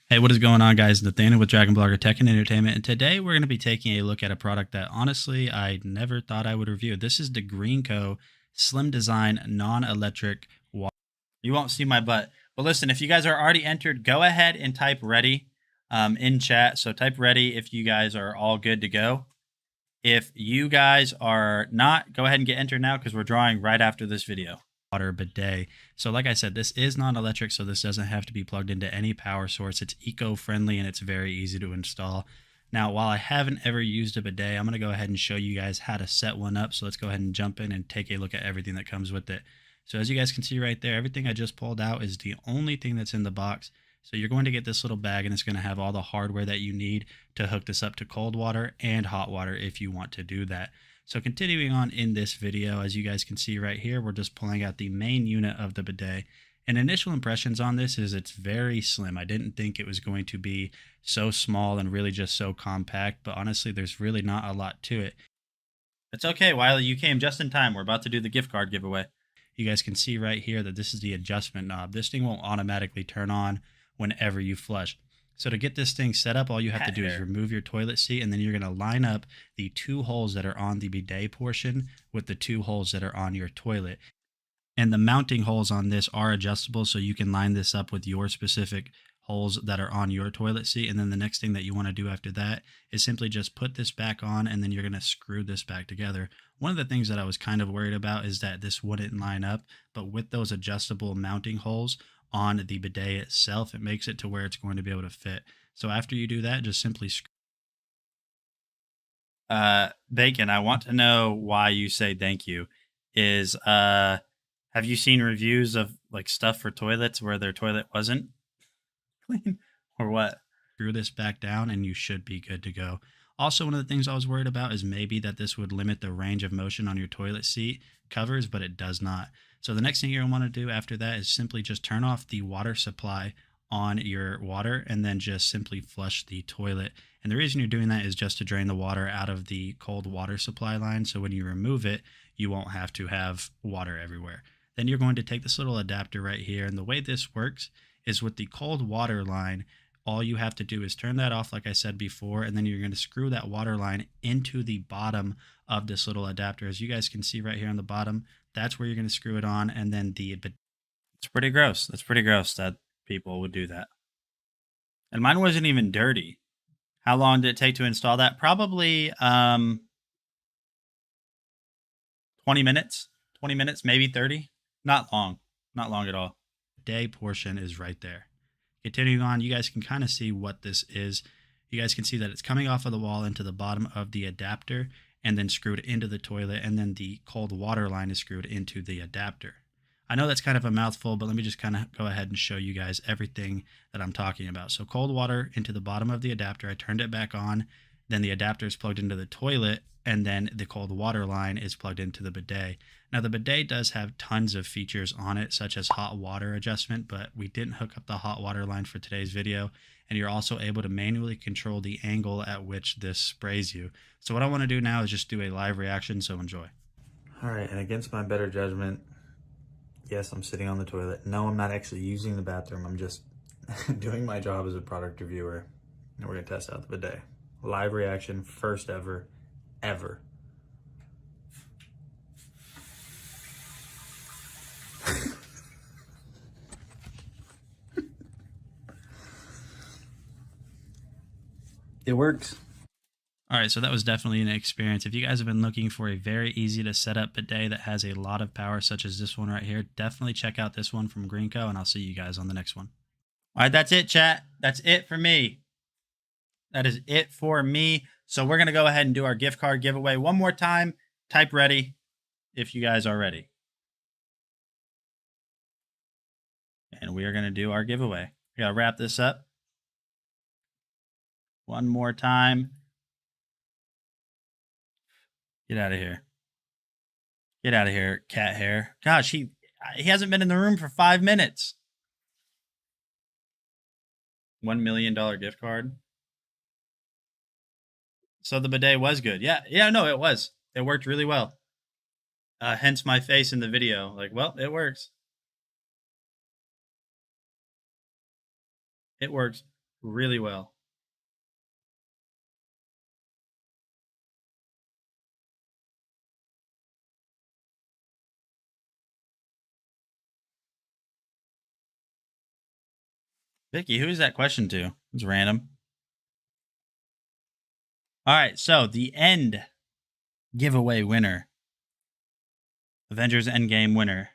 Hey, what is going on, guys? Nathaniel with Dragon Blogger Tech and Entertainment. And today we're going to be taking a look at a product that, honestly, I never thought I would review. This is the Greenco Slim Design Non-Electric Water. You won't see my butt. But listen, if you guys are already entered, go ahead and type ready in chat. So type ready if you guys are all good to go. If you guys are not, go ahead and get entered now because we're drawing right after this video. Water bidet. So like I said, this is non-electric, so this doesn't have to be plugged into any power source. It's eco-friendly and it's very easy to install. Now, while I haven't ever used a bidet, I'm going to go ahead and show you guys how to set one up. So let's go ahead and jump in and take a look at everything that comes with it. So as you guys can see right there, everything I just pulled out is the only thing that's in the box. So you're going to get this little bag, and it's going to have all the hardware that you need to hook this up to cold water and hot water if you want to do that. So continuing on in this video, as you guys can see right here, we're just pulling out the main unit of the bidet. And initial impressions on this is it's very slim. I didn't think it was going to be so small and really just so compact, but honestly, there's really not a lot to it. It's okay, Wiley, you came just in time. We're about to do the gift card giveaway. You guys can see right here that this is the adjustment knob. This thing won't automatically turn on whenever you flush. So to get this thing set up, all you have to do is remove your toilet seat, and then you're going to line up the 2 holes that are on the bidet portion with the 2 holes that are on your toilet. And the mounting holes on this are adjustable, so you can line this up with your specific holes that are on your toilet seat. And then the next thing that you want to do after that is simply just put this back on, and then you're going to screw this back together. One of the things that I was kind of worried about is that this wouldn't line up, but with those adjustable mounting holes on the bidet itself, it makes it to where it's going to be able to fit. So after you do that, just simply screw. Bacon, I want to know why you say thank you. Have you seen reviews of like stuff for toilets where their toilet wasn't clean or what? Screw this back down and you should be good to go. Also, one of the things I was worried about is maybe that this would limit the range of motion on your toilet seat covers, but it does not. So the next thing you're going to want to do after that is simply just turn off the water supply on your water and then just simply flush the toilet. And the reason you're doing that is just to drain the water out of the cold water supply line. So when you remove it, you won't have to have water everywhere. Then you're going to take this little adapter right here. And the way this works is with the cold water line, all you have to do is turn that off like I said before, and then you're going to screw that water line into the bottom of this little adapter. As you guys can see right here on the bottom, that's where you're going to screw it on, and then it's pretty gross. That's pretty gross that people would do that. And mine wasn't even dirty. How long did it take to install that? Probably 20 minutes. 20 minutes, maybe 30. Not long. Not long at all. Day portion is right there. Continuing on, you guys can kind of see what this is. You guys can see that it's coming off of the wall into the bottom of the adapter and then screwed into the toilet, and then the cold water line is screwed into the adapter. I know that's kind of a mouthful, but let me just kind of go ahead and show you guys everything that I'm talking about. So cold water into the bottom of the adapter. I turned it back on. Then the adapter is plugged into the toilet, and then the cold water line is plugged into the bidet. Now the bidet does have tons of features on it, such as hot water adjustment, but we didn't hook up the hot water line for today's video. And you're also able to manually control the angle at which this sprays you. So what I want to do now is just do a live reaction, so enjoy. All right, and against my better judgment, yes, I'm sitting on the toilet. No, I'm not actually using the bathroom. I'm just doing my job as a product reviewer, and we're gonna test out the bidet. Live reaction, first ever. It works. All right, so that was definitely an experience. If you guys have been looking for a very easy to set up bidet that has a lot of power, such as this one right here, definitely check out this one from Greenco, and I'll see you guys on the next one. All right, that's it, chat. That's it for me. That is it for me. So we're going to go ahead and do our gift card giveaway one more time. Type ready if you guys are ready. And we are going to do our giveaway. We got to wrap this up one more time. Get out of here. Get out of here, cat hair. Gosh, he hasn't been in the room for 5 minutes. $1 million gift card. So the bidet was good. Yeah, no, it was. It worked really well. Hence my face in the video. Like, well, it works. It works really well. Vicky, who's that question to? It's random. All right, so the end giveaway winner. Avengers Endgame winner.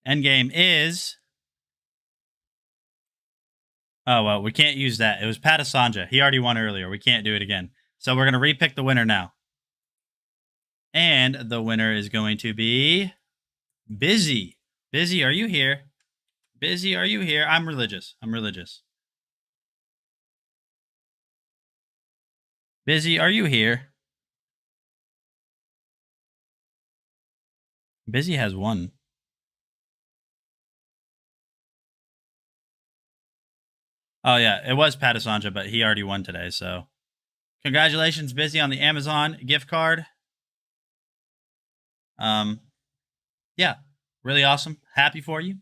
Endgame is... Oh, well, we can't use that. It was Patasanja. He already won earlier. We can't do it again. So we're going to repick the winner now. And the winner is going to be... Busy. Busy, are you here? Busy, are you here? I'm religious. Busy, are you here? Busy has won. Oh, yeah, it was Patasanja, but he already won today, so... Congratulations, Busy, on the Amazon gift card. Yeah, really awesome. Happy for you.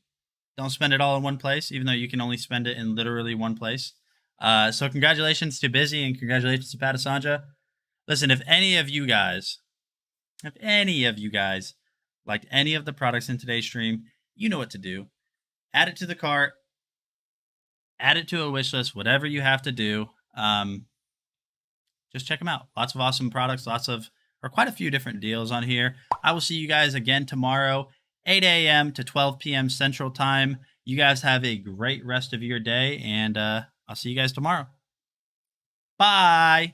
Don't spend it all in one place, even though you can only spend it in literally one place. So congratulations to Busy and congratulations to Patasanja. Listen, if any of you guys liked any of the products in today's stream, you know what to do. Add it to the cart. Add it to a wish list, whatever you have to do. Just check them out. Lots of awesome products, quite a few different deals on here. I will see you guys again tomorrow, 8 a.m. to 12 p.m. Central Time. You guys have a great rest of your day, and I'll see you guys tomorrow. Bye.